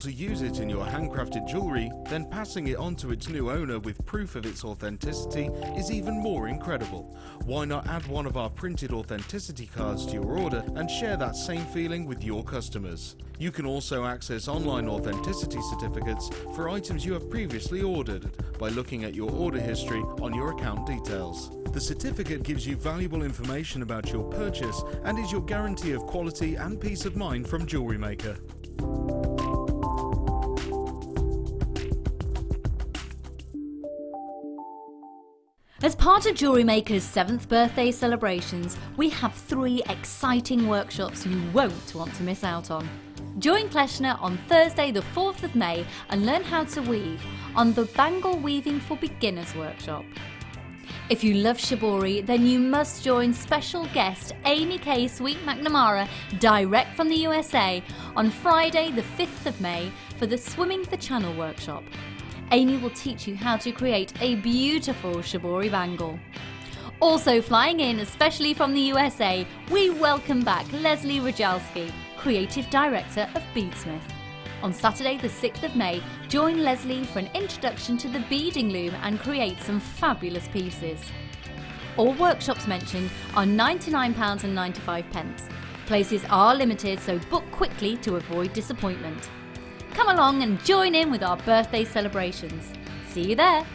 To use it in your handcrafted jewellery, then passing it on to its new owner with proof of its authenticity is even more incredible. Why not add one of our printed authenticity cards to your order and share that same feeling with your customers? You can also access online authenticity certificates for items you have previously ordered by looking at your order history on your account details. The certificate gives you valuable information about your purchase and is your guarantee of quality and peace of mind from JewelleryMaker. As part of JewelleryMaker's 7th birthday celebrations, we have 3 exciting workshops you won't want to miss out on. Join Kleshner on Thursday the 4th of May and learn how to weave on the Bangle Weaving for Beginners workshop. If you love shibori, then you must join special guest Amy K. Sweet McNamara direct from the USA on Friday the 5th of May for the Swimming the Channel workshop. Amy will teach you how to create a beautiful shibori bangle. Also flying in, especially from the USA, we welcome back Leslie Rojalski, Creative Director of Beadsmith. On Saturday the 6th of May, join Leslie for an introduction to the beading loom and create some fabulous pieces. All workshops mentioned are £99.95. Places are limited, so book quickly to avoid disappointment. Come along and join in with our birthday celebrations. See you there!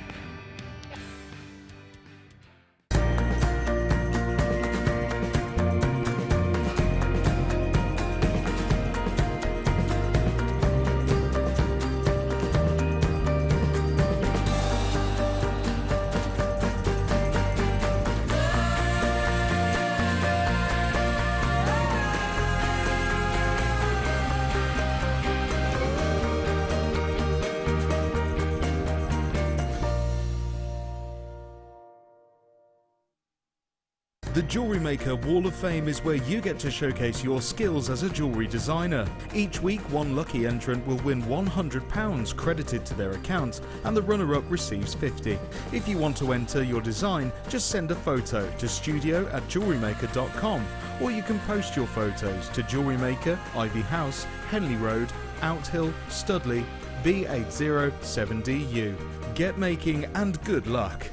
The JewelleryMaker Wall of Fame is where you get to showcase your skills as a jewellery designer. Each week, one lucky entrant will win £100 credited to their account, and the runner-up receives £50. If you want to enter your design, just send a photo to studio@jewellerymaker.com, or you can post your photos to JewelleryMaker, Ivy House, Henley Road, Outhill, Studley, B807DU. Get making and good luck!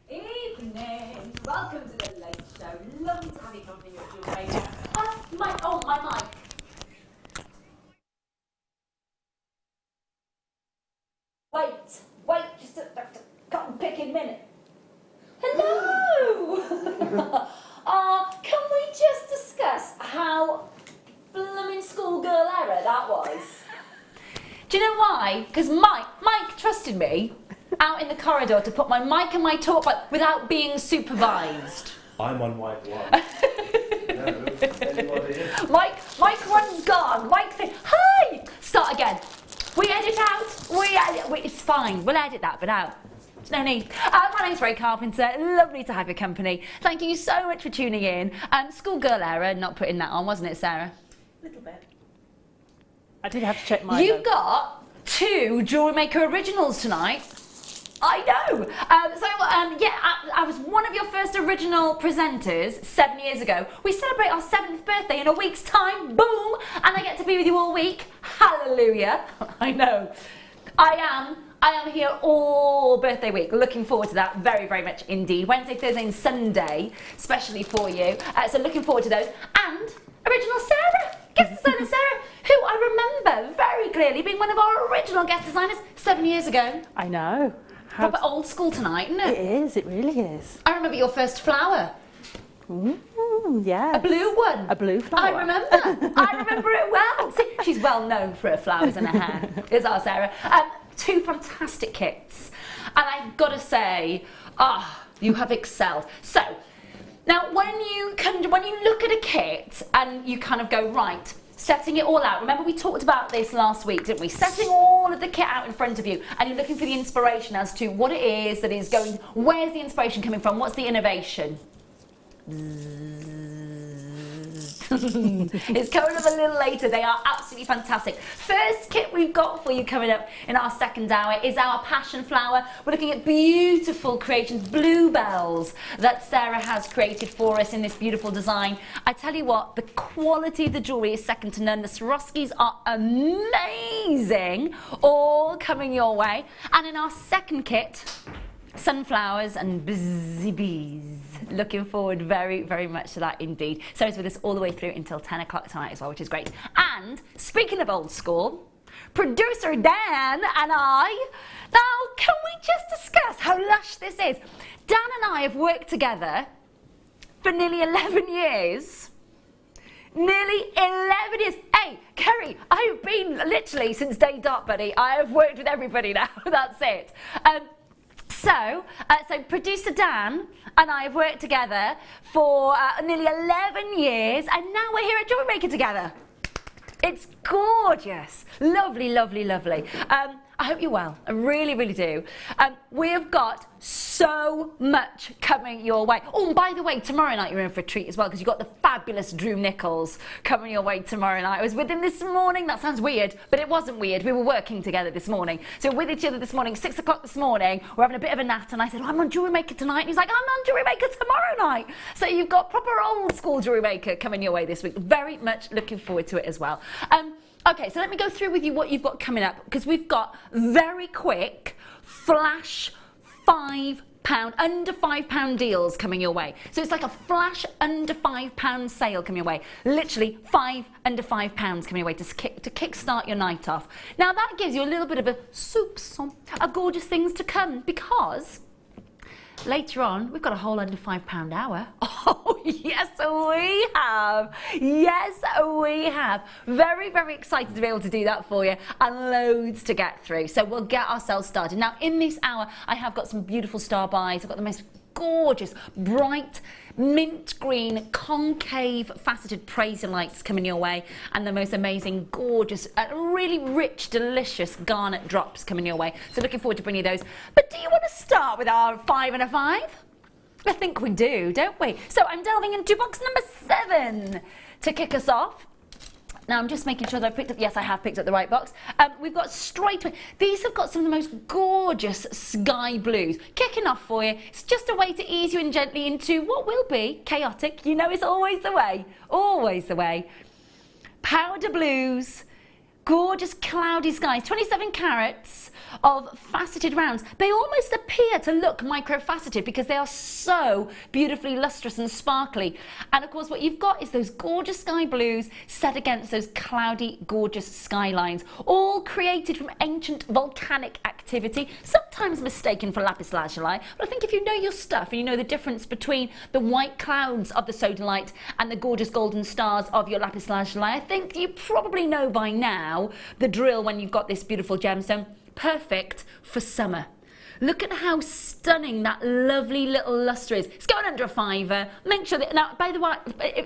Evening. Welcome to the late show. Lovely to have you company at JewelleryMaker. My mic. Wait, just a cotton picking minute. Hello! Can we just discuss how blooming schoolgirl error that was? Do you know why? Because Mike trusted me out in the corridor to put my mic and my talk back without being supervised. I'm on mic one. No, anybody? Mike one's gone. Mike said, hi! Start again. We edit out. It's fine. We'll edit that bit out. There's no need. My name's Ray Carpenter. Lovely to have your company. Thank you so much for tuning in. Schoolgirl error, not putting that on, wasn't it, Sarah? A little bit. I did have to check mine. You've got 2 JewelleryMaker originals tonight. I know. I was one of your first original presenters 7 years ago. We celebrate our 7th birthday in a week's time. Boom! And I get to be with you all week. Hallelujah. I know. I am here all birthday week. Looking forward to that very, very much indeed. Wednesday, Thursday and Sunday, especially for you. So looking forward to those. And original Sara, guest designer Sara, who I remember very clearly being one of our original guest designers 7 years ago. I know. Proper old school tonight, isn't it? It is, it really is. I remember your first flower. Yeah. A blue one. A blue flower. I remember it well. See, she's well known for her flowers and her hair. Is our Sarah. 2 fantastic kits. And I've got to say, you have excelled. So, now when you look at a kit and you kind of go, right, setting it all out. Remember we talked about this last week, didn't we? Setting all of the kit out in front of you and you're looking for the inspiration as to what it is that is going, where's the inspiration coming from? What's the innovation? It's coming up a little later. They are absolutely fantastic. First kit we've got for you coming up in our second hour is our passion flower. We're looking at beautiful creations, bluebells that Sara has created for us in this beautiful design. I tell you what, the quality of the jewellery is second to none. The Swarovskis are amazing, all coming your way. And in our second kit, sunflowers and busy bees. Looking forward very, very much to that indeed. Sara's with us all the way through until 10 o'clock tonight as well, which is great. And speaking of old school, producer Dan and I, now can we just discuss how lush this is? Dan and I have worked together for nearly 11 years. Nearly 11 years. Hey, Kerry, I've been literally since day dot, buddy. I have worked with everybody now. That's it. So producer Dan and I have worked together for nearly 11 years, and now we're here at JewelleryMaker together. It's gorgeous. Lovely, lovely, lovely. I hope you're well. I really, really do. We have got so much coming your way. Oh, and by the way, tomorrow night you're in for a treat as well, because you've got the fabulous Drew Nichols coming your way tomorrow night. I was with him this morning. That sounds weird, but it wasn't weird. We were working together this morning. So we're with each other this morning, 6 o'clock this morning. We're having a bit of a natter, and I said, oh, I'm on JewelleryMaker tonight. And he's like, I'm on JewelleryMaker tomorrow night. So you've got proper old school JewelleryMaker coming your way this week. Very much looking forward to it as well. Okay, so let me go through with you what you've got coming up, because we've got very quick flash £5, under £5 deals coming your way. So it's like a flash under £5 sale coming your way. Literally under £5 coming your way to kickstart your night off. Now that gives you a little bit of a soupçon of gorgeous things to come, because later on, we've got a whole under £5 hour. Oh, yes, we have. Yes, we have. Very, very excited to be able to do that for you, and loads to get through. So we'll get ourselves started. Now, in this hour, I have got some beautiful star buys. I've got the most gorgeous, bright, mint green, concave, faceted prais lights coming your way, and the most amazing, gorgeous, really rich, delicious garnet drops coming your way. So looking forward to bringing you those. But do you want to start with our 5 and a 5? I think we do, don't we? So I'm delving into box number 7 to kick us off. Now I'm just making sure that I've picked up, yes, I have picked up the right box. We've got straight, these have got some of the most gorgeous sky blues. Kicking off for you, it's just a way to ease you in gently into what will be chaotic. You know, it's always the way, always the way. Powder blues, gorgeous cloudy skies, 27 carats of faceted rounds. They almost appear to look microfaceted because they are so beautifully lustrous and sparkly. And of course what you've got is those gorgeous sky blues set against those cloudy, gorgeous skylines, all created from ancient volcanic activity, sometimes mistaken for lapis lazuli. But I think if you know your stuff and you know the difference between the white clouds of the sodalite and the gorgeous golden stars of your lapis lazuli, I think you probably know by now the drill when you've got this beautiful gemstone. Perfect for summer. Look at how stunning that lovely little luster is. It's going under a £5. Make sure that, now, by the way,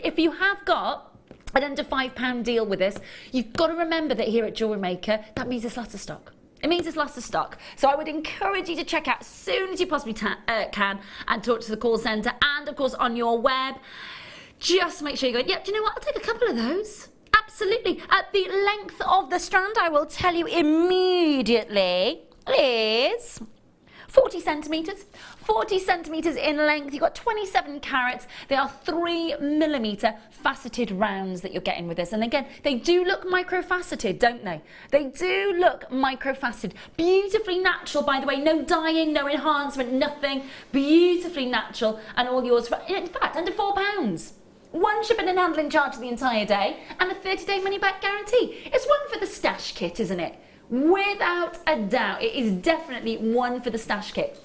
if you have got an under £5 deal with this, you've got to remember that here at JewelleryMaker, that means it's lots of stock. It means it's lots of stock. So I would encourage you to check out as soon as you possibly can and talk to the call centre, and of course on your web. Just make sure you go, yeah, do you know what, I'll take a couple of those. Absolutely. The length of the strand, I will tell you immediately, is 40 centimetres. 40 centimetres in length. You've got 27 carats. They are 3mm faceted rounds that you're getting with this. And again, they do look microfaceted, don't they? They do look microfaceted. Beautifully natural, by the way. No dyeing, no enhancement, nothing. Beautifully natural, and all yours for, in fact, under £4. One shipping and handling charge for the entire day, and a 30-day money-back guarantee. It's one for the stash kit, isn't it? Without a doubt, it is definitely one for the stash kit.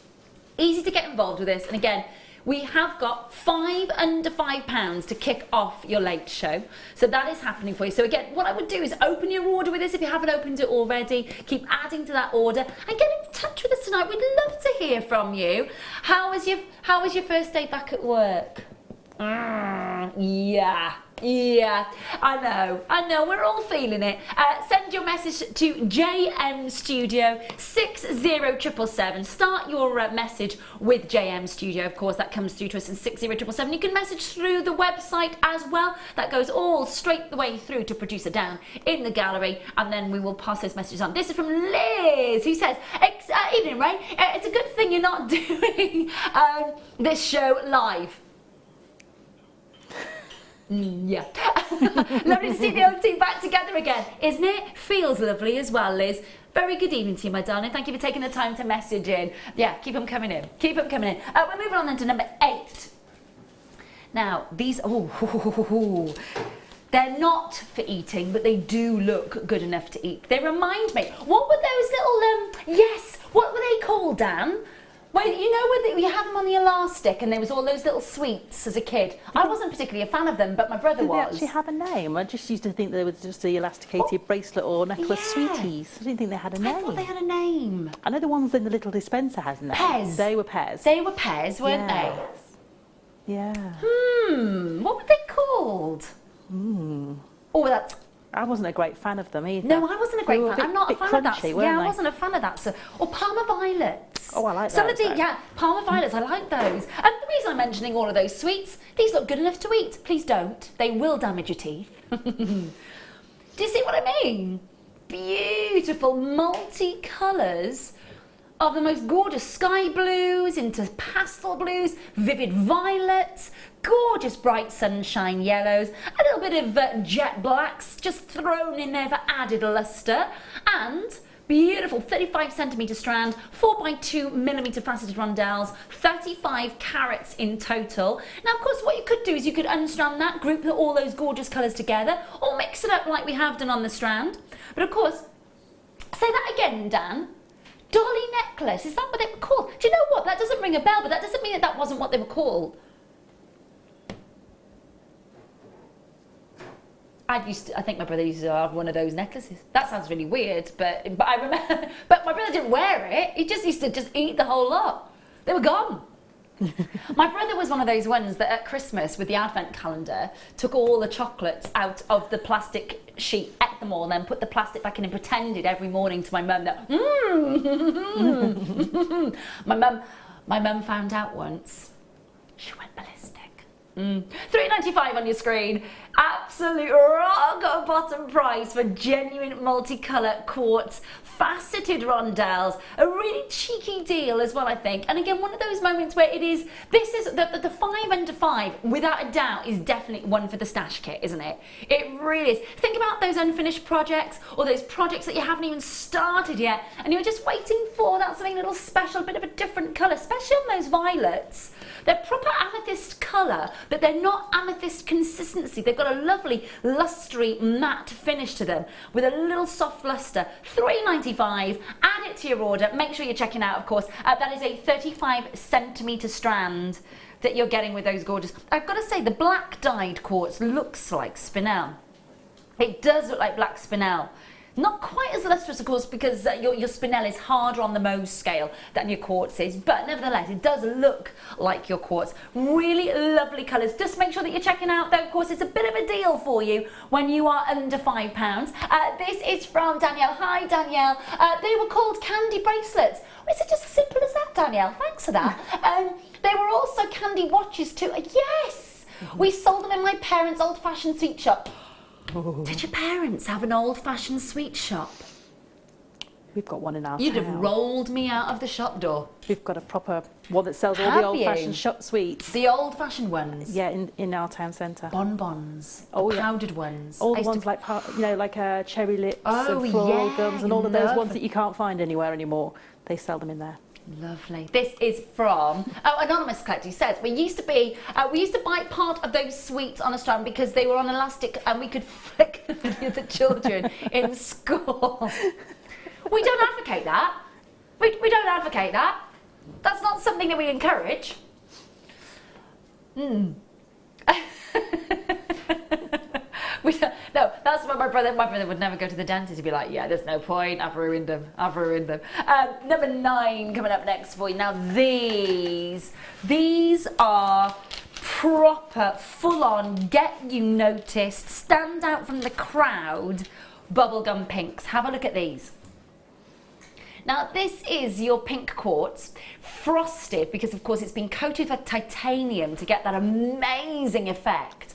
Easy to get involved with this, and again, we have got 5 under £5 to kick off your late show. So that is happening for you. So again, what I would do is open your order with this if you haven't opened it already. Keep adding to that order and get in touch with us tonight. We'd love to hear from you. How was your first day back at work? Yeah, I know, we're all feeling it. Send your message to JM Studio 60777. Start your message with JM Studio. Of course, that comes through to us in 60777. You can message through the website as well. That goes all straight the way through to producer Dan in the gallery, and then we will pass those messages on. This is from Liz, who says, evening Ray, it's a good thing you're not doing this show live. Yeah. Lovely to see the old team back together again, isn't it? Feels lovely as well, Liz. Very good evening to you, my darling. Thank you for taking the time to message in. Yeah, keep them coming in. Keep them coming in. We're moving on then to number 8. Now, these, they're not for eating, but they do look good enough to eat. They remind me, what were those little, what were they called, Dan? Well, you know when you have them on the elastic and there was all those little sweets as a kid? I wasn't particularly a fan of them, but my brother was. Did they actually have a name? I just used to think they were just the elasticated bracelet or necklace sweeties. I didn't think they had a name. I thought they had a name. I know the ones in the little dispenser had a name. Pez. They were Pez. They were Pez, weren't they? Yeah. What were they called? Oh, that's... I wasn't a great fan of them either. No, I wasn't a great fan. I'm not a fan of that. Crunchy, Yeah, I wasn't a fan of that. So, or Parma Violets. Oh, I like those. Some of the, Parma Violets, I like those. And the reason I'm mentioning all of those sweets, these look good enough to eat. Please don't. They will damage your teeth. Do you see what I mean? Beautiful multi-colours of the most gorgeous sky blues into pastel blues, vivid violets, gorgeous bright sunshine yellows, a little bit of jet blacks just thrown in there for added lustre, and beautiful 35cm strand, 4x2mm faceted rondelles, 35 carats in total. Now, of course, what you could do is you could unstrand that, group all those gorgeous colours together, or mix it up like we have done on the strand. But of course, say that again, Dan. Dolly necklace, is that what they were called? Do you know what? That doesn't ring a bell, but that doesn't mean that that wasn't what they were called. I think my brother used to have one of those necklaces. That sounds really weird, but I remember. But my brother didn't wear it. He just used to eat the whole lot. They were gone. My brother was one of those ones that at Christmas with the advent calendar took all the chocolates out of the plastic sheet, ate them all, and then put the plastic back in and pretended every morning to my mum that my mum found out once. She went ballistic. £3.95 on your screen. Absolute rock bottom price for genuine multicolour quartz faceted rondelles. A really cheeky deal as well, I think. And again, one of those moments where this is the 5 under 5, without a doubt, is definitely one for the stash kit, isn't it? It really is. Think about those unfinished projects, or those projects that you haven't even started yet, and you're just waiting for that something a little special, a bit of a different colour, especially on those violets. They're proper amethyst colour, but they're not amethyst consistency. They've got a lovely lustry matte finish to them with a little soft lustre. £3.95. Add it to your order. Make sure you're checking out, of course. That is a 35cm strand that you're getting with those gorgeous. I've got to say, the black dyed quartz looks like spinel. It does look like black spinel. Not quite as lustrous, of course, because your spinel is harder on the Mohs scale than your quartz is, but nevertheless, it does look like your quartz. Really lovely colours. Just make sure that you're checking out, though, of course, it's a bit of a deal for you when you are under £5. This is from Danielle. Hi, Danielle. They were called candy bracelets. Is it just as simple as that, Danielle? Thanks for that. They were also candy watches, too. Yes! We sold them in my parents' old-fashioned sweet shop. Did your parents have an old-fashioned sweet shop? We've got one in our You'd town. have rolled me out of the shop door. We've got a proper one that sells all Have the old-fashioned you? shop sweets. The old-fashioned ones? Yeah, in our town centre. Bonbons. Oh, the yeah. powdered ones. All I the used ones to- like, like cherry lips Oh, and floral yeah, gums and all of those love ones that you can't find anywhere anymore. They sell them in there. Lovely. This is from Anonymous Collector. Says we used to buy part of those sweets on a strand because they were on elastic and we could flick them at the other children in school. We don't advocate that. We don't advocate that. That's not something that we encourage. No, that's what my brother would never go to the dentist. He'd be like, yeah, there's no point, I've ruined them. Number 9 coming up next for you. Now these are proper, full-on, get you noticed, stand out from the crowd bubblegum pinks. Have a look at these. Now this is your pink quartz, frosted because of course it's been coated with titanium to get that amazing effect.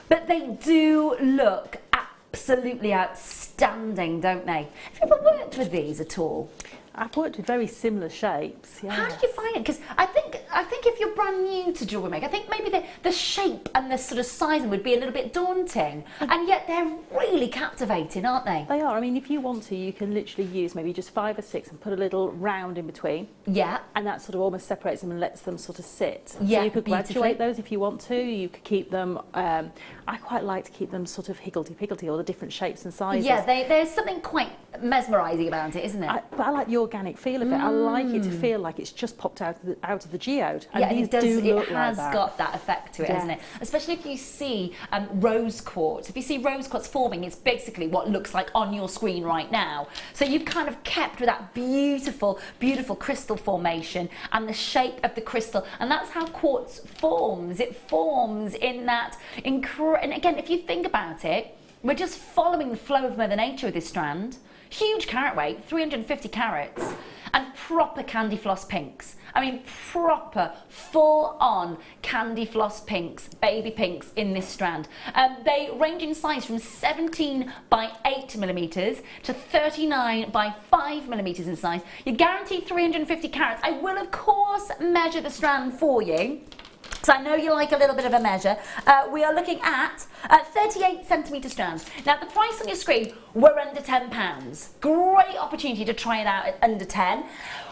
But they do look absolutely outstanding, don't they? Have you ever worked with these at all? I've worked with very similar shapes. Yeah. How did you find it? Because I think if you're brand new to jewellery making, I think maybe the shape and the sort of sizing would be a little bit daunting, and yet they're really captivating, aren't they? They are. I mean, if you want to, you can literally use maybe just 5 or 6 and put a little round in between. Yeah. And that sort of almost separates them and lets them sort of sit. Yeah, so you could beautifully. graduate those if you want to. You could keep them. I quite like to keep them sort of higgledy-piggledy, all the different shapes and sizes. Yeah, there's something quite mesmerising about it, isn't it? But I like the organic feel of it. I like it to feel like it's just popped out of the geode. And Yeah, these it does. do It look has like that. got that effect to it, hasn't it? Especially if you see rose quartz. If you see rose quartz forming, it's basically what looks like on your screen right now. So you've kind of kept with that beautiful, beautiful crystal formation and the shape of the crystal, and that's how quartz forms. It forms in that and again, if you think about it, we're just following the flow of Mother Nature with this strand. Huge carat weight, 350 carats, and proper candy floss pinks. I mean, proper, full-on candy floss pinks, baby pinks in this strand. They range in size from 17 by 8 millimeters to 39 by 5 millimeters in size. You're guaranteed 350 carats. I will, of course, measure the strand for you, because I know you like a little bit of a measure. We are looking at 38 centimetre strands. Now the price on your screen, we're under £10. Great opportunity to try it out at under 10.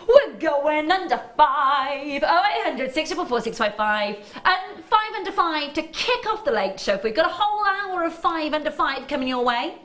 We're going under 5. 0800 644 655 and 5 under 5 to kick off the late show. If we've got a whole hour of 5 under 5 coming your way,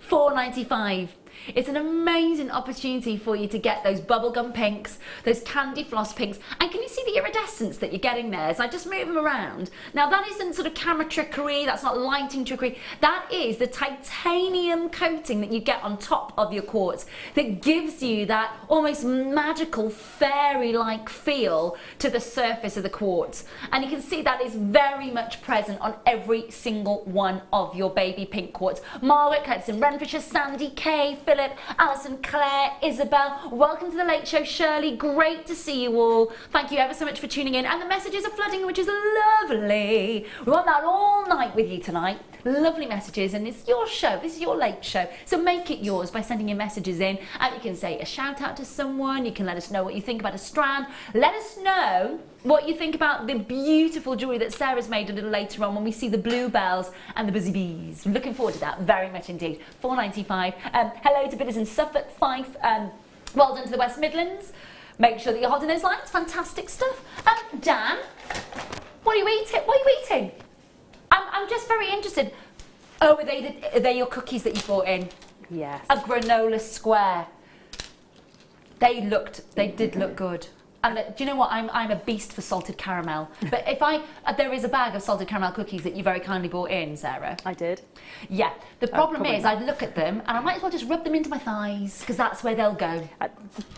£4.95. It's an amazing opportunity for you to get those bubblegum pinks, those candy floss pinks, and can you see the iridescence that you're getting there? So I just move them around. Now that isn't sort of camera trickery, that's not lighting trickery, that is the titanium coating that you get on top of your quartz that gives you that almost magical fairy-like feel to the surface of the quartz. And you can see that is very much present on every single one of your baby pink quartz. Margaret, Clayton, Renfrewshire, Sandy, Kay, Philip, Alison, Claire, Isabel, welcome to the Late Show. Shirley, great to see you all. Thank you ever so much for tuning in. And the messages are flooding, which is lovely. We want that all night with you tonight. Lovely messages, and it's your show. This is your Late Show. So make it yours by sending your messages in. And you can say a shout out to someone. You can let us know what you think about a strand. Let us know what you think about the beautiful jewellery that Sarah's made a little later on when we see the bluebells and the busy bees. Looking forward to that very much indeed. £4.95. Hello to bidders in Suffolk, Fife. Well done to the West Midlands. Make sure that you're holding those lines. Fantastic stuff. Dan, what are you eating? What are you eating? I'm just very interested. Oh, are they your cookies that you brought in? Yes. A granola square. They did look good. And do you know what? I'm a beast for salted caramel. But if there is a bag of salted caramel cookies that you very kindly brought in, Sarah. I did. Yeah. The problem is, not. I'd look at them and I might as well just rub them into my thighs because that's where they'll go.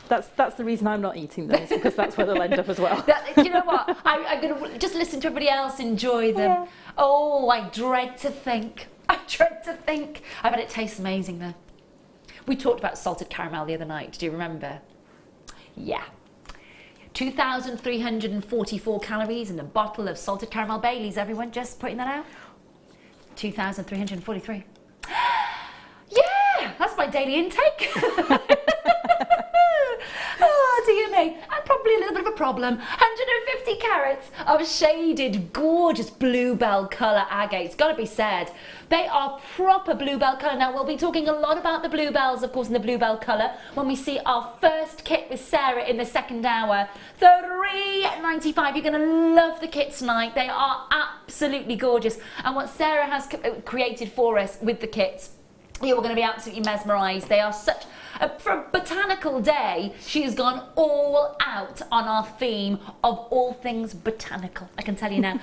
That's the reason I'm not eating them, because that's where they'll end up as well. Do you know what? I'm going to just listen to everybody else enjoy them. Yeah. Oh, I dread to think. I bet it tastes amazing though. We talked about salted caramel the other night. Do you remember? Yeah. 2,344 calories in a bottle of salted caramel Baileys, everyone, just putting that out. 2,343. Yeah, that's my daily intake. Oh, dear me. And probably a little bit of a problem. 150 carats of shaded, gorgeous bluebell colour agates. Got to be said. They are proper bluebell colour. Now, we'll be talking a lot about the bluebells, of course, in the bluebell colour when we see our first kit with Sarah in the second hour. $3.95. You're going to love the kit tonight. They are absolutely gorgeous. And what Sarah has created for us with the kits, you're going to be absolutely mesmerised. They are such... For Botanical Day, she has gone all out on our theme of all things botanical. I can tell you now.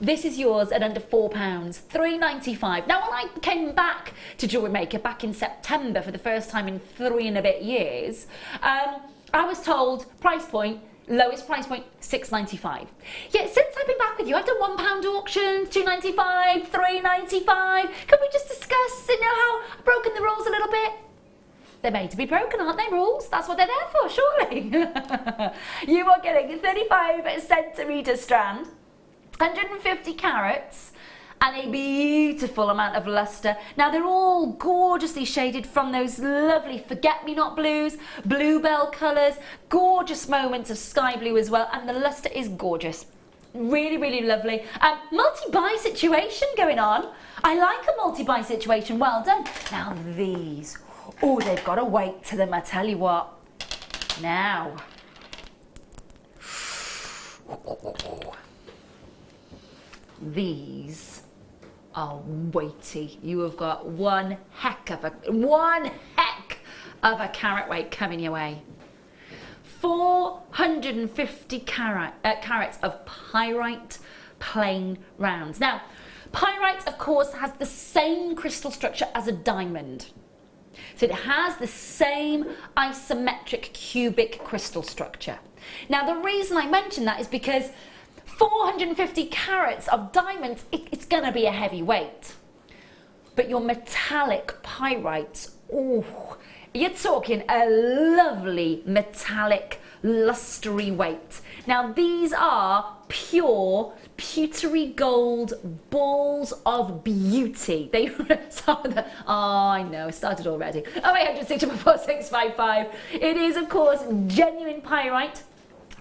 This is yours at under £4, $3.95. Now, when I came back to JewelleryMaker back in September for the first time in 3 and a bit years, I was told price point, lowest price point, $6.95. Yet since I've be back with you. I've done £1 auctions, £2.95, £3.95. Can we just discuss, how I've broken the rules a little bit? They're made to be broken, aren't they, rules? That's what they're there for, surely. You are getting a 35cm strand, 150 carats, and a beautiful amount of luster. Now, they're all gorgeously shaded from those lovely forget-me-not blues, bluebell colours, gorgeous moments of sky blue as well, and the luster is gorgeous. Really, really lovely. Multi-buy situation going on. I like a multi-buy situation. Well done. Now, these... Oh, they've got a weight to them, I tell you what. Now. These are weighty. You have got one heck of a carat weight coming your way. 450 carats of pyrite plain rounds. Now, pyrite, of course, has the same crystal structure as a diamond. So it has the same isometric cubic crystal structure. Now, the reason I mention that is because 450 carats of diamonds, it's going to be a heavy weight. But your metallic pyrites, oh, you're talking a lovely metallic lustery weight. Now, these are pure pewtery gold balls of beauty. They oh, I know, it started already. 0800 644 It is, of course, genuine pyrite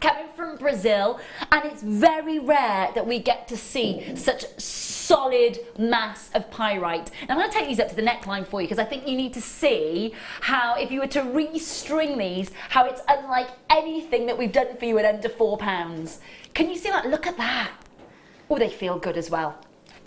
coming from Brazil, and it's very rare that we get to see such solid mass of pyrite. Now, I'm going to take these up to the neckline for you because I think you need to see how, if you were to restring these, how it's unlike anything that we've done for you at under £4. Can you see that? Look at that. Oh, they feel good as well.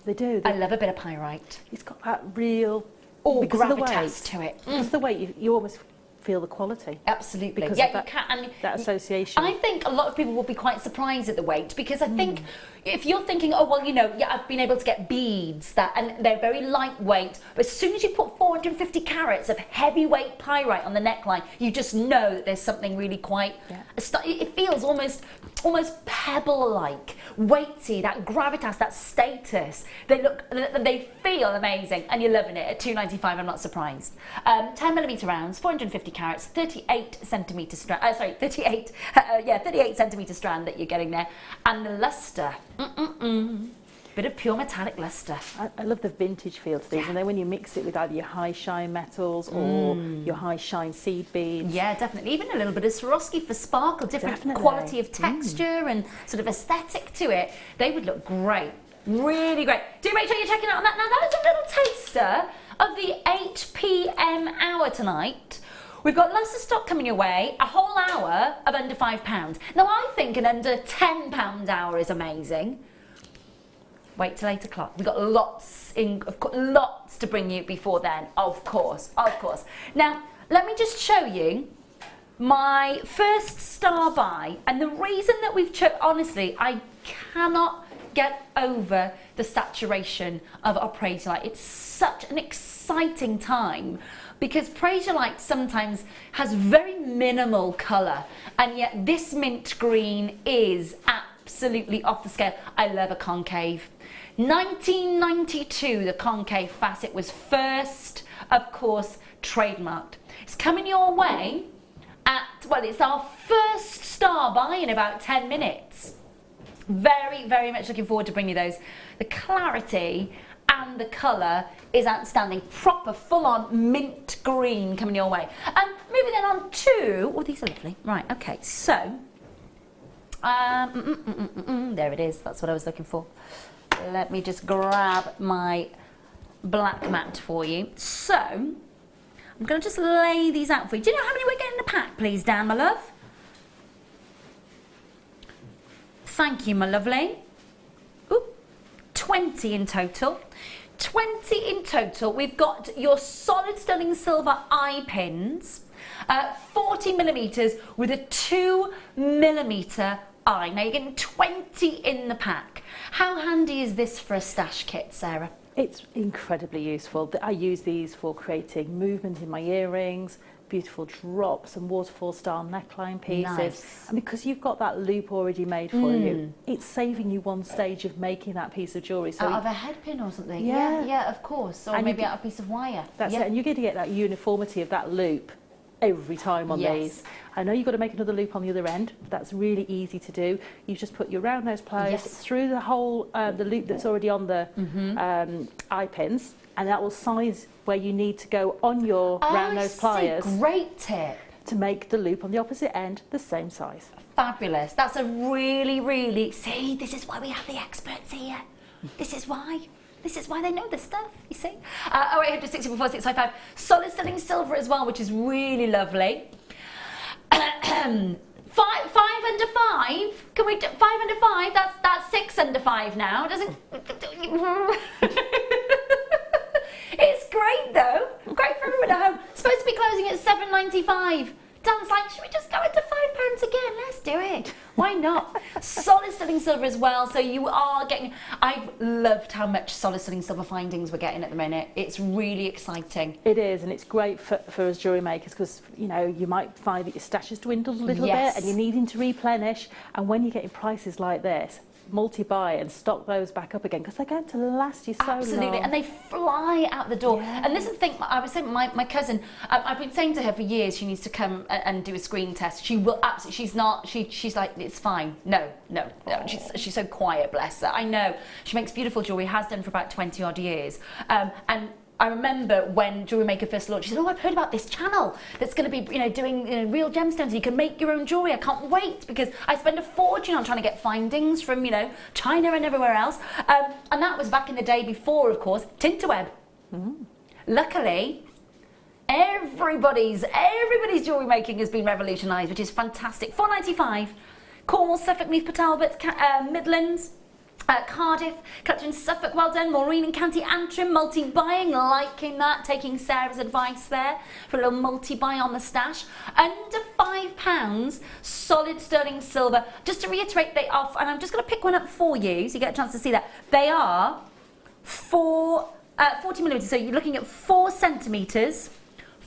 They do. I love a bit of pyrite. It's got that real gravitas to it. Because the weight, you almost feel the quality. Absolutely. Because yeah, of that, you can. And that association. I think a lot of people will be quite surprised at the weight, because I think if you're thinking, oh, well, yeah, I've been able to get beads and they're very lightweight, but as soon as you put 450 carats of heavyweight pyrite on the neckline, you just know that there's something really quite, it feels almost pebble-like, weighty, that gravitas, that status. They feel amazing, and you're loving it. At £2.95, I'm not surprised. 10mm rounds, 450 carats, 38cm strand. 38cm strand that you're getting there, and the luster. Bit of pure metallic luster. I love the vintage feel to these, and then when you mix it with either your high shine metals or your high shine seed beads. Yeah, definitely. Even a little bit of Swarovski for sparkle, different quality of texture and sort of aesthetic to it. They would look great. Really great. Do make sure you're checking out on that. Now, that is a little taster of the 8 p.m. hour tonight. We've got lots of stock coming your way, a whole hour of under £5. Now, I think an under £10 hour is amazing. Wait till 8 o'clock. We've got lots to bring you before then, of course. Now, let me just show you my first star buy, and the reason that we've honestly, I cannot get over the saturation of our Praisiolite. It's such an exciting time, because Praisiolite sometimes has very minimal colour, and yet this mint green is absolutely off the scale. I love a concave. 1992, the concave facet was first, of course, trademarked. It's coming your way at, well, it's our first star buy in about 10 minutes. Very, very much looking forward to bringing you those. The clarity and the colour is outstanding. Proper, full-on mint green coming your way. And moving then on to, oh, these are lovely. Right, okay, so, there it is. That's what I was looking for. Let me just grab my black mat for you. So, I'm going to just lay these out for you. Do you know how many we're getting in the pack, please, Dan, my love? Thank you, my lovely. Ooh, 20 in total. 20 in total. We've got your solid stunning silver eye pins, 40mm with a 2mm eye. Now, you're getting 20 in the pack. How handy is this for a stash kit, Sarah? It's incredibly useful. I use these for creating movement in my earrings, beautiful drops and waterfall style neckline pieces. Nice. And because you've got that loop already made for you, it's saving you one stage of making that piece of jewellery. So out of a head pin or something. Yeah. Yeah, of course. Or And maybe you out of a piece of wire. that's it, and you're going to get that uniformity of that loop every time on these. I know you've got to make another loop on the other end. That's really easy to do. You just put your round nose pliers through the whole the loop that's already on the eye pins, and that will size where you need to go on your round nose pliers. Great tip. To make the loop on the opposite end the same size. Fabulous. That's a really, see, this is why we have the experts here. This is why. This is why they know this stuff, you see. 0860 before 655. Solid sterling silver as well, which is really lovely. 5 under 5? Can we do 5 under 5? That's 6 under 5 now. Doesn't It's great though. Great for everyone at home. Supposed to be closing at £7.95. Dan's like, should we just go into £5 again? Let's do it. Why not? Solid sterling silver as well. So you are getting, I've loved how much solid sterling silver findings we're getting at the minute. It's really exciting. It is, and it's great for us jewellery makers because, you know, you might find that your stash has dwindled a little bit and you're needing to replenish. And when you're getting prices like this, multi-buy and stock those back up again because they're going to last you so long. Absolutely, and they fly out the door. And this is the thing, I was saying, my cousin, I've been saying to her for years she needs to come and do a screen test. She will absolutely, she's like, it's fine. No. She's so quiet, bless her. I know, she makes beautiful jewellery, has done for about 20 odd years. And I remember when JewelleryMaker first launched, she said, oh, I've heard about this channel that's going to be, you know, doing real gemstones. You can make your own jewellery. I can't wait because I spend a fortune on trying to get findings from, you know, China and everywhere else. And that was back in the day before, of course, Tinterweb. Luckily, everybody's jewellery making has been revolutionised, which is fantastic. £4.95. Cornwall, Suffolk, Meath, Port Talbot, Midlands. Cardiff, Caleton, Suffolk, well done. Maureen and County Antrim, multi-buying, liking that, taking Sarah's advice there for a little multi-buy on the stash. Under £5, solid sterling silver. Just to reiterate, they are, and I'm just going to pick one up for you so you get a chance to see that. They are 40 millimetres, so you're looking at 4 centimetres.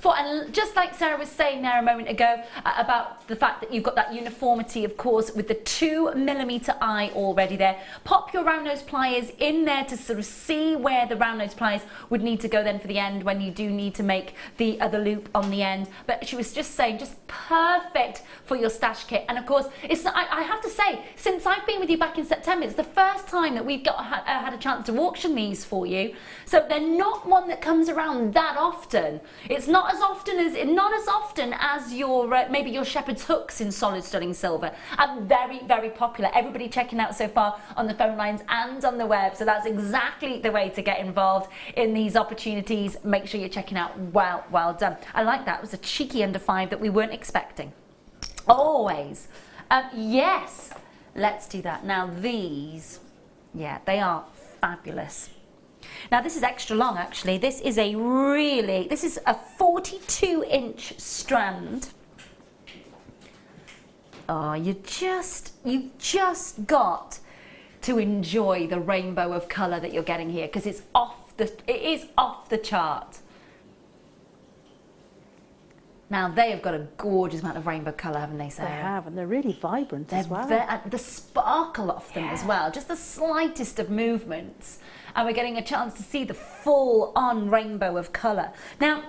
And just like Sarah was saying there a moment ago about the fact that you've got that uniformity, of course, with the 2 millimetre eye already there. Pop your round nose pliers in there to sort of see where the round nose pliers would need to go then for the end when you do need to make the other loop on the end. But she was just saying, just perfect for your stash kit. And of course, it's I have to say, since I've been with you back in September, it's the first time that we've had a chance to auction these for you. So they're not one that comes around that often. It's not as often as your maybe your shepherd's hooks in solid sterling silver, and very popular. Everybody checking out so far on the phone lines and on the web, so that's exactly the way to get involved in these opportunities. Make sure you're checking out. Well done. I like that. It was a cheeky under 5 that we weren't expecting. Always. Yes, let's do that. Now these, yeah, they are fabulous. Now this is extra long actually. This is a 42-inch strand. Oh, you've just got to enjoy the rainbow of colour that you're getting here because it is off the chart. Now they have got a gorgeous amount of rainbow colour, haven't they, Sarah? They have, and they're really vibrant as well. The sparkle off them as well, just the slightest of movements. And we're getting a chance to see the full-on rainbow of colour. Now,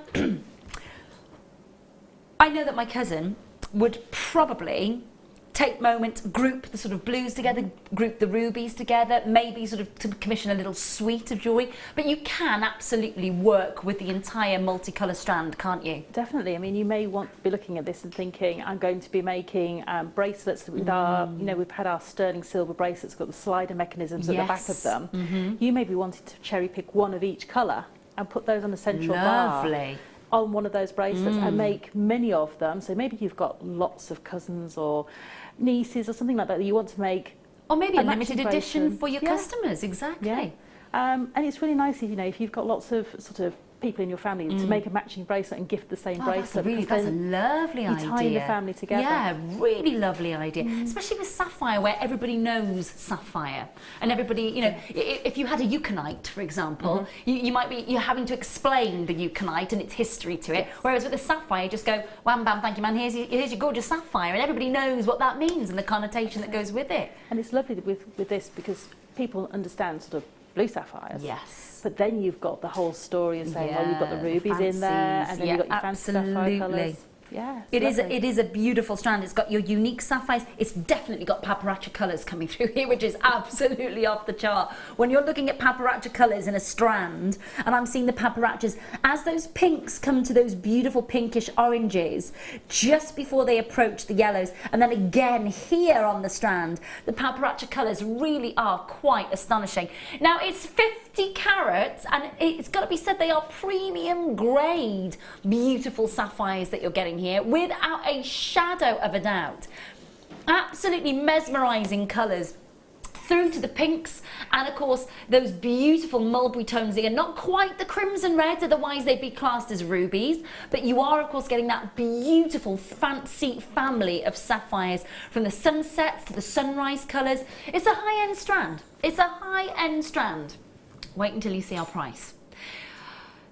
I know that my cousin would probably take moment, group the sort of blues together, group the rubies together, maybe sort of to commission a little suite of jewellery. But you can absolutely work with the entire multicolour strand, can't you? Definitely. I mean, you may want to be looking at this and thinking, I'm going to be making bracelets with our, you know, we've had our sterling silver bracelets, got the slider mechanisms at the back of them. You may be wanting to cherry pick one of each colour and put those on the central bar on one of those bracelets and make many of them. So maybe you've got lots of cousins or nieces or something like that you want to make, or maybe a limited edition for your customers. Exactly. And it's really nice, you know, if you've got lots of sort of people in your family to make a matching bracelet and gift the same bracelet. That's a lovely idea. You tie in the family together. Yeah, really lovely idea. Especially with sapphire, where everybody knows sapphire, and everybody, you know, if you had a euconite, for example, you're having to explain the euconite and its history to it. Whereas with the sapphire, you just go, wham bam, thank you, man. Here's your gorgeous sapphire, and everybody knows what that means and the connotation that goes with it. And it's lovely with this because people understand sort of blue sapphires. Yes. But then you've got the whole story of saying, well, you've got the rubies in there, and then you've got your fancy sapphire colours. Yeah, it is a beautiful strand. It's got your unique sapphires. It's definitely got paparazzi colours coming through here, which is absolutely off the chart. When you're looking at paparazzi colours in a strand, and I'm seeing the paparazzis, as those pinks come to those beautiful pinkish oranges, just before they approach the yellows, and then again here on the strand, the paparazzi colours really are quite astonishing. Now, it's 50 carats, and it's got to be said they are premium grade, beautiful sapphires that you're getting here, without a shadow of a doubt. Absolutely mesmerising colours through to the pinks, and of course those beautiful mulberry tones again, not quite the crimson reds, otherwise they'd be classed as rubies, but you are of course getting that beautiful fancy family of sapphires, from the sunsets to the sunrise colours. It's a high-end strand. It's a high-end strand. Wait until you see our price.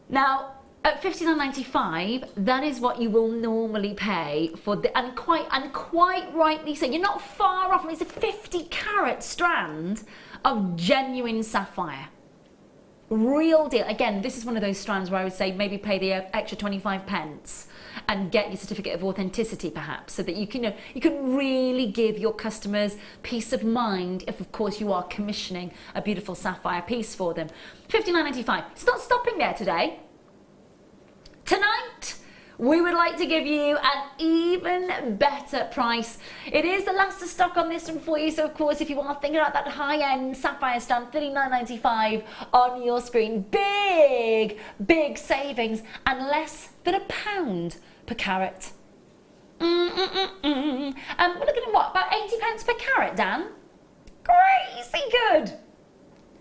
Now, at $59.95, that is what you will normally pay for the, and quite rightly so. You're not far off. It's a 50 carat strand of genuine sapphire. Real deal. Again, this is one of those strands where I would say maybe pay the extra 25 pence and get your certificate of authenticity, perhaps, so that you can really give your customers peace of mind if, of course, you are commissioning a beautiful sapphire piece for them. $59.95. It's not stopping there today. Tonight, we would like to give you an even better price. It is the last of stock on this one for you, so of course, if you are thinking about that high-end sapphire strand, $39.95 on your screen. Big, big savings, and less than £1 per carat. We're looking at what, about 80 pence per carat, Dan? Crazy good.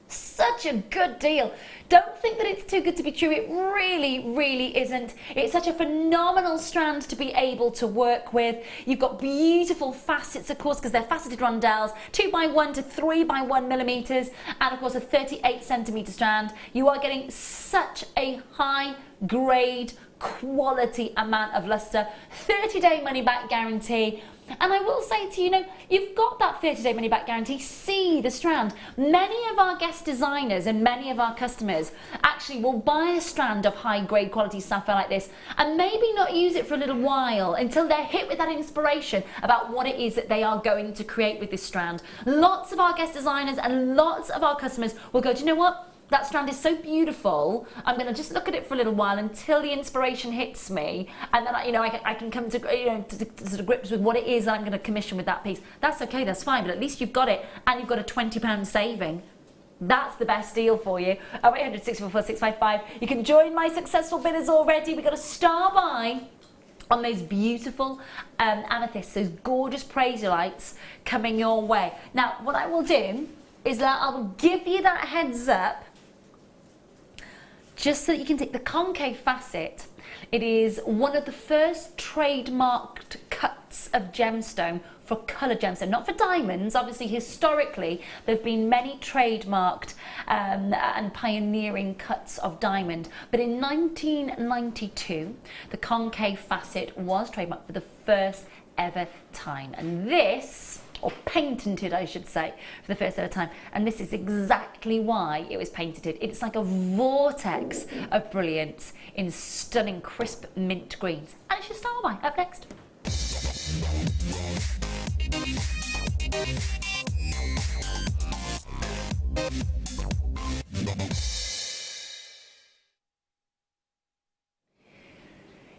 Such a good deal. Don't think that it's too good to be true. It really, really isn't. It's such a phenomenal strand to be able to work with. You've got beautiful facets, of course, because they're faceted rondelles, 2x1 to 3x1 millimeters, and of course a 38 centimeter strand. You are getting such a high grade quality amount of luster, 30-day money-back guarantee. And I will say to you, you've got that 30-day money-back guarantee. See the strand. Many of our guest designers and many of our customers actually will buy a strand of high-grade quality sapphire like this and maybe not use it for a little while until they're hit with that inspiration about what it is that they are going to create with this strand. Lots of our guest designers and lots of our customers will go, do you know what? That strand is so beautiful, I'm going to just look at it for a little while until the inspiration hits me, and then I can come to, to sort of grips with what it is that I'm going to commission with that piece. That's okay, that's fine, but at least you've got it, and you've got a £20 saving. That's the best deal for you. 0800 644 655. You can join my successful bidders already. We've got a star buy on those beautiful amethysts, those gorgeous lights coming your way. Now, what I will do is that I will give you that heads up, just so that you can take the concave facet. It is one of the first trademarked cuts of gemstone for colour gemstone, not for diamonds. Obviously, historically, there have been many trademarked and pioneering cuts of diamond. But in 1992, the concave facet was trademarked for the first ever time. And this, or patented I should say, for the first ever time, and this is exactly why it was patented. It's like a vortex of brilliance in stunning crisp mint greens. And it's your star buy up next.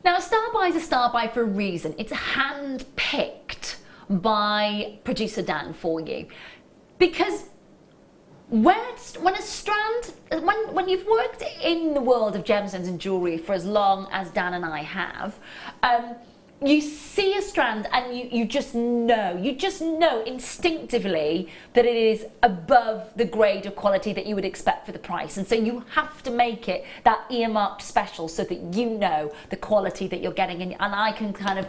Now, a star buy is a star buy for a reason. It's hand-picked by producer Dan for you, because when a strand, when you've worked in the world of gemstones and jewellery for as long as Dan and I have, you see a strand and you just know instinctively that it is above the grade of quality that you would expect for the price, and so you have to make it that earmarked special so that you know the quality that you're getting, and I can kind of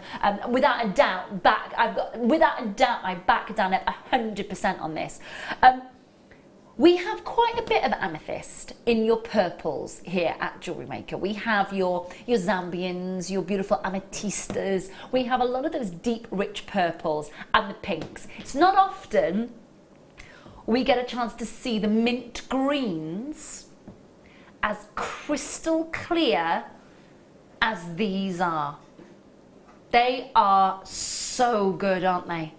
without a doubt I back down at 100% on this. We have quite a bit of amethyst in your purples here at JewelleryMaker. We have your Zambians, your beautiful amethystas. We have a lot of those deep, rich purples and the pinks. It's not often we get a chance to see the mint greens as crystal clear as these are. They are so good, aren't they?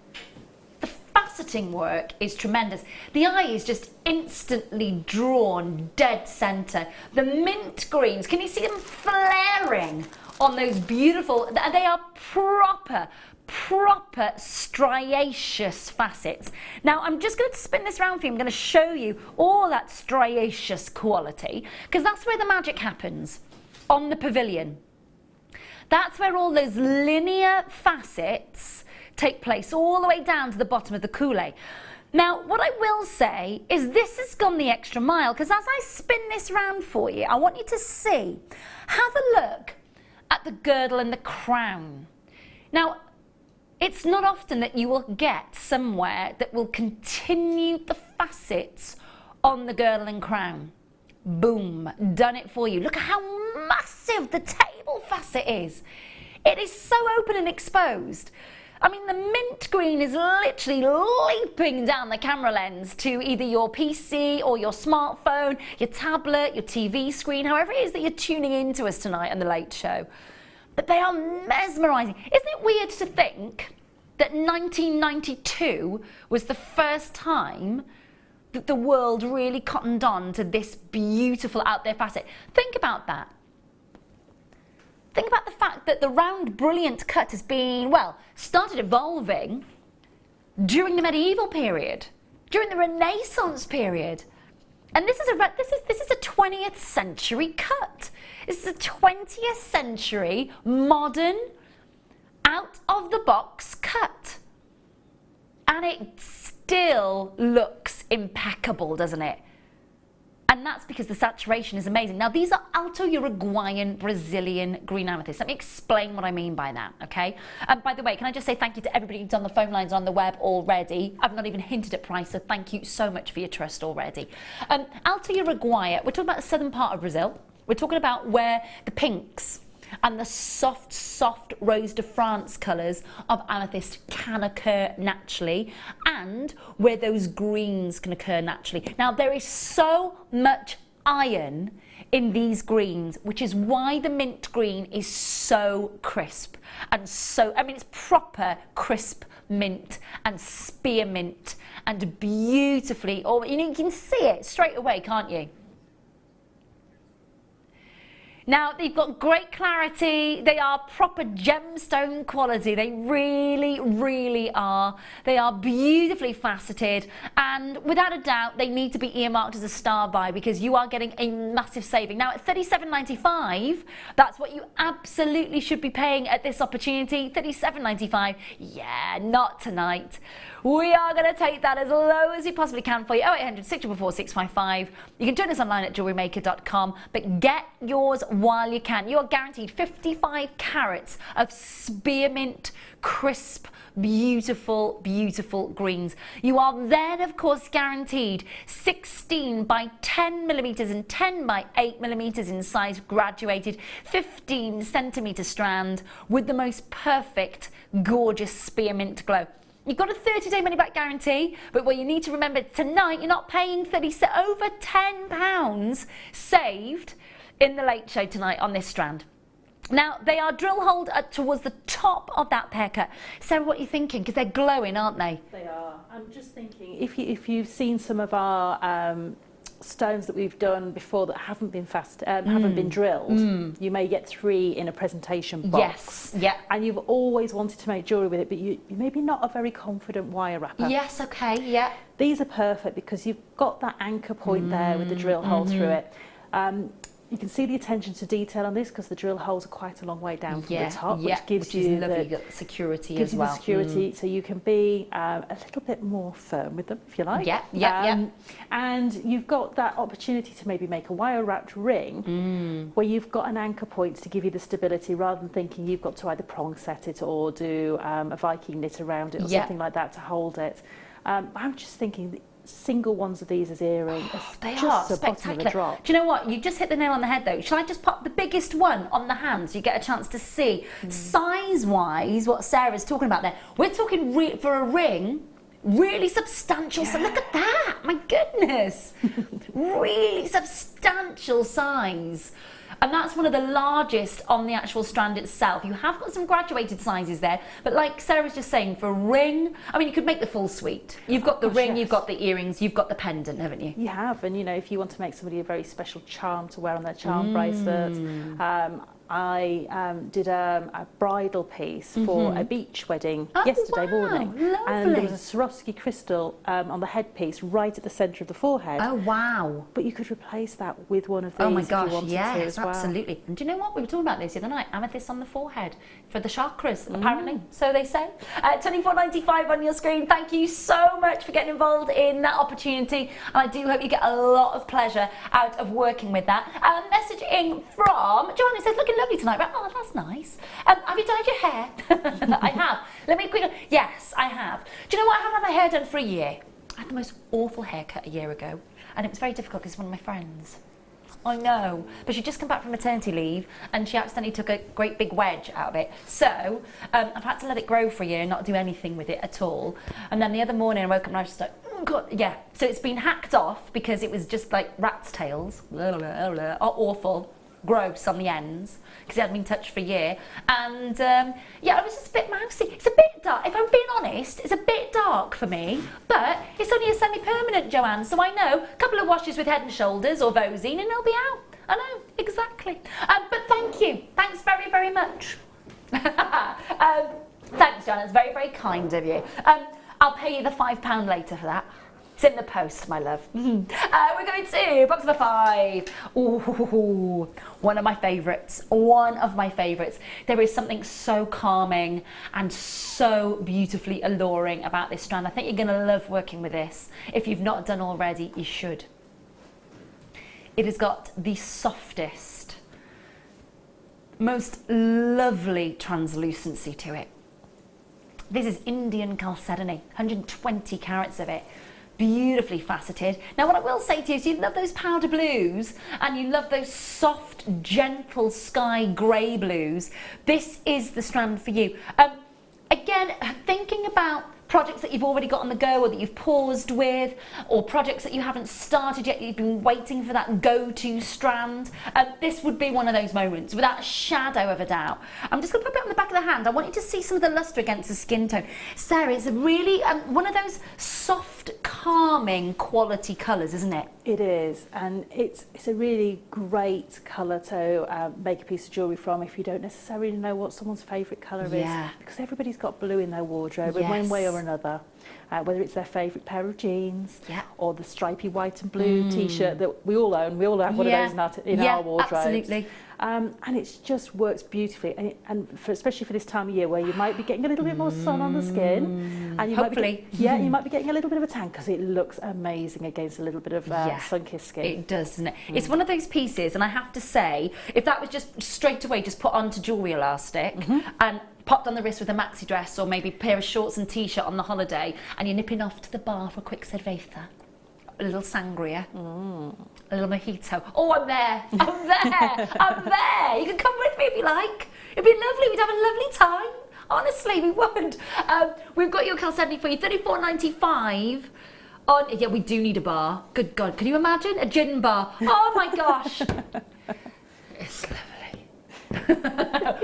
Faceting work is tremendous. The eye is just instantly drawn dead center. The mint greens, can you see them flaring on those beautiful, they are proper striaceous facets. Now I'm just going to spin this around for you. I'm going to show you all that striaceous quality, because that's where the magic happens on the pavilion. That's where all those linear facets take place all the way down to the bottom of the coulee. Now, what I will say is this has gone the extra mile, because as I spin this round for you, I want you to see, have a look at the girdle and the crown. Now, it's not often that you will get somewhere that will continue the facets on the girdle and crown. Boom, done it for you. Look at how massive the table facet is. It is so open and exposed. I mean, the mint green is literally leaping down the camera lens to either your PC or your smartphone, your tablet, your TV screen, however it is that you're tuning into us tonight on The Late Show. But they are mesmerising. Isn't it weird to think that 1992 was the first time that the world really cottoned on to this beautiful out there facet? Think about that. Think about the fact that the round brilliant cut has been, well, started evolving during the medieval period, during the Renaissance period. And this is a 20th century cut. This is a 20th century modern out of the box cut. And it still looks impeccable, doesn't it? And that's because the saturation is amazing. Now, these are Alto Uruguayan Brazilian green amethyst. Let me explain what I mean by that, okay? By the way, can I just say thank you to everybody who's on the phone lines on the web already. I've not even hinted at price, so thank you so much for your trust already. Alto Uruguaya, we're talking about the southern part of Brazil. We're talking about where the pinks and the soft Rose de France colours of amethyst can occur naturally, and where those greens can occur naturally. Now, there is so much iron in these greens, which is why the mint green is so crisp and so, I mean, it's proper crisp mint and spearmint and beautifully, or you know, you can see it straight away, can't you? Now, they've got great clarity. They are proper gemstone quality. They really are. They are beautifully faceted, and without a doubt, they need to be earmarked as a star buy, because you are getting a massive saving. Now, at $37.95, that's what you absolutely should be paying at this opportunity. $37.95. Yeah, not tonight. We are going to take that as low as we possibly can for you. 0800 644 655. You can join us online at JewelleryMaker.com, but get yours while you can. You are guaranteed 55 carats of spearmint, crisp, beautiful greens. You are then, of course, guaranteed 16 by 10 millimeters and 10 by 8 millimeters in size, graduated 15 centimeter strand with the most perfect, gorgeous spearmint glow. You've got a 30-day money-back guarantee, but what you need to remember tonight, you're not paying over £10 saved in the Late Show tonight on this strand. Now, they are drill holed towards the top of that pear cut. Sarah, what are you thinking? Because they're glowing, aren't they? They are. I'm just thinking, if you've seen some of our stones that we've done before that haven't been haven't been drilled, you may get 3 in a presentation box. Yes, yeah. And you've always wanted to make jewellery with it, but you maybe not a very confident wire wrapper. Yes, okay, yeah. These are perfect because you've got that anchor point there with the drill hole through it. You can see the attention to detail on this because the drill holes are quite a long way down from the top, yeah, which gives which you is lovely. the, You've got the security gives as you well. the security, so you can be a little bit more firm with them, if you like. Yeah. And you've got that opportunity to maybe make a wire-wrapped ring where you've got an anchor point to give you the stability, rather than thinking you've got to either prong set it or do a Viking knit around it or something like that to hold it. I'm just thinking single ones of these as earrings. They just are the bottom of the spectacular. drop. Do you know what? You just hit the nail on the head though. Shall I just pop the biggest one on the hand so you get a chance to see size-wise what Sarah's talking about there? We're talking for a ring, really substantial. So look at that. My goodness. Really substantial size. And that's one of the largest on the actual strand itself. You have got some graduated sizes there, but like Sarah was just saying, for a ring, I mean, you could make the full suite. You've got the ring, you've got the earrings, you've got the pendant, haven't you? You have, and you know, if you want to make somebody a very special charm to wear on their charm bracelet, I did a bridal piece for a beach wedding yesterday morning, and there was a Swarovski crystal on the headpiece right at the centre of the forehead. Oh wow! But you could replace that with one of these. Oh my if gosh, you wanted yes, to as well. absolutely. And do you know what? We were talking about this the other night. Amethyst on the forehead for the chakras, apparently. So they say. $24.95 on your screen. Thank you so much for getting involved in that opportunity, and I do hope you get a lot of pleasure out of working with that. Messaging from Joanna says, looking lovely tonight. Right? Oh, that's nice. Have you dyed your hair? I have. Let me quickly. Yes, I have. Do you know what? I haven't had my hair done for a year. I had the most awful haircut a year ago, and it was very difficult because one of my friends. I know, but she'd just come back from maternity leave and she accidentally took a great big wedge out of it. So I've had to let it grow for a year and not do anything with it at all. And then the other morning I woke up and I was just like, oh God, yeah. So it's been hacked off because it was just like rat's tails, awful, gross on the ends because it hadn't been touched for a year. And yeah, it was just a bit mousy. It's a bit dark. If I'm being honest, it's a bit dark for me, but it's only a semi-permanent, Joanne, so I know a couple of washes with Head and Shoulders or Vosine and it'll be out. I know, exactly. But thank you. Thanks very, very much. Thanks, Joanne. It's very, very kind of you. I'll pay you the £5 later for that. It's in the post, my love. We're going to box number 5. Ooh, one of my favourites. One of my favourites. There is something so calming and so beautifully alluring about this strand. I think you're going to love working with this. If you've not done already, you should. It has got the softest, most lovely translucency to it. This is Indian chalcedony, 120 carats of it. Beautifully faceted. Now what I will say to you is you love those powder blues and you love those soft, gentle sky grey blues. This is the strand for you. Again, thinking about projects that you've already got on the go or that you've paused with, or projects that you haven't started yet, you've been waiting for that go-to strand, this would be one of those moments without a shadow of a doubt. I'm just going to put it on the back of the hand. I want you to see some of the lustre against the skin tone. Sarah, it's a really one of those soft, calming quality colours, isn't it? It is, and it's a really great colour to make a piece of jewellery from if you don't necessarily know what someone's favourite colour is, because everybody's got blue in their wardrobe in one way or another, whether it's their favourite pair of jeans or the stripy white and blue t-shirt that we all own. We all have one of those in our wardrobes. Absolutely. And it just works beautifully, and especially for this time of year where you might be getting a little bit more sun on the skin, and you hopefully you might be getting a little bit of a tan because it looks amazing against a little bit of sun-kissed skin. It does, doesn't it? It's one of those pieces, and I have to say, if that was just straight away just put onto jewellery elastic and popped on the wrist with a maxi dress or maybe a pair of shorts and t-shirt on the holiday, and you're nipping off to the bar for a quick cerveza, a little sangria, a little mojito. Oh, I'm there. I'm there. I'm there. You can come with me if you like. It'd be lovely. We'd have a lovely time. Honestly, we would. We've got your chalcedony for you, $34.95. Yeah, we do need a bar. Good God. Can you imagine? A gin bar. Oh, my gosh. It's lovely.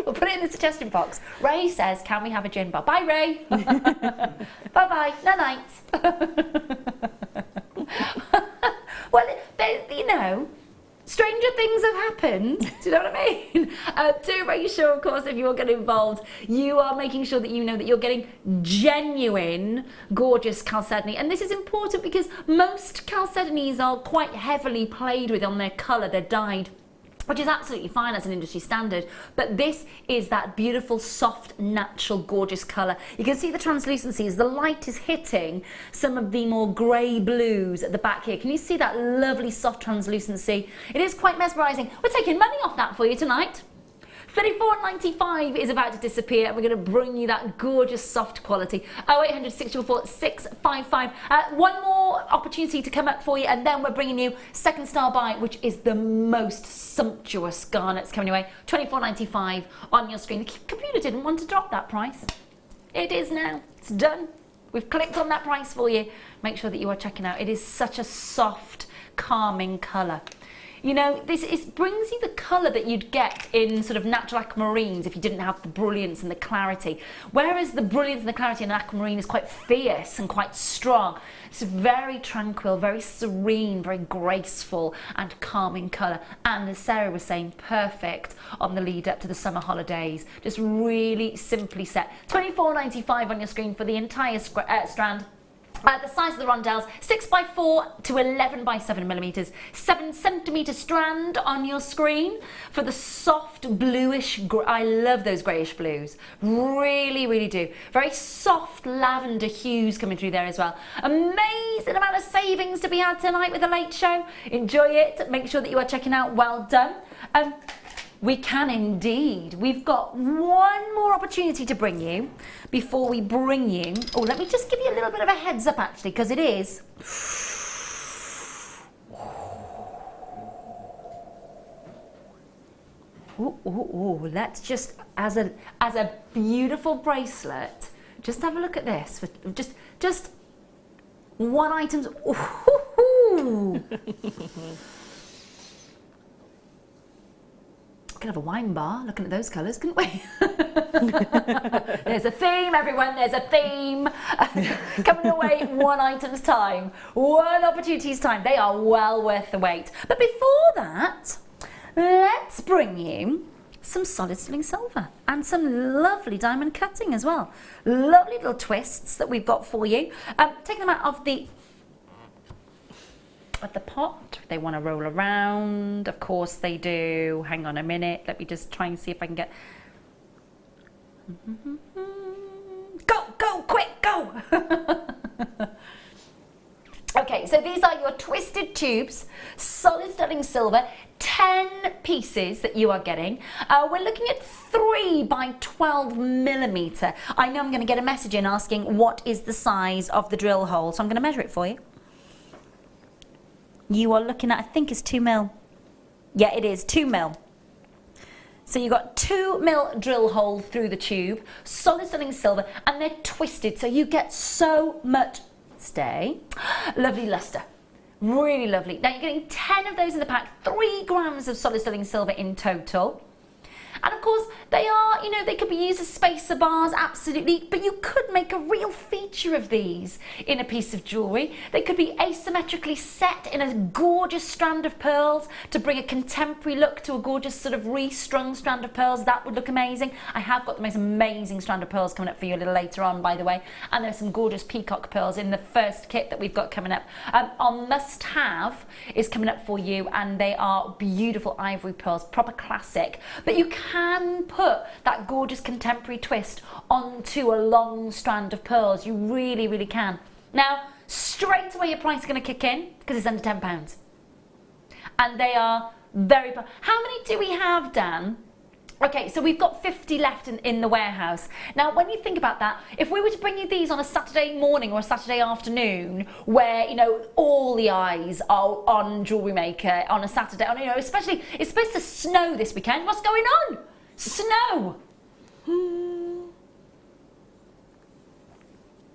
We'll put it in the suggestion box. Ray says, can we have a gin bar? Bye, Ray. Bye-bye. Night-night. Well, you know, stranger things have happened. Do you know what I mean? To make sure, of course, if you're getting involved, you are making sure that you know that you're getting genuine, gorgeous chalcedony. And this is important because most chalcedonies are quite heavily played with on their colour. They're dyed which is absolutely fine as an industry standard, but this is that beautiful, soft, natural, gorgeous colour. You can see the translucency as the light is hitting some of the more grey blues at the back here. Can you see that lovely soft translucency? It is quite mesmerising. We're taking money off that for you tonight. $34.95 is about to disappear, and we're going to bring you that gorgeous soft quality. 0800 644 655. One more opportunity to come up for you, and then we're bringing you second star buy, which is the most sumptuous garnets coming your way. $24.95 on your screen. The computer didn't want to drop that price. It is now. It's done. We've clicked on that price for you. Make sure that you are checking out. It is such a soft, calming colour. You know, this brings you the colour that you'd get in sort of natural aquamarines if you didn't have the brilliance and the clarity. Whereas the brilliance and the clarity in an aquamarine is quite fierce and quite strong. It's very tranquil, very serene, very graceful and calming colour. And as Sarah was saying, perfect on the lead up to the summer holidays. Just really simply set. $24.95 on your screen for the entire strand. The size of the rondelles, 6x4 to 11x7mm, 7cm strand on your screen for the soft bluish, I love those greyish blues, really, really do. Very soft lavender hues coming through there as well. Amazing amount of savings to be had tonight with the late show. Enjoy it, make sure that you are checking out. Well done. We can indeed. We've got one more opportunity to bring you before we bring you. Oh, let me just give you a little bit of a heads up actually, because it is. Ooh, let's just, as a beautiful bracelet, just have a look at this. Just one item. Ooh. We could have a wine bar looking at those colours, couldn't we? There's a theme, everyone, there's a theme. Coming away one item's time, one opportunity's time. They are well worth the wait. But before that, let's bring you some solid sterling silver and some lovely diamond cutting as well. Lovely little twists that we've got for you. Take them out of the pot. They want to roll around, of course they do. Hang on a minute, let me just try and see if I can get go quick, go. Okay, so these are your twisted tubes, solid sterling silver, 10 pieces that you are getting. We're looking at 3x12mm. I know I'm going to get a message in asking what is the size of the drill hole, so I'm going to measure it for you. You are looking at, I think it's 2mm. Yeah, it is 2mm. So you've got 2mm drill hole through the tube, solid sterling silver, and they're twisted, so you get so much, lovely luster. Really lovely. Now you're getting 10 of those in the pack, 3 grams of solid sterling silver in total. And of course, they are, you know, they could be used as spacer bars, absolutely, but you could make a real feature of these in a piece of jewellery. They could be asymmetrically set in a gorgeous strand of pearls to bring a contemporary look to a gorgeous sort of restrung strand of pearls. That would look amazing. I have got the most amazing strand of pearls coming up for you a little later on, by the way, and there's some gorgeous peacock pearls in the first kit that we've got coming up. Our must-have is coming up for you, and they are beautiful ivory pearls, proper classic, but you can put that gorgeous contemporary twist onto a long strand of pearls. You really, really can. Now, straight away your price is going to kick in because it's under £10. And they are very... How many do we have, Dan? Okay, so we've got 50 left in the warehouse. Now, when you think about that, if we were to bring you these on a Saturday morning or a Saturday afternoon, where, you know, all the eyes are on JewelleryMaker on a Saturday, you know, especially, it's supposed to snow this weekend. What's going on? Snow!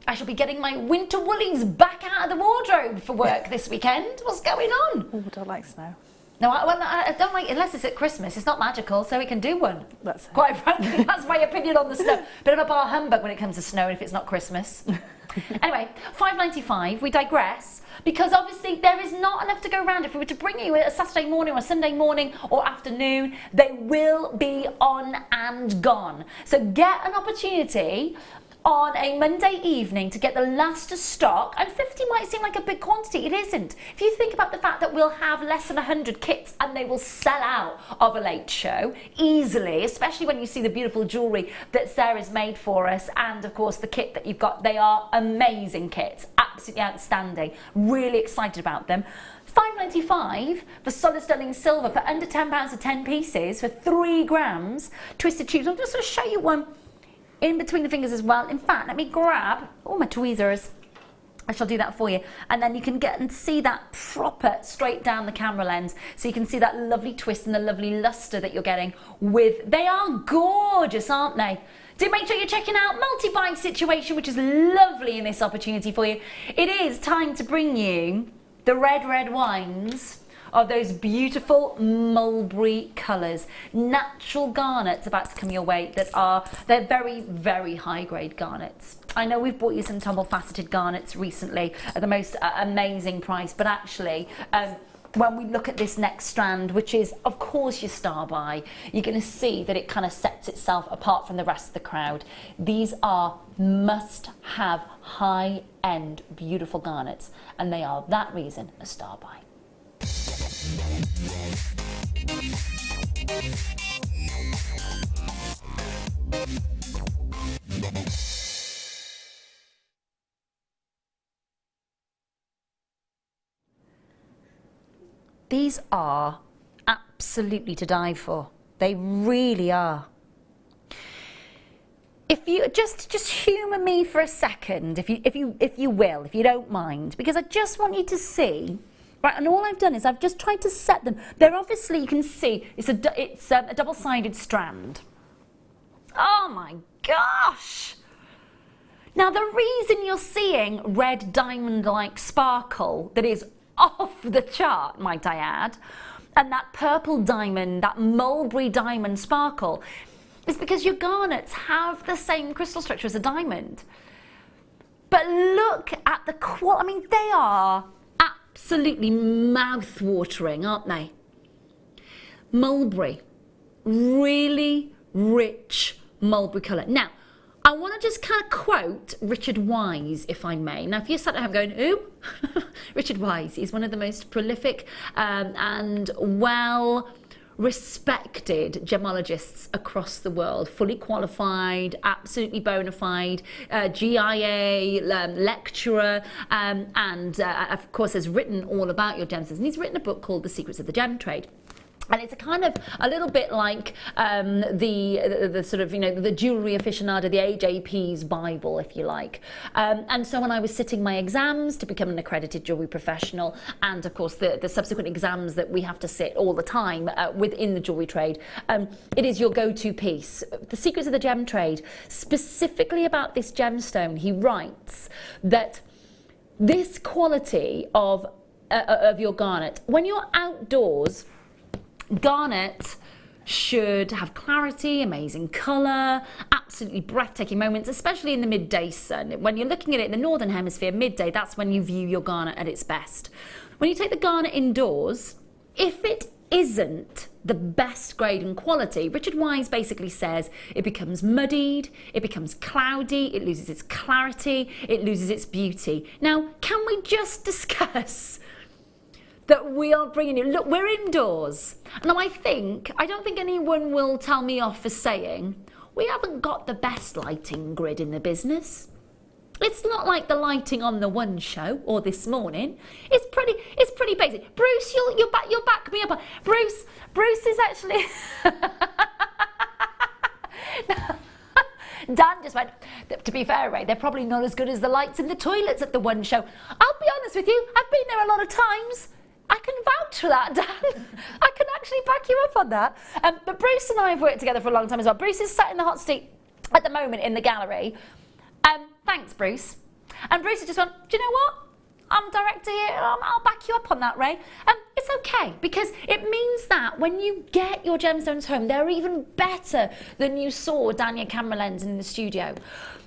I shall be getting my winter woolies back out of the wardrobe for work this weekend. What's going on? Oh, I don't like snow. No, I don't like, unless it's at Christmas. It's not magical, so we can do one. That's it. Quite frankly, that's my opinion on the snow. Bit of a bar humbug when it comes to snow if it's not Christmas. Anyway, $5.95, we digress, because obviously there is not enough to go around. If we were to bring you a Saturday morning or a Sunday morning or afternoon, they will be on and gone. So get an opportunity on a Monday evening to get the last of stock, and 50 might seem like a big quantity. It isn't. If you think about the fact that we'll have less than 100 kits and they will sell out of a late show easily, especially when you see the beautiful jewellery that Sarah's made for us, and of course the kit that you've got. They are amazing kits, absolutely outstanding. Really excited about them. £5.95 for solid sterling silver for under £10 for 10 pieces for 3 grams. Twisted tubes. I'm just going to show you one in between the fingers as well. In fact, let me grab all my tweezers. I shall do that for you. And then you can get and see that proper straight down the camera lens. So you can see that lovely twist and the lovely luster that you're getting with. They are gorgeous, aren't they? Do make sure you're checking out multi-buy situation, which is lovely in this opportunity for you. It is time to bring you the red wines of those beautiful mulberry colours. Natural garnets about to come your way they're very, very high grade garnets. I know we've bought you some tumble faceted garnets recently at the most amazing price, but actually when we look at this next strand, which is of course your star buy, you're going to see that it kind of sets itself apart from the rest of the crowd. These are must have high end beautiful garnets, and they are that reason a star buy. These are absolutely to die for. They really are. If you just humour me for a second, if you will, if you don't mind, because I just want you to see. Right, and all I've done is I've just tried to set them. They're obviously, you can see, it's a double-sided strand. Oh my gosh! Now the reason you're seeing red diamond-like sparkle that is off the chart, might I add, and that purple diamond, that mulberry diamond sparkle, is because your garnets have the same crystal structure as a diamond. But look at the quality. I mean, they are absolutely mouth-watering, aren't they? Mulberry, really rich mulberry colour. Now, I want to just kind of quote Richard Wise, if I may. Now, if you're sat at home going, who? Richard Wise, he's one of the most prolific and well-respected gemologists across the world, fully qualified, absolutely bona fide, GIA, lecturer, and of course has written all about your gemstones. And he's written a book called The Secrets of the Gem Trade. And it's a little bit like the sort of, you know, the jewellery aficionado, the AJP's Bible, if you like. And so when I was sitting my exams to become an accredited jewellery professional, and of course the subsequent exams that we have to sit all the time within the jewellery trade, it is your go-to piece. The Secrets of the Gem Trade, specifically about this gemstone, he writes that this quality of your garnet, when you're outdoors, garnet should have clarity, amazing colour, absolutely breathtaking moments, especially in the midday sun. When you're looking at it in the northern hemisphere, midday, that's when you view your garnet at its best. When you take the garnet indoors, if it isn't the best grade and quality, Richard Wise basically says it becomes muddied, it becomes cloudy, it loses its clarity, it loses its beauty. Now, can we just discuss that we are bringing you, look, we're indoors. Now I don't think anyone will tell me off for saying, we haven't got the best lighting grid in the business. It's not like the lighting on the One show or this morning. It's pretty basic. Bruce, you'll back me up. Bruce is actually, Dan just went, to be fair, Ray, they're probably not as good as the lights in the toilets at the One show. I'll be honest with you, I've been there a lot of times. I can vouch for that, Dan. I can actually back you up on that. But Bruce and I have worked together for a long time as well. Bruce is sat in the hot seat at the moment in the gallery. Thanks, Bruce. And Bruce has just gone, do you know what? I'm director here. I'll back you up on that, Ray. It's okay, because it means that when you get your gemstones home, they're even better than you saw down your camera lens in the studio.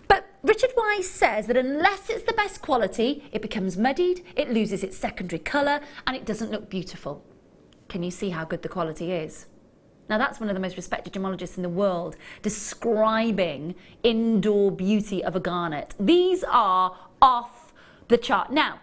But Richard Wise says that unless it's the best quality, it becomes muddied, it loses its secondary colour, and it doesn't look beautiful. Can you see how good the quality is? Now that's one of the most respected gemologists in the world describing indoor beauty of a garnet. These are off the chart. Now,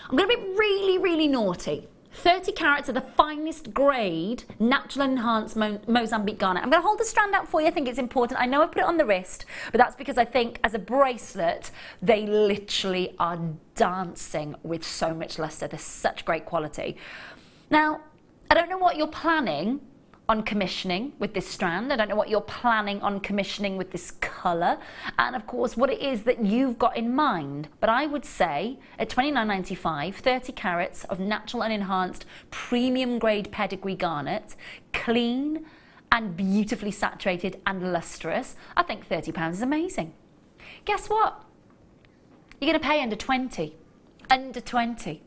I'm going to be really, really naughty. 30 carats of the finest grade, natural enhanced Mozambique garnet. I'm going to hold the strand out for you. I think it's important. I know I put it on the wrist, but that's because I think as a bracelet, they literally are dancing with so much luster. They're such great quality. Now, I don't know what you're planning on commissioning with this strand. I don't know what you're planning on commissioning with this colour, and of course what it is that you've got in mind. But I would say at $29.95, 30 carats of natural and enhanced premium grade pedigree garnet, clean and beautifully saturated and lustrous, I think £30 is amazing. Guess what? You're going to pay under 20. Under 20.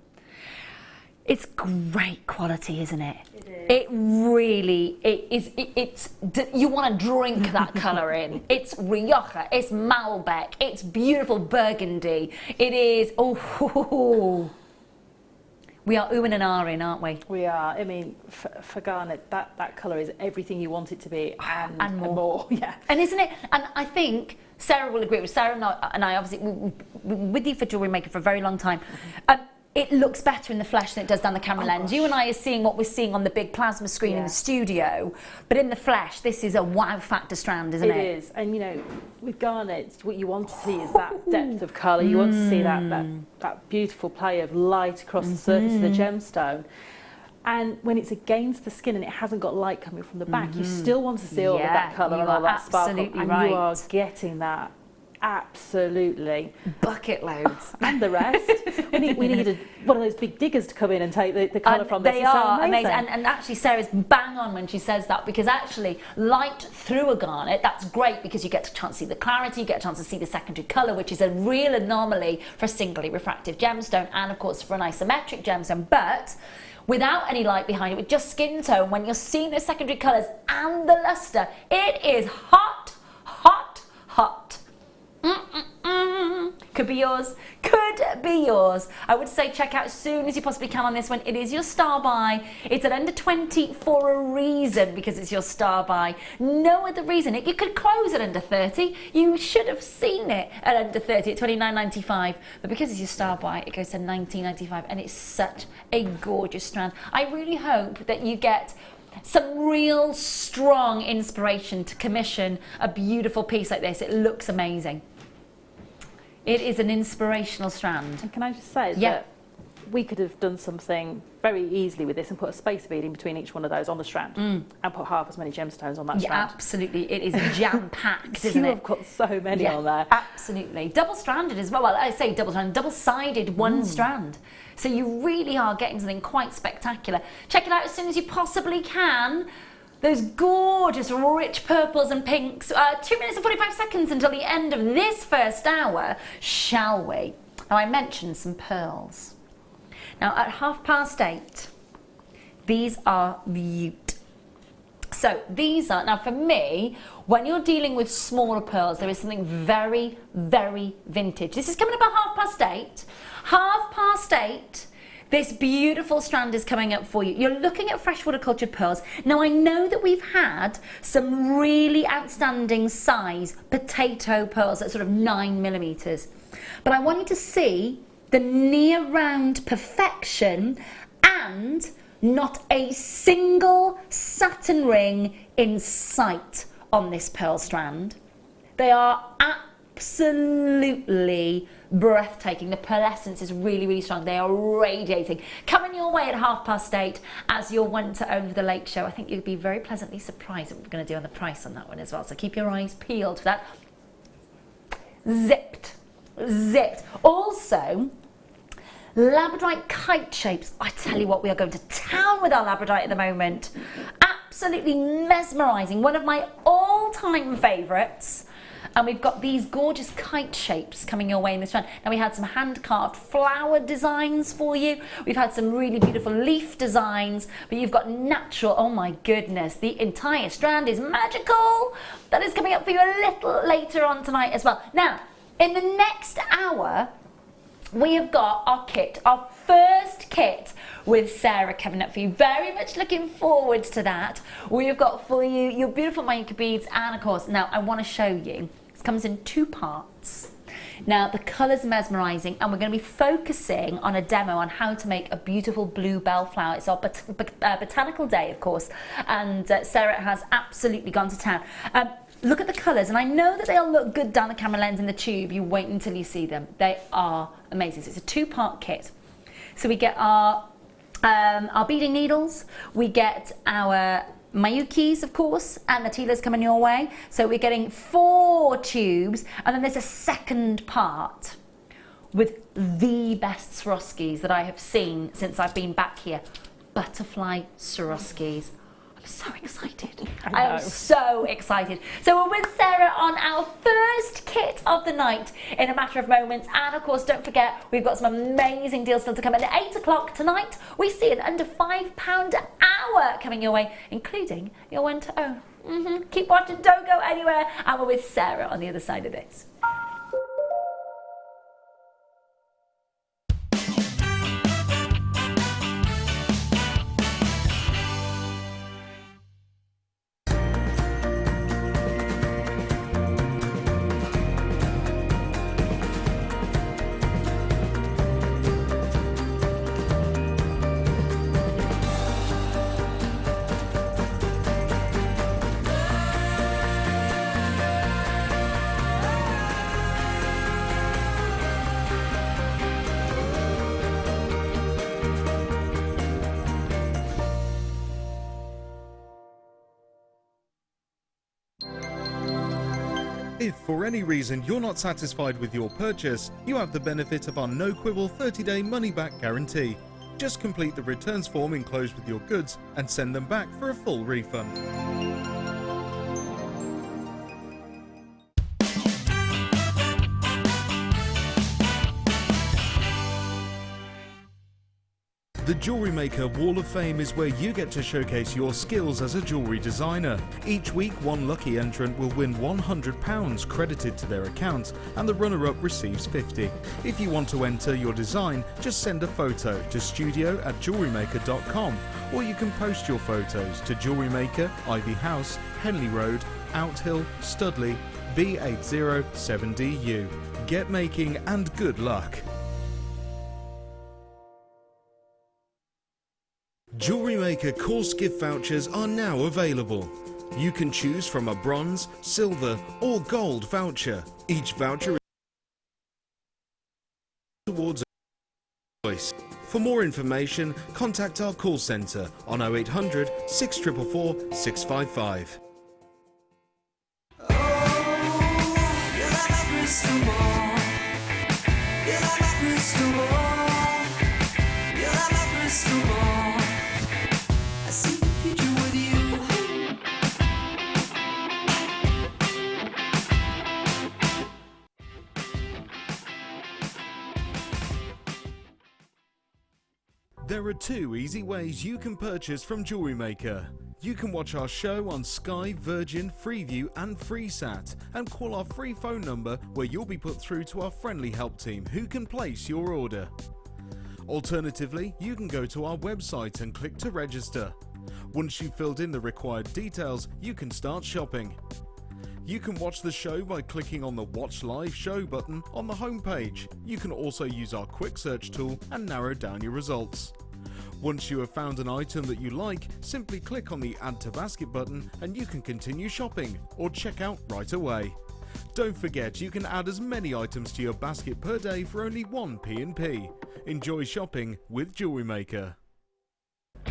It's great quality, isn't it? It is. It really, it's, you want to drink that colour in. It's Rioja, it's Malbec, it's beautiful burgundy. It is, oh, we are oohing and ahhing, aren't we? We are. I mean, for garnet, that colour is everything you want it to be and more. Yeah. And isn't it? And I think Sarah will agree with Sarah and I obviously, we're with you for JewelleryMaker for a very long time. It looks better in the flesh than it does down the camera lens. You and I are seeing what we're seeing on the big plasma screen in the studio, but in the flesh, this is a wow factor strand, isn't it? It is, and you know, with garnets, what you want to see is that depth of colour. You want to see that beautiful play of light across the surface of the gemstone. And when it's against the skin and it hasn't got light coming from the back, you still want to see all of that colour and all that sparkle. And you are getting that. Absolutely. Bucket loads. And the rest. we need one of those big diggers to come in and take the colour from this. They are amazing. And actually Sarah's bang on when she says that, because actually light through a garnet, that's great because you get a chance to see the clarity, you get a chance to see the secondary colour, which is a real anomaly for a singly refractive gemstone and of course for an isometric gemstone. But without any light behind it, with just skin tone, when you're seeing the secondary colours and the lustre, it is hot, hot, hot. Could be yours, could be yours. I would say check out as soon as you possibly can on this one. It is your star buy. It's at under 20 for a reason, because it's your star buy. No other reason. You could close at under 30. You should have seen it at under 30 at $29.95. But because it's your star buy, it goes to $19.95, and it's such a gorgeous strand. I really hope that you get some real strong inspiration to commission a beautiful piece like this. It looks amazing. It is an inspirational strand. And can I just say that we could have done something very easily with this and put a spacer bead in between each one of those on the strand and put half as many gemstones on that strand. Yeah, absolutely. It is jam-packed, isn't it? You've got so many on there. Absolutely. Double-stranded as well. Well, I say double-stranded, double-sided one strand. So you really are getting something quite spectacular. Check it out as soon as you possibly can. Those gorgeous rich purples and pinks. 2 minutes and 45 seconds until the end of this first hour, shall we? Now I mentioned some pearls. Now at 8:30, these are beaut. So these are, now for me, when you're dealing with smaller pearls, there is something very, very vintage. This is coming up at 8:30. 8:30. This beautiful strand is coming up for you. You're looking at freshwater cultured pearls. Now I know that we've had some really outstanding size potato pearls at sort of 9mm. But I want you to see the near round perfection and not a single satin ring in sight on this pearl strand. They are absolutely breathtaking. The pearlescence is really, really strong. They are radiating. Coming your way at 8:30 as your one to own for the late show. I think you'll be very pleasantly surprised at what we're going to do on the price on that one as well. So keep your eyes peeled for that. Zipped. Zipped. Also, labradorite kite shapes. I tell you what, we are going to town with our labradorite at the moment. Absolutely mesmerising. One of my all-time favourites. And we've got these gorgeous kite shapes coming your way in this round. Now we had some hand-carved flower designs for you. We've had some really beautiful leaf designs, but you've got natural, oh my goodness, the entire strand is magical. That is coming up for you a little later on tonight as well. Now, in the next hour, we have got our kit, our first kit with Sara coming up for you. Very much looking forward to that. We have got for you your beautiful maker beads, and of course, now I want to show you, this comes in 2 parts. Now the colours are mesmerising, and we're going to be focusing on a demo on how to make a beautiful blue bellflower. It's our botanical day, of course, and Sara has absolutely gone to town. Look at the colours, and I know that they'll look good down the camera lens in the tube. You wait until you see them. They are amazing. So it's a 2-part kit. So we get our beading needles, we get our Mayukis, of course, and the Tila's coming your way. So we're getting 4 tubes, and then there's a second part with the best Swarovskis that I have seen since I've been back here. Butterfly Swarovskis. I'm so excited. I am so excited. So we're with Sara on our first kit of the night in a matter of moments. And of course, don't forget, we've got some amazing deals still to come. And at 8 o'clock tonight, we see an under £5 an hour coming your way, including your one to own. Keep watching, don't go anywhere. And we're with Sara on the other side of this. If for any reason you're not satisfied with your purchase, you have the benefit of our no-quibble 30-day money-back guarantee. Just complete the returns form enclosed with your goods and send them back for a full refund. The Jewellery Maker Wall of Fame is where you get to showcase your skills as a jewellery designer. Each week, one lucky entrant will win £100 credited to their account, and the runner-up receives £50. If you want to enter your design, just send a photo to studio@jewellerymaker.com, or you can post your photos to Jewellery Maker, Ivy House, Henley Road, Outhill, Studley, B807DU. Get making and good luck. Jewellery Maker course gift vouchers are now available. You can choose from a bronze, silver or gold voucher. Each voucher is towards a choice. For more information, contact our call centre on 0800 644 655. There are 2 easy ways you can purchase from Jewellery Maker. You can watch our show on Sky, Virgin, Freeview and FreeSat, and call our free phone number where you'll be put through to our friendly help team who can place your order. Alternatively, you can go to our website and click to register. Once you've filled in the required details, you can start shopping. You can watch the show by clicking on the Watch Live Show button on the homepage. You can also use our quick search tool and narrow down your results. Once you have found an item that you like, simply click on the Add to Basket button and you can continue shopping or check out right away. Don't forget, you can add as many items to your basket per day for only 1 P&P. Enjoy shopping with Jewellery Maker.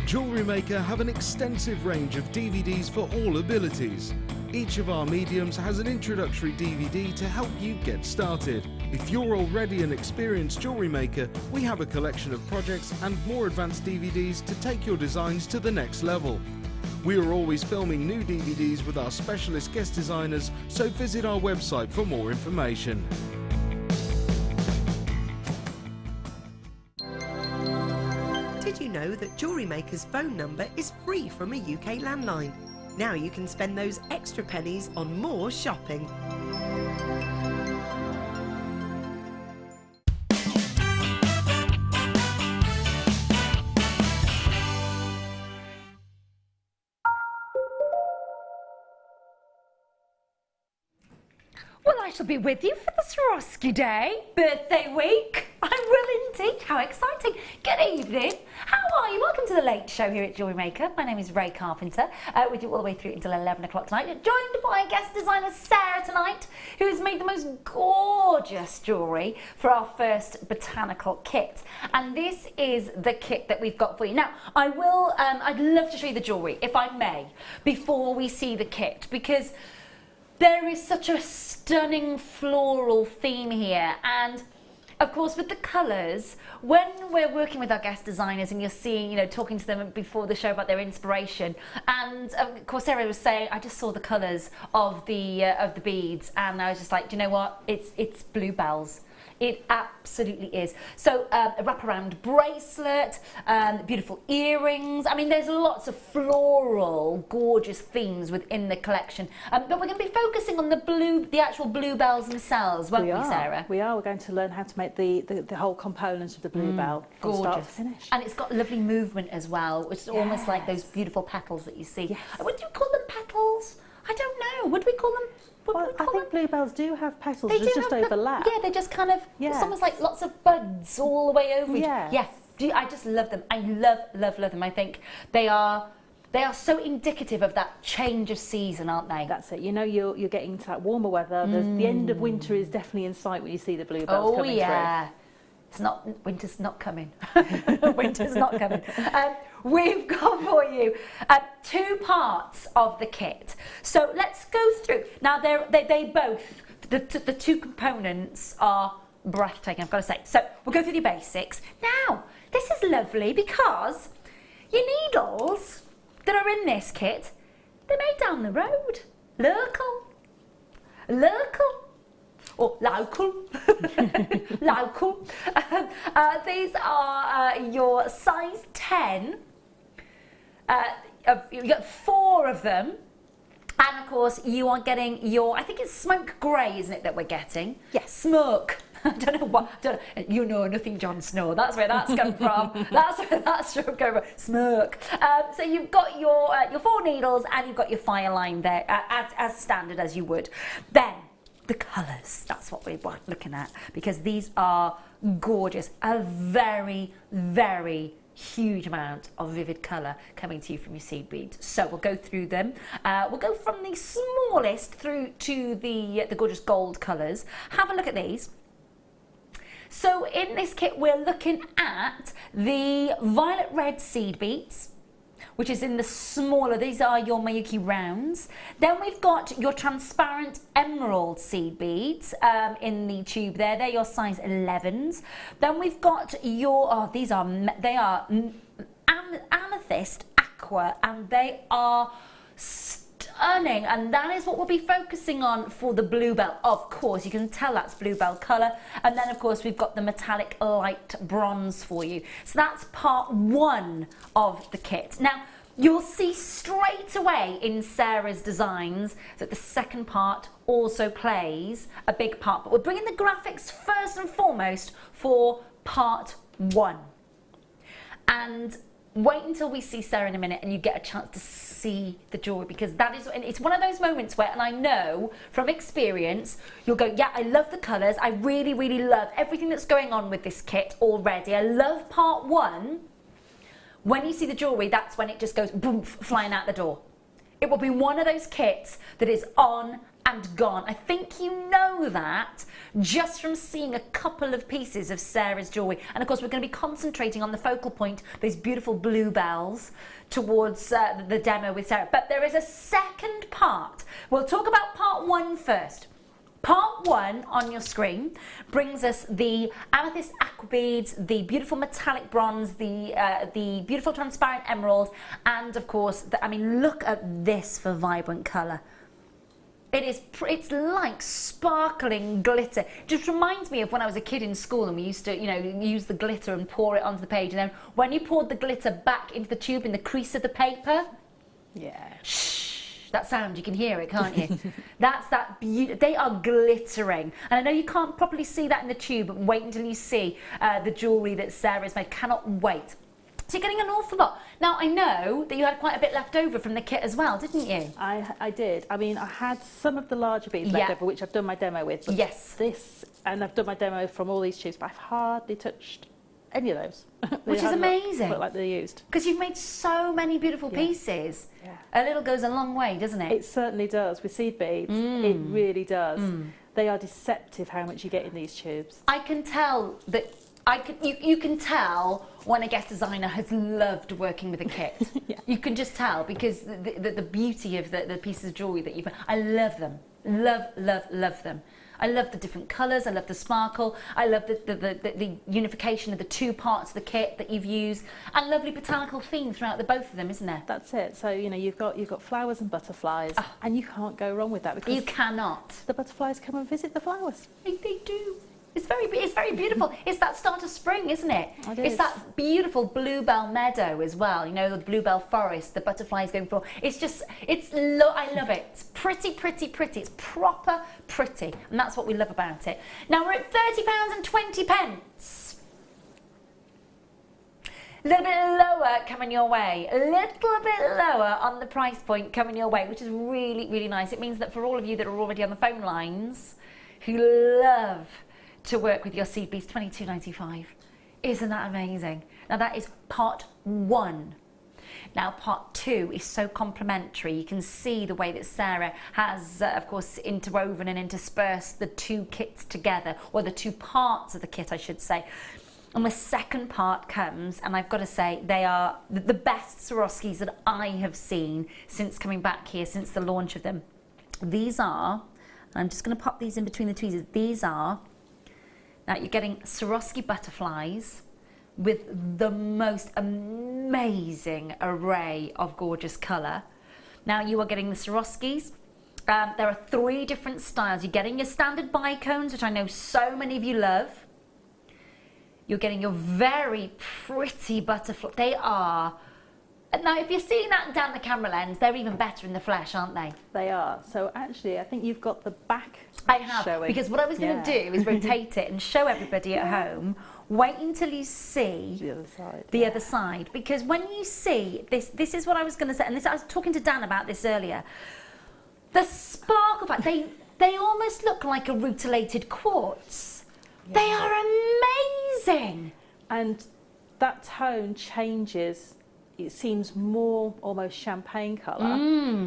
Jewellery Maker have an extensive range of DVDs for all abilities. Each of our mediums has an introductory DVD to help you get started. If you're already an experienced jewellery maker, we have a collection of projects and more advanced DVDs to take your designs to the next level. We are always filming new DVDs with our specialist guest designers, so visit our website for more information. Did you know that Jewellery Maker's phone number is free from a UK landline? Now you can spend those extra pennies on more shopping. shall be with you for the Swarovski Day birthday week. I will indeed. How exciting. Good evening. How are you? Welcome to the Late Show here at JewelleryMaker. My name is Ray Carpenter, with you all the way through until 11 o'clock tonight. You're joined by guest designer Sara tonight, who has made the most gorgeous jewellery for our first Botanical kit. And this is the kit that we've got for you. Now, I'd love to show you the jewellery, if I may, before we see the kit, because there is such a stunning floral theme here, and of course with the colours, when we're working with our guest designers and you're seeing, you know, talking to them before the show about their inspiration, and of course Sara was saying, I just saw the colours of the beads, and I was just like, do you know what, it's bluebells. It absolutely is. So a wraparound bracelet, beautiful earrings. I mean, there's lots of floral, gorgeous themes within the collection. But we're going to be focusing on the actual bluebells themselves, won't we, Sara? We are. We're going to learn how to make the whole component of the bluebell from start to finish. And it's got lovely movement as well, which is almost like those beautiful petals that you see. Yes. Would you call them petals? I don't know. Would we call them? Well, I think bluebells do have petals, they just overlap. Yeah, they just kind of, it's almost like lots of buds all the way over. Yeah. I just love them. I love them. I think they are so indicative of that change of season, aren't they? That's it. You know, you're getting into that warmer weather. The end of winter is definitely in sight when you see the bluebells coming through. Winter's not coming. Winter's not coming. We've got for you two parts of the kit. So let's go through. Now, they both, the two components are breathtaking, I've got to say. So we'll go through the basics. Now, this is lovely because your needles that are in this kit, they're made down the road. Local. Or local. Local. These are your size 10. You get 4 of them. And of course, you are getting your, I think it's smoke grey, isn't it, that we're getting? Yes. Smoke. I don't know what, you know nothing, Jon Snow. That's where that's come from. That's where that's come from. Smoke. So you've got your 4 needles and you've got your fire line there, as standard as you would. Then, the colours, that's what we're looking at, because these are gorgeous. A very, very huge amount of vivid colour coming to you from your seed beads. So we'll go through them. We'll go from the smallest through to the gorgeous gold colours. Have a look at these. So in this kit, we're looking at the violet red seed beads, which is in the smaller, these are your Miyuki rounds. Then we've got your transparent emerald seed beads in the tube there. They're your size 11s. Then we've got your, they are amethyst aqua, and they are stunning, and that is what we'll be focusing on for the bluebell. Of course, you can tell that's bluebell colour. And then of course we've got the metallic light bronze for you. So that's part 1 of the kit. Now, you'll see straight away in Sara's designs that the second part also plays a big part, but we're bringing the graphics first and foremost for part 1. And wait until we see Sara in a minute and you get a chance to see the jewellery, because it's one of those moments where, and I know from experience, you'll go, yeah, I love the colours, I really, really love everything that's going on with this kit already. I love part 1. When you see the jewellery, that's when it just goes boom, flying out the door. It will be one of those kits that is on and gone. I think you know that just from seeing a couple of pieces of Sara's jewellery. And of course, we're going to be concentrating on the focal point, those beautiful bluebells, towards the demo with Sara. But there is a second part. We'll talk about part 1 first. Part 1 on your screen brings us the amethyst aqua beads, the beautiful metallic bronze, the beautiful transparent emerald, and of course, I mean, look at this for vibrant colour. It's like sparkling glitter. It just reminds me of when I was a kid in school and we used to, you know, use the glitter and pour it onto the page, and then when you poured the glitter back into the tube in the crease of the paper, shh, that sound, you can hear it, can't you? That's that beauty. They are glittering, and I know you can't properly see that in the tube, but wait until you see the jewellery that Sara's made. Cannot wait. So you're getting an awful lot. Now, I know that you had quite a bit left over from the kit as well, didn't you? I did. I mean, I had some of the larger beads left over, which I've done my demo with. But this, and I've done my demo from all these tubes, but I've hardly touched any of those. Which is amazing. Look like they're used. Because you've made so many beautiful pieces. Yeah. A little goes a long way, doesn't it? It certainly does. With seed beads, it really does. They are deceptive how much you get in these tubes. I can tell that you can tell when a guest designer has loved working with a kit. You can just tell because the beauty of the pieces of jewellery that you've... I love them. Love them. I love the different colours, I love the sparkle, I love the unification of the two parts of the kit that you've used, and lovely botanical theme throughout the both of them, isn't there? That's it. So, you know, you've got flowers and butterflies, and you can't go wrong with that because you cannot. The butterflies come and visit the flowers. They do. It's very beautiful. It's that start of spring, isn't it? It's that beautiful bluebell meadow as well. You know, the bluebell forest, the butterflies going for. It's just, I love it. It's pretty. It's proper pretty, and that's what we love about it. Now we're at £30.20. A little bit lower coming your way. A little bit lower on the price point coming your way, which is really nice. It means that for all of you that are already on the phone lines, who love to work with your seed beads, £22.95. Isn't that amazing? Now that is part 1. Now part 2 is so complementary. You can see the way that Sara has, of course, interwoven and interspersed the two kits together, or the two parts of the kit, I should say. And the second part comes, and I've got to say, they are the best Swarovskis that I have seen since coming back here, since the launch of them. These are, and I'm just going to pop these in between the tweezers, these are, now you're getting Swarovski butterflies with the most amazing array of gorgeous colour. Now you are getting the Swarovskis. There are 3 different styles. You're getting your standard bicones, which I know so many of you love. You're getting your very pretty butterfly. They are... Now, if you're seeing that down the camera lens, they're even better in the flesh, aren't they? They are. So actually, I think you've got the back I have, showing. Because what I was going to do is rotate it and show everybody at home. Wait until you see the other side. The other side. Because when you see this is what I was going to say, and this, I was talking to Dan about this earlier. The sparkle fact, they almost look like a rutilated quartz. They are amazing. And that tone changes. It seems more almost champagne colour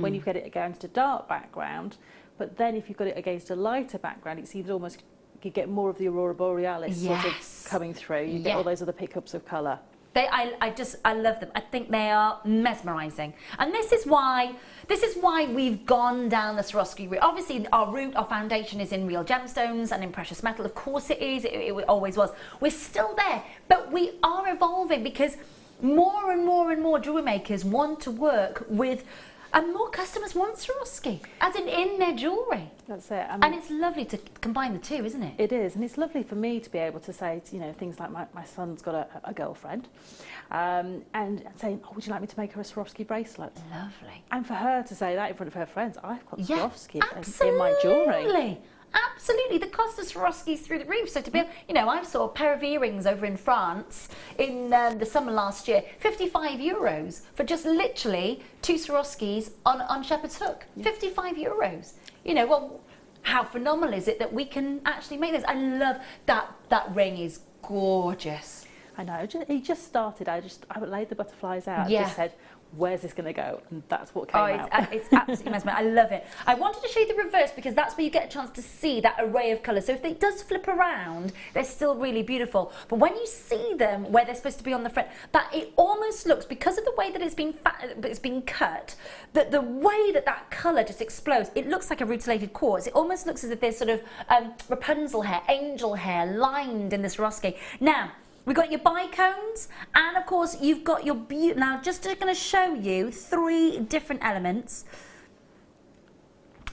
when you've got it against a dark background, but then if you've got it against a lighter background, it seems almost you get more of the aurora borealis sort of coming through. You get all those other pickups of colour. I love them. I think they are mesmerising, and this is why we've gone down the Swarovski route. Obviously, our foundation is in real gemstones and in precious metal. Of course, it is. It always was. We're still there, but we are evolving because more and more jewellery makers want to work with, and more customers want Swarovski, as in their jewellery. That's it. I mean, and it's lovely to combine the two, isn't it? It is, and it's lovely for me to be able to say, you know, things like my son's got a girlfriend, and saying, oh, would you like me to make her a Swarovski bracelet? Lovely. And for her to say that in front of her friends, I've got Swarovski absolutely. in my jewellery. Absolutely, the cost of Swarovski's through the roof. So to be, you know, I saw a pair of earrings over in France in the summer last year, €55 for just literally 2 Swarovskis on Shepherd's Hook. €55. You know, well, how phenomenal is it that we can actually make this? I love that ring is gorgeous. I know. He just started. I laid the butterflies out. Yeah. I just said, where's this going to go? And that's what came out. It's absolutely mesmerising. I love it. I wanted to show you the reverse because that's where you get a chance to see that array of colours. So if it does flip around, they're still really beautiful. But when you see them where they're supposed to be on the front, that it almost looks, because of the way that it's been cut, that the way that colour just explodes, it looks like a rutilated quartz. It almost looks as if there's sort of Rapunzel hair, angel hair lined in this Swarovski. Now, we've got your bicones, and of course you've got your now just going to show you 3 different elements.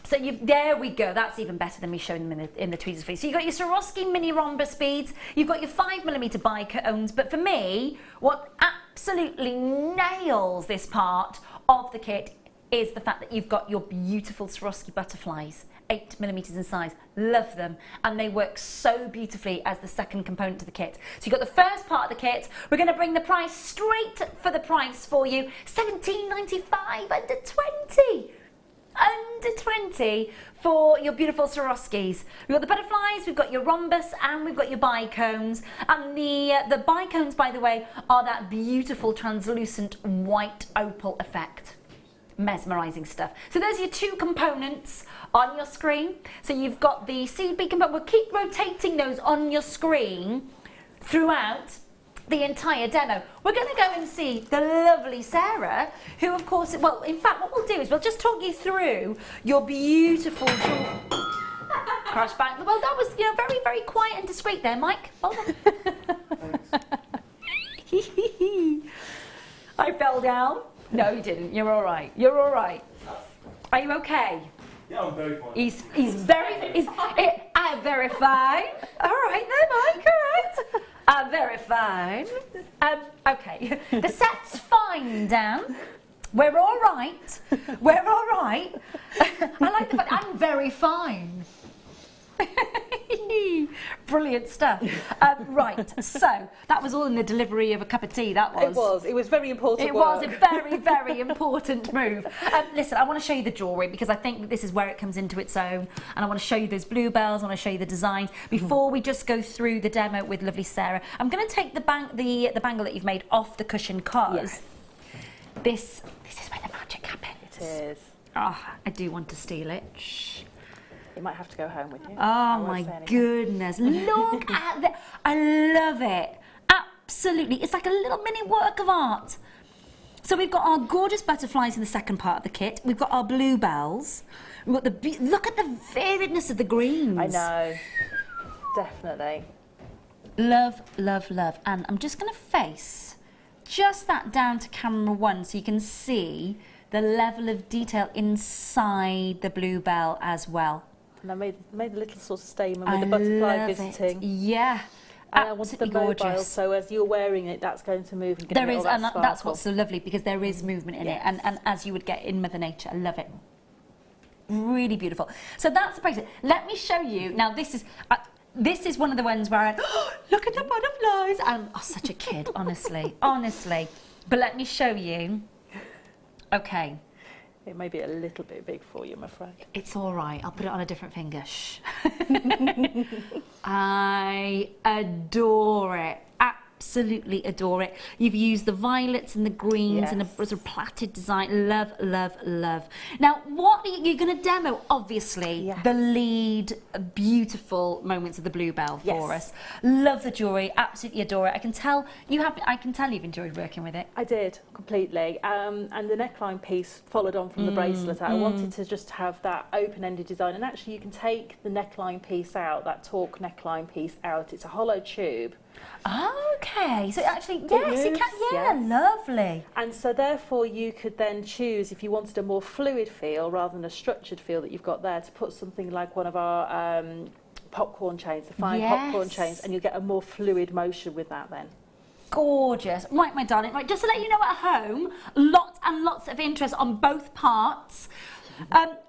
So there we go, that's even better than me showing them in the tweezers for you. So you've got your Swarovski mini rhombus beads, you've got your 5mm bicones, but for me, what absolutely nails this part of the kit is the fact that you've got your beautiful Swarovski butterflies. 8mm in size. Love them, and they work so beautifully as the second component to the kit. So you've got the first part of the kit. We're going to bring the price straight for the price for you, $17.95, under 20. Under 20 for your beautiful Swarovskis. We've got the butterflies, we've got your rhombus, and we've got your bicones. And the bicones, by the way, are that beautiful translucent white opal effect. Mesmerising stuff. So those are your two components on your screen. So you've got the seed bead component. We'll keep rotating those on your screen throughout the entire demo. We're going to go and see the lovely Sara, who of course, well, in fact, what we'll do is we'll just talk you through your beautiful crash bang. Well, that was, you know, very, very quiet and discreet there, Mike. Hold on. I fell down. No, you didn't. You're all right. You're all right. Are you okay? Yeah, I'm very fine. He's I'm very fine. All right then, Mike. All right. I'm very fine. Okay. The set's fine, Dan. We're all right. We're all right. I like the fact I'm very fine. Brilliant stuff. Right, so that was all in the delivery of a cup of tea, that was. It was very important. It was a very, very important move. Listen, I want to show you the jewellery because I think that this is where it comes into its own, and I want to show you those bluebells, I want to show you the designs. Before we just go through the demo with lovely Sara, I'm going to take the bangle that you've made off the cushion because this is where the magic happens. It is. Oh, I do want to steal it. Shh. You might have to go home with you. Oh my goodness, look at that. I love it. Absolutely. It's like a little mini work of art. So we've got our gorgeous butterflies in the second part of the kit. We've got our bluebells. We've got look at the variedness of the greens. I know. Definitely. Love, love, love. And I'm just going to face just that down to camera 1 so you can see the level of detail inside the bluebell as well. And I made a little sort of statement with the butterfly visiting. Yeah. And I wanted the mobile, gorgeous. so as you're wearing it, that's going to move. And There is, and that that's what's so lovely because there is movement in it, and as you would get in Mother Nature. I love it. Really beautiful. So that's the bracelet. Let me show you. Now this is one of the ones where I look at the butterflies. I'm such a kid, honestly, honestly. But let me show you. Okay. It may be a little bit big for you, I'm afraid. It's all right. I'll put it on a different finger. Shh. I adore it. Absolutely adore it. You've used the violets and the greens and a sort of plaited design. Love, love, love. Now, what are you going to demo? Obviously, the lead beautiful moments of the bluebell for us. Love the jewellery. Absolutely adore it. I can tell you've enjoyed working with it. I did completely. And the neckline piece followed on from the bracelet. I wanted to just have that open-ended design. And actually, you can take the neckline piece out, that torque neckline piece out. It's a hollow tube. Okay, so actually, yes, you can, yeah, lovely. And so therefore you could then choose, if you wanted a more fluid feel rather than a structured feel that you've got there, to put something like one of our popcorn chains, the fine popcorn chains, and you'll get a more fluid motion with that then. Gorgeous. Right, my darling, right, just to let you know at home, lots and lots of interest on both parts.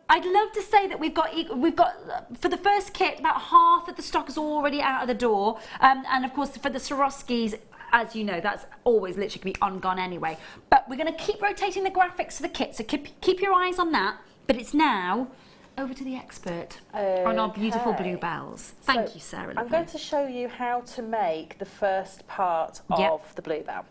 I'd love to say that we've got for the first kit about half of the stock is already out of the door, and of course for the Swarovskis, as you know, that's always literally going to be on gone anyway. But we're going to keep rotating the graphics for the kit, so keep your eyes on that. But it's now over to the expert on our beautiful bluebells. Thank you, Sara. I'm going to show you how to make the first part of the bluebell.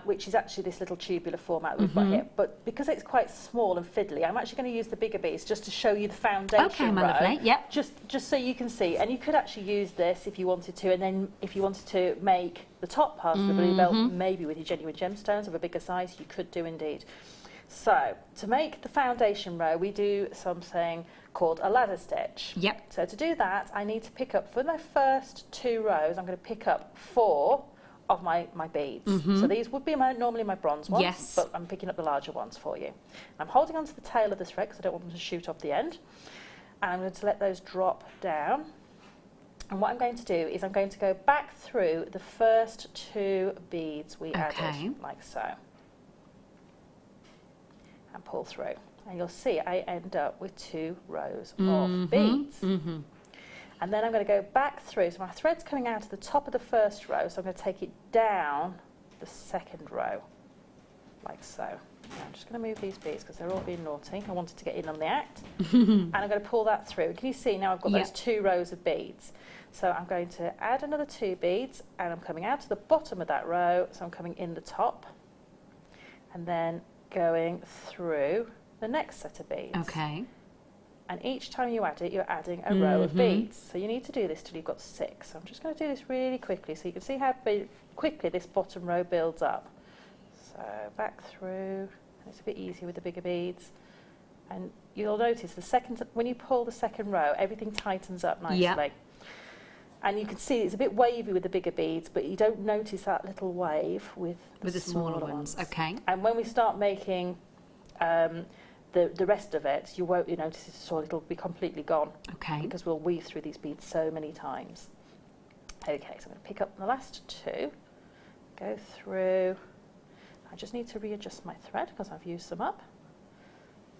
Which is actually this little tubular format we've got here. But because it's quite small and fiddly, I'm actually going to use the bigger beads just to show you the foundation row. Lovely. Yep. Just so you can see. And you could actually use this if you wanted to, and then if you wanted to make the top part of the bluebell, maybe with your genuine gemstones of a bigger size, you could do indeed. So, to make the foundation row, we do something called a ladder stitch. Yep. So to do that, I need to pick up, for my first 2 rows, I'm going to pick up 4 of my beads. So these would be normally my bronze ones, but I'm picking up the larger ones for you. I'm holding onto the tail of this thread because I don't want them to shoot off the end. And I'm going to let those drop down. And what I'm going to do is I'm going to go back through the first 2 beads we added, like so. And pull through. and you'll see I end up with 2 rows of beads. And then I'm going to go back through, so my thread's coming out of the top of the first row, so I'm going to take it down the second row, like so. Now I'm just going to move these beads because they're all being naughty. I wanted to get in on the act. And I'm going to pull that through. Can you see now I've got those 2 rows of beads? So I'm going to add another 2 beads, and I'm coming out to the bottom of that row, so I'm coming in the top, and then going through the next set of beads. Okay. And each time you add it, you're adding a row of beads. So you need to do this till you've got 6. So I'm just going to do this really quickly so you can see how quickly this bottom row builds up. So back through, it's a bit easier with the bigger beads. And you'll notice when you pull the second row, everything tightens up nicely. Yep. And you can see it's a bit wavy with the bigger beads, but you don't notice that little wave with the smaller ones. Okay. And when we start making the rest of it, you won't notice it at all. It'll be completely gone. Okay. Because we'll weave through these beads so many times. Okay, so I'm going to pick up the last 2, go through. I just need to readjust my thread because I've used them up.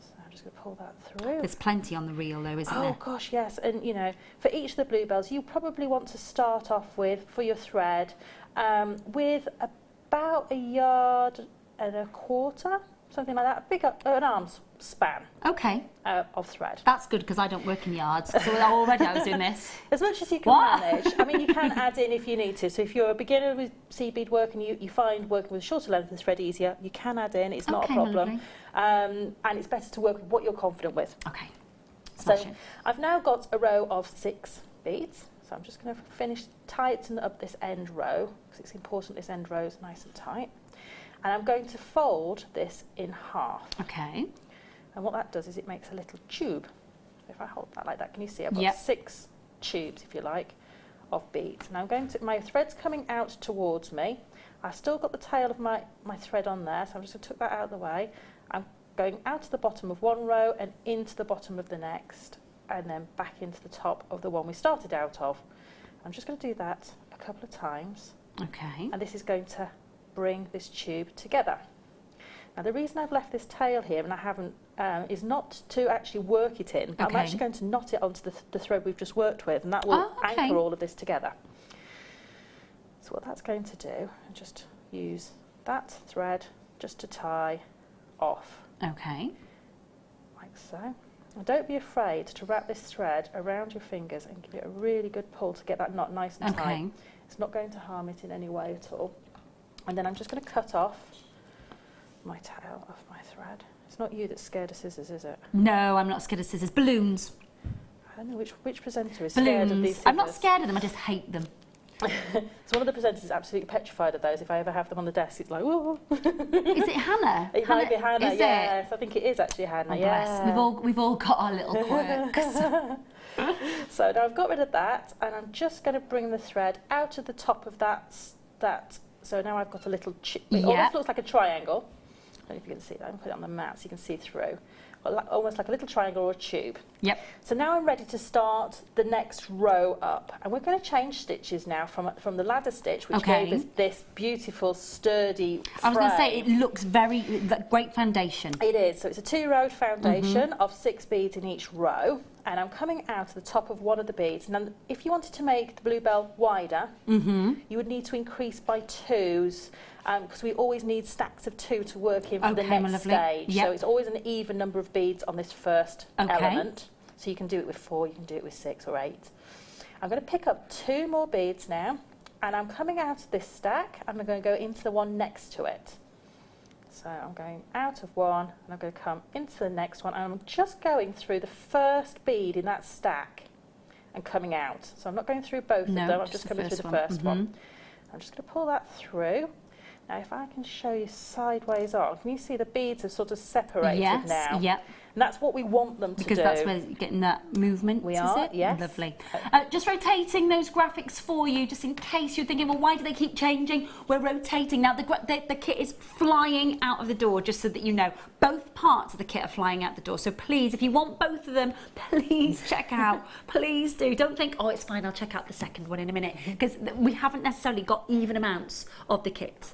So I'm just going to pull that through. There's plenty on the reel though, isn't there? Oh gosh, yes. And for each of the bluebells, you probably want to start off with, for your thread, with about 1.25 yards, something like that, an arm's span. Okay. Of thread. That's good because I don't work in yards, so already I was doing this. As much as you can manage. I mean, you can add in if you need to. So if you're a beginner with seed bead work and you find working with a shorter length of thread easier, you can add in. It's not a problem. And it's better to work with what you're confident with. Okay. So I've now got a row of 6 beads. So I'm just going to tighten up this end row because it's important this end row is nice and tight. And I'm going to fold this in half. Okay. And what that does is it makes a little tube. If I hold that like that, can you see? I've got 6 tubes, if you like, of beads. Now my thread's coming out towards me. I've still got the tail of my thread on there, so I'm just going to tuck that out of the way. I'm going out to the bottom of one row and into the bottom of the next, and then back into the top of the one we started out of. I'm just going to do that a couple of times. Okay. And this is going to bring this tube together. Now the reason I've left this tail here and I haven't is not to actually work it in. I'm actually going to knot it onto the thread we've just worked with, and that will anchor all of this together. So what that's going to do, and just use that thread just to tie off. Okay. Like so. And don't be afraid to wrap this thread around your fingers and give it a really good pull to get that knot nice and tight. It's not going to harm it in any way at all. And then I'm just going to cut off my tail off my thread. It's not you that's scared of scissors, is it? No, I'm not scared of scissors. Balloons. I don't know which presenter is scared of these scissors. I'm not scared of them, I just hate them. So one of the presenters is absolutely petrified of those. If I ever have them on the desk, it's like, whoa. Is it Hannah? It might be Hannah, yes. I think it is actually Hannah, We've all got our little quirks. So now I've got rid of that, and I'm just going to bring the thread out of the top of that. So now I've got a little, it almost looks like a triangle. I don't know if you can see that. I'm going to put it on the mat so you can see through. Almost like a little triangle or a tube. Yep. So now I'm ready to start the next row up. And we're going to change stitches now from the ladder stitch, which gave us this beautiful, sturdy frame. I was going to say, it looks great foundation. It is. So it's a 2-row foundation of 6 beads in each row. And I'm coming out of the top of one of the beads. Now, if you wanted to make the bluebell wider, you would need to increase by 2s, because we always need stacks of 2 to work in for the next stage. Yep. So it's always an even number of beads on this first element. So you can do it with 4, you can do it with 6 or 8. I'm going to pick up 2 more beads now, and I'm coming out of this stack, and I'm going to go into the one next to it. So I'm going out of one, and I'm going to come into the next one, and I'm just going through the first bead in that stack and coming out. So I'm not going through both of them, I'm just coming through the first one. I'm just going to pull that through. Now if I can show you sideways on, can you see the beads are sort of separated now? Yep. And that's what we want them to do. Because that's where you're getting that movement, is it? Yes. Lovely. Just rotating those graphics for you, just in case you're thinking, well, why do they keep changing? We're rotating. Now, the kit is flying out of the door, just so that you know. Both parts of the kit are flying out the door. So please, if you want both of them, please check out. Please do. Don't think, oh, it's fine, I'll check out the second one in a minute. Because we haven't necessarily got even amounts of the kit.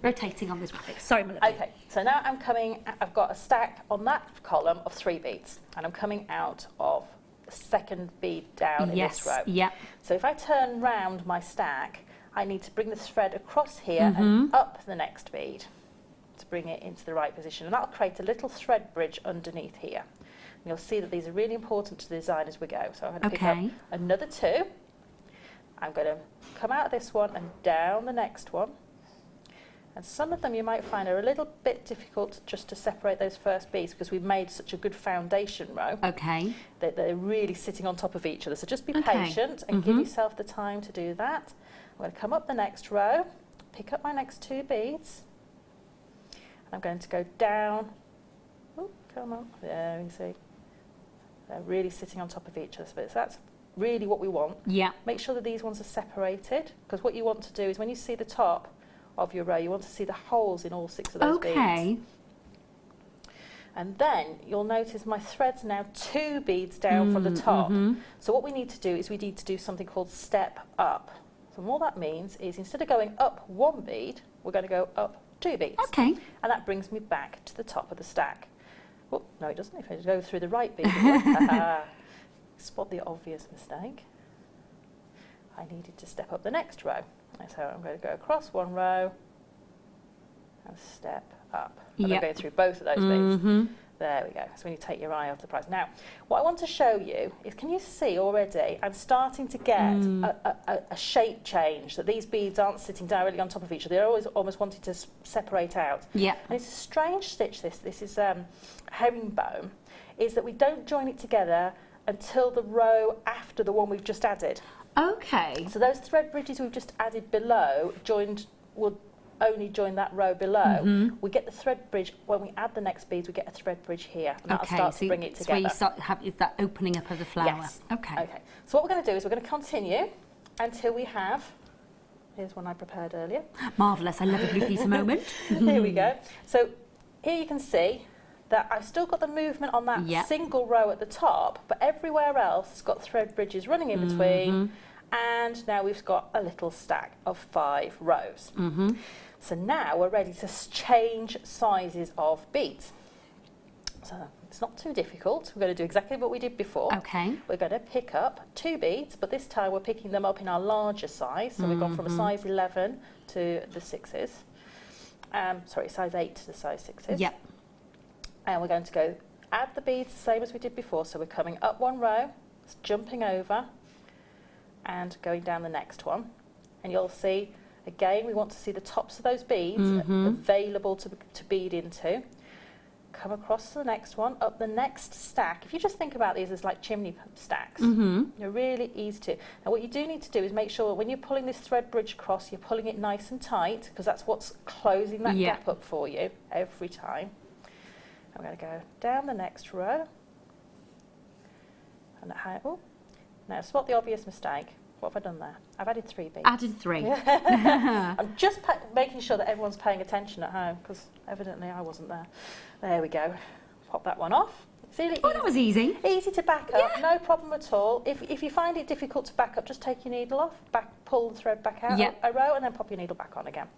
rotating on this graphic. Sorry, my lovely. Okay, so now I've got a stack on that column of 3 beads, and I'm coming out of the second bead down in this row. Yeah. So if I turn round my stack, I need to bring the thread across here and up the next bead to bring it into the right position, and that'll create a little thread bridge underneath here. And you'll see that these are really important to the design as we go. So I'm going to pick up another 2. I'm going to come out of this one and down the next one. And some of them you might find are a little bit difficult just to separate those first beads because we've made such a good foundation row. Okay. That they're really sitting on top of each other. So just be patient and give yourself the time to do that. I'm going to come up the next row, pick up my next 2 beads, and I'm going to go down. Oh, come on. There you see. They're really sitting on top of each other. So that's really what we want. Yeah. Make sure that these ones are separated, because what you want to do is when you see the top of your row, you want to see the holes in all 6 of those beads. And then you'll notice my thread's now 2 beads down from the top. So what we need to do is we need to do something called step up. So what that means is instead of going up 1 bead, we're going to go up 2 beads. Okay. And that brings me back to the top of the stack. Oh, no, it doesn't. If I go through the right bead, spot the obvious mistake. I needed to step up the next row. So I'm going to go across 1 row and step up. And I'm going through both of those beads. There we go. So when you take your eye off the prize. Now, what I want to show you is, can you see already I'm starting to get a shape change, that these beads aren't sitting directly on top of each other. They're always almost wanting to separate out. Yeah. And it's a strange stitch, this. This is herringbone, is that we don't join it together until the row after the one we've just added. Okay. So those thread bridges we've just added below will only join that row below. We get the thread bridge when we add the next beads. We get a thread bridge here, and that'll start to bring it together. So where you start is that opening up of the flower. Yes. Okay. Okay. So what we're going to do is we're going to continue until we have. Here's one I prepared earlier. Marvellous. I love a blue piece of moment. Here we go. So here you can see that I've still got the movement on that single row at the top, but everywhere else it's got thread bridges running in between. And now we've got a little stack of 5 rows. So now we're ready to change sizes of beads. So it's not too difficult. We're going to do exactly what we did before. Okay. We're going to pick up 2 beads, but this time we're picking them up in our larger size. So we've gone from a size 11 to the 6s. Sorry, size 8 to the size 6s. Yep. And we're going to go add the beads the same as we did before. So we're coming up 1 row, jumping over, and going down the next one. And you'll see, again, we want to see the tops of those beads available to bead into. Come across to the next one, up the next stack. If you just think about these as like chimney stacks, they're really easy to. Now what you do need to do is make sure when you're pulling this thread bridge across, you're pulling it nice and tight, because that's what's closing that gap up for you every time. I'm going to go down the next row. And now spot the obvious mistake. What have I done there? I've added 3 beads. Added 3. I'm just making sure that everyone's paying attention at home, because evidently I wasn't there. There we go. Pop that one off. It's really easy. That was easy. Easy to back up, no problem at all. If you find it difficult to back up, just take your needle off, pull the thread back out a row, and then pop your needle back on again.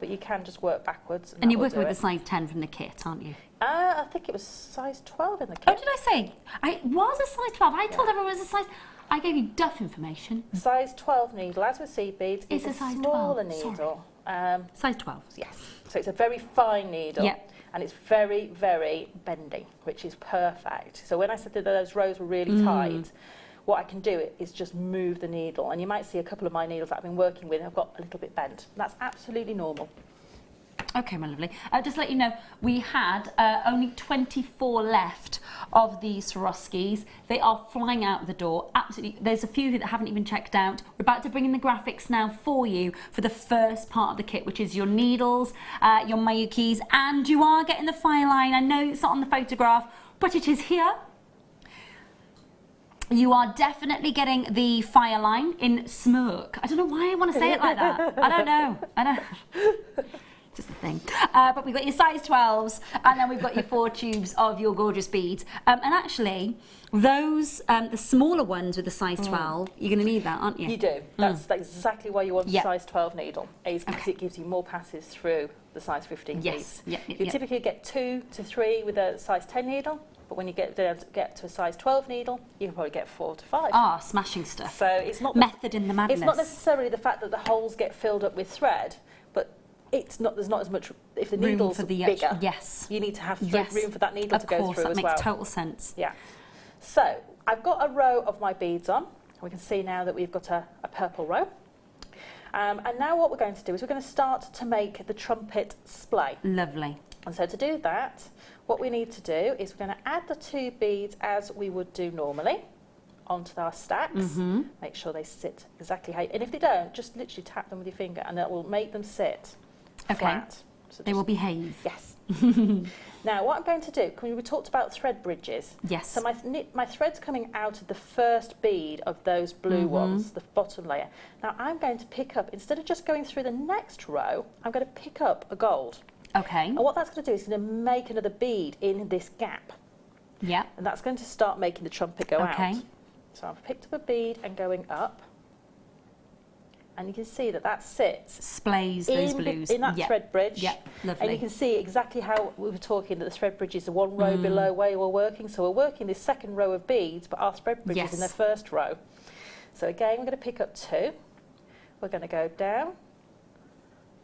But you can just work backwards. And you're working with a size 10 from the kit, aren't you? I think it was size 12 in the kit. Oh, did I say? It was a size 12. I told everyone it was a size... I gave you duff information. Size 12 needle, as with seed beads, is a size smaller 12. Needle. Size 12. Yes. So it's a very fine needle. Yep. And it's very, very bendy, which is perfect. So when I said that those rows were really tight, what I can do is just move the needle. And you might see a couple of my needles that I've been working with have got a little bit bent. That's absolutely normal. Okay, my lovely. Just to let you know, we had only 24 left of these Swarovskis. They are flying out the door. Absolutely. There's a few that haven't even checked out. We're about to bring in the graphics now for you for the first part of the kit, which is your needles, your Mayukis, and you are getting the fire line. I know it's not on the photograph, but it is here. You are definitely getting the fire line in smirk. I don't know why I want to say it like that. I don't know. It's the thing. But we've got your size 12s, and then we've got your 4 tubes of your gorgeous beads. And actually, those, the smaller ones with the size 12, you're going to need that, aren't you? You do. That's exactly why you want a size 12 needle, is because it gives you more passes through the size 15 beads. You typically get 2 to 3 with a size 10 needle, but when you get to a size 12 needle, you can probably get 4 to 5. Ah, smashing stuff. So it's not method in the madness. It's not necessarily the fact that the holes get filled up with thread, but it's not. There's not as much. If the needle's bigger, you need to have room for that needle to go through as well. That makes total sense. Yeah. So I've got a row of my beads on. We can see now that we've got a purple row. And now what we're going to do is we're going to start to make the trumpet splay. Lovely. And so to do that, what we need to do is we're going to add the 2 beads as we would do normally onto our stacks. Make sure they sit exactly how, and if they don't, just literally tap them with your finger and that will make them sit flat. So they will behave. Yes. Now what I'm going to do, we talked about thread bridges. Yes. So my thread's coming out of the first bead of those blue ones, the bottom layer. Now I'm going to pick up, instead of just going through the next row, I'm going to pick up a gold. Okay. And what that's going to do is going to make another bead in this gap. Yeah. And that's going to start making the trumpet go out. So I've picked up a bead and going up. And you can see that that sits. Splays those blues. In that thread bridge. Yeah, lovely. And you can see exactly how we were talking that the thread bridge is the one row below where we're working. So we're working this second row of beads, but our thread bridge is in the first row. So again, we're going to pick up 2. We're going to go down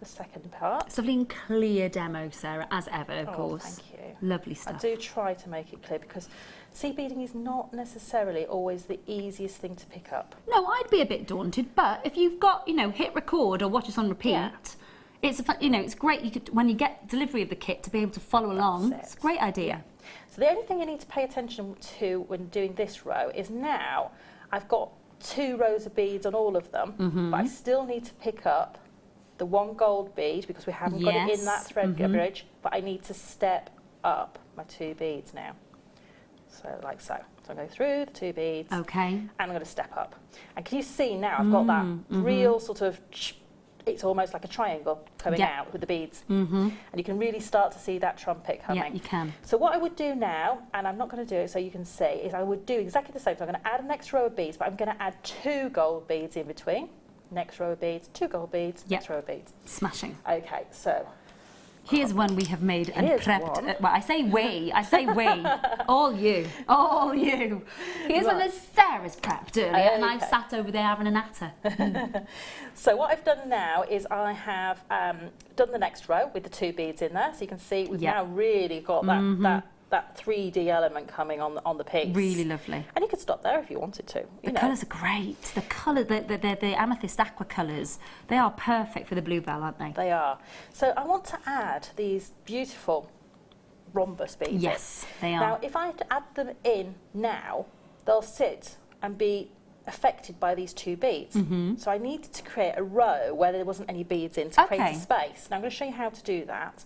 the second part. It's a lovely and clear demo, Sarah, as ever, of course. Thank you. Lovely stuff. I do try to make it clear because seed beading is not necessarily always the easiest thing to pick up. No, I'd be a bit daunted, but if you've got, hit record or watch us on repeat, it's it's great when you get delivery of the kit to be able to follow along. It's a great idea. So the only thing you need to pay attention to when doing this row is now I've got 2 rows of beads on all of them, but I still need to pick up the 1 gold bead because we haven't got it in that thread bridge, but I need to step up my 2 beads now. So like so. So I'm going through the 2 beads. Okay. And I'm going to step up. And can you see now I've got that real sort of, it's almost like a triangle coming out with the beads. And you can really start to see that trumpet coming. Yeah, you can. So what I would do now, and I'm not going to do it so you can see, is I would do exactly the same. So I'm going to add an extra row of beads, but I'm going to add 2 gold beads in between. Next row of beads, 2 gold beads, next row of beads. Smashing. Okay, so here's one we have made and prepped. Well, I say we. all you. Here's one that Sarah's prepped earlier, and I've sat over there having a natter. So what I've done now is I have done the next row with the 2 beads in there. So you can see we've now really got that 3D element coming on the piece. Really lovely. And you could stop there if you wanted to. The colours are great. The colour, the amethyst aqua colours, they are perfect for the bluebell, aren't they? They are. So I want to add these beautiful rhombus beads. Yes, they are. Now, if I add them in now, they'll sit and be affected by these 2 beads. So I needed to create a row where there wasn't any beads in to create a space. Now I'm going to show you how to do that.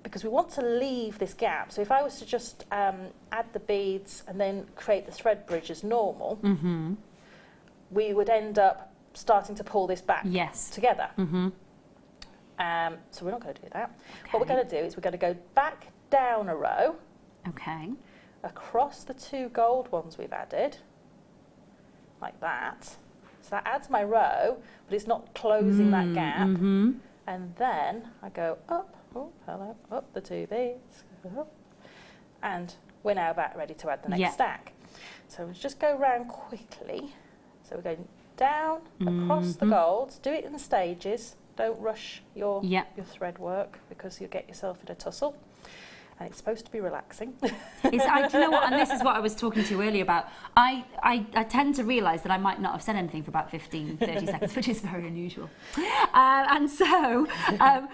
Because we want to leave this gap. So if I was to just add the beads and then create the thread bridge as normal, we would end up starting to pull this back together. So we're not going to do that. What we're going to do is we're going to go back down a row, across the 2 gold ones we've added, like that. So that adds my row, but it's not closing that gap. And then I go up. Oh, hello, up the 2 beads, and we're now about ready to add the next stack. So let's just go round quickly. So we're going down, across the golds, do it in stages, don't rush your thread work because you'll get yourself in a tussle. And it's supposed to be relaxing. Do you know what? And this is what I was talking to you earlier about. I tend to realise that I might not have said anything for about 15, 30 seconds, which is very unusual. And so, but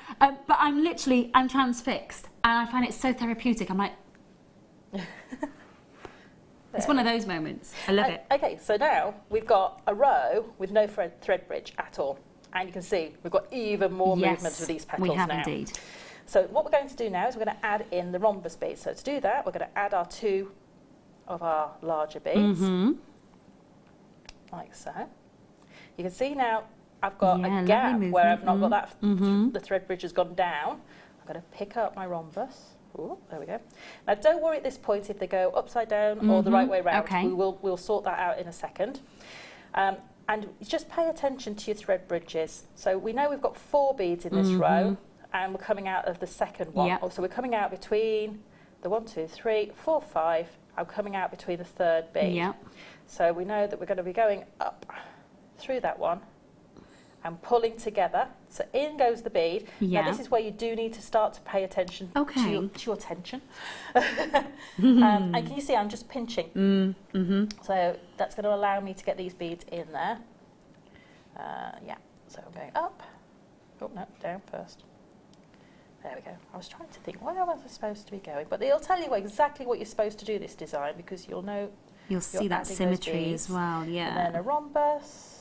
I'm transfixed, and I find it so therapeutic. I'm like, it's one of those moments. I love it. Okay, so now we've got a row with no thread bridge at all, and you can see we've got even more movement with these petals now. We have indeed. So what we're going to do now is we're going to add in the rhombus beads. So to do that, we're going to add our 2 of our larger beads, like so. You can see now I've got a gap where I've not got that, Mm-hmm. the thread bridge has gone down. I'm going to pick up my rhombus. Ooh, there we go. Now don't worry at this point if they go upside down or the right way round. Okay. We'll sort that out in a second. And just pay attention to your thread bridges. So we know we've got 4 beads in this row, and we're coming out of the second one. Yep. So we're coming out between the 1, 2, 3, 4, 5. I'm coming out between the third bead. Yep. So we know that we're going to be going up through that one and pulling together. So in goes the bead. Yeah. Now this is where you do need to start to pay attention Okay. to your tension. And can you see I'm just pinching? So that's going to allow me to get these beads in there. Yeah, so I'm going up. Oh no, down first. There we go. I was trying to think, where was I supposed to be going? But they'll tell you exactly what you're supposed to do this design, because you'll know. You'll see that adding those symmetry beads. as well, yeah. And then a rhombus.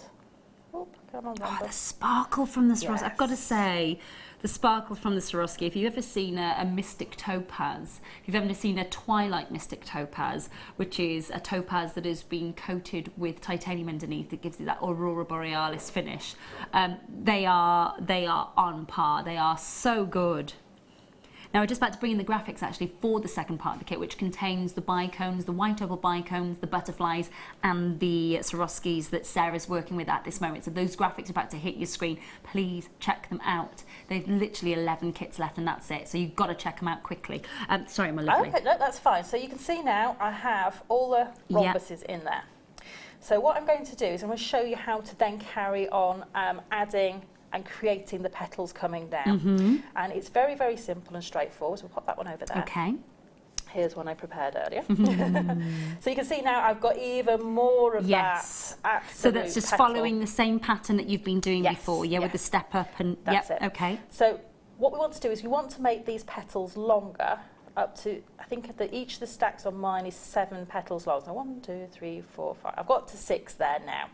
Oop, come on, Oh, the rhombus. sparkle from the Swarovski. I've got to Yes. say, the sparkle from the Swarovski. If you've ever seen a mystic topaz, if you've ever seen a twilight mystic topaz, which is a topaz that has been coated with titanium underneath, that gives it that aurora borealis finish, they are on par. They are so good. Now we're just about to bring in the graphics actually for the second part of the kit, which contains the bicones, the white opal bicones, the butterflies, and the Swarovskis that Sarah's working with at this moment. So those graphics are about to hit your screen. Please check them out. There's literally 11 kits left and that's it. So you've got to check them out quickly. Sorry, my lovely. Okay, no, that's fine. So you can see now I have all the rhombuses in there. So what I'm going to do is I'm going to show you how to then carry on adding and creating the petals coming down. And it's very, very simple and straightforward. So we'll pop that one over there. Okay. Here's one I prepared earlier. So you can see now I've got even more of that. So that's just petal. following the same pattern that you've been doing before, with the step up and That's it. Okay. So what we want to do is we want to make these petals longer, up to, I think each of the stacks on mine is 7 petals long. So 1, 2, 3, 4, 5. I've got to 6 there now.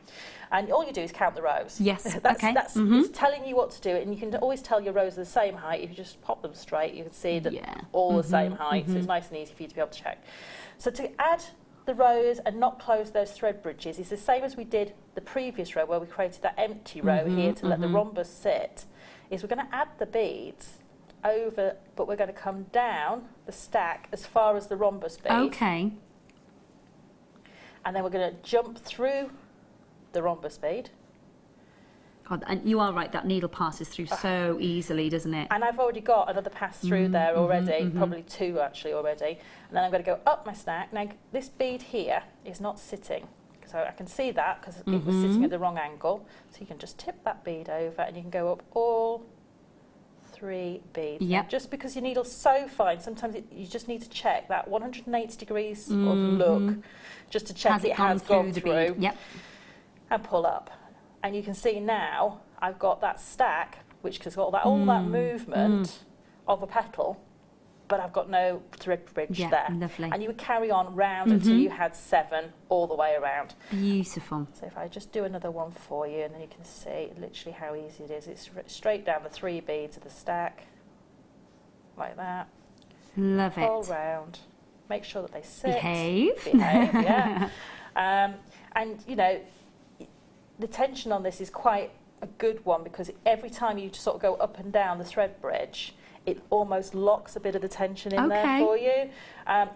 And all you do is count the rows. Yes, that's, okay. It's telling you what to do, and you can always tell your rows are the same height. If you just pop them straight, you can see that all the same height, so it's nice and easy for you to be able to check. So to add the rows and not close those thread bridges is the same as we did the previous row, where we created that empty row here to let the rhombus sit, is we're going to add the beads over, but we're going to come down the stack as far as the rhombus bead. Okay. And then we're going to jump through the rhombus bead. God, and you are right, that needle passes through so easily, doesn't it? And I've already got another pass through there already, probably 2 actually already. And then I'm going to go up my stack. Now this bead here is not sitting, so I can see that because it was sitting at the wrong angle. So you can just tip that bead over and you can go up all 3 beads. Yep. Now, just because your needle's so fine, sometimes you just need to check that 180 degrees of look, just to check it has gone through. the bead? Yep. And pull up. And you can see now I've got that stack, which has got all that movement of a petal, but I've got no thread bridge there. Lovely. And you would carry on round until you had 7 all the way around. Beautiful. So if I just do another one for you, and then you can see literally how easy it is. It's straight down the 3 beads of the stack, like that. Love All it. round. Make sure that they sit. Behave. Behave, yeah. And you know, the tension on this is quite a good one, because every time you sort of go up and down the thread bridge, it almost locks a bit of the tension in there for you.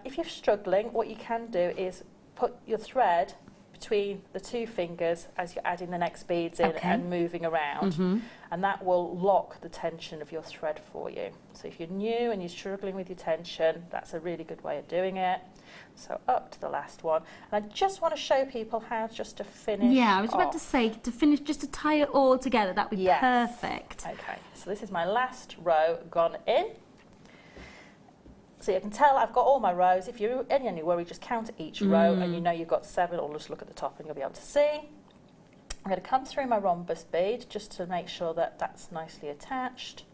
If you're struggling, what you can do is put your thread between the 2 fingers as you're adding the next beads in and moving around, and that will lock the tension of your thread for you. So if you're new and you're struggling with your tension, that's a really good way of doing it. So up to the last one, and I just want to show people how just to finish. Yeah, I was about to say, to finish, just to tie it all together, that would be perfect. Okay, so this is my last row gone in. So you can tell I've got all my rows. If you're in any worry, just count each row and you know you've got 7, or just look at the top and you'll be able to see. I'm going to come through my rhombus bead just to make sure that that's nicely attached.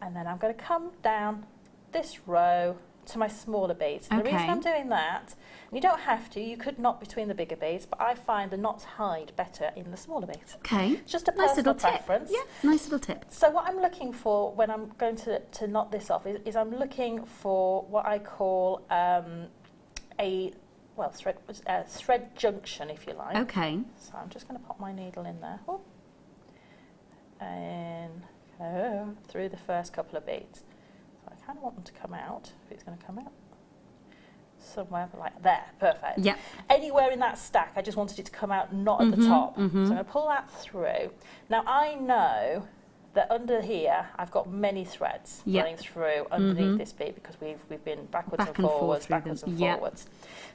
And then I'm going to come down this row to my smaller beads. And the reason I'm doing that, and you don't have to, you could knot between the bigger beads, but I find the knots hide better in the smaller beads. Okay. It's just a nice personal little preference. Tip. Yeah, nice little tip. So what I'm looking for when I'm going to knot this off is I'm looking for what I call thread junction, if you like. Okay. So I'm just going to pop my needle in there. Oh. and go through the first couple of beads. So I kind of want them to come out, if it's going to come out. Somewhere like there, perfect. Yep. Anywhere in that stack, I just wanted it to come out, not at the top. So I'm going to pull that through. Now I know that under here I've got many threads running through underneath this bead because we've been backwards and forwards.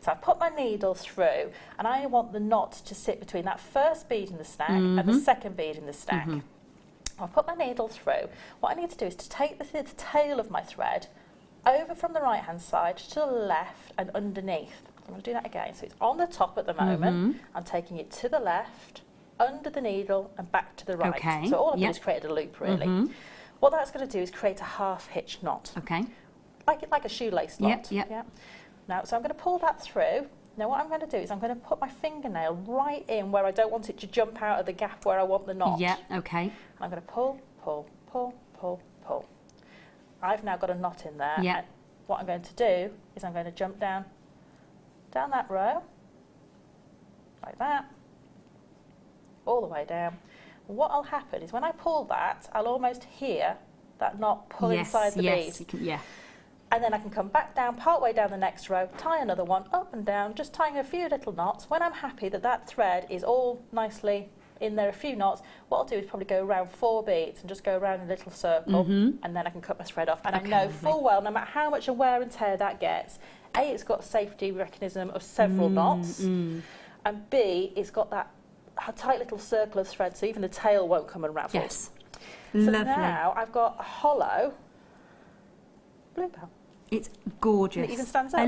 So I've put my needle through and I want the knot to sit between that first bead in the stack and the second bead in the stack. I'll put my needle through. What I need to do is to take the tail of my thread over from the right hand side to the left and underneath. I'm going to do that again. So it's on the top at the moment. I'm taking it to the left, under the needle and back to the right. Okay. So all I've done is created a loop really. What that's going to do is create a half hitch knot. Okay. Like a shoelace knot. Yep. Now, so I'm going to pull that through. Now what I'm going to do is I'm going to put my fingernail right in where I don't want it to jump out of the gap where I want the knot. Yeah, okay. And I'm going to pull, pull, pull, pull, pull. I've now got a knot in there. Yeah. And what I'm going to do is I'm going to jump down that row, like that, all the way down. And what will happen is when I pull that, I'll almost hear that knot pull inside the bead. And then I can come back down, part way down the next row, tie another one, up and down, just tying a few little knots. When I'm happy that that thread is all nicely in there, a few knots, what I'll do is probably go around 4 beads and just go around in a little circle, and then I can cut my thread off. And I know full well, no matter how much wear and tear that gets, A, it's got a safety mechanism of several knots, and B, it's got that tight little circle of thread, so even the tail won't come and ravel. Yes. So Lovely. now I've got a hollow bluebell. It's gorgeous. It even stands up. I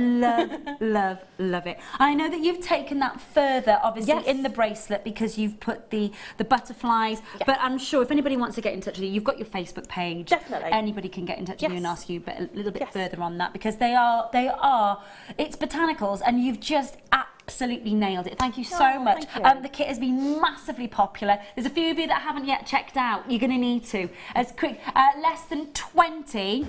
love it. I know that you've taken that further, obviously, in the bracelet because you've put the butterflies. But I'm sure if anybody wants to get in touch with you, you've got your Facebook page. Definitely. Anybody can get in touch with you and ask you a little bit further on that because they are. It's botanicals, and you've just absolutely nailed it. Thank you so much. The kit has been massively popular. There's a few of you that haven't yet checked out. You're going to need to. As quick, less than 20.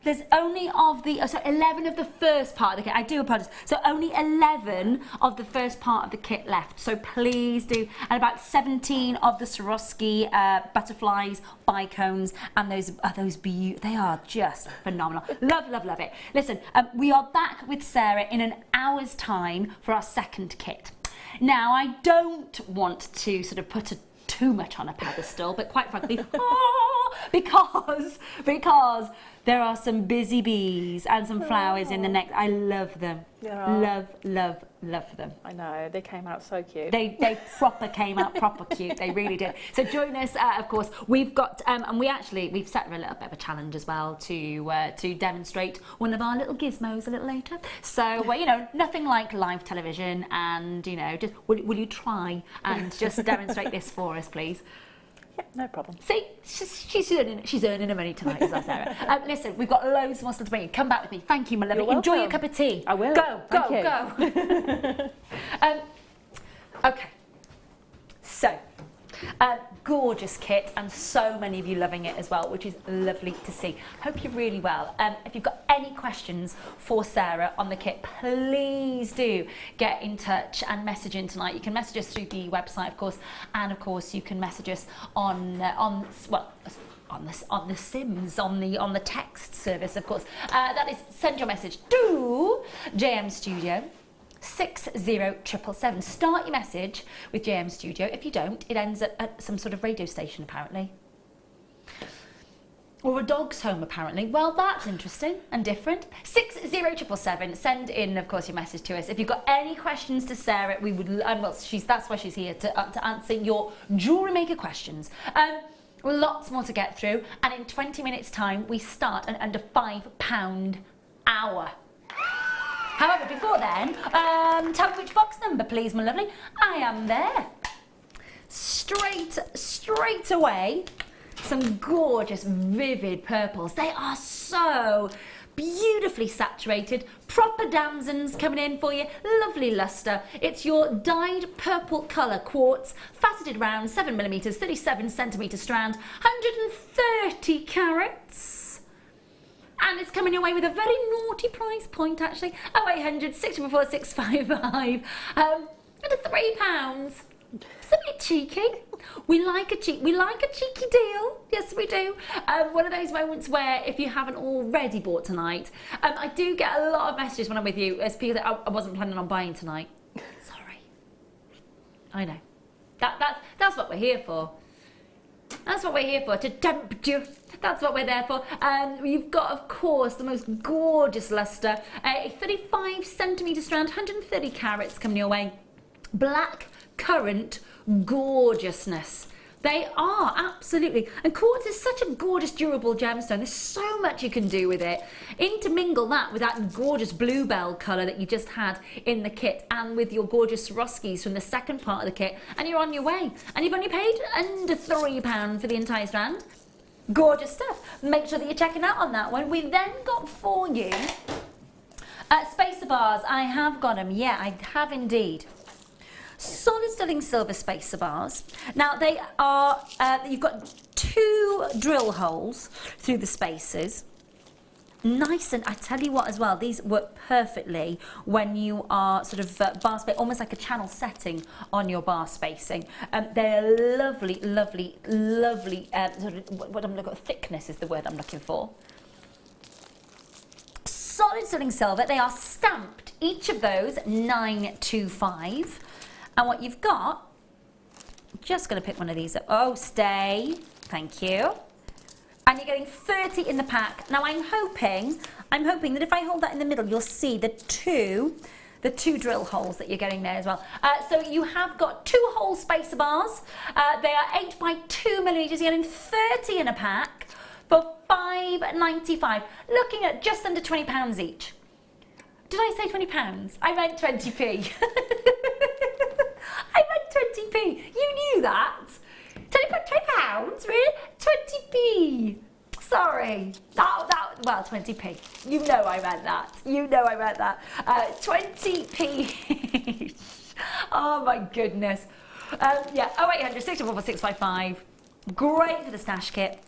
There's only 11 of the first part of the kit. I do apologise. So only 11 of the first part of the kit left. So please do. And about 17 of the Swarovski butterflies, bicones, and those beautiful. They are just phenomenal. Love it. Listen, we are back with Sarah in an hour's time for our second kit. Now, I don't want to sort of put too much on a pedestal, but quite frankly, because there are some busy bees and some flowers in the next. I love them. Love them. I know, they came out so cute. They proper came out proper cute. They really did. So join us, of course. We've got and we've set a little bit of a challenge as well to demonstrate one of our little gizmos a little later. So nothing like live television, and just will you try and just demonstrate this for us, please? Yeah, no problem. See, she's earning her money tonight, is that Sarah? Listen, we've got loads more stuff to bring you. Come back with me. Thank you, my lovely. Enjoy your cup of tea. I will. Go. Okay. So, gorgeous kit, and so many of you loving it as well, which is lovely to see. Hope you're really well. If you've got any questions for Sarah on the kit, please do get in touch and message in tonight. You can message us through the website, of course, and of course you can message us on the Sims, on the text service, of course. That is, send your message to JM Studio 60777. Start your message with JM Studio. If you don't, it ends at some sort of radio station, apparently. Or a dog's home, apparently. Well, that's interesting and different. 60777. Send in, of course, your message to us. If you've got any questions to Sarah, we would. That's why she's here to answer your jewellery maker questions. Lots more to get through, and in 20 minutes' time, we start at under £5 hour. However, before then, tell me which box number, please, my lovely. I am there. Straight away, some gorgeous, vivid purples. They are so beautifully saturated. Proper damsons coming in for you. Lovely lustre. It's your dyed purple colour quartz, faceted round, 7mm, 37cm strand, 130 carats. And it's coming away with a very naughty price point, actually. 0800 644 655. Under £3. It's a bit cheeky. We like a cheeky deal. Yes, we do. One of those moments where if you haven't already bought tonight, I do get a lot of messages when I'm with you as people that I wasn't planning on buying tonight. Sorry. I know. That's what we're here for. That's what we're here for, to tempt you. That's what we're there for. You've got, of course, the most gorgeous luster. A 35cm strand, 130 carats coming your way. Black currant gorgeousness. They are, absolutely. And quartz is such a gorgeous, durable gemstone. There's so much you can do with it. Intermingle that with that gorgeous bluebell colour that you just had in the kit and with your gorgeous Swarovskis from the second part of the kit, and you're on your way. And you've only paid under £3 for the entire strand. Gorgeous stuff. Make sure that you're checking out on that one. We then got for you spacer bars. I have got them. Yeah, I have indeed. Solid sterling silver spacer bars. Now they are, you've got 2 drill holes through the spacers. Nice, and I tell you what as well, these work perfectly when you are sort of bar spacing, almost like a channel setting on your bar spacing. They're lovely, lovely, lovely, sort of, what I'm looking for, thickness is the word I'm looking for. Solid sterling silver, they are stamped, each of those 925. And what you've got, just going to pick one of these up. Oh, stay. Thank you. And you're getting 30 in the pack. Now I'm hoping that if I hold that in the middle, you'll see the two drill holes that you're getting there as well. So you have got 2 hole spacer bars. They are 8 by 2 millimeters. You're getting 30 in a pack for £5.95. Looking at just under £20 each. Did I say £20? I meant 20p. I meant 20p. You knew that. £20, really? 20p. Sorry. Well, 20p. You know I meant that. You know I meant that. 20p. Oh my goodness. Yeah, 0800 644 655. Great for the stash kit.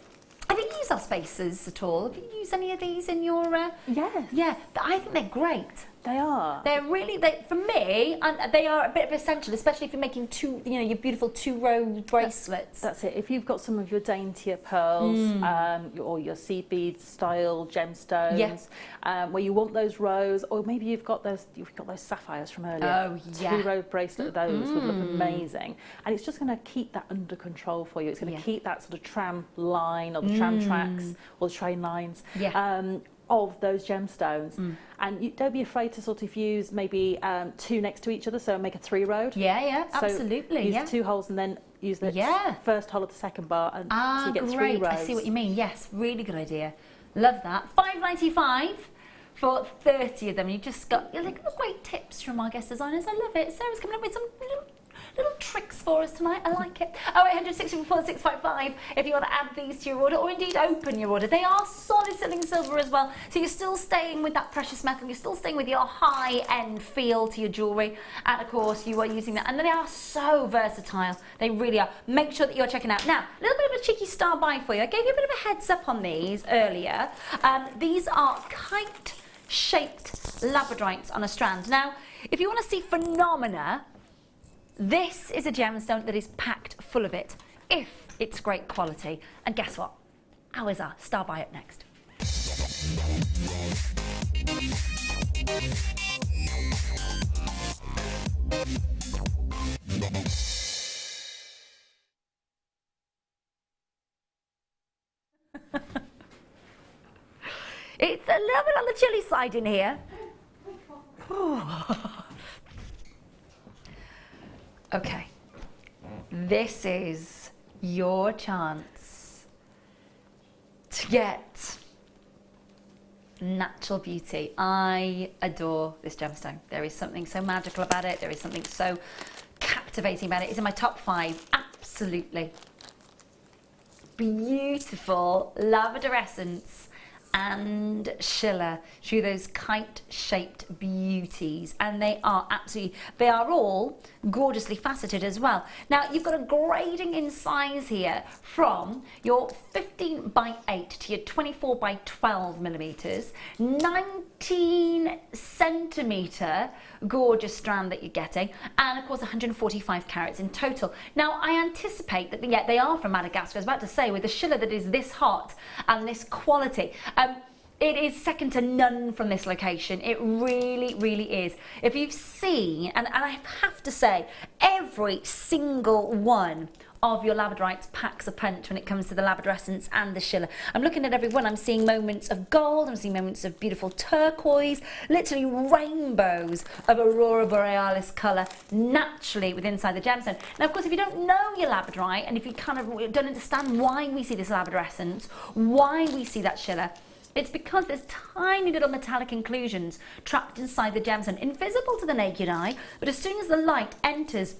Have you used our spacers at all? Have you used any of these in your... Yes. Yeah, I think they're great. They are. They're really, for me, they are a bit of essential, especially if you're making your beautiful 2-row bracelets. That's it. If you've got some of your daintier pearls or your seed bead style gemstones, where you want those rows, or maybe you've got those sapphires from earlier. Oh, yeah. 2-row bracelet of those would look amazing, and it's just going to keep that under control for you. It's going to keep that sort of tram line or the tram tracks or the train lines. Of those gemstones, and don't be afraid to sort of use maybe 2 next to each other, so make a 3-row. Yeah, so absolutely. Use 2 holes and then use the first hole of the second bar, and so you get 3 rows. I see what you mean. Yes, really good idea. Love that. £5.95 for 30 of them. You've just got great tips from our guest designers. I love it. Sarah's coming up with some little tricks for us tonight. I like it. 0800 644 655 if you want to add these to your order, or indeed open your order. They are solid sterling silver as well, so you're still staying with that precious metal, you're still staying with your high-end feel to your jewellery, and of course you are using that, and they are so versatile. They really are. Make sure that you're checking out. Now, a little bit of a cheeky star buy for you. I gave you a bit of a heads up on these earlier. These are kite-shaped labradorites on a strand. Now, if you want to see phenomena, this is a gemstone that is packed full of it, if it's great quality. And guess what? Ours are. Star buy up next. It's a little bit on the chilly side in here. Okay, this is your chance to get natural beauty. I adore this gemstone. There is something so magical about it. There is something so captivating about it. It's in my top 5, absolutely. Beautiful lavender essence and Schiller through those kite-shaped beauties, and they are all gorgeously faceted as well. Now you've got a grading in size here from your 15 by 8 to your 24 by 12 millimeters, 19 centimeter gorgeous strand that you're getting, and of course 145 carats in total. Now I anticipate that they are from Madagascar. I was about to say, with a Schiller that is this hot and this quality, it is second to none from this location. It really, really is. If you've seen, and I have to say, every single one of your labradorites packs a punch when it comes to the labradescence and the Schiller. I'm looking at every one. I'm seeing moments of gold. I'm seeing moments of beautiful turquoise, literally rainbows of aurora borealis colour naturally within inside the gemstone. Now, of course, if you don't know your labradorite, and if you kind of don't understand why we see this labradescence, why we see that Schiller, it's because there's tiny little metallic inclusions trapped inside the gemstone, invisible to the naked eye, but as soon as the light enters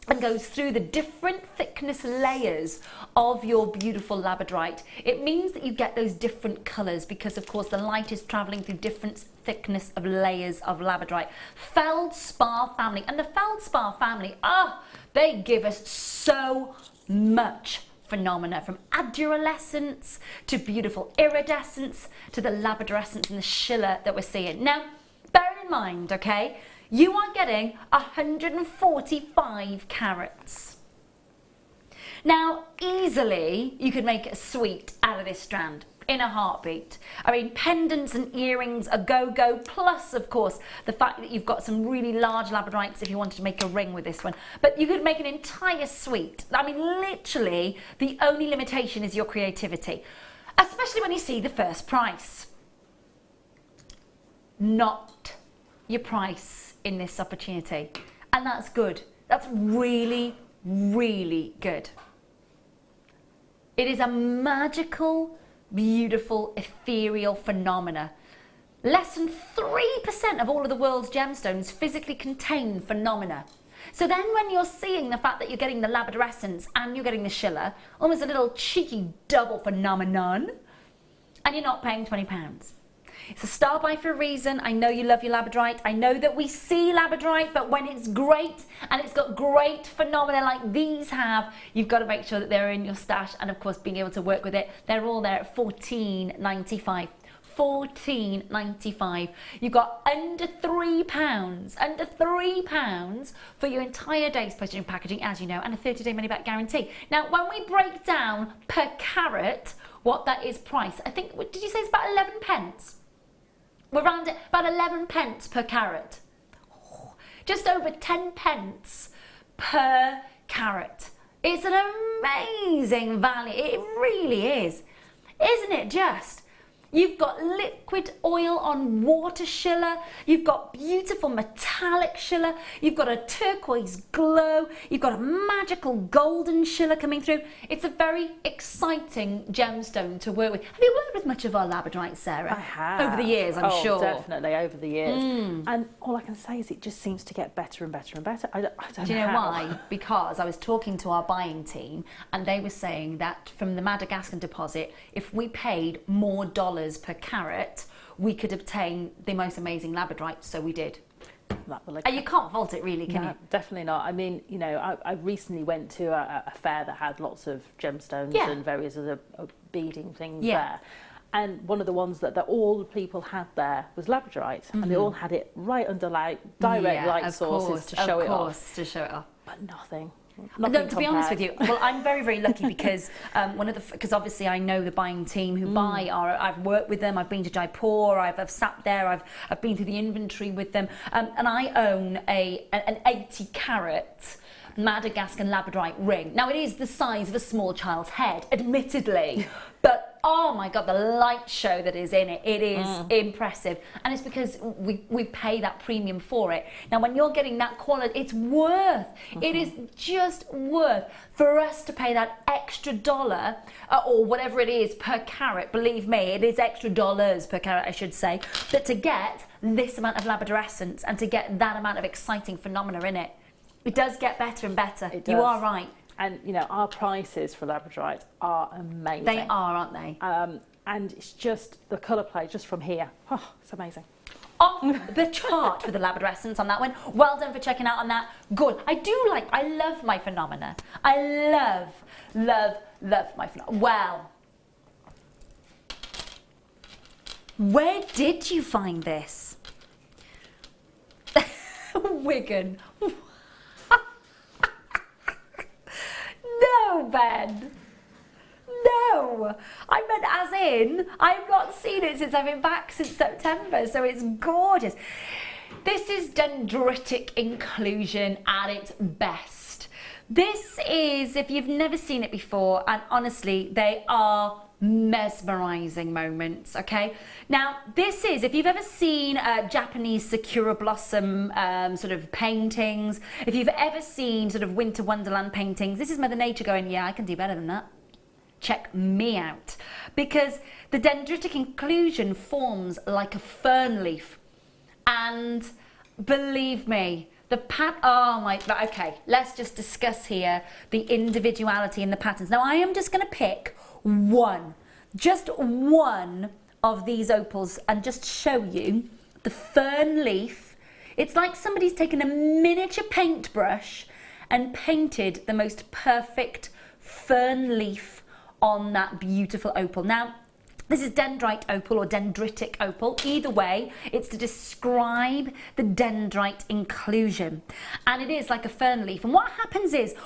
and goes through the different thickness layers of your beautiful labradorite, it means that you get those different colours because, of course, the light is travelling through different thickness of layers of labradorite. Feldspar family, and the Feldspar family, they give us so much phenomena, from adolescence to beautiful iridescence to the labradescence and the Schiller that we're seeing. Now, bear in mind, okay, you are getting 145 carats. Now, easily you could make a suite out of this strand in a heartbeat. I mean, pendants and earrings a go-go, plus, of course, the fact that you've got some really large labradorites if you wanted to make a ring with this one. But you could make an entire suite. I mean, literally, the only limitation is your creativity, especially when you see the first price. Not your price in this opportunity. And that's good. That's really, really good. It is a magical, beautiful, ethereal phenomena. Less than 3% of all of the world's gemstones physically contain phenomena. So then when you're seeing the fact that you're getting the labradescence and you're getting the Schiller, almost a little cheeky double phenomenon, and you're not paying £20. It's a star buy for a reason. I know you love your labradorite. I know that we see labradorite, but when it's great and it's got great phenomena like these have, you've got to make sure that they're in your stash, and of course being able to work with it. They're all there at $14.95. $14.95. You've got under £3 for your entire day's postage and packaging, as you know, and a 30-day money-back guarantee. Now, when we break down per carat what that is price, I think, did you say it's about 11 pence? We're around it, about 11 pence per carat. Just over 10 pence per carat. It's an amazing value. It really is. Isn't it just? You've got liquid oil on water Schiller. You've got beautiful metallic Schiller. You've got a turquoise glow. You've got a magical golden Schiller coming through. It's a very exciting gemstone to work with. Have you worked with much of our labradorite, Sarah? I have. Over the years, I'm sure. Definitely over the years. And all I can say is it just seems to get better and better and better. I don't Do you know how. why? Because I was talking to our buying team and they were saying that from the Madagascar deposit, if we paid more dollars per carat, we could obtain the most amazing labradorite, so we did. And you can't fault it really, can you? Definitely not. I mean, you know, I recently went to a fair that had lots of gemstones and various other beading things there. And one of the ones that all the people had there was labradorite, and they all had it right under direct light sources to show it off. But nothing. No, to be honest with you, well, I'm very, very lucky because because obviously I know the buying team who buy. I've worked with them. I've been to Jaipur. I've sat there. I've been through the inventory with them, and I own an 80-carat Madagascar labradorite ring. Now it is the size of a small child's head, admittedly, but oh my God, the light show that is in it, it is impressive. And it's because we pay that premium for it. Now when you're getting that quality, it's worth, it is just worth for us to pay that extra dollar or whatever it is per carat. Believe me, it is extra dollars per carat, I should say, but to get this amount of labradescence and to get that amount of exciting phenomena in it. It does get better and better. It does. You are right. And you know, our prices for labradorite are amazing. They are, aren't they? And it's just the colour play just from here. Oh, it's amazing. Off the chart for the labradorescence on that one. Well done for checking out on that. Good. I love my phenomena. I love my phenomena. Well, where did you find this? Wigan. No, Ben. No, I meant as in, I've not seen it since I've been back since September, so it's gorgeous. This is dendritic inclusion at its best. This is, if you've never seen it before, and honestly, they are mesmerizing moments, okay? Now, this is, if you've ever seen Japanese Sakura Blossom sort of paintings, if you've ever seen sort of Winter Wonderland paintings, this is Mother Nature going, yeah, I can do better than that. Check me out, because the dendritic inclusion forms like a fern leaf, and believe me, okay, let's just discuss here the individuality in the patterns. Now I am just going to pick just one of these opals and just show you the fern leaf. It's like somebody's taken a miniature paintbrush and painted the most perfect fern leaf on that beautiful opal. Now, this is dendrite opal or dendritic opal. Either way, it's to describe the dendrite inclusion. And it is like a fern leaf. And what happens is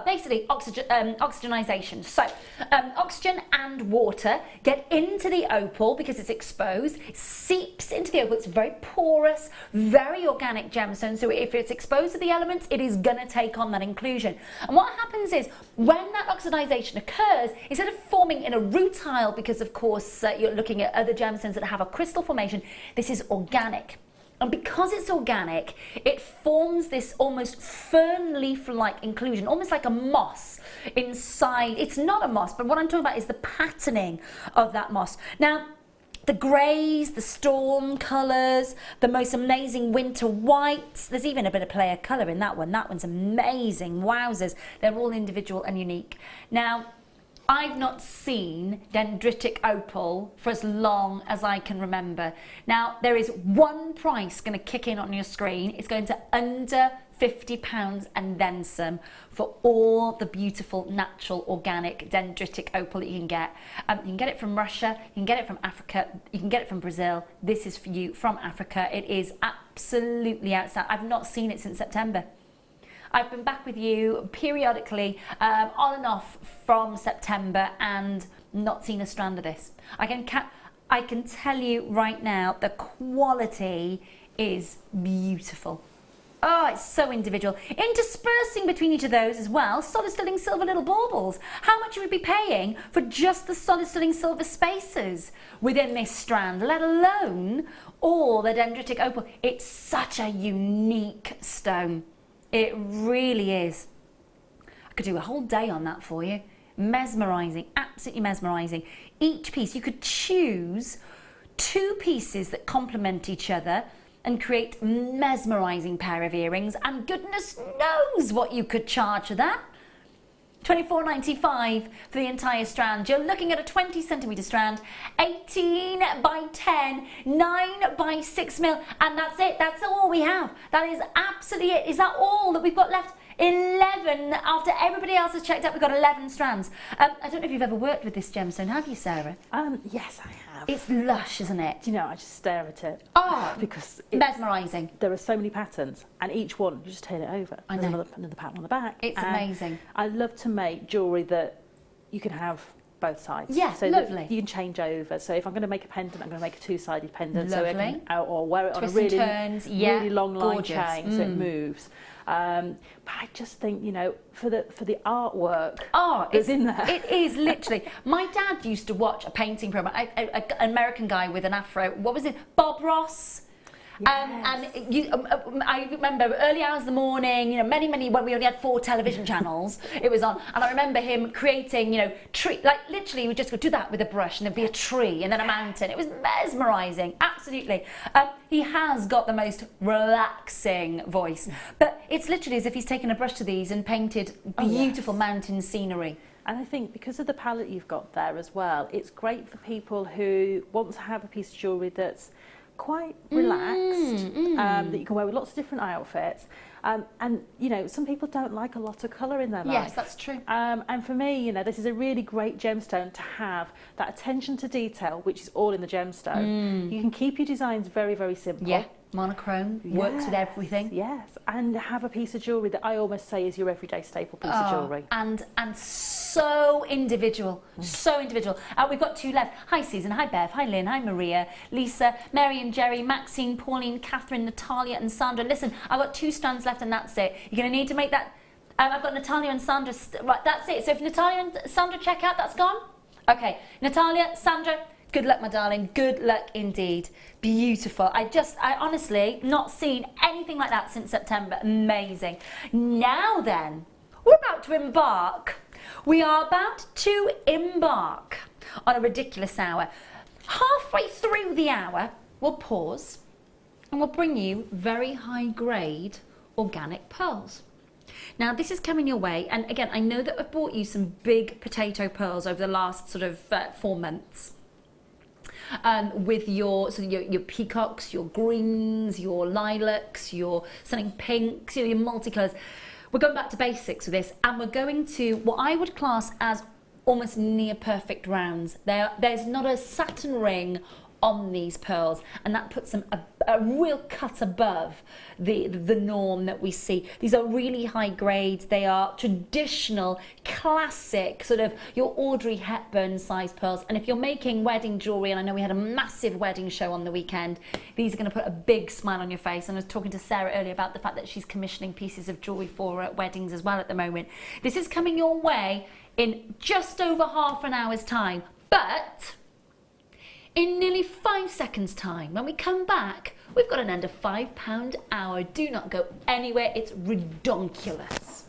basically oxygenization. So oxygen and water get into the opal because it's exposed, it seeps into the opal. It's very porous, very organic gemstone. So if it's exposed to the elements, it is gonna take on that inclusion. And what happens is when that oxidization occurs, instead of forming in a rutile, because of course you're looking at other gemstones that have a crystal formation, this is organic. And because it's organic, it forms this almost fern leaf-like inclusion, almost like a moss inside. It's not a moss, but what I'm talking about is the patterning of that moss. Now, the greys, the storm colours, the most amazing winter whites. There's even a bit of player colour in that one. That one's amazing. Wowzers. They're all individual and unique. Now, I've not seen dendritic opal for as long as I can remember. Now, there is one price going to kick in on your screen. It's going to under £50 and then some for all the beautiful, natural, organic dendritic opal that you can get. You can get it from Russia, you can get it from Africa, you can get it from Brazil. This is for you from Africa. It is absolutely outstanding. I've not seen it since September. I've been back with you periodically, on and off from September, and not seen a strand of this. I can tell you right now, the quality is beautiful. Oh, it's so individual. Interspersing between each of those as well, solid sterling silver little baubles. How much you would be paying for just the solid sterling silver spaces within this strand, let alone all the dendritic opal. It's such a unique stone. It really is. I could do a whole day on that for you. Mesmerising, absolutely mesmerising. Each piece, you could choose 2 pieces that complement each other and create a mesmerising pair of earrings, and goodness knows what you could charge for that. $24.95 for the entire strand. You're looking at a 20 centimetre strand, 18 by 10, 9 by 6 mil, and that's it. That's all we have. That is absolutely it. Is that all that we've got left? 11. After everybody else has checked out, we've got 11 strands. I don't know if you've ever worked with this gemstone, have you, Sarah? Yes, I have. It's lush, isn't it? Do you know, I just stare at it. Oh, because mesmerising. There are so many patterns, and each one, you just turn it over. I know. There's another pattern on the back. It's amazing. I love to make jewellery that you can have both sides. Yeah, so lovely. You can change over. So if I'm going to make a pendant, I'm going to make a 2-sided pendant. Lovely. So I can, or wear it Twist on a really, and turns. Yeah, really long line gorgeous. chain so it moves. But I just think, you know, for the artwork that's in there. It is literally. My dad used to watch a painting program, an American guy with an afro. What was it? Bob Ross. And I remember early hours of the morning, you know, many, when we only had 4 television channels, it was on. And I remember him creating, you know, tree, like literally we just go do that with a brush and there'd be a tree and then a mountain. It was mesmerising, absolutely. He has got the most relaxing voice, but it's literally as if he's taken a brush to these and painted beautiful mountain scenery. And I think because of the palette you've got there as well, it's great for people who want to have a piece of jewellery that's quite relaxed, that you can wear with lots of different outfits. And, you know, some people don't like a lot of colour in their life. Yes, that's true. And for me, you know, this is a really great gemstone to have that attention to detail, which is all in the gemstone. You can keep your designs very, very simple. Yeah, monochrome, works with everything. Yes, and have a piece of jewellery that I almost say is your everyday staple piece of jewellery. And so individual, so individual. We've got 2 left. Hi Susan, hi Bev, hi Lynn, hi Maria, Lisa, Mary and Jerry, Maxine, Pauline, Catherine, Natalia and Sandra. Listen, I've got 2 strands left and that's it. You're going to need to make that. I've got Natalia and Sandra. Right, that's it. So if Natalia and Sandra check out, that's gone? Okay, Natalia, Sandra, good luck, my darling. Good luck indeed. Beautiful. I honestly not seen anything like that since September. Amazing. Now then, we're about to embark. We are about to embark on a ridiculous hour. Halfway through the hour, we'll pause and we'll bring you very high grade organic pearls. Now this is coming your way, and again, I know that I've bought you some big potato pearls over the last sort of 4 months. With your peacocks, your greens, your lilacs, your something pinks, you know, your multicolours. We're going back to basics with this, and we're going to what I would class as almost near perfect rounds. There's not a Saturn ring on these pearls, and that puts them a real cut above the norm that we see. These are really high grades. They are traditional, classic, sort of your Audrey Hepburn size pearls. And if you're making wedding jewellery, and I know we had a massive wedding show on the weekend, these are going to put a big smile on your face. And I was talking to Sarah earlier about the fact that she's commissioning pieces of jewellery for weddings as well at the moment. This is coming your way in just over half an hour's time, but in nearly 5 seconds time, when we come back, we've got an under £5 hour. Do not go anywhere, it's redonkulous.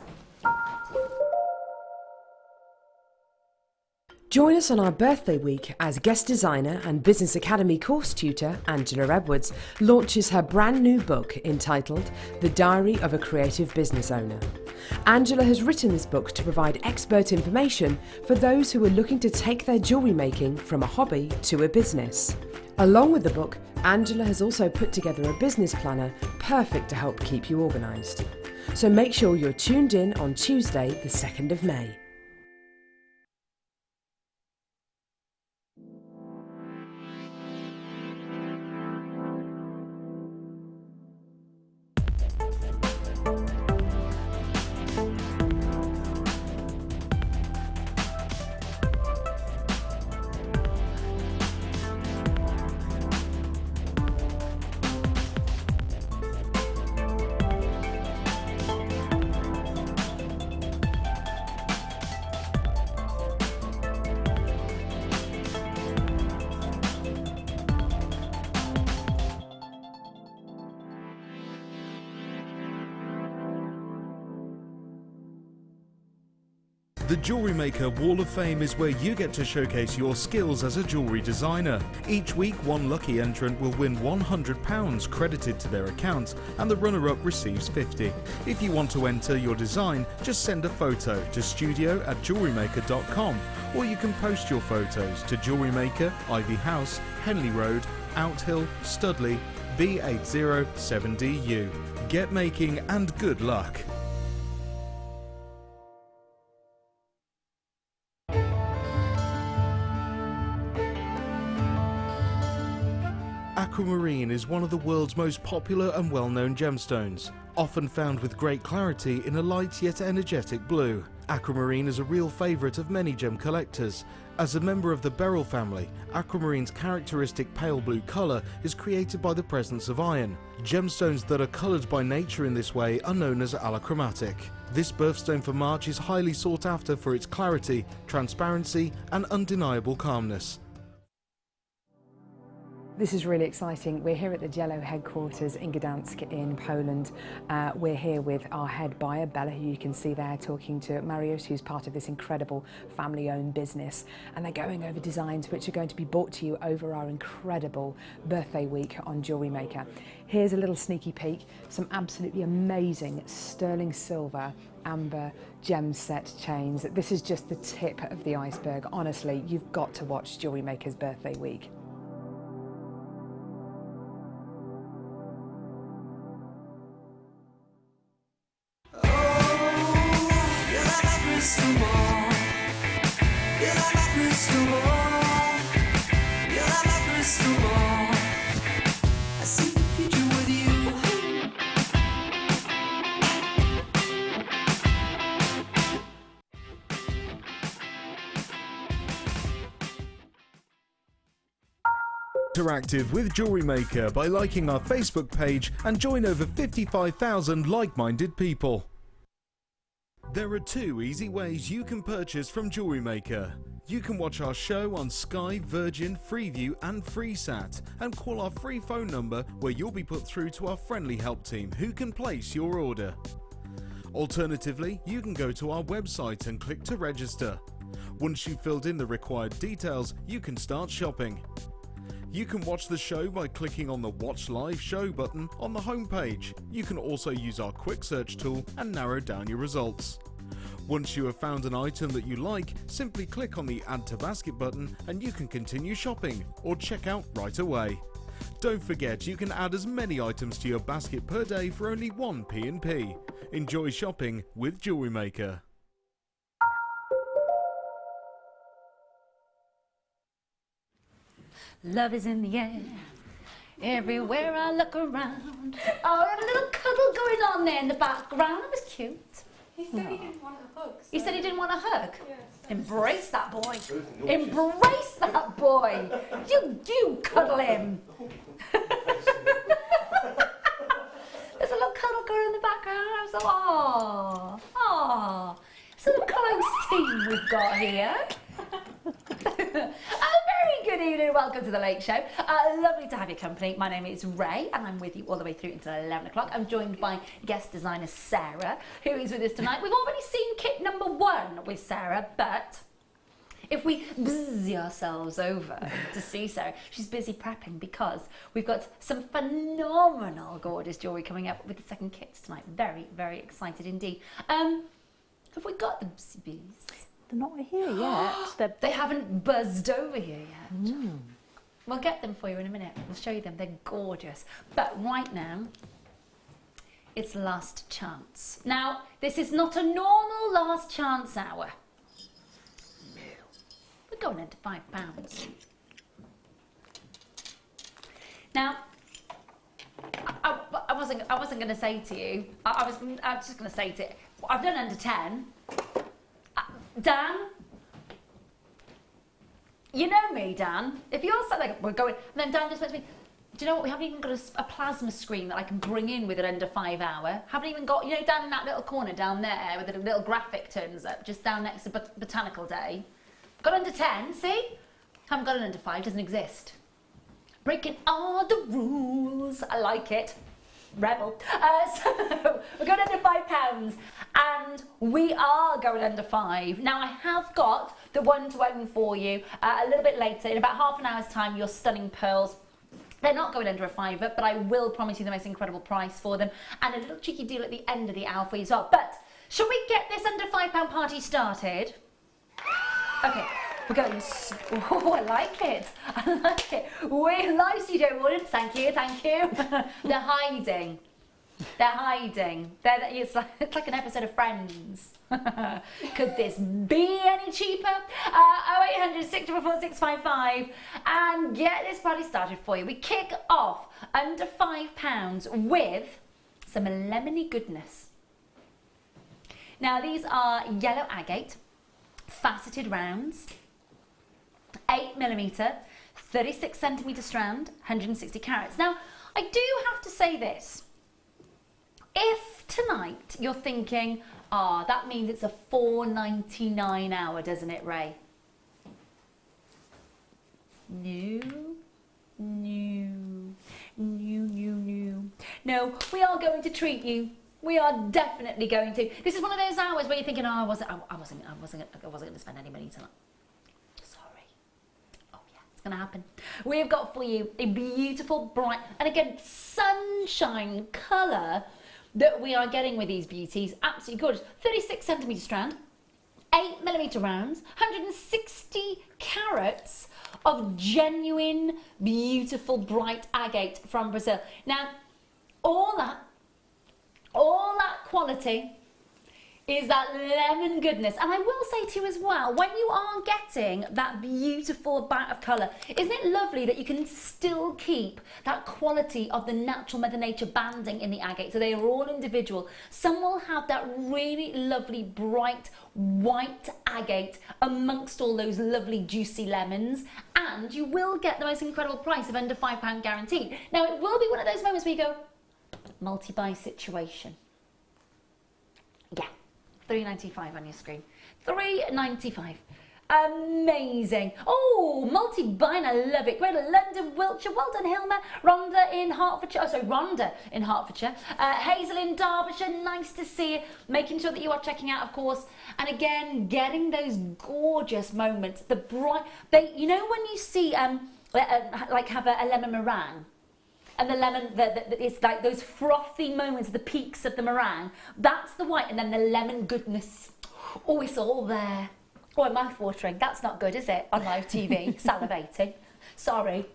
Join us on our birthday week as guest designer and Business Academy course tutor Angela Edwards launches her brand new book entitled The Diary of a Creative Business Owner. Angela has written this book to provide expert information for those who are looking to take their jewellery making from a hobby to a business. Along with the book, Angela has also put together a business planner perfect to help keep you organised. So make sure you're tuned in on Tuesday, the 2nd of May. The JewelleryMaker Wall of Fame is where you get to showcase your skills as a jewellery designer. Each week, one lucky entrant will win £100 credited to their account, and the runner-up receives £50. If you want to enter your design, just send a photo to studio@jewellerymaker.com, or you can post your photos to JewelleryMaker, Ivy House, Henley Road, Outhill, Studley, B807DU. Get making and good luck. Aquamarine is one of the world's most popular and well-known gemstones, often found with great clarity in a light yet energetic blue. Aquamarine is a real favourite of many gem collectors. As a member of the beryl family, aquamarine's characteristic pale blue colour is created by the presence of iron. Gemstones that are coloured by nature in this way are known as allochromatic. This birthstone for March is highly sought after for its clarity, transparency and undeniable calmness. This is really exciting. We're here at the Jello headquarters in Gdansk in Poland. We're here with our head buyer, Bella, who you can see there, talking to Mariusz, who's part of this incredible family-owned business. And they're going over designs which are going to be brought to you over our incredible birthday week on JewelleryMaker. Here's a little sneaky peek, some absolutely amazing sterling silver amber gem set chains. This is just the tip of the iceberg. Honestly, you've got to watch JewelleryMaker's birthday week. Interactive with JewelleryMaker by liking our Facebook page and join over 55,000 like-minded people. There are 2 easy ways you can purchase from JewelleryMaker. You can watch our show on Sky, Virgin, Freeview and FreeSat and call our free phone number where you'll be put through to our friendly help team who can place your order. Alternatively, you can go to our website and click to register. Once you've filled in the required details, you can start shopping. You can watch the show by clicking on the Watch Live Show button on the homepage. You can also use our quick search tool and narrow down your results. Once you have found an item that you like, simply click on the Add to Basket button and you can continue shopping or check out right away. Don't forget you can add as many items to your basket per day for only 1 P&P. Enjoy shopping with JewelleryMaker. Love is in the air, everywhere I look around. Oh, we had a little cuddle going on there in the background. It was cute. He said he didn't want a hug. So He said he didn't want a hug? Yes. Embrace that boy. Embrace that boy. You cuddle him. There's a little cuddle going in the background. I was like, aww. It's a little close team we've got here. Very good evening, welcome to the Late Show. Lovely to have your company. My name is Ray and I'm with you all the way through until 11 o'clock. I'm joined by guest designer Sara, who is with us tonight. We've already seen kit number 1 with Sara, but if we busy ourselves over to see Sara, she's busy prepping because we've got some phenomenal gorgeous jewellery coming up with the second kit tonight. Very, very excited indeed. Have we got the bees? They're not here yet. They haven't buzzed over here yet. We'll get them for you in a minute. We'll show you them. They're gorgeous. But right now, it's last chance. Now, this is not a normal last chance hour. No. We're going into £5. Now, I wasn't going to say to you. I was just going to say to. I've done under 10. Dan, you know me, Dan. If you're sat there, we're going, and then Dan just went to me, do you know what, we haven't even got a plasma screen that I can bring in with an under 5 hour. Haven't even got, you know, down in that little corner down there where the little graphic turns up, just down next to Botanical Day. Got under 10, see? Haven't got an under 5, doesn't exist. Breaking all the rules, I like it. Rebel. So we're going under £5 and we are going under 5. Now I have got the one to open for you a little bit later. In about half an hour's time, your stunning pearls. They're not going under a £5, but I will promise you the most incredible price for them and a little cheeky deal at the end of the hour for you as well. But shall we get this under £5 party started? Okay. We're going, oh, I like it. I like it. We're live studio audience. Thank you, thank you. They're hiding. They're hiding. It's like an episode of Friends. Could this be any cheaper? 0800 644 655 and get this party started for you. We kick off under £5 with some lemony goodness. Now these are yellow agate, faceted rounds. 8mm, 36cm strand, 160 carats. Now, I do have to say this. If tonight you're thinking, that means it's a $4.99 hour, doesn't it, Ray? No. No, we are going to treat you. We are definitely going to. This is one of those hours where you're thinking, oh, I wasn't going to spend any money tonight. Sorry. Oh yeah, it's going to happen. We've got for you a beautiful, bright, and again, sunshine colour that we are getting with these beauties. Absolutely gorgeous. 36cm strand, 8mm rounds, 160 carats of genuine, beautiful, bright agate from Brazil. Now, all that quality is that lemon goodness. And I will say to you as well, when you are getting that beautiful bout of colour, isn't it lovely that you can still keep that quality of the natural Mother Nature banding in the agate? So they are all individual. Some will have that really lovely bright white agate amongst all those lovely juicy lemons, and you will get the most incredible price of under £5 guaranteed. Now it will be one of those moments where you go, multi-buy situation. Yeah, £3.95 on your screen. £3.95. Amazing. Oh, multi-buy, and I love it. Greater London, Wiltshire. Well done, Hilma. Rhonda in Hertfordshire. Oh, sorry, Rhonda in Hertfordshire. Hazel in Derbyshire. Nice to see you. Making sure that you are checking out, of course. And again, getting those gorgeous moments. The bright. You know when you see like have a lemon meringue. And the lemon, it's like those frothy moments, the peaks of the meringue. That's the white, and then the lemon goodness. Oh, it's all there. Oh, mouth watering. That's not good, is it? On live TV, salivating. Sorry.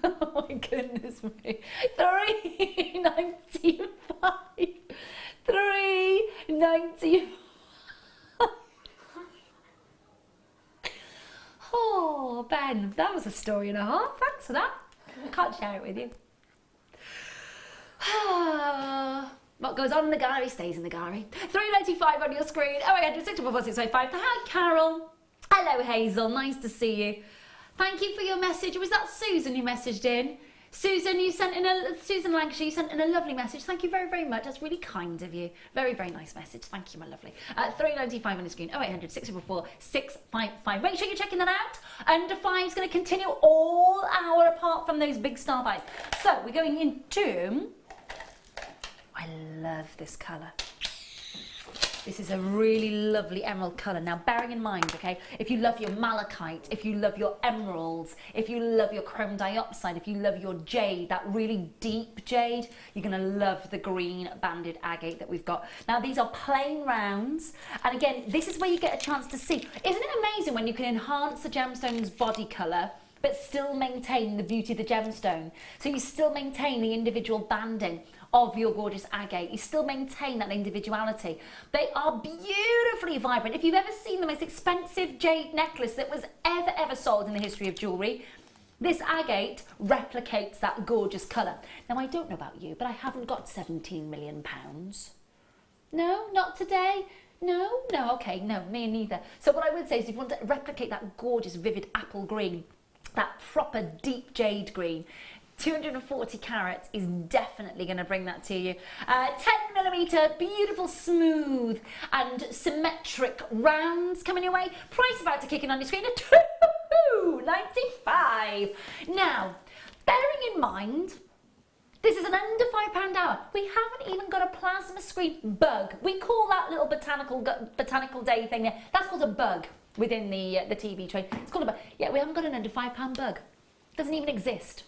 Oh my goodness me. £3.95. £3.95. Oh, Ben, that was a story and a half. Thanks for that. I can't share it with you. What goes on in the gallery stays in the gallery. £3.95 on your screen. 0800 Hi, Carol. Hello, Hazel. Nice to see you. Thank you for your message. Was that Susan who messaged in? Susan, Susan Lancashire, you sent in a lovely message. Thank you very, very much. That's really kind of you. Very, very nice message. Thank you, my lovely. £3.95 on the screen. 0800 655. Make sure you're checking that out. Under 5 is going to continue all hour apart from those big star buys. So we're going into. I love this colour. This is a really lovely emerald colour. Now, bearing in mind, okay, if you love your malachite, if you love your emeralds, if you love your chrome diopside, if you love your jade, that really deep jade, you're going to love the green banded agate that we've got. Now, these are plain rounds. And again, this is where you get a chance to see. Isn't it amazing when you can enhance the gemstone's body colour but still maintain the beauty of the gemstone? So you still maintain the individual banding of your gorgeous agate. You still maintain that individuality. They are beautifully vibrant. If you've ever seen the most expensive jade necklace that was ever sold in the history of jewellery, this agate replicates that gorgeous colour. Now, I don't know about you, but I haven't got £17 million. No, not today. No, okay, no, me neither. So what I would say is if you want to replicate that gorgeous vivid apple green, that proper deep jade green, 240 carats is definitely going to bring that to you. 10mm, beautiful, smooth and symmetric rounds coming your way. Price about to kick in on your screen at £2.95. Now, bearing in mind, this is an under £5 hour. We haven't even got a plasma screen bug. We call that little botanical day thing there. That's called a bug within the TV trade. It's called a bug. Yeah, we haven't got an under £5 bug. Doesn't even exist.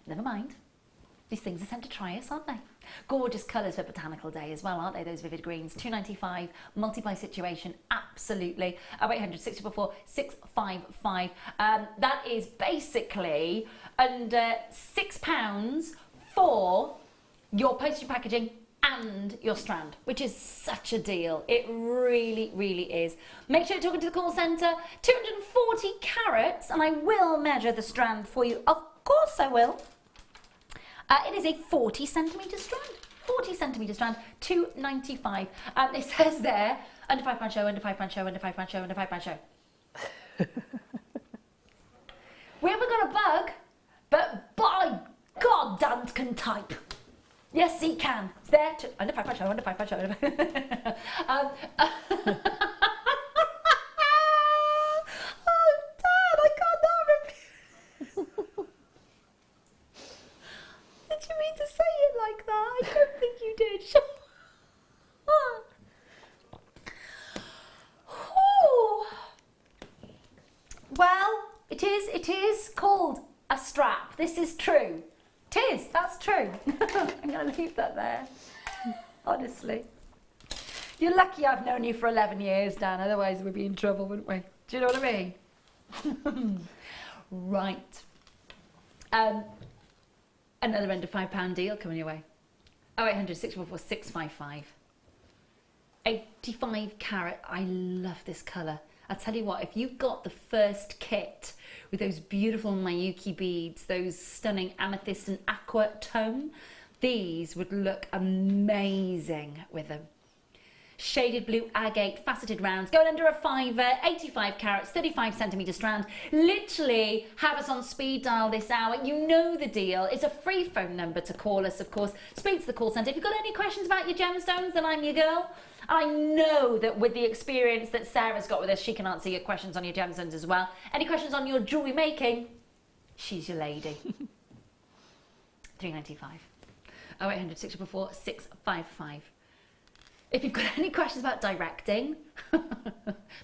Never mind. These things are sent to try us, aren't they? Gorgeous colours for Botanical Day as well, aren't they? Those vivid greens. £2.95, multiply situation, absolutely. 0800 655. That is basically under £6 for your postage packaging and your strand, which is such a deal. It really, really is. Make sure you're talking to the call centre. 240 carats, and I will measure the strand for you. Of course I will. It is a 40cm strand. 40cm strand, £2.95. It says there, under £5 show, under £5 show, under £5 show, under £5 show. We haven't got a bug, but by God, Dan can type. Yes, he can. It's there, under £5 show, under £5 show. It is called a strap. This is true. It is. That's true. I'm going to leave that there. Honestly. You're lucky I've known you for 11 years, Dan. Otherwise we'd be in trouble, wouldn't we? Do you know what I mean? Right. Another under £5 deal coming your way. 0800 644 655. 85 carat. I love this colour. I tell you what, if you got the first kit with those beautiful Miyuki beads, those stunning amethyst and aqua tone, these would look amazing with them. Shaded blue agate, faceted rounds, going under a fiver, 85 carats, 35 centimetre strand. Literally have us on speed dial this hour. You know the deal. It's a free phone number to call us, of course. Speak to the call centre. If you've got any questions about your gemstones, then I'm your girl. I know that with the experience that Sarah's got with us, she can answer your questions on your gemstones as well. Any questions on your jewellery making? She's your lady. £3.95. 0800 644 655. If you've got any questions about directing,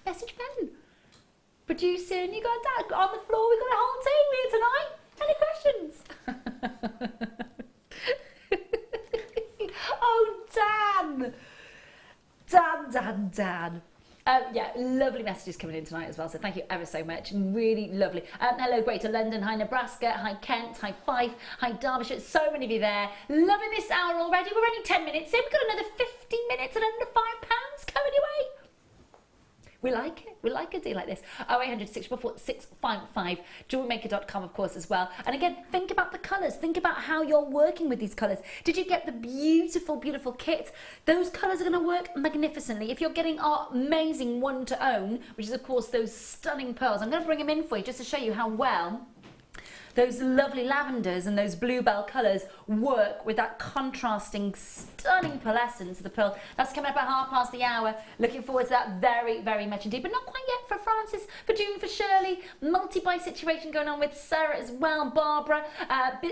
message Ben. Producing, you got that on the floor, we've got a whole team here tonight. Any questions? Oh, Dan. Dan. Yeah, lovely messages coming in tonight as well, so thank you ever so much. Really lovely. Hello, Greater London, hi Nebraska, hi Kent, hi Fife, hi Derbyshire. So many of you there. Loving this hour already. We're only 10 minutes in. We've got another 50 minutes at under £5 coming your way. We like it. We like a deal like this. 0800 644 655. JewelleryMaker.com, of course, as well. And again, think about the colours. Think about how you're working with these colours. Did you get the beautiful, beautiful kit? Those colours are going to work magnificently. If you're getting our amazing one to own, which is, of course, those stunning pearls. I'm going to bring them in for you just to show you how well those lovely lavenders and those bluebell colours work with that contrasting, stunning pearlescence of the pearl. That's coming up at 1/2 the hour. Looking forward to that very, very much indeed. But not quite yet for Francis, for June, for Shirley. Multi-buy situation going on with Sarah as well, Barbara.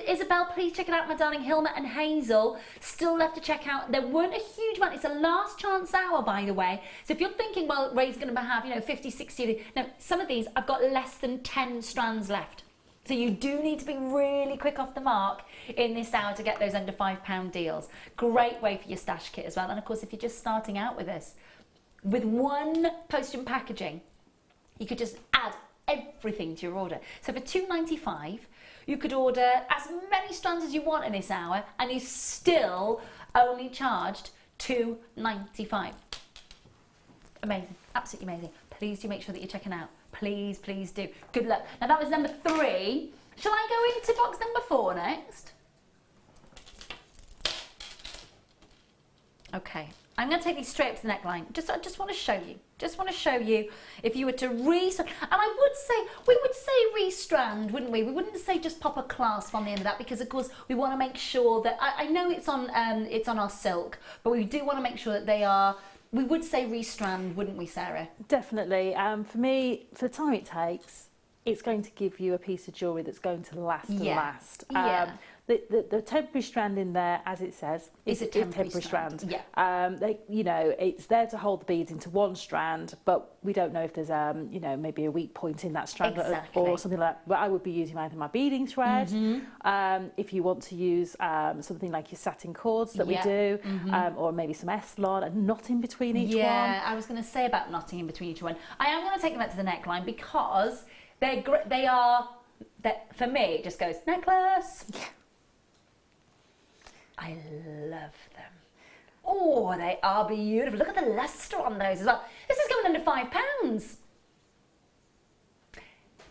Isabel, please check it out, my darling. Hilma and Hazel. Still left to check out. There weren't a huge amount. It's a last chance hour, by the way. So if you're thinking, well, Ray's going to have, 50, 60. No, some of these, I've got less than 10 strands left. So you do need to be really quick off the mark in this hour to get those under £5 deals. Great way for your stash kit as well. And of course, if you're just starting out with this, with one postage and packaging, you could just add everything to your order. So for £2.95, you could order as many strands as you want in this hour, and you still only charged £2.95. Amazing, absolutely amazing. Please do make sure that you're checking out. Please, please do. Good luck. Now that was number 3. Shall I go into box number 4 next? Okay. I'm going to take these straight up to the neckline. I just want to show you. Just want to show you if you were to restrand. And we would say restrand, wouldn't we? We wouldn't say just pop a clasp on the end of that, because of course we want to make sure that, I know it's on our silk, but we do want to make sure that they are. We would say restrand, wouldn't we, Sarah? Definitely. For me, for the time it takes, it's going to give you a piece of jewellery that's going to last and last. The temporary strand in there, as it says, is a temporary strand. Yeah. It's there to hold the beads into one strand, but we don't know if there's maybe a weak point in that strand or something like that. But I would be using either my beading thread. If you want to use something like your satin cords that we do, or maybe some Estlon, and knot in between each one. Yeah, I was going to say about knotting in between each one. I am going to take them up to the neckline because they are. For me, it just goes necklace. Yeah. I love them. Oh, they are beautiful. Look at the lustre on those as well. This is coming under £5.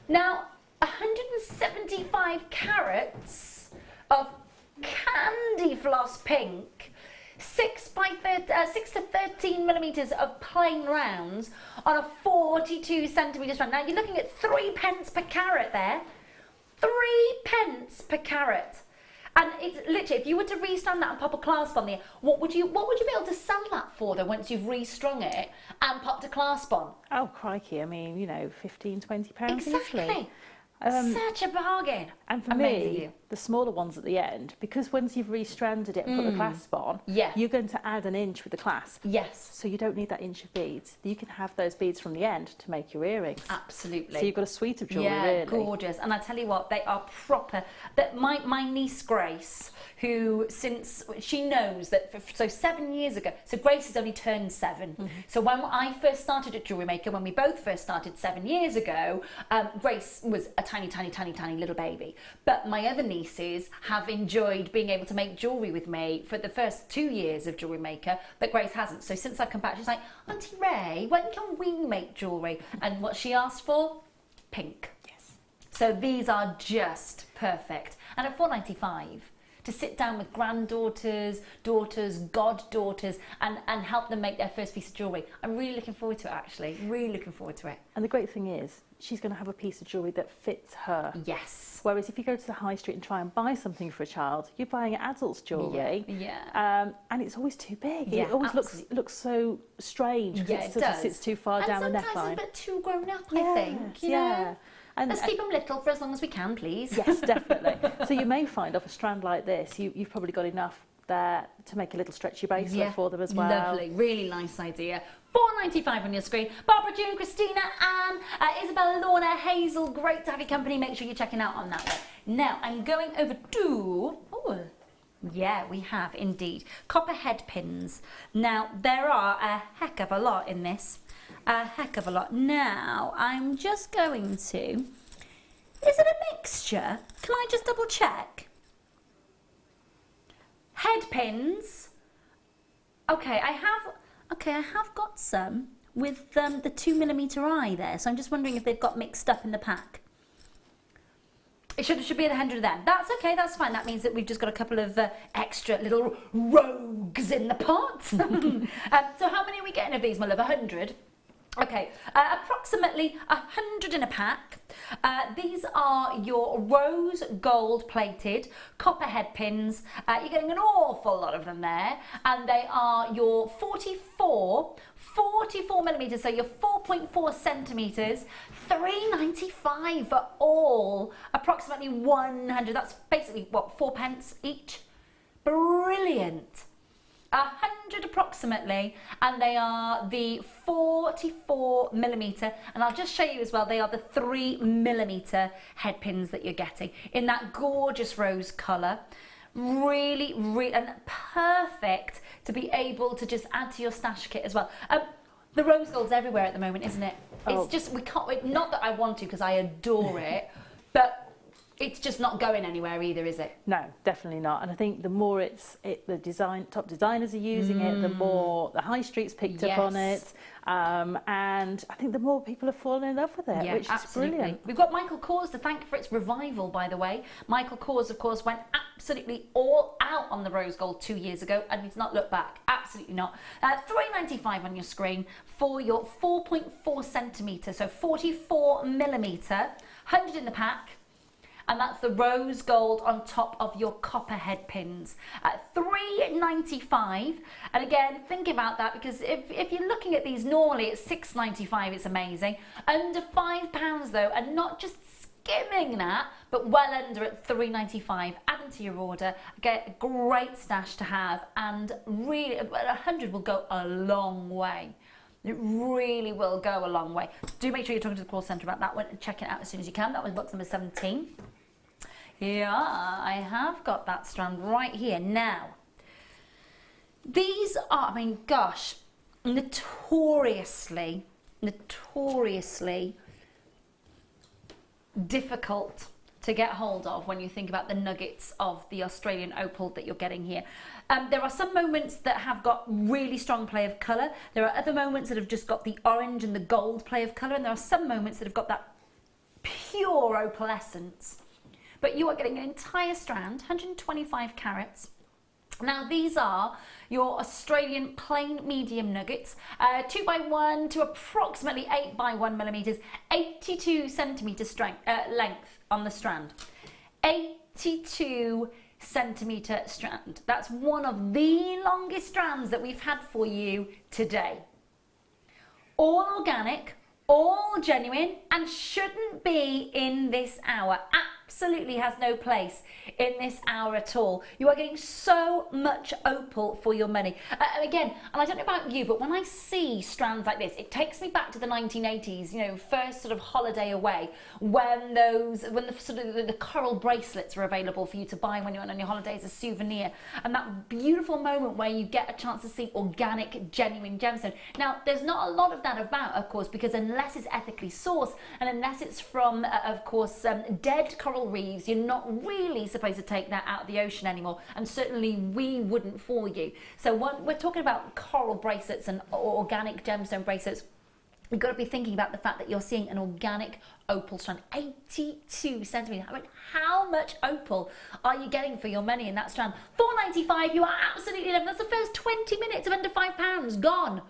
Now, 175 carats of candy floss pink, 6 to 13 millimetres of plain rounds on a 42 centimetre strand. Now, you're looking at 3p per carat there. 3p per carat. And it's literally, if you were to restrand that and pop a clasp on there, what would you be able to sell that for though once you've restrung it and popped a clasp on? Oh crikey, I mean, £15, £20 exactly. easily. Such a bargain. And for Amazing me, deal. the smaller ones at the end, because once you've restranded it and put the clasp on, Yeah. you're going to add an inch with the clasp. Yes. So you don't need that inch of beads. You can have those beads from the end to make your earrings. Absolutely. So you've got a suite of jewellery, Yeah, really. gorgeous. And I tell you what, they are proper. That my niece Grace, who since she knows that, so 7 years ago, so Grace has only turned 7. So when I first started at JewelleryMaker, when we both first started 7 years ago, Grace was a tiny little baby. But my other nieces have enjoyed being able to make jewellery with me for the first 2 years of JewelleryMaker, but Grace hasn't. So since I've come back, she's like, Auntie Ray, when can we make jewellery? And what she asked for? Pink. Yes. So these are just perfect. And at $4.95, to sit down with granddaughters, daughters, goddaughters, and help them make their first piece of jewellery. I'm really looking forward to it, actually. Really looking forward to it. And the great thing is, she's going to have a piece of jewellery that fits her. Yes. Whereas if you go to the high street and try and buy something for a child, you're buying adult's jewellery. Yeah. And it's always too big. Yeah, it always absolutely. looks so strange because Yeah, it sort of sits too far down the and sometimes neckline. a bit too grown up, I think. You yeah. know? And, Let's keep them little for as long as we can, please. yes, definitely. So you may find off a strand like this, you've probably got enough there to make a little stretchy bracelet for them as well. Lovely, really nice idea. $4.95 on your screen. Barbara, June, Christina, Anne, Isabella, Lorna, Hazel, great to have your company. Make sure you're checking out on that one. Now, I'm going over to... Oh, yeah, we have indeed. Copper head pins. Now, there are a heck of a lot in this. A heck of a lot. Now, I'm just going to... Is it a mixture? Can I just double check? Head pins. Okay, I have got some with the 2mm eye there, so I'm just wondering if they've got mixed up in the pack. It should be 100 of them. That's okay, that's fine. That means that we've just got a couple of extra little rogues in the pot. So how many are we getting of these, my love? 100? Okay, approximately 100 in a pack. These are your rose gold plated copper head pins. You're getting an awful lot of them there, and they are your 44 millimeters, so your 4.4 centimeters, $3.95 for all, approximately 100. That's basically what, 4 pence each. Brilliant. 100 approximately, and they are the 44 millimeter, and I'll just show you as well, they are the 3 millimeter head pins that you're getting in that gorgeous rose color. Really and perfect to be able to just add to your stash kit as well. The rose gold's everywhere at the moment, isn't it? Oh. It's just, we can't, not that I want to because I adore it, but it's just not going anywhere either, is it? No, definitely not. And I think the more the top designers are using it, the more the high street's picked up on it. And I think the more people are falling in love with it, which is brilliant. We've got Michael Kors to thank for its revival, by the way. Michael Kors, of course, went absolutely all out on the rose gold 2 years ago, and he's not looked back. Absolutely not. $3.95 on your screen for your 4.4 centimetre, so 44 millimetre, 100 in the pack. And that's the rose gold on top of your copper head pins at $3.95. And again, think about that, because if you're looking at these normally at $6.95, it's amazing. Under £5 though, and not just skimming that, but well under at $3.95. Add them to your order, get a great stash to have, and really 100 will go a long way. It really will go a long way. Do make sure you're talking to the call centre about that one and check it out as soon as you can. That was box number 17. Yeah, I have got that strand right here. Now, these are, I mean, gosh, notoriously difficult to get hold of when you think about the nuggets of the Australian opal that you're getting here. There are some moments that have got really strong play of colour. There are other moments that have just got the orange and the gold play of colour, and there are some moments that have got that pure opal essence. But you are getting an entire strand, 125 carats. Now these are your Australian plain medium nuggets, 2x1 to approximately 8x1 millimeters, 82 centimeter length on the strand. 82 centimeter strand. That's one of the longest strands that we've had for you today. All organic, all genuine and shouldn't be in this hour. Absolutely has no place in this hour at all. You are getting so much opal for your money. Again, and I don't know about you, but when I see strands like this, it takes me back to the 1980s, you know, first sort of holiday away, when the coral bracelets were available for you to buy when you went on your holiday as a souvenir, and that beautiful moment where you get a chance to see organic, genuine gemstone. Now, there's not a lot of that about, of course, because unless it's ethically sourced and unless it's from, of course, dead coral reefs, you're not really supposed to take that out of the ocean anymore, and certainly we wouldn't for you. So when we're talking about coral bracelets and organic gemstone bracelets, you've got to be thinking about the fact that you're seeing an organic opal strand, 82 centimetres. I mean, how much opal are you getting for your money in that strand? £4.95, you are absolutely loving. That's the first 20 minutes of under £5 gone.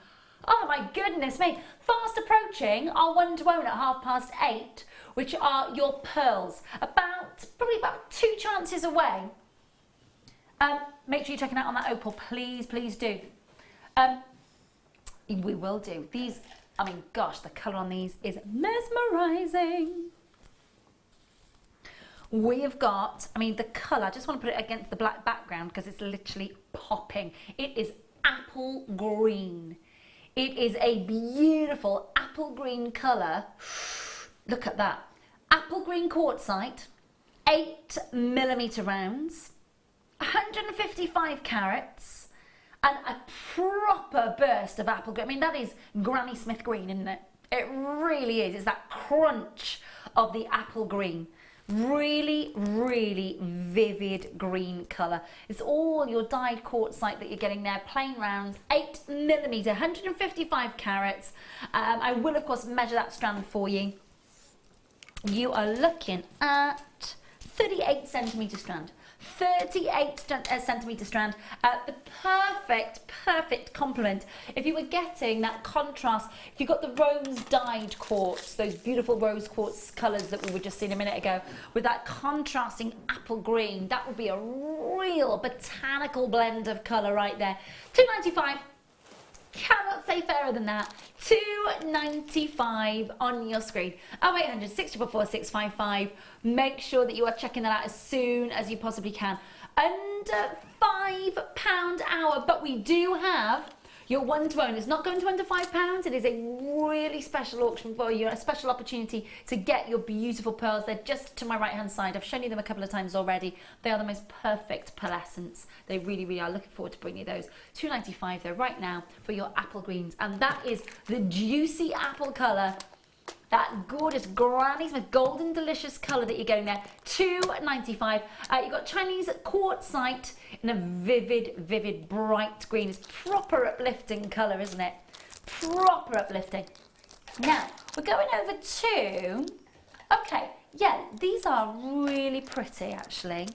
Oh my goodness me. Fast approaching our one-to-one at 8:30, which are your pearls. Probably about 2 chances away. Make sure you're checking out on that opal, please, please do. We will do. These, I mean, gosh, the colour on these is mesmerising. We have got, I mean, the colour, I just want to put it against the black background because it's literally popping. It is apple green. It is a beautiful apple green colour. Look at that. Apple green quartzite, 8mm rounds, 155 carats, and a proper burst of apple green. I mean, that is Granny Smith green, isn't it? It really is. It's that crunch of the apple green. Really, really vivid green colour. It's all your dyed quartzite that you're getting there, plain rounds, 8mm, 155 carats. I will, of course, measure that strand for you. You are looking at 38 centimetre strand. 38 centimetre strand, the perfect complement. If you were getting that contrast, if you got the rose dyed quartz, those beautiful rose quartz colours that we were just seeing a minute ago, with that contrasting apple green, that would be a real botanical blend of colour right there. £2.95. Cannot say fairer than that. £2.95 on your screen. 0800 644 655. Make sure that you are checking that out as soon as you possibly can. Under £5 hour, but we do have your one-to-one. It's not going to under £5. It is a really special auction for you, a special opportunity to get your beautiful pearls. They're just to my right-hand side. I've shown you them a couple of times already. They are the most perfect pearlescence. They really, really are. Looking forward to bringing you those. £2.95 though right now for your apple greens. And that is the juicy apple colour. That gorgeous Granny Smith golden delicious colour that you're getting there. £2.95. You've got Chinese quartzite in a vivid bright green. It's proper uplifting colour, isn't it? Proper uplifting. Now we're going over to, okay, yeah, these are really pretty actually.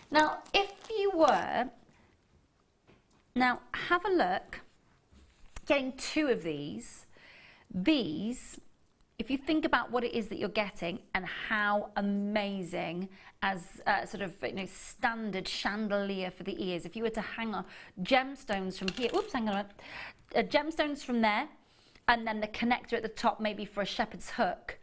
Now if you were, now have a look, getting 2 of these, if you think about what it is that you're getting and how amazing as sort of, you know, standard chandelier for the ears, if you were to hang on gemstones from here, oops, hang on a minute, gemstones from there, and then the connector at the top maybe for a shepherd's hook,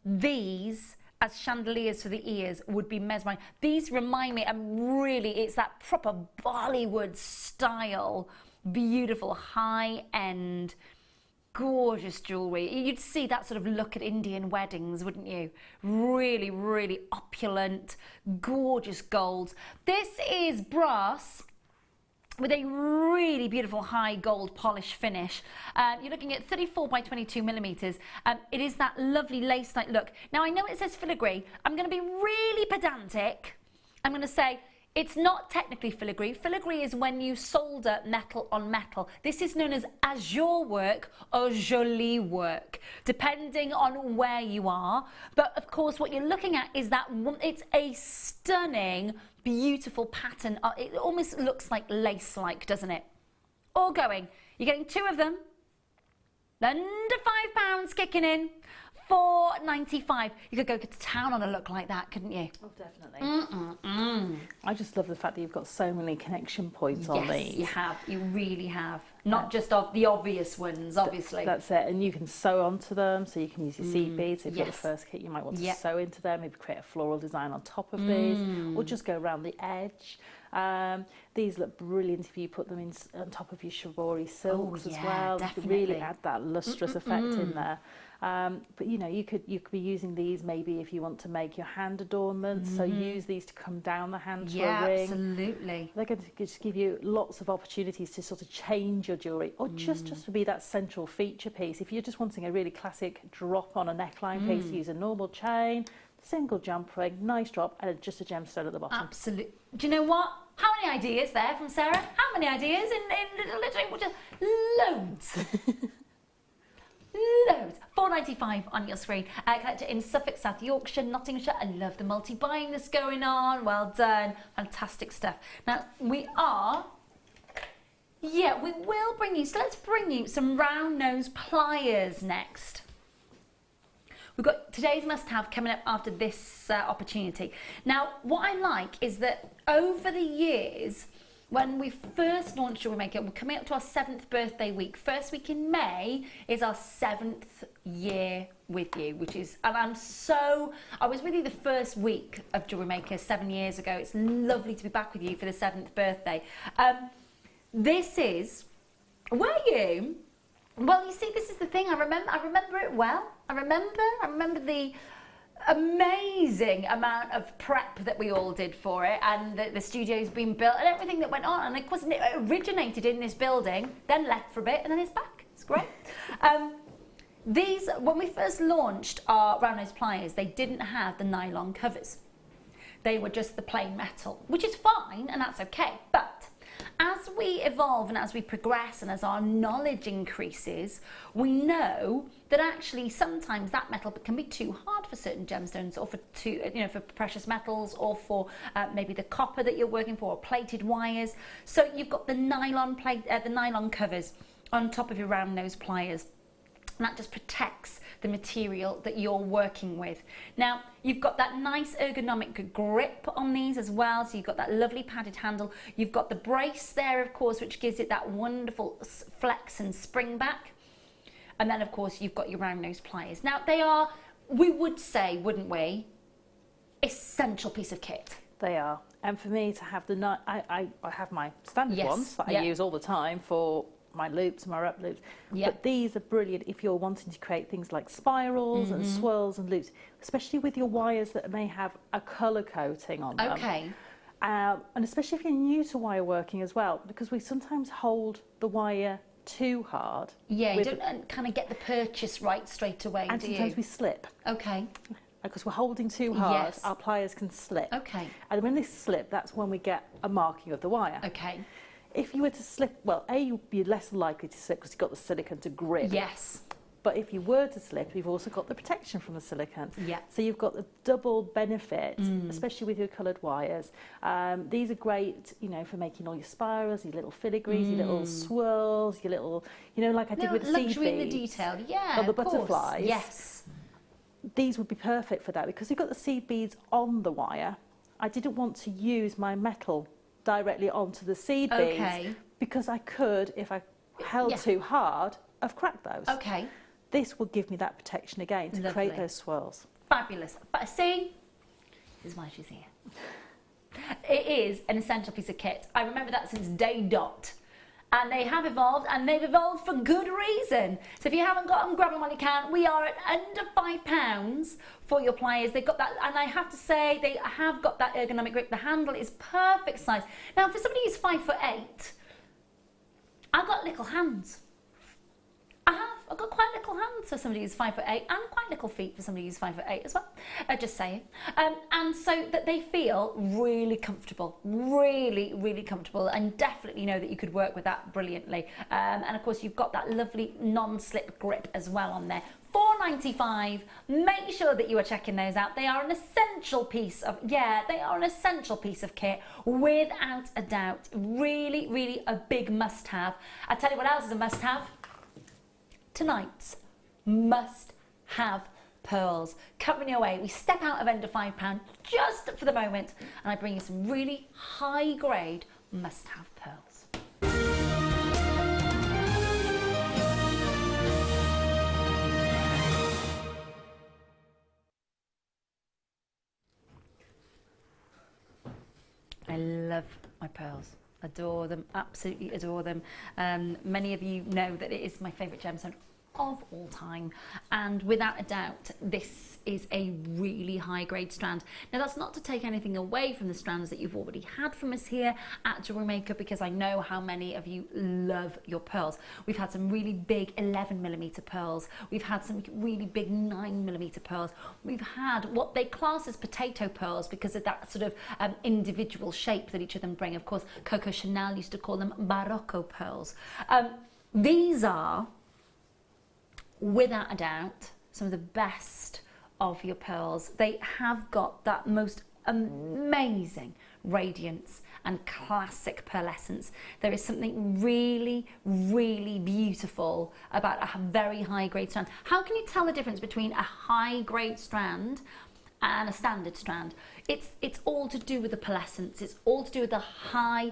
these as chandeliers for the ears would be mesmerizing. These remind me, really, it's that proper Bollywood style, beautiful high-end, gorgeous jewellery. You'd see that sort of look at Indian weddings, wouldn't you? Really, really opulent, gorgeous golds. This is brass with a really beautiful high gold polish finish. You're looking at 34 by 22 millimetres. It is that lovely lace-like look. Now, I know it says filigree. I'm going to be really pedantic. I'm going to say, it's not technically filigree. Filigree is when you solder metal on metal. This is known as azure work or jolie work, depending on where you are. But of course, what you're looking at is that it's a stunning, beautiful pattern. It almost looks like lace-like, doesn't it? All going. You're getting 2 of them. Under £5 kicking in. £4.95. You could go to town on a look like that, couldn't you? Oh, definitely. I just love the fact that you've got so many connection points on these. Yes, you have. You really have. not just of the obvious ones, obviously. That's it, and you can sew onto them, so you can use your seed beads. If you've got yes. the first kit, you might want to Yep. sew into them, maybe create a floral design on top of these, or just go around the edge. These look brilliant if you put them in on top of your chivalry silks as yeah, well. You definitely. can really add that lustrous effect in there. But you know, you could be using these maybe if you want to make your hand adornments. So use these to come down the hand to a ring. Absolutely. They're going to just give you lots of opportunities to sort of change your jewellery, or just to be that central feature piece. If you're just wanting a really classic drop on a neckline piece, use a normal chain, single jump ring, nice drop, and just a gemstone at the bottom. Absolutely. Do you know what? How many ideas there from Sarah? How many ideas in literally just loads. Loads. £4.95 on your screen. Collected in Suffolk, South Yorkshire, Nottinghamshire. I love the multi-buying that's going on. Well done. Fantastic stuff. Now, we will bring you, so let's bring you some round nose pliers next. We've got today's must-have coming up after this opportunity. Now, what I like is that over the years, when we first launched JewelleryMaker, we're coming up to our 7th birthday week. First week in May is our 7th year with you, which is, and I was with you the first week of JewelleryMaker 7 years ago. It's lovely to be back with you for the 7th birthday. This is, were you? Well, you see, this is the thing. I remember it well. I remember the amazing amount of prep that we all did for it, and the studio's been built and everything that went on. And of course, it originated in this building, then left for a bit, and then it's back. It's great. These, when we first launched our round nose pliers, they didn't have the nylon covers. They were just the plain metal, which is fine, and that's okay. But as we evolve and as we progress and as our knowledge increases, we know that actually sometimes that metal can be too hard for certain gemstones, or for precious metals, or for maybe the copper that you're working for, or plated wires. So you've got the nylon covers on top of your round nose pliers. And that just protects the material that you're working with. Now, you've got that nice ergonomic grip on these as well, so you've got that lovely padded handle. You've got the brace there, of course, which gives it that wonderful flex and spring back. And then, of course, you've got your round nose pliers. Now, they are, we would say, wouldn't we, essential piece of kit. They are. And for me to have I have my standard ones that I use all the time for my loops, my wrap loops. Yep. But these are brilliant if you're wanting to create things like spirals and swirls and loops, especially with your wires that may have a colour coating on them. Okay. And especially if you're new to wire working as well, because we sometimes hold the wire too hard. Yeah, you don't kind of get the purchase right straight away, and do you? sometimes we slip. Okay. Because we're holding too hard, Yes. our pliers can slip. Okay. And when they slip, that's when we get a marking of the wire. Okay. If you were to slip, well, A, you'd be less likely to slip because you've got the silicone to grip. Yes. But if you were to slip, you've also got the protection from the silicone. Yeah. So you've got the double benefit, especially with your coloured wires. These are great, for making all your spirals, your little filigrees, your little swirls, your little, like I did with the seed beads. Luxury in the detail, yeah. Or the of course. butterflies. Yes. These would be perfect for that because you've got the seed beads on the wire. I didn't want to use my metal directly onto the seed beads because I could, if I held too hard, have cracked those. Okay. This will give me that protection again to create Lovely. those swirls. Fabulous. But see, this is why she's here. It is an essential piece of kit. I remember that since day dot. And they have evolved, and they've evolved for good reason. So if you haven't got them, grab them while you can. We are at under £5 for your pliers. They've got that, and I have to say, they have got that ergonomic grip. The handle is perfect size. Now, for somebody who's 5'8", I've got little hands. I've got quite little hands for somebody who's 5'8", and quite little feet for somebody who's 5'8" as well. Just saying. And so that they feel really comfortable, really comfortable, and definitely know that you could work with that brilliantly. And of course, you've got that lovely non-slip grip as well on there. £4.95. Make sure that you are checking those out. They are an essential piece of, they are an essential piece of kit, without a doubt. Really a big must-have. I tell you what else is a must-have. Tonight's must-have pearls. Coming your way, we step out of under £5 just for the moment, and I bring you some really high-grade must-have pearls. love my pearls. Adore them, absolutely adore them. Many of you know that it is my favourite gemstone of all time, and without a doubt this is a really high grade strand. Now that's not to take anything away from the strands that you've already had from us here at JewelleryMaker, because I know how many of you love your pearls. We've had some really big 11mm pearls, we've had some really big 9mm pearls, we've had what they class as potato pearls because of that sort of individual shape that each of them bring. Of course, Coco Chanel used to call them Barocco pearls. These are, without a doubt, some of the best of your pearls. They have got that most amazing radiance and classic pearlescence. There is something really, really beautiful about a very high grade strand. How can you tell the difference between a high grade strand and a standard strand? It's all to do with the pearlescence. It's all to do with the high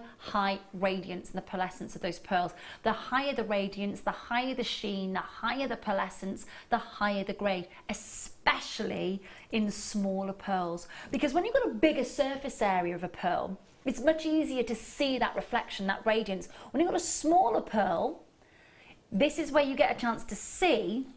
radiance and the pearlescence of those pearls. The higher the radiance, the higher the sheen, the higher the pearlescence, the higher the grade, especially in smaller pearls. Because when you've got a bigger surface area of a pearl, it's much easier to see that reflection, that radiance. When you've got a smaller pearl, this is where you get a chance to see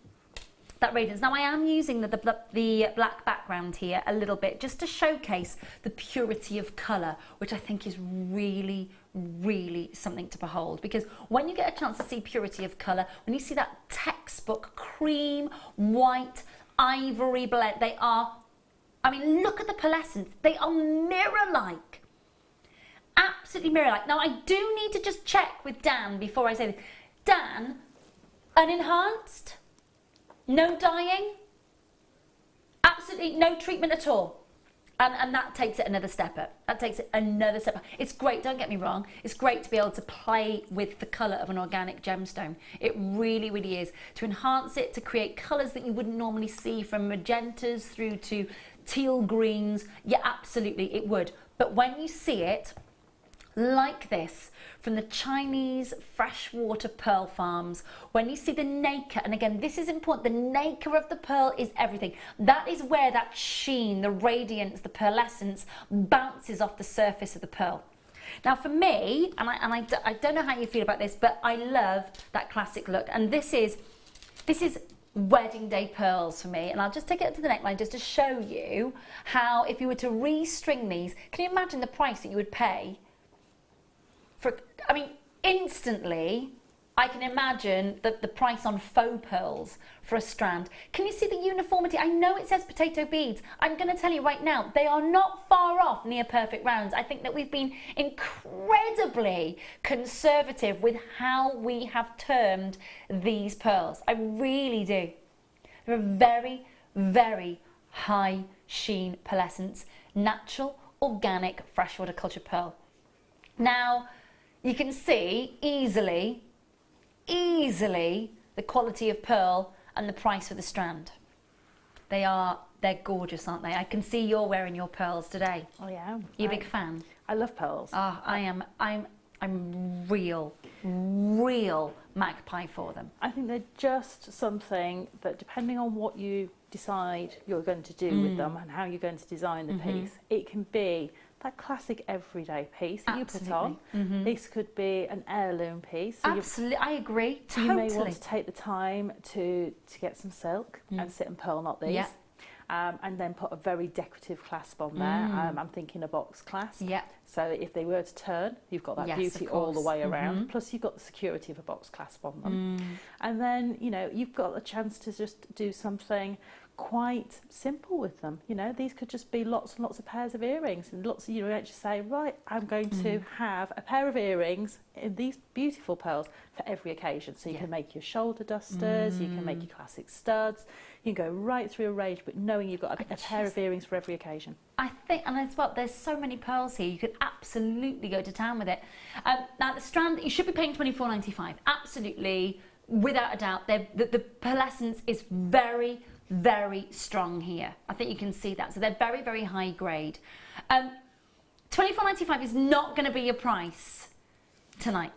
that radiance. Now I am using the black background here a little bit just to showcase the purity of colour, which I think is really, really something to behold, because when you get a chance to see purity of colour, when you see that textbook cream, white, ivory blend, they are, I mean, look at the pearlescence, they are mirror-like. Absolutely mirror-like. Now I do need to just check with Dan before I say this. Dan, unenhanced? No dyeing, absolutely no treatment at all. And that takes it another step up. That takes it another step up. It's great, don't get me wrong. It's great to be able to play with the colour of an organic gemstone. It really, really is. To enhance it, to create colours that you wouldn't normally see, from magentas through to teal greens. Yeah, absolutely, it would. But when you see it like this, from the Chinese freshwater pearl farms, when you see the nacre, and again, this is important, the nacre of the pearl is everything. That is where that sheen, the radiance, the pearlescence bounces off the surface of the pearl. Now for me, and I don't know how you feel about this, but I love that classic look, and this is wedding day pearls for me, and I'll just take it up to the neckline just to show you how, if you were to restring these, can you imagine the price that you would pay for, I mean, instantly, I can imagine the price on faux pearls for a strand. Can you see the uniformity? I know it says potato beads. I'm going to tell you right now, they are not far off near perfect rounds. I think that we've been incredibly conservative with how we have termed these pearls. I really do. They're a very, very high sheen pearlescence, natural, organic, freshwater culture pearl. Now, you can see easily the quality of pearl and the price for the strand. They're gorgeous, aren't they? I can see you're wearing your pearls today. Oh yeah. You a big fan? I love pearls. Oh, I'm real magpie for them. I think they're just something that, depending on what you decide you're going to do with them and how you're going to design the piece, it can be that classic everyday piece that you put on. This could be an heirloom piece. So absolutely, I agree. Totally. You may want to take the time to get some silk and sit and pearl knot these. Yeah. And then put a very decorative clasp on there. I'm thinking a box clasp. Yeah. So if they were to turn, you've got that beauty all the way around. Plus you've got the security of a box clasp on them. And then, you know, you've got a chance to just do something quite simple with them. You know, these could just be lots and lots of pairs of earrings, and lots of, you know, actually say, right, I'm going to have a pair of earrings in these beautiful pearls for every occasion. So you can make your shoulder dusters, you can make your classic studs, you can go right through a range, but knowing you've got a pair of earrings for every occasion. I think, and as well, there's so many pearls here, you could absolutely go to town with it. Now the strand, you should be paying £24.95, absolutely, without a doubt. The pearlescence is very, very strong here. I think you can see that. So they're very, very high grade. £24.95 is not going to be your price tonight.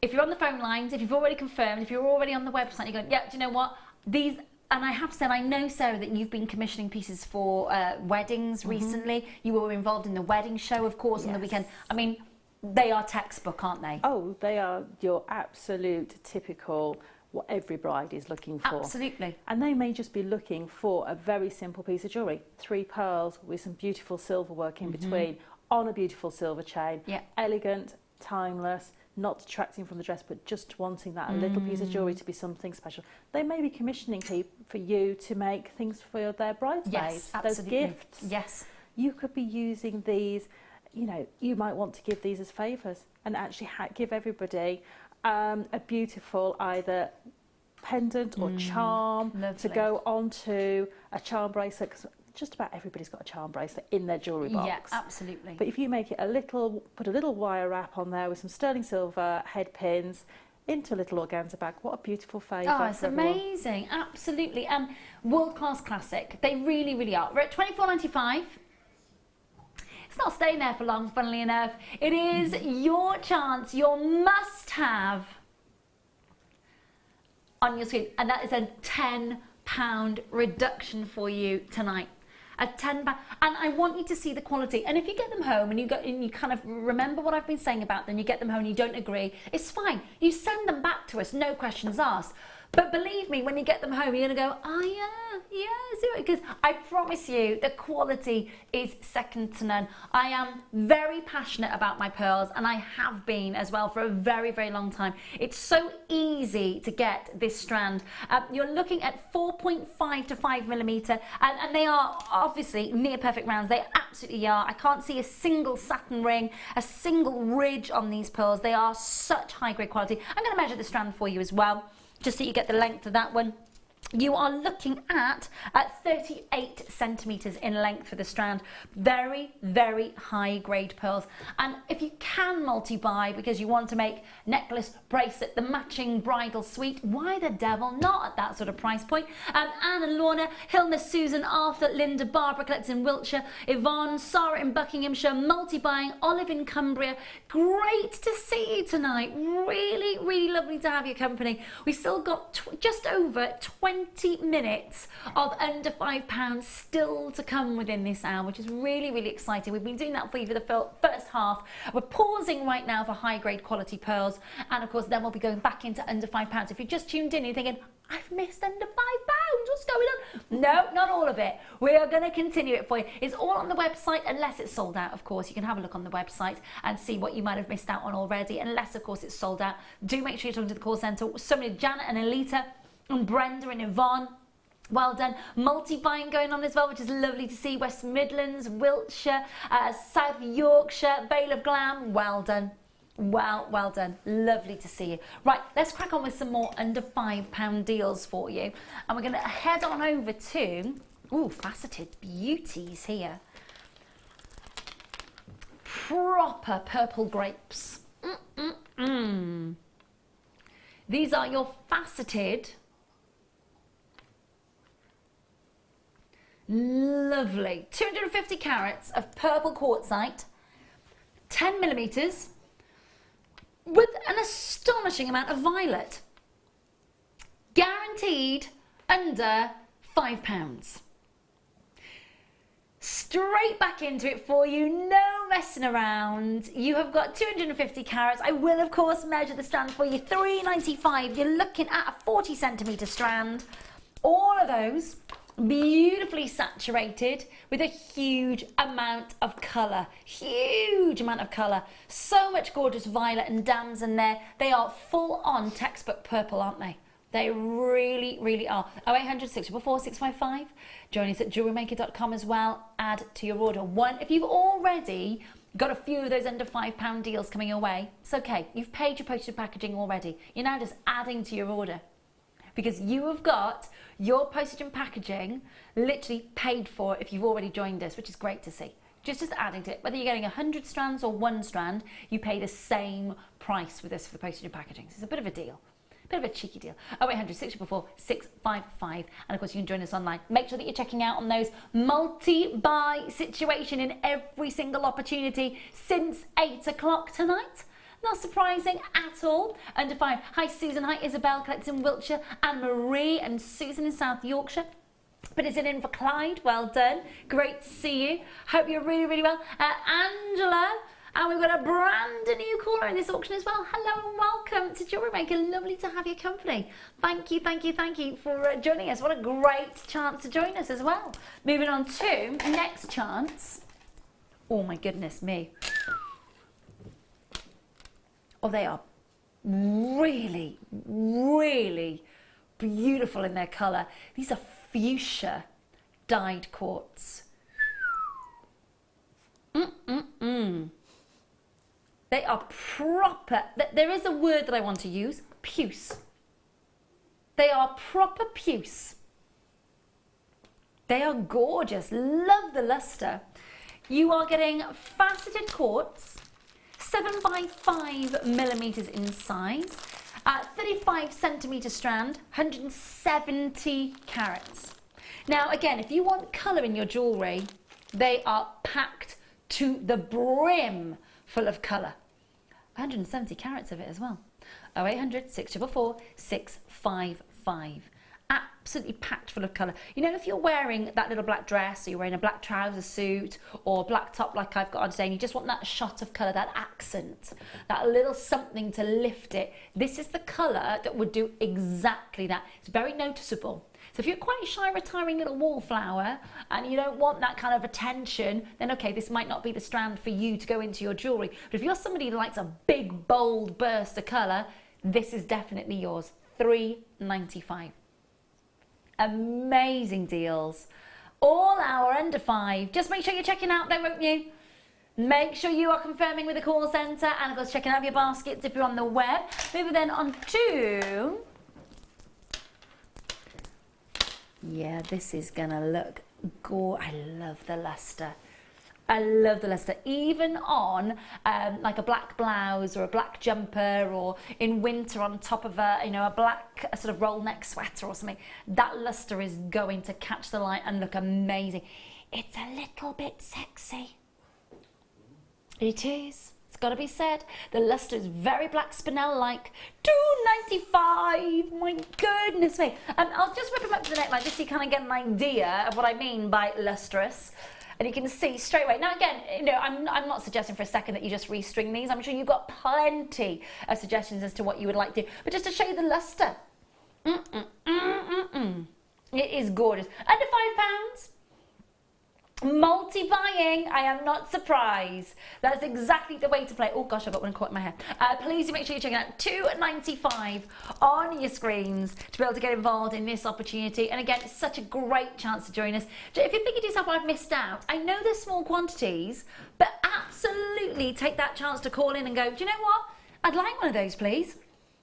If you're on the phone lines, if you've already confirmed, if you're already on the website, you're going, yeah, do you know what? These And I have to say, I know, Sarah, that you've been commissioning pieces for weddings recently. You were involved in the wedding show, of course, on the weekend. I mean, they are textbook, aren't they? Oh, they are your absolute typical, what every bride is looking for. Absolutely. And they may just be looking for a very simple piece of jewellery. 3 pearls with some beautiful silver work in between on a beautiful silver chain. Yeah. Elegant, timeless, not detracting from the dress, but just wanting that little piece of jewellery to be something special. They may be commissioning for you to make things for their bridesmaids. Yes, absolutely. Those gifts. Yes. You could be using these, you know, you might want to give these as favours and actually give everybody a beautiful either pendant or charm to go onto a charm bracelet, because just about everybody's got a charm bracelet in their jewellery box. Yeah, absolutely. But if you make it put a little wire wrap on there with some sterling silver head pins into a little organza bag, what a beautiful favour. Oh, it's amazing. Absolutely. And world-class classic. They really, really are. We're at $24.95. It's not staying there for long, funnily enough. It is your chance, your must-have on your screen. And that is a £10 reduction for you tonight. A £10, and I want you to see the quality. And if you get them home and you kind of remember what I've been saying about them, you get them home and you don't agree, it's fine. You send them back to us, no questions asked. But believe me, when you get them home, you're going to go, oh yeah, because I promise you the quality is second to none. I am very passionate about my pearls, and I have been as well for a very, very long time. It's so easy to get this strand. You're looking at 4.5 to 5mm, and they are obviously near perfect rounds. They absolutely are. I can't see a single satin ring, a single ridge on these pearls. They are such high grade quality. I'm going to measure the strand for you as well, just so you get the length of that one. You are looking at 38 centimetres in length for the strand. Very, very high grade pearls. And if you can multi-buy because you want to make necklace, bracelet, the matching bridal suite, why the devil not at that sort of price point? Anna, Lorna, Hilna, Susan, Arthur, Linda, Barbara collects in Wiltshire, Yvonne, Sara in Buckinghamshire, multi-buying, Olive in Cumbria. Great to see you tonight. Really, really lovely to have your company. We still got just over 20 minutes of under £5 still to come within this hour, which is really, really exciting. We've been doing that for you for the first half. We're pausing right now for high grade quality pearls, and of course then we'll be going back into under £5. If you just tuned in, you're thinking, I've missed under £5, what's going on? No, not all of it. We are going to continue it for you. It's all on the website, unless it's sold out, of course. You can have a look on the website and see what you might have missed out on already, unless of course it's sold out. Do make sure you're talking to the call centre. So many, Janet and Alita and Brenda and Yvonne, well done. Multi-buying going on as well, which is lovely to see. West Midlands, Wiltshire, South Yorkshire, Vale of Glam, well done. Well done. Lovely to see you. Right, let's crack on with some more under £5 deals for you. And we're going to head on over to, faceted beauties here. Proper purple grapes. These are your faceted, lovely 250 carats of purple quartzite, 10mm, with an astonishing amount of violet. Guaranteed under £5. Straight back into it for you, no messing around. You have got 250 carats. I will of course measure the strand for you. £3.95. You're looking at a 40 centimetre strand. All of those beautifully saturated with a huge amount of colour. Huge amount of colour. So much gorgeous violet and dams in there. They are full on textbook purple, aren't they? They really, really are. 0800 644 655. Join us at JewelleryMaker.com as well. Add to your order. If you've already got a few of those under £5 deals coming your way, it's okay. You've paid your postage packaging already. You're now just adding to your order, because you have got your postage and packaging literally paid for if you've already joined us, which is great to see. Just adding to it. Whether you're getting 100 strands or 1 strand, you pay the same price with us for the postage and packaging. So it's a bit of a deal. Bit of a cheeky deal. 0800 644 655. And of course you can join us online. Make sure that you're checking out on those multi-buy situation in every single opportunity since 8 o'clock tonight. not surprising at all. Under 5. Hi Susan, hi Isabel, collects in Wiltshire, and Marie and Susan in South Yorkshire. But is it in for Clyde? Well done. Great to see you. Hope you're really, really well. Angela, and we've got a brand new caller in this auction as well. Hello and welcome to JewelleryMaker. Lovely to have your company. Thank you, thank you, thank you for joining us. What a great chance to join us as well. Moving on to next chance. Oh my goodness me. Oh, they are really, really beautiful in their colour. These are fuchsia dyed quartz. They are proper. There is a word that I want to use. Puce. They are proper puce. They are gorgeous. Love the luster. You are getting faceted quartz, 7 by 5 millimeters in size, 35 centimeter strand, 170 carats. Now again, if you want colour in your jewellery, they are packed to the brim full of colour. 170 carats of it as well. 0800 644 655. Absolutely packed full of colour. You know, if you're wearing that little black dress, or you're wearing a black trouser suit, or a black top like I've got on today, and you just want that shot of colour, that accent, that little something to lift it, this is the colour that would do exactly that. It's very noticeable. So if you're quite a shy, retiring little wallflower, and you don't want that kind of attention, then okay, this might not be the strand for you to go into your jewellery. But if you're somebody who likes a big, bold burst of colour, this is definitely yours. $3.95. Amazing deals. All our under 5. Just make sure you're checking out there, won't you? Make sure you are confirming with the call centre, and of course checking out your baskets if you're on the web. Moving then on to... Yeah, this is gonna look gorgeous. I love the luster. I love the luster, even on like a black blouse or a black jumper, or in winter on top of a black sort of roll neck sweater or something. That luster is going to catch the light and look amazing. It's a little bit sexy. It is. It's got to be said. The luster is very black spinel-like. $2.95. My goodness me. I'll just whip them up to the neck like this so you kind of get an idea of what I mean by lustrous. And you can see straight away. Now again, you know, I'm not suggesting for a second that you just restring these. I'm sure you've got plenty of suggestions as to what you would like to do. But just to show you the luster. It is gorgeous. Under £5. Multi-buying, I am not surprised. That's exactly the way to play. Oh gosh, I've got one caught in my hair. Please do make sure you're checking out $2.95 on your screens to be able to get involved in this opportunity. And again, it's such a great chance to join us. If you're thinking to yourself, well, I've missed out, I know there's small quantities, but absolutely take that chance to call in and go, do you know what? I'd like one of those, please.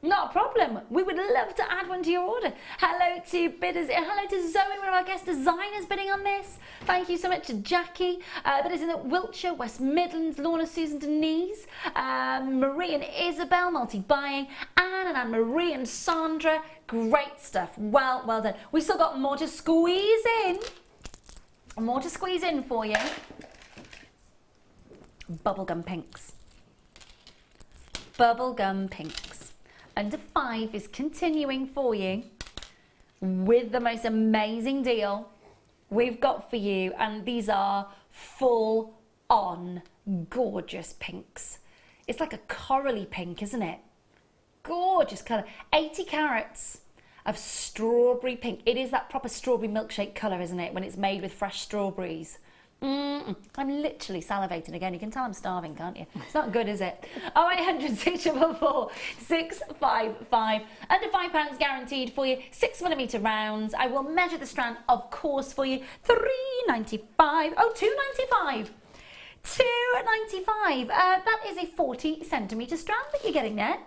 Not a problem. We would love to add one to your order. Hello to bidders. Hello to Zoe, one of our guest designers bidding on this. Thank you so much to Jackie. That is in Wiltshire, West Midlands, Lorna, Susan, Denise, Marie and Isabel, multi-buying, Anne and Anne-Marie and Sandra. Great stuff. Well done. We've still got more to squeeze in. More to squeeze in for you. Bubblegum pinks. Bubblegum pinks. Under 5 is continuing for you with the most amazing deal we've got for you, and these are full on gorgeous pinks. It's like a corally pink, isn't it? Gorgeous colour. 80 carats of strawberry pink. It is that proper strawberry milkshake colour, isn't it, when it's made with fresh strawberries. I'm literally salivating again. You can tell I'm starving, can't you? It's not good, is it? 0800 644 655. Under £5 guaranteed for you. 6mm rounds. I will measure the strand, of course, for you. $3.95. Oh, $2.95. $2.95. That is a 40 centimetre strand that you're getting there.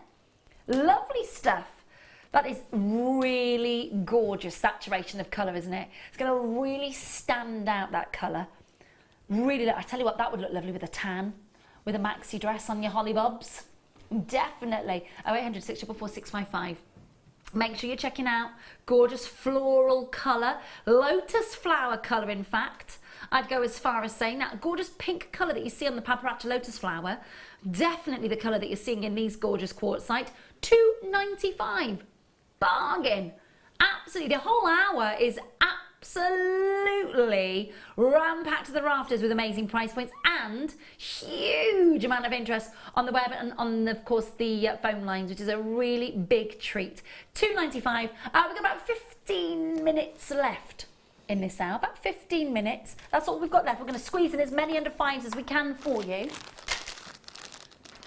Lovely stuff. That is really gorgeous saturation of colour, isn't it? It's going to really stand out, that colour. Really, I tell you what, that would look lovely with a tan, with a maxi dress on your hollybobs. Definitely. 0800 644 655. Make sure you're checking out. Gorgeous floral colour. Lotus flower colour, in fact. I'd go as far as saying that gorgeous pink colour that you see on the paparazzi lotus flower, definitely the colour that you're seeing in these gorgeous quartzite, £2.95. Bargain. Absolutely. The whole hour is absolutely ram-packed to the rafters with amazing price points and huge amount of interest on the web and on, of course, the phone lines, which is a really big treat. £2.95. We've got about 15 minutes left in this hour. About 15 minutes. That's all we've got left. We're going to squeeze in as many under fives as we can for you.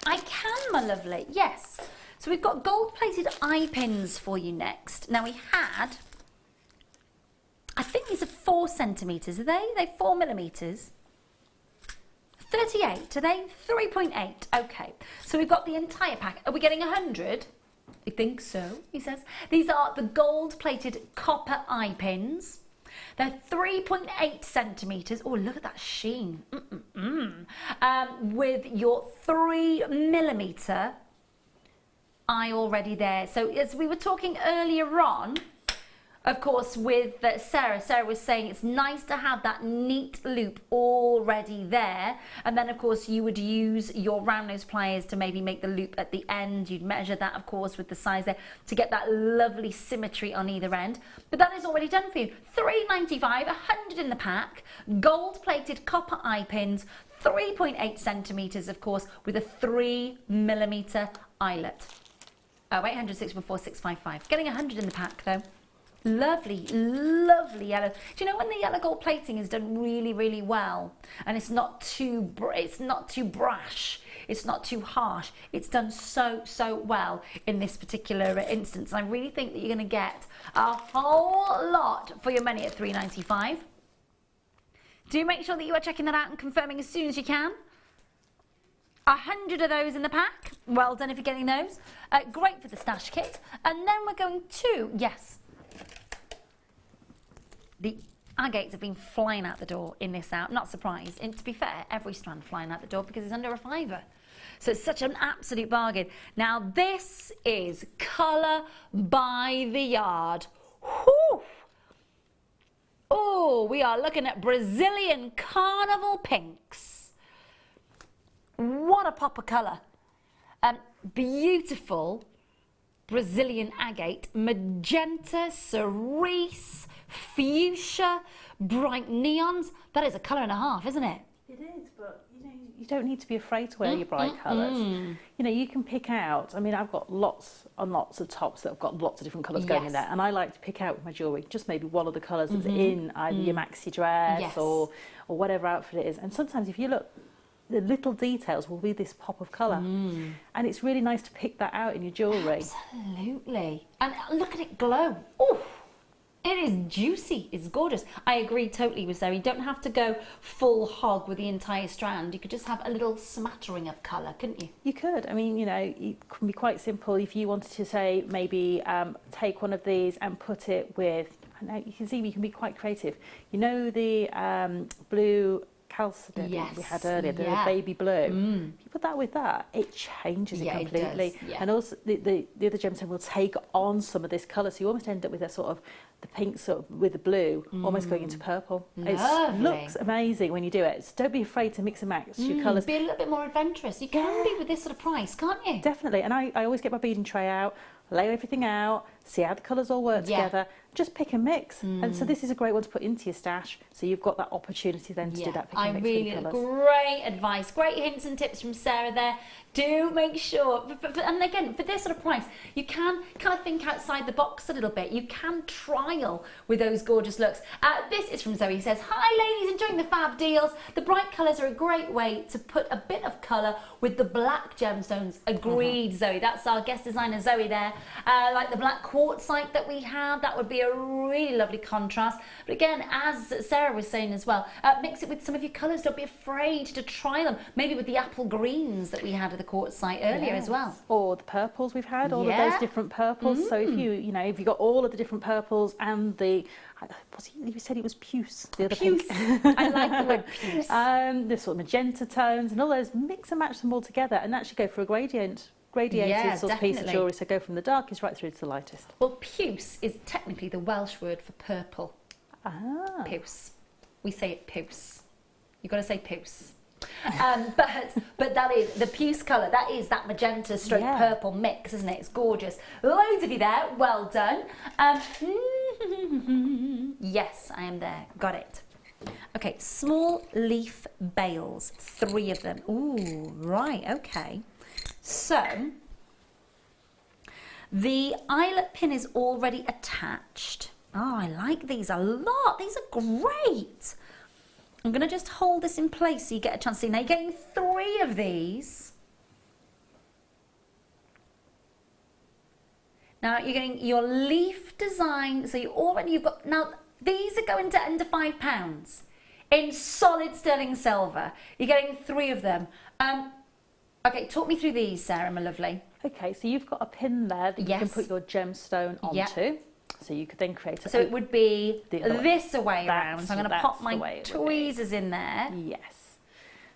I can, my lovely. Yes. So we've got gold-plated eye pins for you next. Now we had, I think these are 4 centimetres. Are they? Are they 4 millimetres? 38. Are they? 3.8. Okay. So we've got the entire pack. Are we getting 100? I think so, he says. These are the gold-plated copper eye pins. They're 3.8 centimetres. Oh, look at that sheen. With your 3 millimetre eye already there. So as we were talking earlier on, of course, with Sara was saying it's nice to have that neat loop already there. And then, of course, you would use your round nose pliers to maybe make the loop at the end. You'd measure that, of course, with the size there to get that lovely symmetry on either end. But that is already done for you. £3.95, 100 in the pack, gold-plated copper eye pins, 3.8 centimetres, of course, with a 3 millimetre eyelet. Oh, 806-14655. Getting 100 in the pack, though. Lovely, lovely yellow. Do you know when the yellow gold plating is done really, really well, and it's not too brash, it's not too harsh. It's done so well in this particular instance. I really think that you're going to get a whole lot for your money at £3.95. Do make sure that you are checking that out and confirming as soon as you can. 100 of those in the pack. Well done if you're getting those. Great for the stash kit. And then we're going to, yes, the agates have been flying out the door in this out. Not surprised. And to be fair, every strand flying out the door because it's under a £5. So it's such an absolute bargain. Now this is colour by the yard. Whew. Oh, we are looking at Brazilian carnival pinks. What a pop of colour. Beautiful Brazilian agate, magenta, cerise, fuchsia, bright neons. That is a colour and a half, isn't it? It is, but you don't need to be afraid to wear your bright colours. You know, you can pick out. I mean, I've got lots and lots of tops that have got lots of different colours going in there, and I like to pick out with my jewellery just maybe one of the colours that's in either your maxi dress or whatever outfit it is. And sometimes if you look, the little details will be this pop of colour, and it's really nice to pick that out in your jewellery. Absolutely. And look at it glow. Oh, it is juicy. It's gorgeous. I agree totally with Zoe. You don't have to go full hog with the entire strand. You could just have a little smattering of colour, couldn't you? You could. I mean, you know, it can be quite simple. If you wanted to say maybe take one of these and put it with, I know you can see we can be quite creative. You know the blue chalcedony we had earlier, the baby blue. You put that with that, it changes it completely. It does, and also the other gemstone will take on some of this colour, so you almost end up with a sort of the pink sort of with the blue almost going into purple. It looks amazing when you do it. So don't be afraid to mix and match your colours. Be a little bit more adventurous. You can be with this sort of price, can't you? Definitely. And I always get my beading tray out, lay everything out, see how the colours all work together, just pick and mix. And so this is a great one to put into your stash, so you've got that opportunity then to do that pick and mix with your colours. Great advice, great hints and tips from Sara there. Do make sure, and again, for this sort of price, you can kind of think outside the box a little bit. You can trial with those gorgeous looks. This is from Zoe, who says, hi ladies, enjoying the fab deals. The bright colours are a great way to put a bit of colour with the black gemstones. Agreed, Zoe. That's our guest designer, Zoe there. Like the black quartzite that we have, that would be a really lovely contrast. But again, as Sara was saying as well, mix it with some of your colours. Don't be afraid to try them. Maybe with the apple greens that we had at the quartzite earlier as well. Or the purples we've had, all of those different purples. So if you know, if you got all of the different purples and the, you said it was puce, the other pink. I like the word puce. The sort of magenta tones and all those, mix and match them all together and actually go for a gradiated sort of piece of jewellery. So go from the darkest right through to the lightest. Well, puce is technically the Welsh word for purple. Puce. We say it puce. You've got to say puce. But that is the puce colour. That is that magenta stroke purple mix, isn't it? It's gorgeous. Loads of you there. Well done. Yes, I am there. Got it. Okay, small leaf bales, 3 of them. Ooh, right, okay. So, the eyelet pin is already attached. Oh, I like these a lot. These are great. I'm going to just hold this in place so you get a chance to see. Now, you're getting 3 of these. Now, you're getting your leaf design. So, you've got, now, these are going to under £5 in solid sterling silver. You're getting 3 of them. Okay, talk me through these, Sarah, my lovely. Okay, so you've got a pin there that you can put your gemstone onto. So you could then create a... So it would be this away around. So I'm going to pop my tweezers in there. Yes.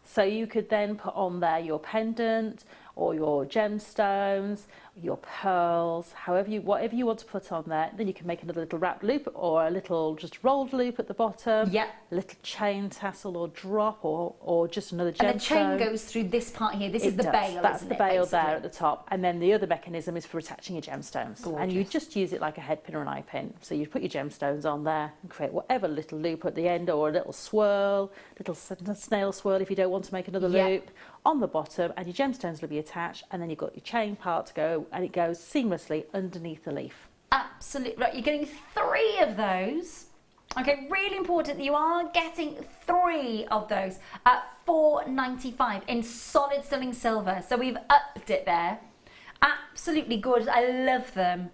So you could then put on there your pendant or your gemstones, your pearls, whatever you want to put on there. Then you can make another little wrap loop or a little just rolled loop at the bottom. Yeah. A little chain tassel or drop or just another gemstone. And the chain goes through this part here. This is the bail, That's the bail basically? there at the top. And then the other mechanism is for attaching your gemstones. Gorgeous. And you just use it like a head pin or an eye pin. So you put your gemstones on there and create whatever little loop at the end or a little swirl, little snail swirl if you don't want to make another loop on the bottom, and your gemstones will be attached, and then you've got your chain part to go, and it goes seamlessly underneath the leaf. Absolutely right. You're getting 3 of those. Okay, really important that you are getting 3 of those at £4.95 in solid sterling silver. So we've upped it there. Absolutely gorgeous. I love them.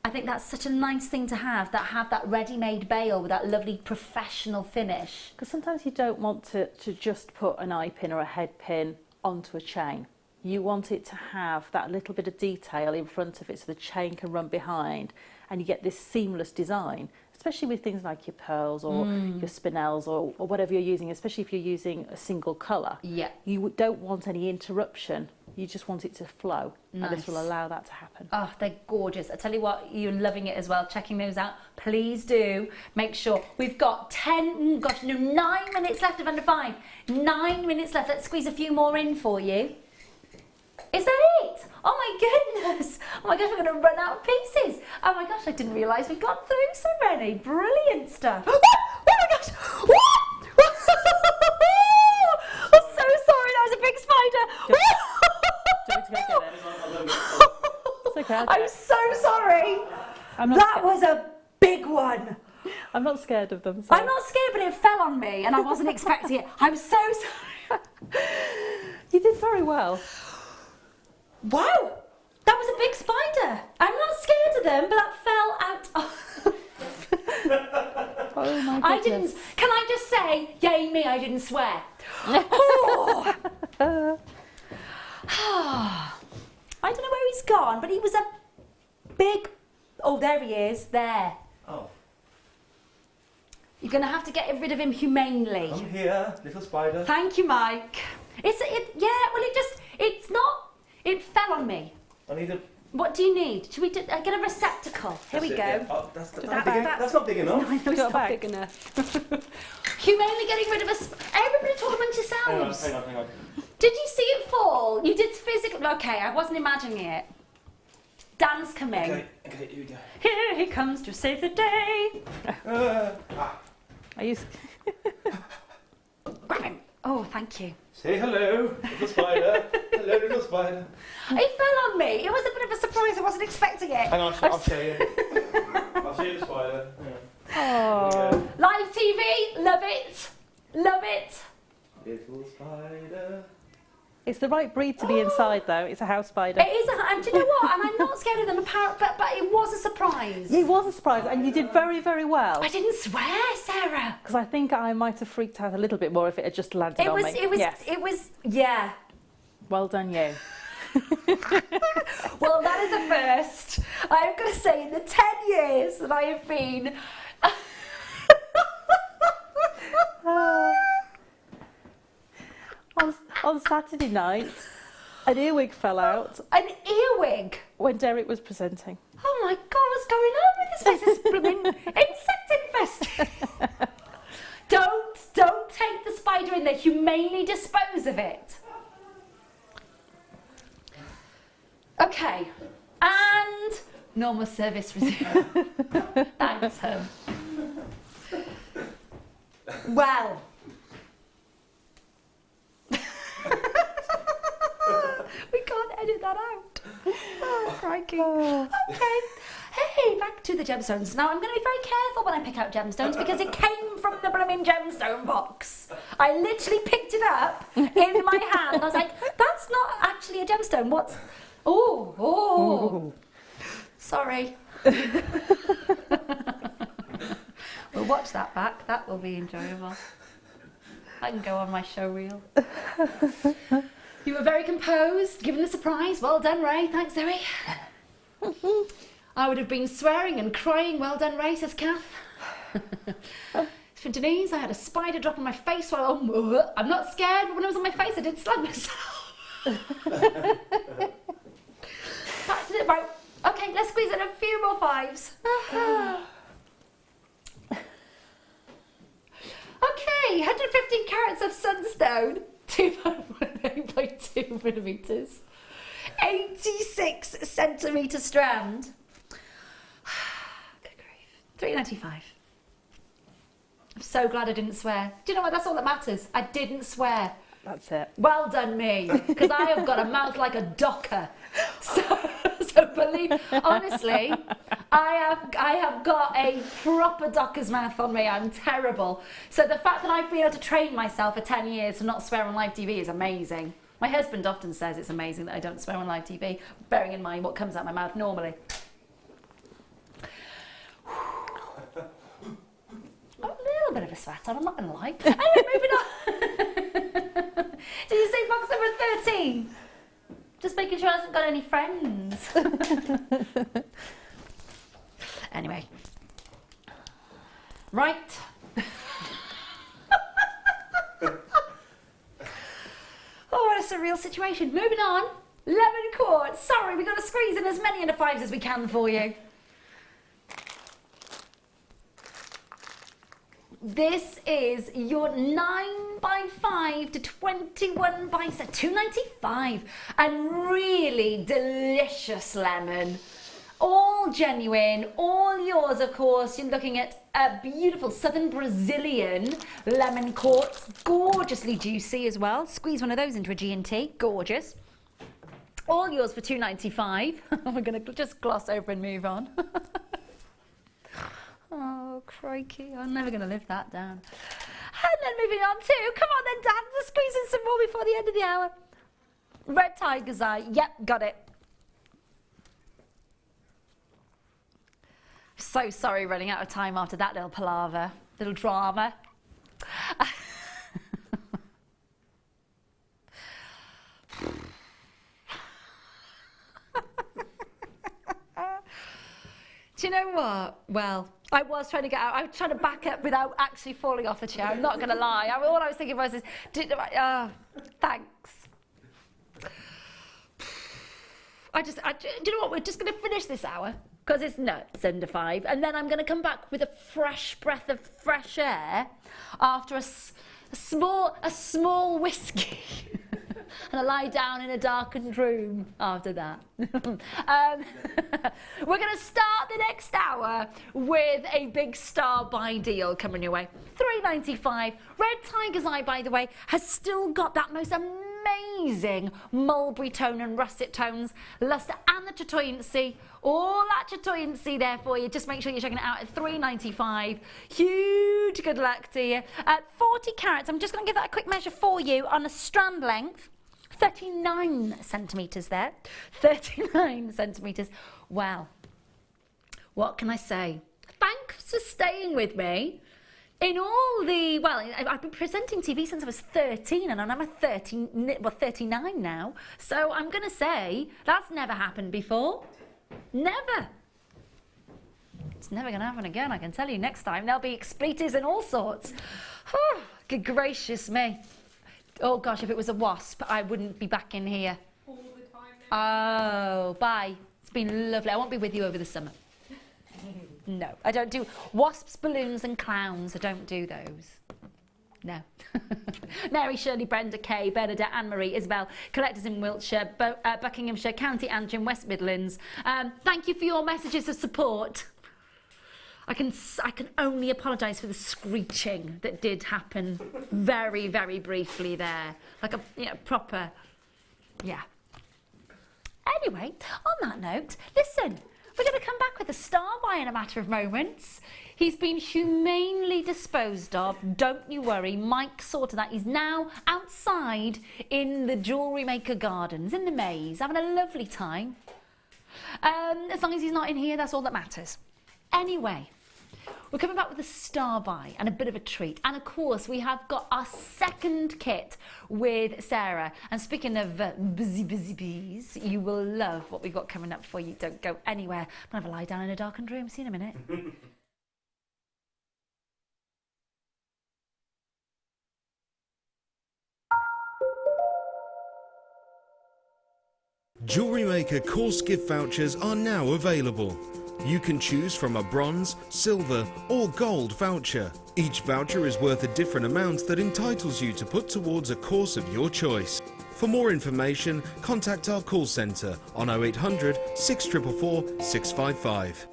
I think that's such a nice thing to have that ready-made bail with that lovely professional finish. Because sometimes you don't want to just put an eye pin or a head pin onto a chain. You want it to have that little bit of detail in front of it so the chain can run behind, and you get this seamless design, especially with things like your pearls or your spinels or whatever you're using, especially if you're using a single colour. Yeah. You don't want any interruption. You just want it to flow. Nice. And this will allow that to happen. Oh, they're gorgeous. I tell you what, you're loving it as well. Checking those out. Please do make sure. We've got 9 minutes left of under 5. 9 minutes left. Let's squeeze a few more in for you. Is that it? Oh my goodness. Oh my gosh, we're going to run out of pieces. Oh my gosh, I didn't realise we got through so many. Brilliant stuff. Oh my gosh. I'm so sorry, that was a big spider. It's okay, I'm so sorry. That was a big one. I'm not scared of them. So. I'm not scared, but it fell on me and I wasn't expecting it. I'm so sorry. You did very well. Wow, that was a big spider. I'm not scared of them, but that fell out. Oh my goodness. I didn't. Can I just say, yay me, I didn't swear. Oh. I don't know where he's gone, but he was a big... Oh, there he is, there. Oh. You're going to have to get rid of him humanely. I'm here, little spider. Thank you, Mike. It fell on me. I need a... What do you need? Should we get a receptacle? Here we go. Yeah. Oh, that's not big enough. No, I know it's not big enough. Humanely getting rid of us. Everybody talk amongst yourselves. Hang on. Did you see it fall? You did physically. Okay, I wasn't imagining it. Dan's coming. Okay, here we go. Here he comes to save the day. Are you... Grab him. Oh, thank you. Say hello, little spider. Hello, little spider. It fell on me. It was a bit of a surprise. I wasn't expecting it. Hang on, I'll show you. I'll show you the spider. Oh. Live TV. Love it. Love it. Little spider. It's the right breed to be inside, though. It's a house spider. It is, and do you know what? And I'm not scared of them, but it was a surprise. It was a surprise, and you did very, very well. I didn't swear, Sarah. Because I think I might have freaked out a little bit more if it had just landed on me. It was, yeah. Well done, you. Well, that is a first. I've got to say, in the 10 years that I have been... On Saturday night, an earwig fell out. An earwig? When Derek was presenting. Oh my God, what's going on with this place? It's blooming insect infested. Don't normal service resume. Thanks, Well. We can't edit that out. Oh, crikey. Okay. Hey, back to the gemstones. Now, I'm going to be very careful when I pick out gemstones because it came from the blooming gemstone box. I literally picked it up in my hand. I was like, that's not actually a gemstone. What's... Oh. Sorry. We'll watch that back. That will be enjoyable. I can go on my show reel. You were very composed, given the surprise. Well done, Ray. Thanks, Zoe. I would have been swearing and crying. Well done, Ray, says Kath. For Denise, I had a spider drop on my face while I'm not scared, but when it was on my face, I did slug myself. Back to the right. Okay, let's squeeze in a few more fives. Okay, 115 carats of sunstone, 2.18 by 2 millimeters, 86 centimetre strand. Good grief. $3.95. I'm so glad I didn't swear. Do you know what? That's all that matters. I didn't swear. That's it. Well done, me, because I have got a mouth like a docker. So believe, honestly, I have got a proper docker's mouth on me. I'm terrible. So the fact that I've been able to train myself for 10 years to not swear on live TV is amazing. My husband often says it's amazing that I don't swear on live TV, bearing in mind what comes out of my mouth normally. A little bit of a sweat on, I'm not going to lie. Anyway, moving on. Did you say box number 13? Just making sure I hasn't got any friends. Anyway. Right. Oh, what a surreal situation. Moving on. Lemon quartz. Sorry, we've got to squeeze in as many of the fives as we can for you. This is your 9x5 to 21 by 295, and really delicious lemon. All genuine, all yours, of course. You're looking at a beautiful southern Brazilian lemon quartz, gorgeously juicy as well. Squeeze one of those into a G&T, gorgeous. All yours for $2.95. We're going to just gloss over and move on. Oh, crikey, I'm never going to live that down. And then moving on to, come on then, Dan, let's squeeze in some more before the end of the hour. Red tiger's eye, yep, got it. So sorry running out of time after that little palaver, little drama. Do you know what? Well, I was trying to get out. I was trying to back up without actually falling off the chair. I'm not going to lie. All I was thinking was, thanks. Do you know what? We're just going to finish this hour because it's nuts under 5, and then I'm going to come back with a fresh breath of fresh air after a small whiskey. And I lie down in a darkened room after that. We're going to start the next hour with a big star buy deal coming your way. $3.95. Red Tiger's Eye, by the way, has still got that most amazing mulberry tone and russet tones, luster and the chatoyancy. All that chatoyancy there for you. Just make sure you're checking it out at $3.95. Huge good luck to you. At 40 carats, I'm just going to give that a quick measure for you on a strand length. 39 centimetres there. 39 centimetres. Well, what can I say? Thanks for staying with me. In all the, well, I've been presenting TV since I was 13 and I'm 39 now. So I'm going to say that's never happened before. Never. It's never going to happen again, I can tell you. Next time there'll be expletives and all sorts. Oh, good gracious me. Oh gosh, if it was a wasp, I wouldn't be back in here. All the time now. Oh, bye. It's been lovely. I won't be with you over the summer. No, I don't do wasps, balloons and clowns. I don't do those. No. Mary, Shirley, Brenda, Kay, Bernadette, Anne-Marie, Isabel, collectors in Wiltshire, Buckinghamshire, County Antrim, West Midlands. Thank you for your messages of support. I can only apologise for the screeching that did happen very, very briefly there. Like a proper, yeah. Anyway, on that note, listen, we're going to come back with a star by in a matter of moments. He's been humanely disposed of. Don't you worry, Mike sorted that. He's now outside in the JewelleryMaker gardens, in the maze, having a lovely time. As long as he's not in here, that's all that matters. Anyway, we're coming back with a star by and a bit of a treat. And of course, we have got our second kit with Sara. And speaking of busy bees, you will love what we've got coming up for you. Don't go anywhere. I'm going to have a lie down in a darkened room. See you in a minute. JewelleryMaker course gift vouchers are now available. You can choose from a bronze, silver or gold voucher. Each voucher is worth a different amount that entitles you to put towards a course of your choice. For more information, contact our call centre on 0800 644 655.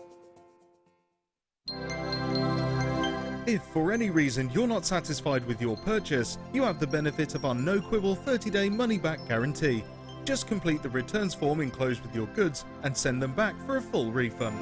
If for any reason you're not satisfied with your purchase, you have the benefit of our no quibble 30-day money-back guarantee. Just complete the returns form enclosed with your goods and send them back for a full refund.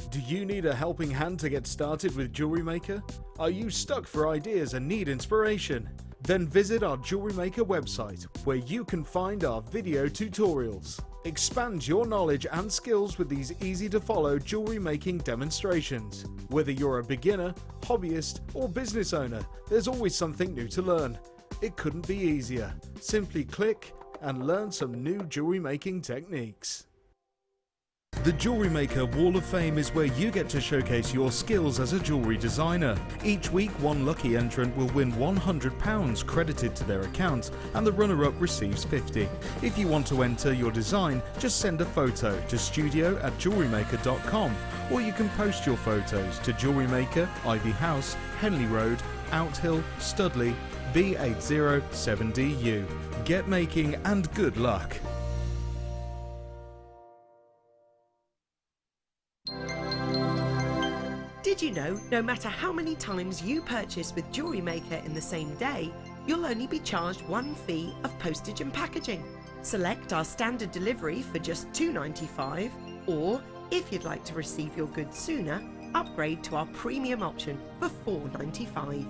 Do you need a helping hand to get started with JewelleryMaker? Are you stuck for ideas and need inspiration? Then visit our JewelleryMaker website, where you can find our video tutorials. Expand your knowledge and skills with these easy-to-follow jewellery making demonstrations. Whether you're a beginner, hobbyist or business owner, there's always something new to learn. It couldn't be easier. Simply click and learn some new jewellery making techniques. The JewelleryMaker Wall of Fame is where you get to showcase your skills as a jewellery designer. Each week, one lucky entrant will win £100 credited to their account, and the runner-up receives £50. If you want to enter your design, just send a photo to studio@jewellerymaker.com, or you can post your photos to JewelleryMaker, Ivy House, Henley Road, Outhill, Studley, B807DU. Get making and good luck. Did you know, no matter how many times you purchase with JewelleryMaker in the same day, you'll only be charged one fee of postage and packaging. Select our standard delivery for just £2.95, or if you'd like to receive your goods sooner, upgrade to our premium option for £4.95.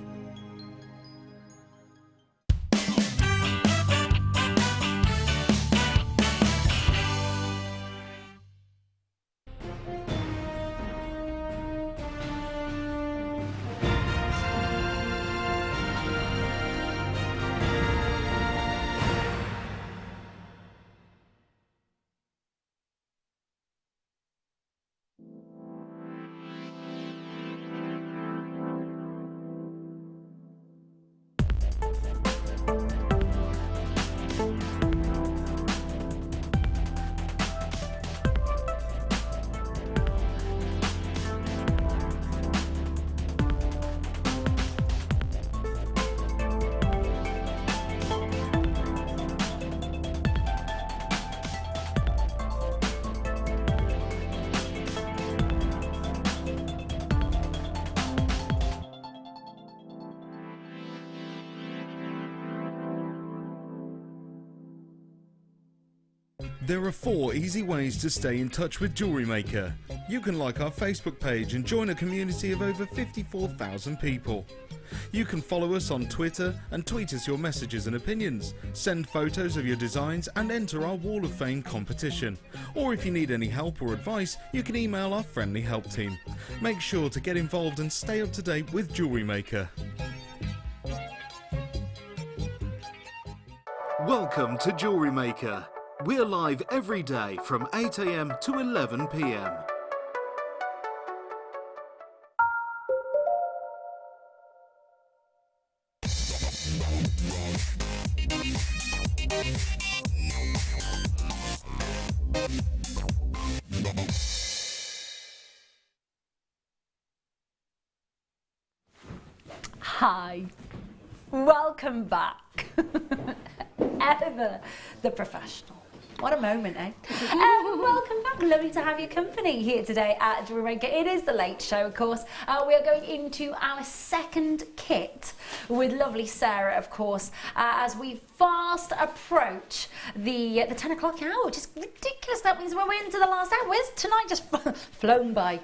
There are 4 easy ways to stay in touch with JewelleryMaker. You can like our Facebook page and join a community of over 54,000 people. You can follow us on Twitter and tweet us your messages and opinions, send photos of your designs and enter our Wall of Fame competition. Or if you need any help or advice, you can email our friendly help team. Make sure to get involved and stay up to date with JewelleryMaker. Welcome to JewelleryMaker. We're live every day from 8 AM to 11 PM. Hi, welcome back. Ever the professional. What a moment, eh? Welcome back. Lovely to have your company here today at JewelleryMaker. It is the late show, of course. We are going into our second kit with lovely Sara, of course, as we fast approach the 10 o'clock hour, which is ridiculous. That means we're into the last hour. Where's tonight just flown by?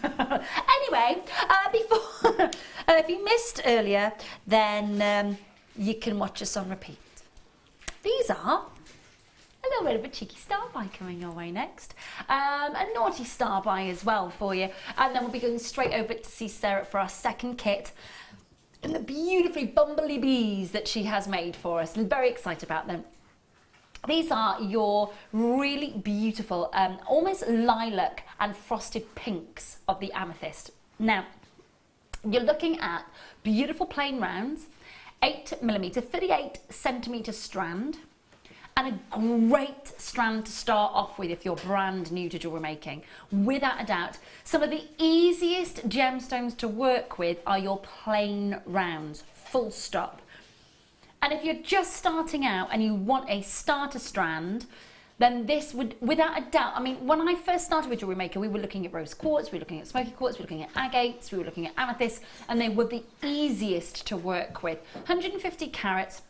Anyway, before if you missed earlier, then you can watch us on repeat. These are a little bit of a cheeky star buy coming your way next, a naughty star buy as well for you, and then we'll be going straight over to see Sara for our second kit and the beautifully bumbly bees that she has made for us. I'm very excited about them. These are your really beautiful, almost lilac and frosted pinks of the amethyst. Now, you're looking at beautiful plain rounds, 8mm, 38cm strand, and a great strand to start off with if you're brand new to jewellery making. Without a doubt, some of the easiest gemstones to work with are your plain rounds, full stop. And if you're just starting out and you want a starter strand, then this would, without a doubt, I mean, when I first started with JewelleryMaker, we were looking at rose quartz, we were looking at smoky quartz, we were looking at agates, we were looking at amethyst, and they were the easiest to work with. 150 carats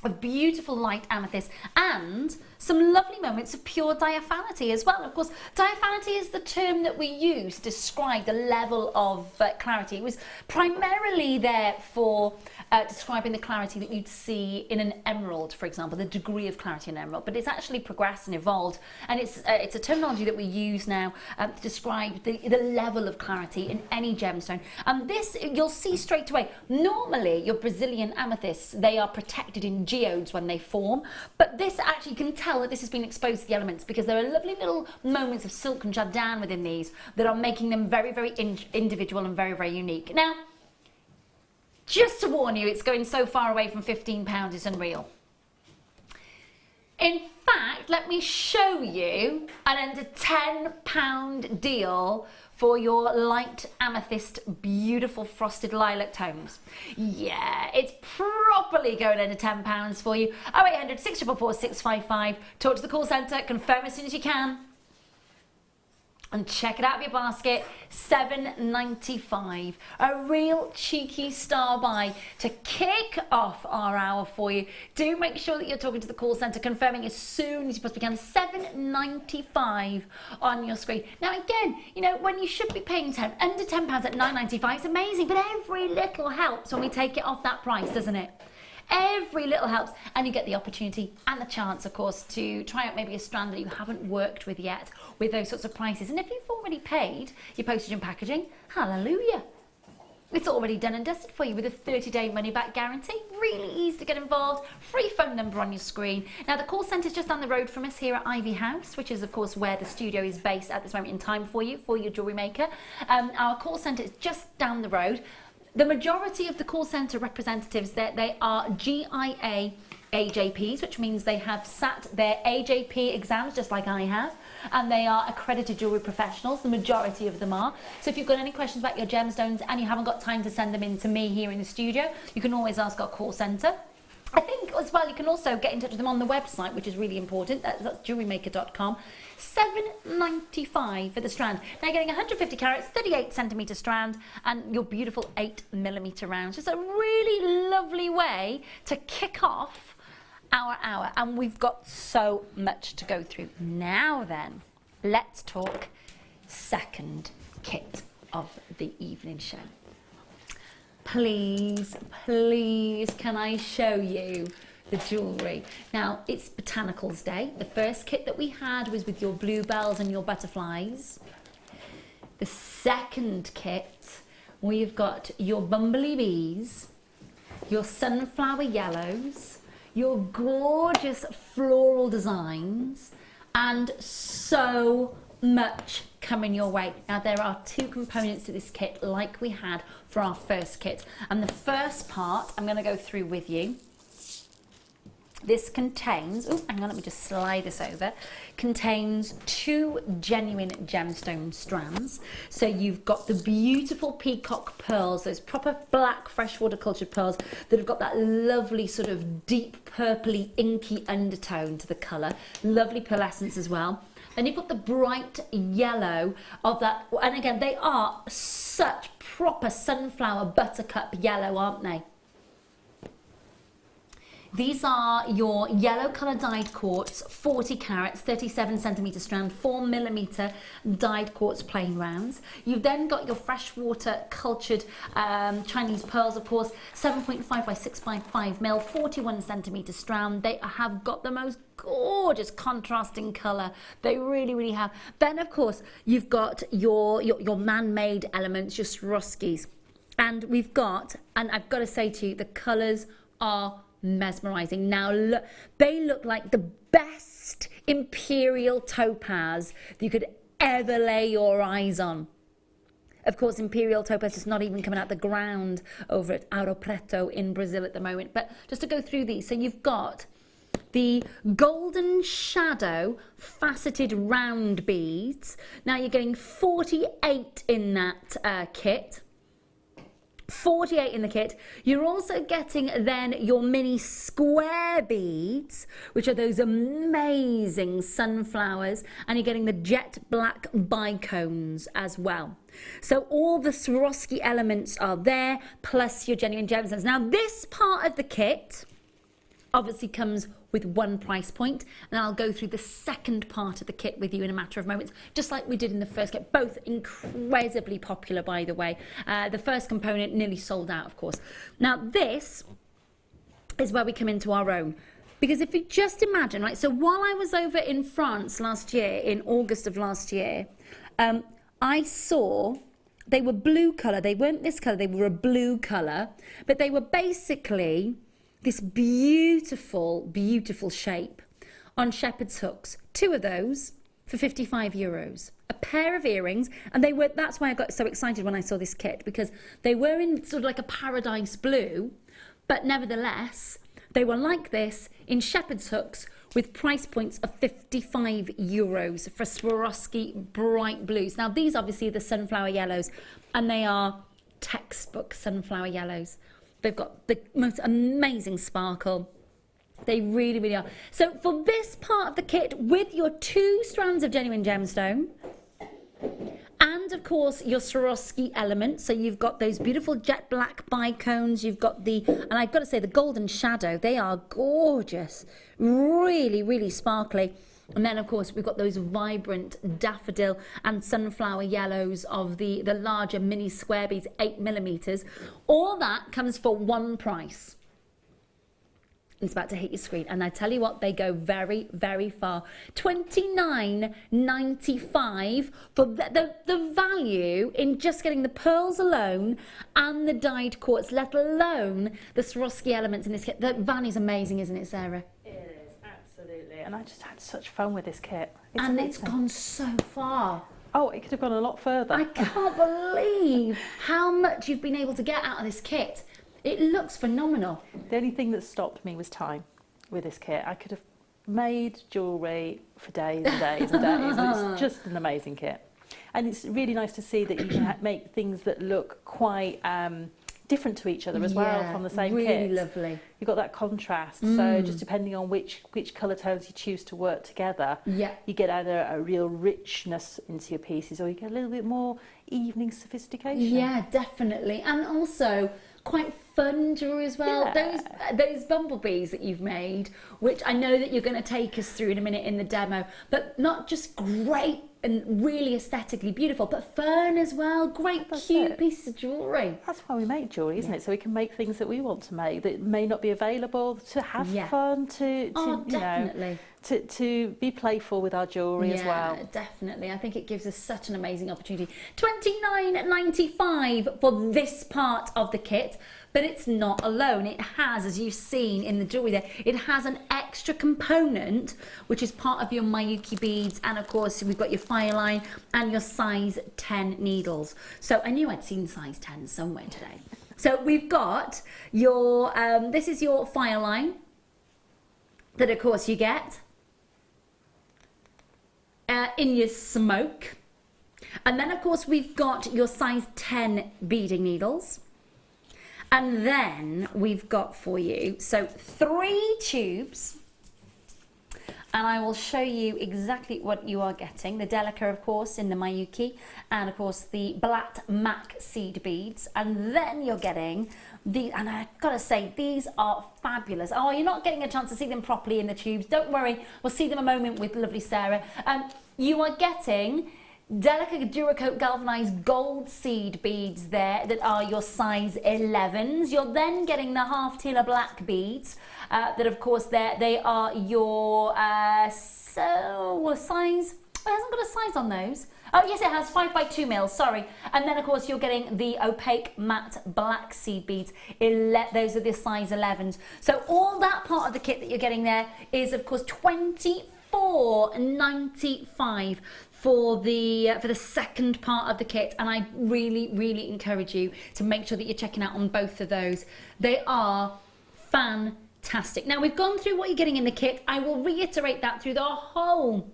of beautiful light amethyst and some lovely moments of pure diaphanity as well. Of course, diaphanity is the term that we use to describe the level of clarity. It was primarily there for describing the clarity that you'd see in an emerald, for example, the degree of clarity in an emerald, but it's actually progressed and evolved, and it's a terminology that we use now to describe the level of clarity in any gemstone. And this, you'll see straight away, normally your Brazilian amethysts, they are protected in geodes when they form, but this actually, you can tell that this has been exposed to the elements because there are lovely little moments of silk and jardin within these that are making them very, very individual and very, very unique. Now, just to warn you, it's going so far away from £15, it's unreal. In fact, let me show you an under £10 deal for your light amethyst, beautiful frosted lilac tones. Yeah, it's properly going under £10 for you. 0800 644 655. Talk to the call centre, confirm as soon as you can. And check it out of your basket, $7.95. A real cheeky star buy to kick off our hour for you. Do make sure that you're talking to the call centre, confirming as soon as you possibly can. $7.95 on your screen. Now again, you know, when you should be paying under £10 at $9.95, it's amazing, but every little helps when we take it off that price, doesn't it? Every little helps, and you get the opportunity and the chance, of course, to try out maybe a strand that you haven't worked with yet with those sorts of prices. And if you've already paid your postage and packaging, hallelujah. It's already done and dusted for you with a 30-day money-back guarantee. Really easy to get involved. Free phone number on your screen. Now, the call centre is just down the road from us here at Ivy House, which is, of course, where the studio is based at this moment in time for you, for your jewellery maker. Our call centre is just down the road. The majority of the call centre representatives, they are GIA AJPs, which means they have sat their AJP exams just like I have, and they are accredited jewellery professionals. The majority of them are. So if you've got any questions about your gemstones and you haven't got time to send them in to me here in the studio, you can always ask our call centre. I think as well you can also get in touch with them on the website, which is really important. That's JewelleryMaker.com. $7.95 for the strand. Now you're getting 150 carats, 38cm strand, and your beautiful 8mm rounds. Just a really lovely way to kick off our hour, and we've got so much to go through. Now then, let's talk second kit of the evening show. Please, please, can I show you the jewellery? Now, it's Botanicals Day. The first kit that we had was with your bluebells and your butterflies. The second kit, we've got your bumbly bees, your sunflower yellows, your gorgeous floral designs, and so much coming your way. Now, there are two components to this kit like we had for our first kit, and the first part I'm going to go through with you. This contains, oh, hang on, let me just slide this over, contains 2 genuine gemstone strands. So you've got the beautiful peacock pearls, those proper black freshwater cultured pearls that have got that lovely sort of deep purpley inky undertone to the colour. Lovely pearlescence as well. Then you've got the bright yellow of that, and again, they are such proper sunflower buttercup yellow, aren't they? These are your yellow colour dyed quartz, 40 carats, 37 centimetre strand, 4mm dyed quartz plain rounds. You've then got your freshwater cultured Chinese pearls, of course, 7.5 by 6.5 mil, 41 centimetre strand. They have got the most gorgeous contrasting colour. They really, really have. Then, of course, you've got your man-made elements, your Swarovskis. And we've got, and I've got to say to you, the colours are mesmerizing. Now look, they look like the best imperial topaz that you could ever lay your eyes on. Of course, imperial topaz is not even coming out the ground over at Ouro Preto in Brazil at the moment. But just to go through these, so you've got the golden shadow faceted round beads. Now you're getting 48 in that kit. 48 in the kit. You're also getting then your mini square beads, which are those amazing sunflowers, and you're getting the jet black bicones as well. So all the Swarovski elements are there, plus your genuine gemstones. Now this part of the kit obviously comes with one price point, and I'll go through the second part of the kit with you in a matter of moments, just like we did in the first kit. Both incredibly popular, by the way. The first component nearly sold out, of course. Now this is where we come into our own, because if you just imagine, right, so while I was over in France last year, in August of last year, I saw they were blue colour. They weren't this colour, they were a blue colour, but they were basically this beautiful, beautiful shape on shepherd's hooks. 2 of those for €55. A pair of earrings, and they were, that's why I got so excited when I saw this kit, because they were in sort of like a paradise blue, but nevertheless, they were like this in shepherd's hooks with price points of €55 for Swarovski bright blues. Now, these obviously are the sunflower yellows, and they are textbook sunflower yellows. They've got the most amazing sparkle. They really, really are. So for this part of the kit, with your 2 strands of genuine gemstone, and of course your Swarovski elements, so you've got those beautiful jet black bicones, you've got the, and I've got to say, the golden shadow, they are gorgeous. Really, really sparkly. And then, of course, we've got those vibrant daffodil and sunflower yellows of the larger mini square beads, 8mm. All that comes for one price. It's about to hit your screen. And I tell you what, they go very, very far. $29.95 for the value in just getting the pearls alone and the dyed quartz, let alone the Swarovski elements in this kit. The value's amazing, isn't it, Sarah? And I just had such fun with this kit. It's gone so far. Oh, it could have gone a lot further. I can't believe how much you've been able to get out of this kit. It looks phenomenal. The only thing that stopped me was time with this kit. I could have made jewellery for days and days and days. And it's just an amazing kit. And it's really nice to see that you can make things that look quite different to each other as well from the same kit. Really lovely. You've got that contrast. So just depending on which colour tones you choose to work together, you get either a real richness into your pieces, or you get a little bit more evening sophistication. Yeah, definitely. And also quite fun jewellery as well. Yeah. Those bumblebees that you've made, which I know that you're going to take us through in a minute in the demo, but not just great and really aesthetically beautiful, but fun as well. Great, cute pieces of jewellery. That's why we make jewellery, isn't it? So we can make things that we want to make that may not be available, to have fun, to definitely. To be playful with our jewellery as well. Yeah, definitely. I think it gives us such an amazing opportunity. $29.95 for this part of the kit, but it's not alone. It has, as you've seen in the jewellery there, it has an extra component, which is part of your Miyuki beads, and of course we've got your fire line and your size 10 needles. So I knew I'd seen size 10 somewhere today. So we've got your, this is your fire line. that of course you get in your smoke. And then of course we've got your size 10 beading needles. And then we've got for you, so 3 tubes. And I will show you exactly what you are getting. The Delica, of course, in the Miyuki, and of course the black mac seed beads. And then you're getting the, and I've got to say, these are fabulous. Oh, you're not getting a chance to see them properly in the tubes. Don't worry, we'll see them a moment with lovely Sarah. You are getting Delica Duracoat galvanized gold seed beads there that are your size 11s. You're then getting the half tiller black beads that of course they are your size, oh, it hasn't got a size on those. Oh yes, it has 5 by 2 mils, sorry. And then of course you're getting the opaque matte black seed beads. Those are the size 11s. So all that part of the kit that you're getting there is of course $24.95 for the second part of the kit, and I really encourage you to make sure that you're checking out on both of those. They are fantastic. Now we've gone through what you're getting in the kit. I will reiterate that through the whole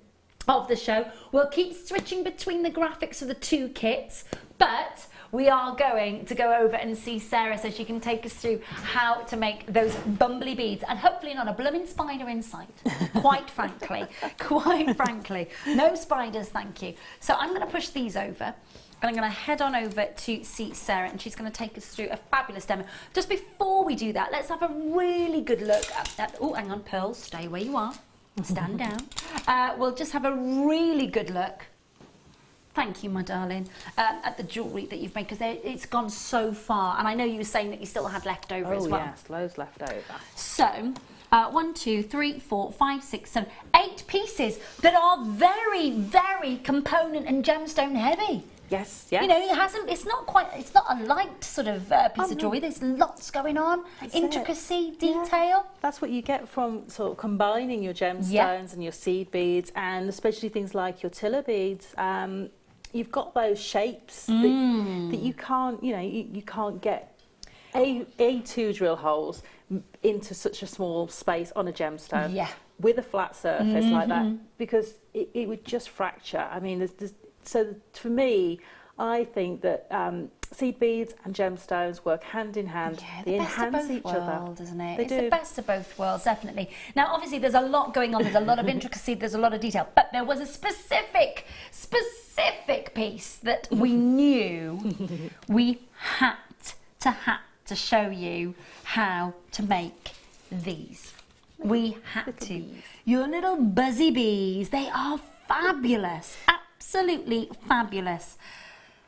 of the show. We'll keep switching between the graphics of the 2 kits, but we are going to go over and see Sarah so she can take us through how to make those bumbly beads, and hopefully not a blooming spider in sight, quite frankly, no spiders, thank you. So I'm going to push these over, and I'm going to head on over to see Sarah, and she's going to take us through a fabulous demo. Just before we do that, let's have a really good look at oh, hang on, Pearl, stay where you are, stand down. We'll just have a really good look. Thank you, my darling, at the jewellery that you've made, because it's gone so far. And I know you were saying that you still had left over as well. Oh, yes, loads left over. So, 1, 2, 3, 4, 5, 6, 7, 8 pieces that are very component and gemstone heavy. Yes, yes. You know, it's not a light sort of piece of jewellery. There's lots going on, intricacy, detail. Yeah. That's what you get from sort of combining your gemstones and your seed beads, and especially things like your tiller beads. You've got those shapes that you can't, you can't get A2 drill holes into such a small space on a gemstone with a flat surface like that, because it would just fracture. I mean, so for me, I think that seed beads and gemstones work hand in hand. Yeah, they enhance each other, isn't it? It's the best of both worlds, definitely. Now, obviously, there's a lot going on. There's a lot of intricacy. There's a lot of detail. But there was a specific piece that we knew we had to show you how to make these. We had to. Your little buzzy bees. They are fabulous. Absolutely fabulous.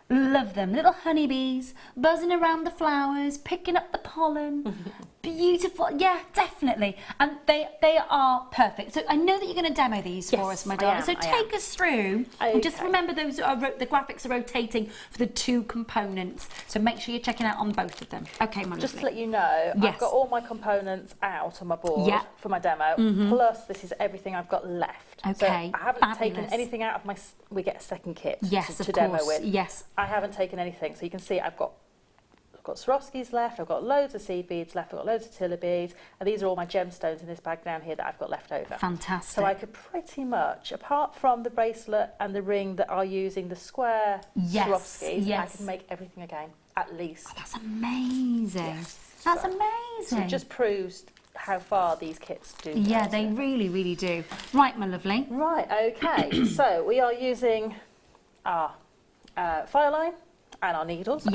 Love them. Little honeybees buzzing around the flowers, picking up the pollen. Beautiful. Yeah, definitely. And they are perfect. So I know that you're going to demo these for us, my darling. So take us through. Okay. Just remember those the graphics are rotating for the 2 components. So make sure you're checking out on both of them. Okay, my lovely. Just to let you know, I've got all my components out on my board for my demo. Plus, this is everything I've got left. Okay. So I haven't taken anything out of my. We get a second kit to demo with. Yes. I haven't taken anything, so you can see I've got Swarovskis left, I've got loads of seed beads left, I've got loads of tiller beads, and these are all my gemstones in this bag down here that I've got left over. Fantastic. So I could pretty much, apart from the bracelet and the ring that are using the square Swarovskis, I can make everything again, at least. Oh, that's amazing. Yes. That's amazing. So it just proves how far these kits do. Yeah, they really do. Right, my lovely. Right, okay. So we are using our fire line and our needles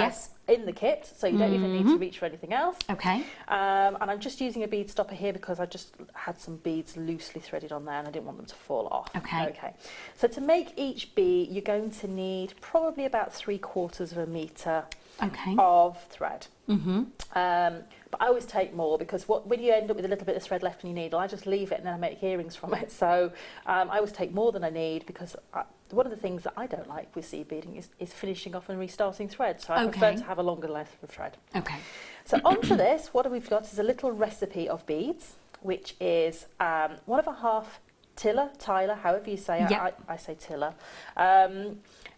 in the kit, so you don't even need to reach for anything else. Okay. And I'm just using a bead stopper here because I just had some beads loosely threaded on there and I didn't want them to fall off. Okay. So to make each bead, you're going to need probably about 3/4 metre of thread. But I always take more because when you end up with a little bit of thread left in your needle, I just leave it and then I make earrings from it. So I always take more than I need because one of the things that I don't like with seed beading is finishing off and restarting thread. So I prefer to have a longer length of thread. Okay. So onto this, what we've got is a little recipe of beads, which is 1.5 tiller, however you say it. I say tiller.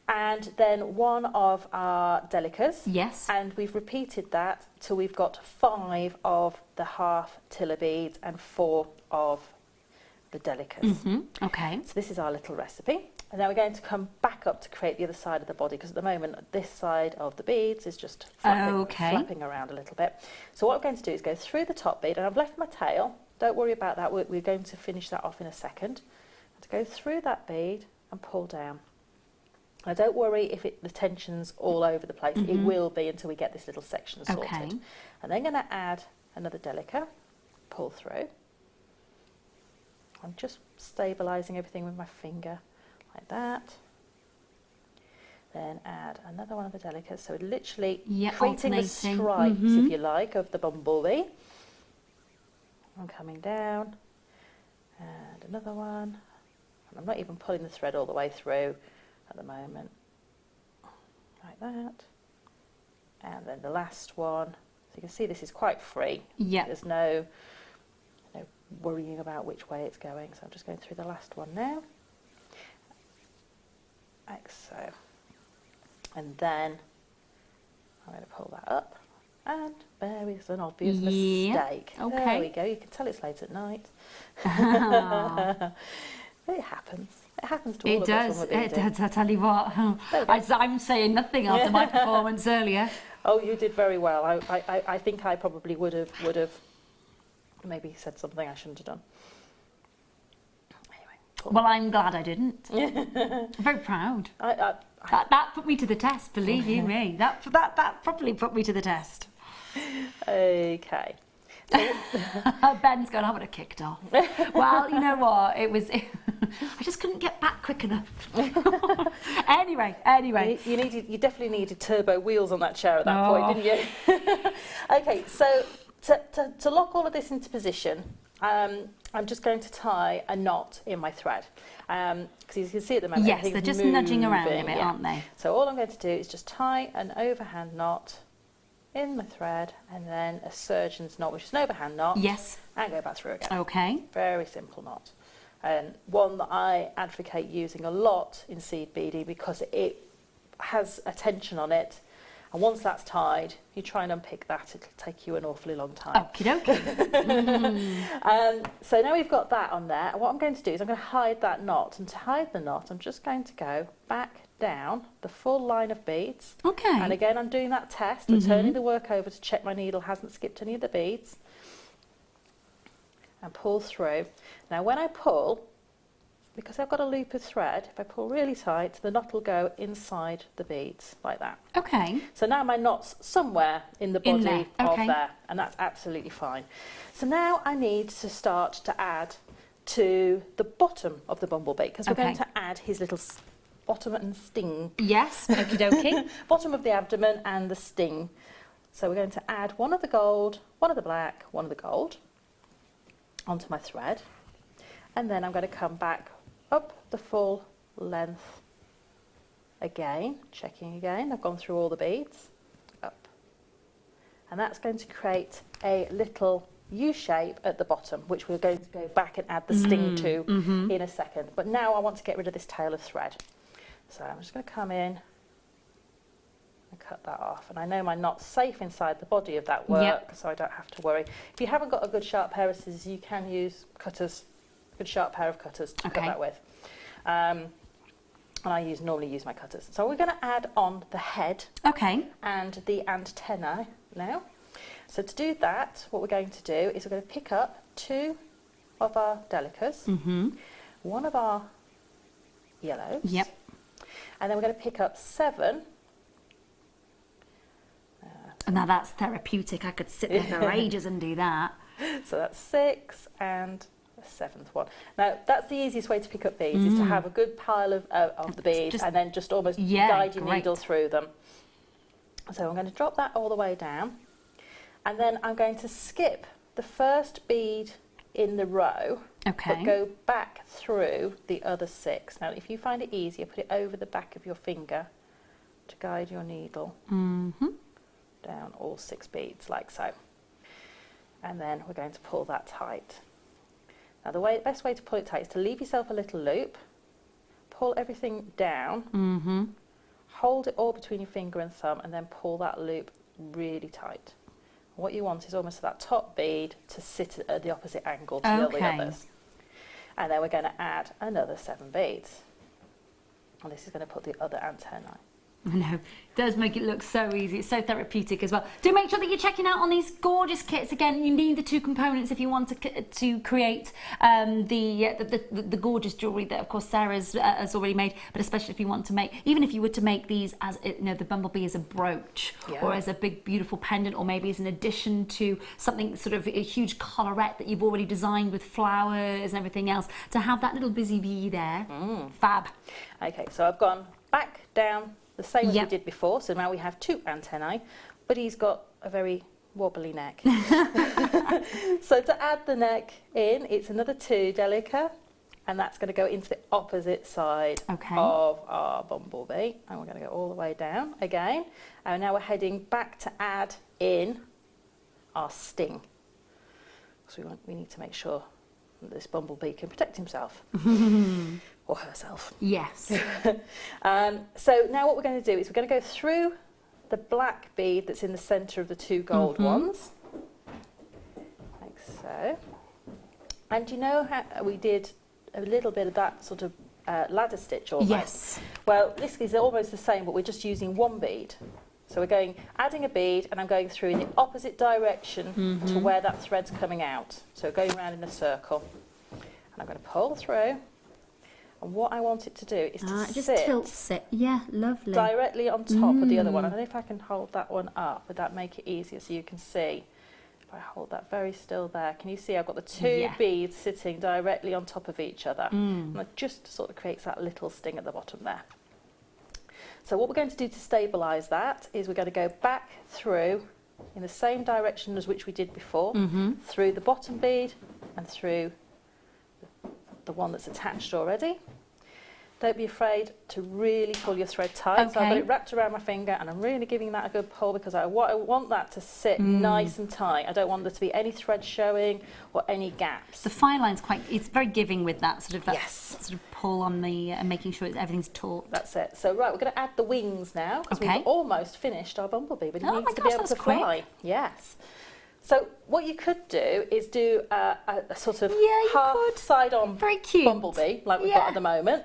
And then 1 of our Delicas. Yes. And we've repeated that till we've got 5 of the half tiller beads and 4 of the delicas. Okay. So this is our little recipe. And now we're going to come back up to create the other side of the body, because at the moment this side of the beads is just flapping around a little bit. So what I'm going to do is go through the top bead, and I've left my tail. Don't worry about that, we're going to finish that off in a second. To go through that bead and pull down. Now don't worry if the tension's all over the place, it will be until we get this little section sorted. Okay. And then going to add another delica, pull through. I'm just stabilising everything with my finger, like that. Then add another one of the delicas, so literally creating the stripes, if you like, of the bumblebee. I'm coming down, and another one. And I'm not even pulling the thread all the way through at the moment, like that. And then the last one. So you can see this is quite free. Yeah. There's no worrying about which way it's going. So I'm just going through the last one now. Like so. And then I'm going to pull that up. And there is an obvious mistake. Okay. There we go. You can tell it's late at night. It happens. It happens to all of us when we're It does. I tell you what. I'm saying nothing after my performance earlier. Oh, you did very well. I think I probably would have maybe said something I shouldn't have done. Anyway. Cool. Well, I'm glad I didn't. I'm very proud. That put me to the test, believe you me. That probably put me to the test. Okay. Ben's going, I would have kicked off. Well, you know what? I just couldn't get back quick enough. Anyway. You definitely needed turbo wheels on that chair at that point, didn't you? Okay, so to lock all of this into position, I'm just going to tie a knot in my thread. Because you can see at the moment, yes, they're just nudging around a bit, aren't they? So all I'm going to do is just tie an overhand knot in my thread, and then a surgeon's knot, which is an overhand knot. Yes. And go back through again. Okay. Very simple knot. And one that I advocate using a lot in seed beading because it has a tension on it. And once that's tied, you try and unpick that, it'll take you an awfully long time. Okie dokie. So now we've got that on there, and what I'm going to do is I'm going to hide that knot. And to hide the knot, I'm just going to go back down the full line of beads. Okay. And again, I'm doing that test, I'm turning the work over to check my needle hasn't skipped any of the beads. And pull through. Now when I pull, because I've got a loop of thread, if I pull really tight, the knot will go inside the beads, like that. Okay. So now my knot's somewhere in the body of there, and that's absolutely fine. So now I need to start to add to the bottom of the bumblebee, because we're going to add his little bottom and sting. Yes, okie dokie. Bottom of the abdomen and the sting. So we're going to add one of the gold, one of the black, one of the gold onto my thread. And then I'm going to come back up the full length again, checking again. I've gone through all the beads, up. And that's going to create a little U shape at the bottom, which we're going to go back and add the sting to in a second. But now I want to get rid of this tail of thread. So I'm just going to come in and cut that off. And I know my knot's safe inside the body of that work, so I don't have to worry. If you haven't got a good sharp pair of scissors, you can use cutters, a good sharp pair of cutters to cut that with. And I normally use my cutters. So we're going to add on the head and the antennae now. So to do that, what we're going to do is we're going to pick up 2 of our delicas, 1 of our yellows, and then we're going to pick up 7. Now that's therapeutic. I could sit there for ages and do that. So that's 6 and the 7th one. Now that's the easiest way to pick up beads, is to have a good pile of the beads and then just almost guide your needle through them. So I'm going to drop that all the way down, and then I'm going to skip the first bead in the row, but go back through the other 6. Now if you find it easier, put it over the back of your finger to guide your needle down all 6 beads, like so. And then we're going to pull that tight. Now the best way to pull it tight is to leave yourself a little loop, pull everything down, hold it all between your finger and thumb, and then pull that loop really tight. What you want is almost that top bead to sit at the opposite angle to the others. And then we're going to add another 7 beads. And this is going to put the other antennae. I know, it does make it look so easy. It's so therapeutic as well. Do make sure that you're checking out on these gorgeous kits. Again, you need the 2 components if you want to create the gorgeous jewellery that, of course, Sarah has already made. But especially if you want to make, even if you were to make these as, you know, the bumblebee as a brooch, or as a big beautiful pendant, or maybe as an addition to something sort of a huge collarette that you've already designed with flowers and everything else, to have that little busy bee there. Fab. Okay, so I've gone back, down, the same as we did before, so now we have 2 antennae, but he's got a very wobbly neck. So to add the neck in, it's another 2 delica, and that's going to go into the opposite side of our bumblebee, and we're going to go all the way down again, and now we're heading back to add in our sting. So we need to make sure that this bumblebee can protect himself. Or herself. Yes. So now what we're going to do is we're going to go through the black bead that's in the centre of the 2 gold ones, like so. And you know how we did a little bit of that sort of ladder stitch almost? Yes. Well, this is almost the same, but we're just using 1 bead. So we're adding a bead, and I'm going through in the opposite direction to where that thread's coming out. So going around in a circle. And I'm going to pull through. And what I want it to do is to just sit tilts it. Yeah, lovely. directly on top of the other one. I don't know if I can hold that one up. Would that make it easier so you can see? If I hold that very still there, can you see I've got the 2 beads sitting directly on top of each other? And that just sort of creates that little sting at the bottom there. So what we're going to do to stabilise that is we're going to go back through in the same direction as which we did before, through the bottom bead and through the one that's attached already. Don't be afraid to really pull your thread tight. So I've got it wrapped around my finger, and I'm really giving that a good pull because I want that to sit nice and tight. I don't want there to be any thread showing or any gaps. The fine line's it's very giving with that sort of sort of pull on the and making sure everything's taut. That's it. So we're going to add the wings now because we've almost finished our bumblebee, but it needs to be able to fly. Yes. So what you could do is do a sort of half side-on bumblebee, like we've got at the moment.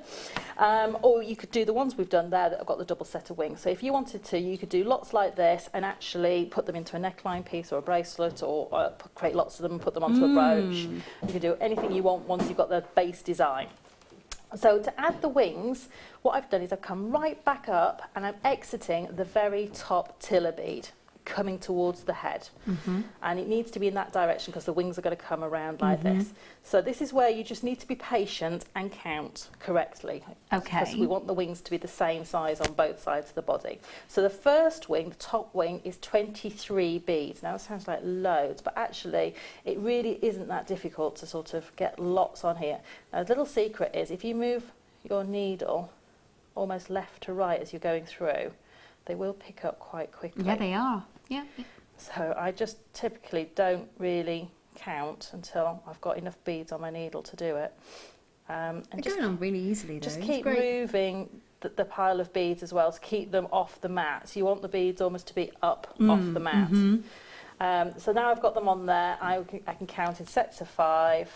Or you could do the ones we've done there that have got the double set of wings. So if you wanted to, you could do lots like this and actually put them into a neckline piece or a bracelet, or create lots of them and put them onto a brooch. You can do anything you want once you've got the base design. So to add the wings, what I've done is I've come right back up and I'm exiting the very top tiller bead, coming towards the head, and it needs to be in that direction because the wings are going to come around like this. So this is where you just need to be patient and count correctly, because we want the wings to be the same size on both sides of the body. So the first wing, the top wing, is 23 beads. Now it sounds like loads, but actually it really isn't that difficult to sort of get lots on here. Now the little secret is if you move your needle almost left to right as you're going through, they will pick up quite quickly. Yeah, they are. Yeah. So I just typically don't really count until I've got enough beads on my needle to do it. And they're going on really easily though. Just keep moving the pile of beads as well to keep them off the mat. So you want the beads almost to be up off the mat. So now I've got them on there, I can count in sets of 5,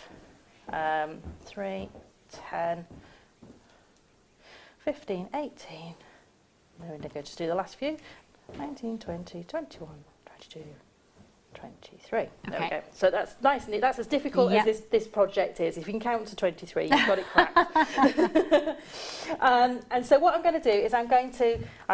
3, 10, 15, 18. There we go, just do the last few. 19, 20, 21, 22, 23. There we go. So that's nice, and that's as difficult as this project is. If you can count to 23, you've got it cracked. And so what I'm going to do is I'm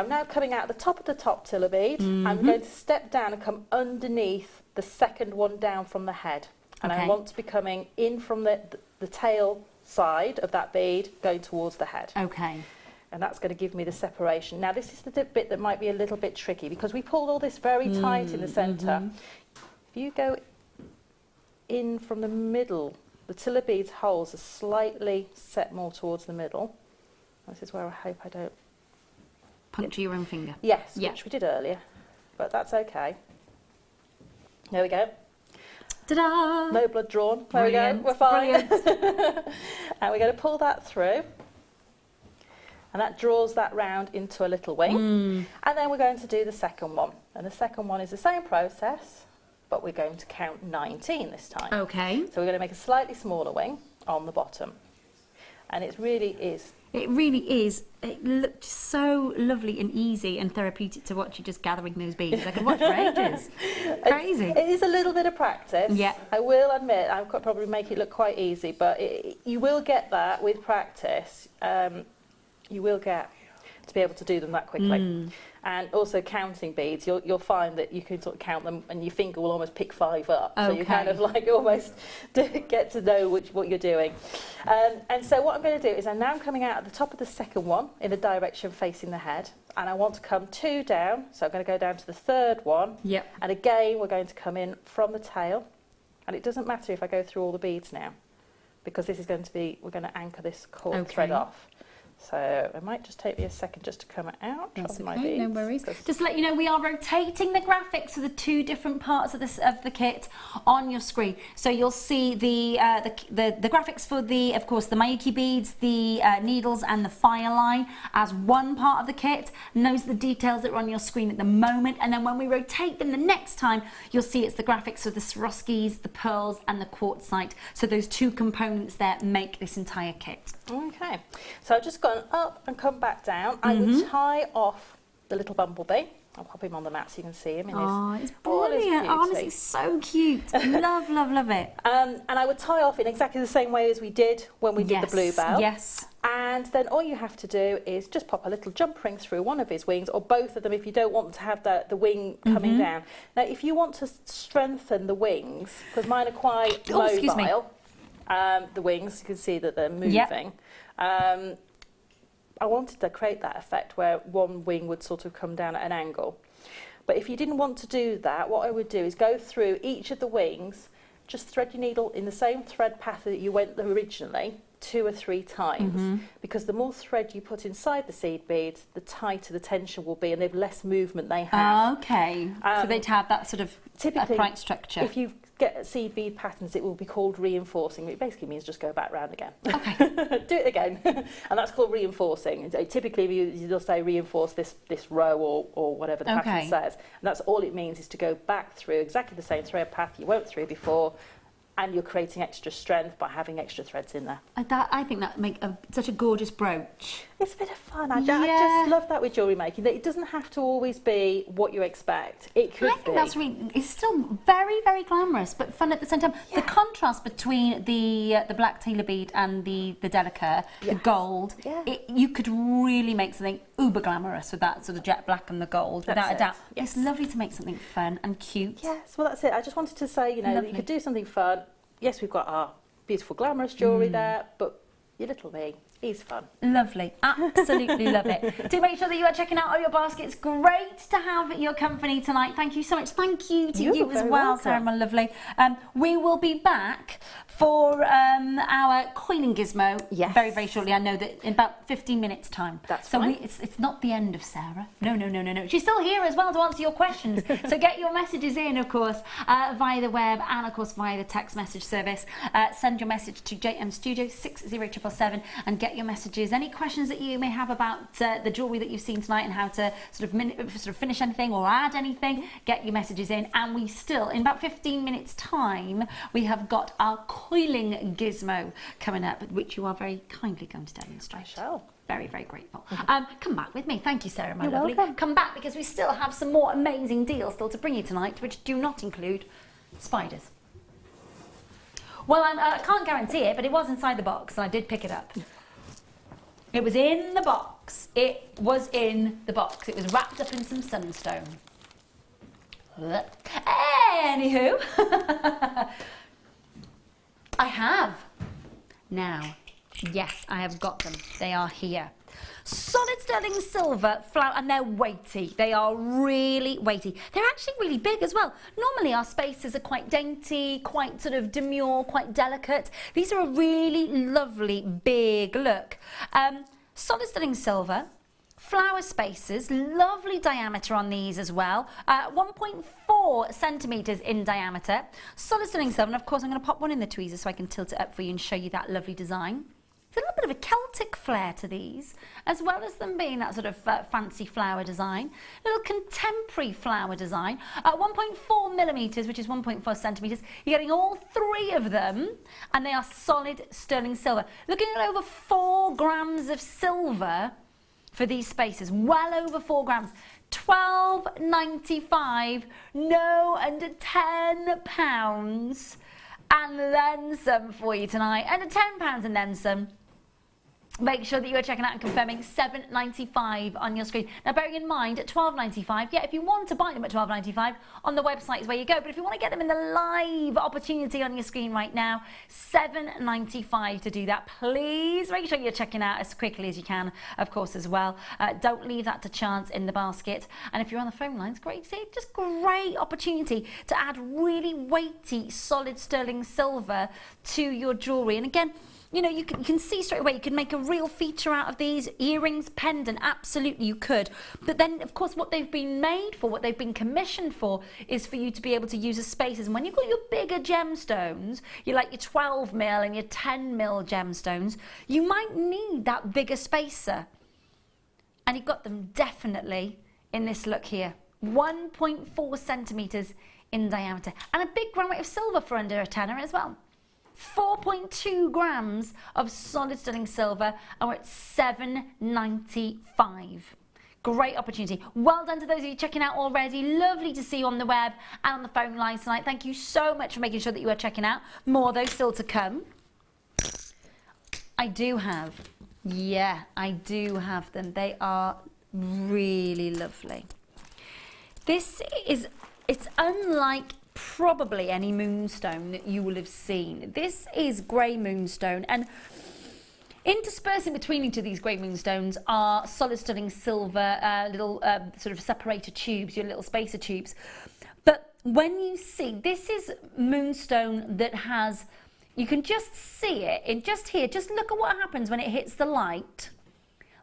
now coming out the top of the top tiller bead. I'm going to step down and come underneath the second one down from the head. And I want to be coming in from the tail side of that bead, going towards the head. Okay. And that's going to give me the separation. Now this is the bit that might be a little bit tricky because we pulled all this very tight in the centre. If you go in from the middle, the tiller bead's holes are slightly set more towards the middle. This is where I hope I don't puncture your own finger. Yes, which we did earlier, but that's okay. There we go. Ta-da! No blood drawn. There we go. We're fine. And we're going to pull that through. And that draws that round into a little wing. And then we're going to do the second one. And the second one is the same process, but we're going to count 19 this time. Okay. So we're going to make a slightly smaller wing. on the bottom. And it really is. It really is. It looked so lovely and easy and therapeutic to watch you just gathering those beads. I could watch for ages. Crazy. It is a little bit of practice. Yeah. I will admit, I could probably make it look quite easy, but you will get that with practice. You will get to be able to do them that quickly. And also counting beads, you'll find that you can sort of count them and your finger will almost pick 5 up. So you kind of like almost get to know what you're doing. And so what I'm going to do is I'm now coming out at the top of the second one in the direction facing the head. And I want to come 2 down. So I'm going to go down to the third one. Yep. And again, we're going to come in from the tail. And it doesn't matter if I go through all the beads now, because this is going to be, we're going to anchor this cord thread off. So it might just take me a second just to come out of my beads. No worries. Just to let you know, we are rotating the graphics for the 2 different parts of the kit on your screen. So you'll see the graphics for of course, the Mayuki beads, the needles, and the fire line as one part of the kit. And those are the details that are on your screen at the moment. And then when we rotate them the next time, you'll see it's the graphics of the Swarovskis, the pearls, and the quartzite. So those 2 components there make this entire kit. Okay. So I've just gone up and come back down. I would tie off the little bumblebee. I'll pop him on the mat so you can see him in it's brilliant. Honestly, so cute. Love, love, love it. And I would tie off in exactly the same way as we did when we did the bluebell. Yes. And then all you have to do is just pop a little jump ring through one of his wings, or both of them if you don't want to have the wing coming down. Now, if you want to strengthen the wings, because mine are quite mobile, excuse me. The wings, you can see that they're moving. Yep. I wanted to create that effect where one wing would sort of come down at an angle. But if you didn't want to do that, what I would do is go through each of the wings, just thread your needle in the same thread path that you went originally 2 or 3 times, because the more thread you put inside the seed beads, the tighter the tension will be and the less movement they have. Okay, so they'd have that sort of typically upright structure. If you get seed bead patterns, it will be called reinforcing. It basically means just go back round again. Okay. Do it again. And that's called reinforcing. And so typically you'll say reinforce this row or whatever the pattern says. And that's all it means, is to go back through exactly the same thread path you went through before, and you're creating extra strength by having extra threads in there. I think that make such a gorgeous brooch. It's a bit of fun. I just love that with jewellery making, that it doesn't have to always be what you expect. It could be. I think that's really, it's still very, very glamorous, but fun at the same time. Yeah. The contrast between the black tailor bead and the delica, the gold, you could really make something uber glamorous with that sort of jet black and the gold, without a doubt. Yes. It's lovely to make something fun and cute. Yes, well that's it. I just wanted to say, you know, that you could do something fun. Yes, we've got our beautiful glamorous jewellery there, but your little me is fun. Lovely, absolutely love it. Do make sure that you are checking out all your baskets. Great to have your company tonight. Thank you so much. Thank you to you as well, Sarah, my lovely. We will be back for our coiling gizmo very, very shortly. I know that in about 15 minutes time. That's so it's not the end of Sarah. No. She's still here as well to answer your questions. So get your messages in, of course, via the web and, of course, via the text message service. Send your message to JM Studio 60777 and get your messages. Any questions that you may have about the jewellery that you've seen tonight and how to sort of finish anything or add anything, get your messages in. And we still, in about 15 minutes time, we have got our coiling gizmo coming up, which you are very kindly going to demonstrate. I shall. Very, very grateful. Come back with me. Thank you, Sarah, my lovely. Welcome. Come back, because we still have some more amazing deals still to bring you tonight, which do not include spiders. Well, I can't guarantee it, but it was inside the box and I did pick it up. It was in the box. It was in the box. It was wrapped up in some sunstone. Anywho, I have. Now, yes, I have got them. They are here. Solid sterling silver flower, and they're weighty. They are really weighty. They're actually really big as well. Normally our spaces are quite dainty, quite sort of demure, quite delicate. These are a really lovely big look. Solid sterling silver, flower spaces, lovely diameter on these as well. 1.4 centimetres in diameter. Solid sterling silver, and of course I'm going to pop one in the tweezers so I can tilt it up for you and show you that lovely design. There's a little bit of a Celtic flair to these, as well as them being that sort of fancy flower design. A little contemporary flower design. 1.4 millimetres, which is 1.4 centimetres. You're getting all three of them, and they are solid sterling silver. Looking at over 4 grams of silver for these spaces, well over 4 grams. £12.95, no under £10, and then some for you tonight. Under £10 and then some. Make sure that you are checking out and confirming £7.95 on your screen. Now, bearing in mind, at £12.95, yeah, if you want to buy them at £12.95, on the website is where you go. But if you want to get them in the live opportunity on your screen right now, £7.95 to do that. Please make sure you're checking out as quickly as you can, of course, as well. Don't leave that to chance in the basket. And if you're on the phone lines, great to see. Just great opportunity to add really weighty, solid sterling silver to your jewellery. And again, you know, you can see straight away, you can make a real feature out of these. Earrings, pendant, absolutely you could. But then, of course, what they've been made for, what they've been commissioned for, is for you to be able to use as spaces. And when you've got your bigger gemstones, you like your 12 mil and your 10 mil gemstones, you might need that bigger spacer. And you've got them definitely in this look here. 1.4 centimetres in diameter. And a big gram weight of silver for under a tenner as well. 4.2 grams of solid sterling silver, and we're at £7.95. Great opportunity. Well done to those of you checking out already. Lovely to see you on the web and on the phone lines tonight. Thank you so much for making sure that you are checking out. More though still to come. I do have them. They are really lovely. It's unlike probably any moonstone that you will have seen. This is grey moonstone, and interspersing between each of these grey moonstones are solid sterling silver, little sort of separator tubes, your little spacer tubes. But when you see, this is moonstone that has, you can just see it in just here. Just look at what happens when it hits the light,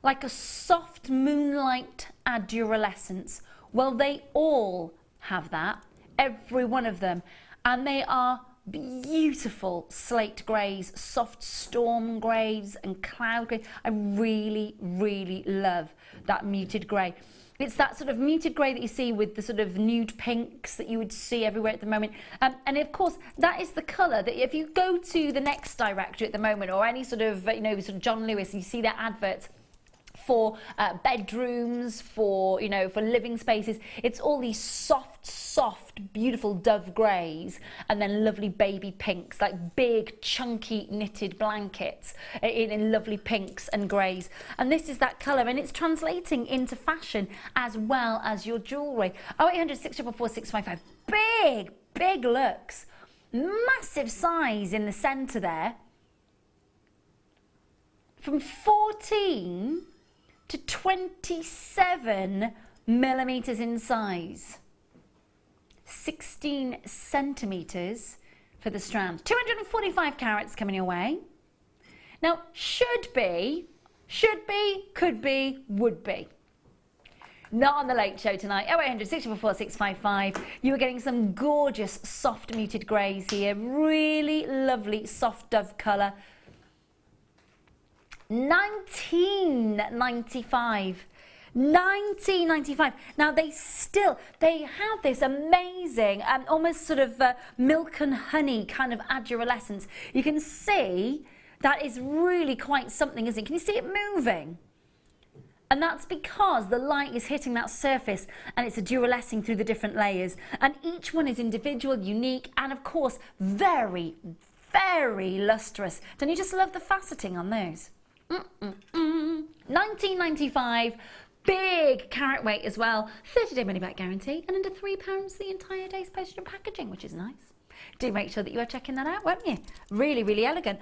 like a soft moonlight aduralescence. Well, they all have that. Every one of them, and they are beautiful slate greys, soft storm greys and cloud grey. I really love that muted grey. It's that sort of muted grey that you see with the sort of nude pinks that you would see everywhere at the moment. And of course, that is the colour that if you go to the Next directory at the moment, or any sort of, you know, sort of John Lewis, you see their adverts for bedrooms, for, you know, for living spaces. It's all these soft, beautiful dove greys, and then lovely baby pinks, like big, chunky knitted blankets in lovely pinks and greys. And this is that colour, and it's translating into fashion as well as your jewellery. 0800 644 655. Big looks. Massive size in the centre there. From 14 to 27 millimetres in size. 16 centimetres for the strand. 245 carats coming your way. Now, should be, could be, would be. Not on the Late Show tonight. 0800 644 655. You are getting some gorgeous soft muted greys here. Really lovely soft dove colour. £19.95. £19.95. Now they have this amazing almost sort of milk and honey kind of aduralescence. You can see that is really quite something, isn't it? Can you see it moving? And that's because the light is hitting that surface and it's aduralescing through the different layers. And each one is individual, unique, and of course very lustrous. Don't you just love the faceting on those? £19.95. Big carat weight as well, 30-day money-back guarantee, and under £3 the entire day's postage and packaging, which is nice. Do make sure that you are checking that out, won't you? Really elegant.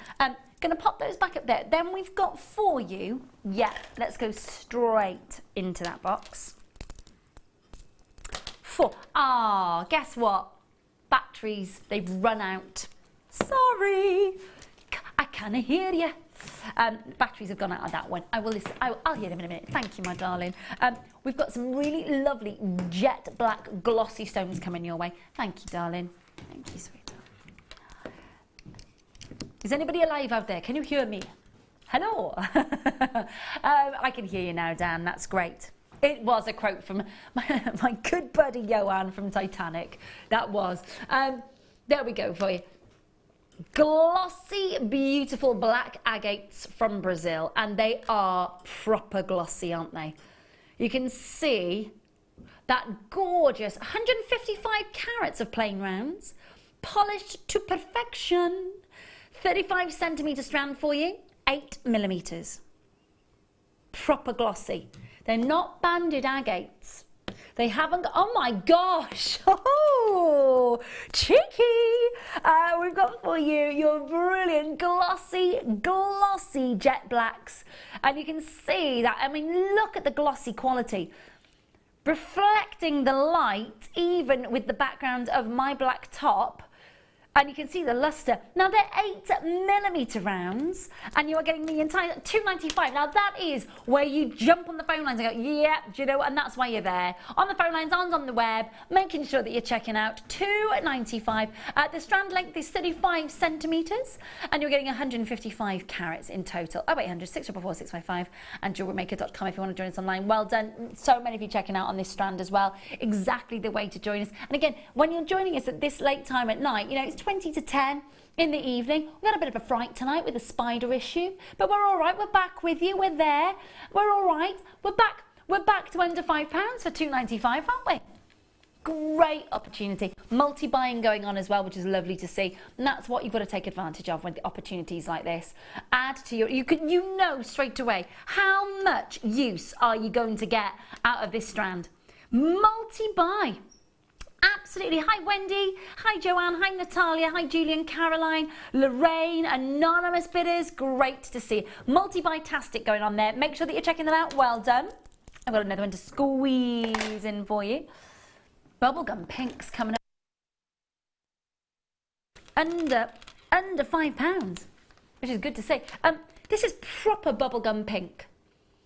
Gonna pop those back up there. Then we've got for you, let's go straight into that box. Guess what? Batteries, they've run out. Sorry, I can't hear you. Batteries have gone out of that one. I'll hear them in a minute. Thank you, my darling. We've got some really lovely jet black glossy stones coming your way. Thank you, darling. Thank you, sweetheart. Is anybody alive out there? Can you hear me? Hello. I can hear you now, Dan. That's great. It was a quote from my good buddy Johan from Titanic. That was. There we go for you. Glossy, beautiful black agates from Brazil. And they are proper glossy, aren't they? You can see that gorgeous 155 carats of plain rounds. Polished to perfection. 35 centimetre strand for you. 8 millimetres. Proper glossy. They're not banded agates. They haven't got, oh my gosh, oh, cheeky. We've got for you your brilliant glossy jet blacks. And you can see that, I mean, look at the glossy quality. Reflecting the light, even with the background of my black top. And you can see the luster. Now they're 8 millimetre rounds, and you are getting the entire £2.95. Now that is where you jump on the phone lines and go, yeah, do you know, and that's why you're there. On the phone lines, on the web, making sure that you're checking out £2.95. The strand length is 35 centimetres, and you're getting 155 carats in total. 0800 644 655 and JewelleryMaker.com if you want to join us online. Well done. So many of you checking out on this strand as well. Exactly the way to join us. And again, when you're joining us at this late time at night, you know, it's 20 to 10 in the evening. We've got a bit of a fright tonight with a spider issue, but we're all right. We're back with you. We're there. We're all right. We're back. We're back to under £5 for £2.95, aren't we? Great opportunity. Multi-buying going on as well, which is lovely to see. And that's what you've got to take advantage of when the opportunities like this. Add to your, you know straight away how much use are you going to get out of this strand. Multi-buy. Absolutely. Hi Wendy, hi Joanne, hi Natalia, hi Julian, Caroline, Lorraine, anonymous bidders, great to see. Multi-buy-tastic going on there. Make sure that you're checking them out. Well done. I've got another one to squeeze in for you. Bubblegum pinks coming up. Under £5, which is good to see. This is proper bubblegum pink.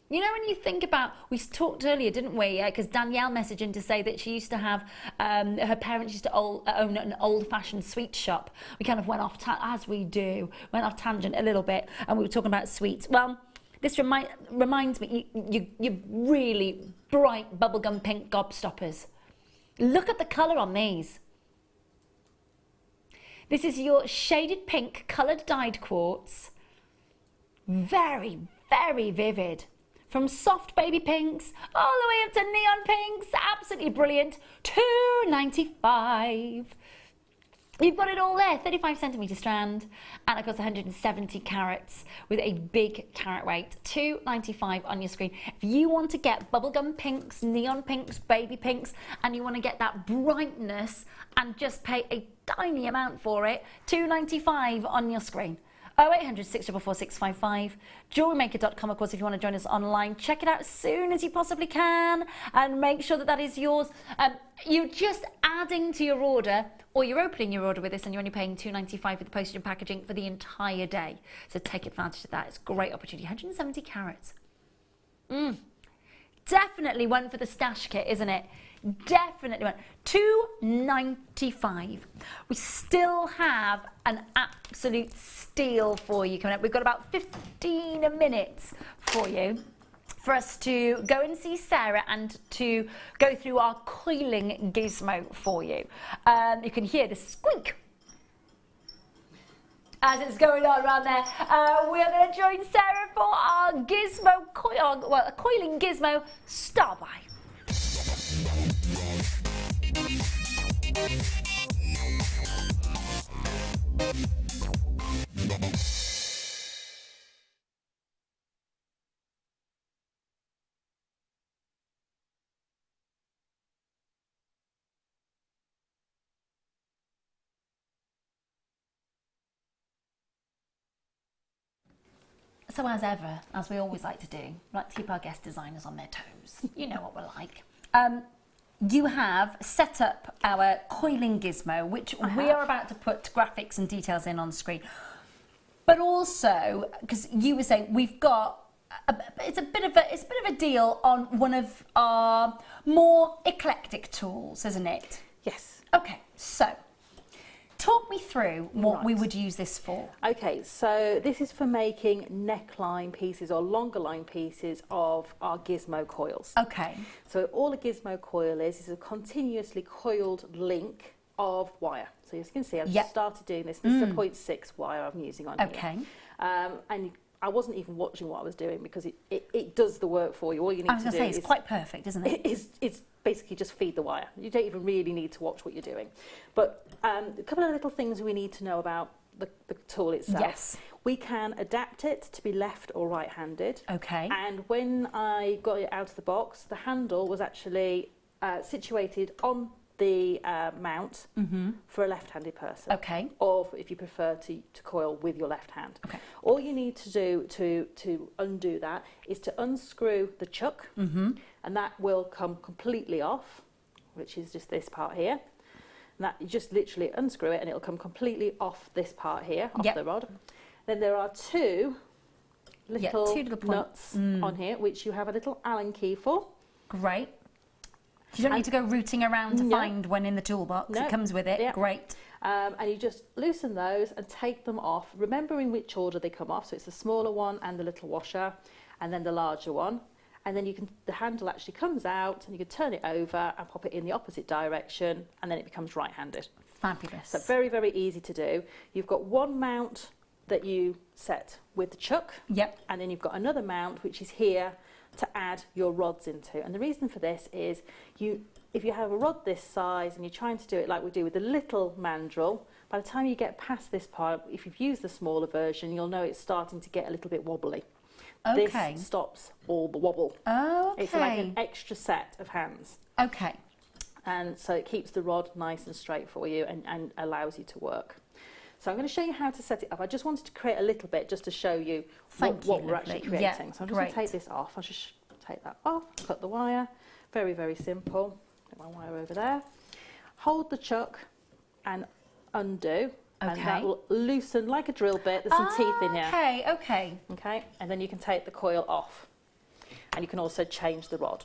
You know, when you think about, we talked earlier, didn't we? Because Danielle messaged in to say that she used to have, her parents used to own an old-fashioned sweet shop. We kind of went off, as we do, went off tangent a little bit, and we were talking about sweets. Well, this reminds me, you really bright bubblegum pink gobstoppers. Look at the colour on these. This is your shaded pink coloured dyed quartz. Very, very vivid. From soft baby pinks all the way up to neon pinks. Absolutely brilliant. £2.95. You've got it all there. 35 centimetre strand, and of course 170 carats with a big carat weight. £2.95 on your screen. If you want to get bubblegum pinks, neon pinks, baby pinks, and you want to get that brightness and just pay a tiny amount for it, £2.95 on your screen. 0800 644 655. JewelleryMaker.com, of course, if you want to join us online. Check it out as soon as you possibly can and make sure that that is yours. You're just adding to your order, or you're opening your order with this and you're only paying £2.95 for the postage and packaging for the entire day. So take advantage of that. It's a great opportunity. 170 carats. Definitely one for the stash kit, isn't it? Definitely one. £2.95. We still have an absolute steal for you coming up. We've got about 15 minutes for you, for us to go and see Sara and to go through our coiling gizmo for you. You can hear the squeak as it's going on around there. We're going to join Sara for our gizmo, a coiling gizmo star buy. So as ever, as we always like to do, we like to keep our guest designers on their toes. You know what we're like. You have set up our coiling gizmo, which we are about to put graphics and details in on screen. But also, because you were saying we've got, it's a bit of a deal on one of our more eclectic tools, isn't it? Yes. Okay, so talk me through what we Right. would use this for. Okay, so this is for making neckline pieces or longer line pieces of our gizmo coils. Okay. So all a gizmo coil is a continuously coiled link of wire. So as you can see, I've just started doing this. This is a 0.6 wire I'm using on Okay. here. And I wasn't even watching what I was doing because it does the work for you. All you need I was to going do to say, is it's quite perfect, isn't it? it's basically just feed the wire. You don't even really need to watch what you're doing. But a couple of little things we need to know about the tool itself. Yes. We can adapt it to be left or right-handed. Okay. And when I got it out of the box, the handle was actually situated on the mount for a left-handed person. Okay. Or if you prefer to coil with your left hand. Okay. All you need to do to undo that is to unscrew the chuck, and that will come completely off, which is just this part here. And that you just literally unscrew it and it'll come completely off this part here, off the rod. Then there are two little nuts on here, which you have a little Allen key for. Great. You don't need to go rooting around to find one in the toolbox. No. It comes with it. Yeah. Great. And you just loosen those and take them off, remembering which order they come off. So it's the smaller one and the little washer, and then the larger one. And then the handle actually comes out, and you can turn it over and pop it in the opposite direction, and then it becomes right-handed. Fabulous. So very, very easy to do. You've got one mount that you set with the chuck. Yep. And then you've got another mount, which is here to add your rods into. And the reason for this is if you have a rod this size and you're trying to do it like we do with the little mandrel, by the time you get past this part, if you've used the smaller version, you'll know it's starting to get a little bit wobbly. Okay. This stops all the wobble. Oh, okay. It's like an extra set of hands. Okay. And so it keeps the rod nice and straight for you and allows you to work. So I'm going to show you how to set it up. I just wanted to create a little bit just to show you what we're actually creating. Yeah, so I'm just going to take this off. I'll just take that off, cut the wire. Very, very simple. Get my wire over there. Hold the chuck and undo. And that will loosen like a drill bit. There's some teeth in here. Okay, okay. Okay, and then you can take the coil off. And you can also change the rod.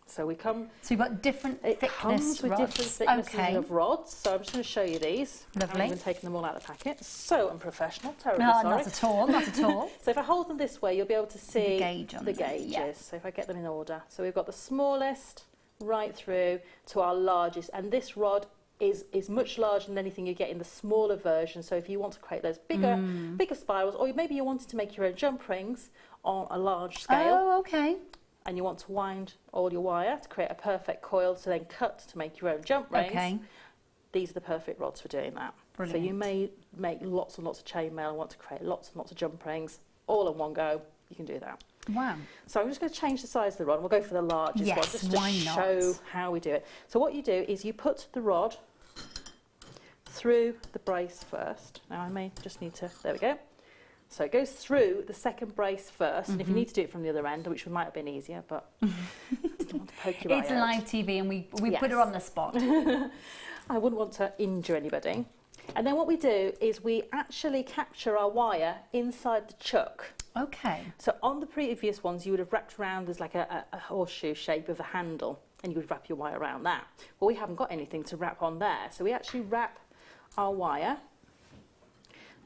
So we come... So you've got different It thickness comes with rods. different thicknesses Okay. of rods. So I'm just going to show you these. Lovely. I'm even taking them all out of the packet. So unprofessional, terribly No, sorry. not at all, not at all. So if I hold them this way, you'll be able to see The gauge on the them, gauges. yeah. So if I get them in order. So we've got the smallest right through to our largest. And this rod is much larger than anything you get in the smaller version. So if you want to create those bigger spirals, or maybe you wanted to make your own jump rings on a large scale, Oh, okay. and you want to wind all your wire to create a perfect coil to then cut to make your own jump rings, Okay. these are the perfect rods for doing that. Brilliant. So you may make lots and lots of chainmail and want to create lots and lots of jump rings all in one go. You can do that. Wow. So I'm just going to change the size of the rod. We'll go for the largest one Yes, just to why not? show how we do it. So what you do is you put the rod through the brace first. Now I may just need to, there we go. So it goes through the second brace first, and if you need to do it from the other end, which might have been easier, but I don't want to poke your eye It's out. live TV and we put her Yes. on the spot. I wouldn't want to injure anybody. And then what we do is we actually capture our wire inside the chuck. Okay. So on the previous ones, you would have wrapped around as like a horseshoe shape of a handle, and you would wrap your wire around that. Well, we haven't got anything to wrap on there, so we actually wrap our wire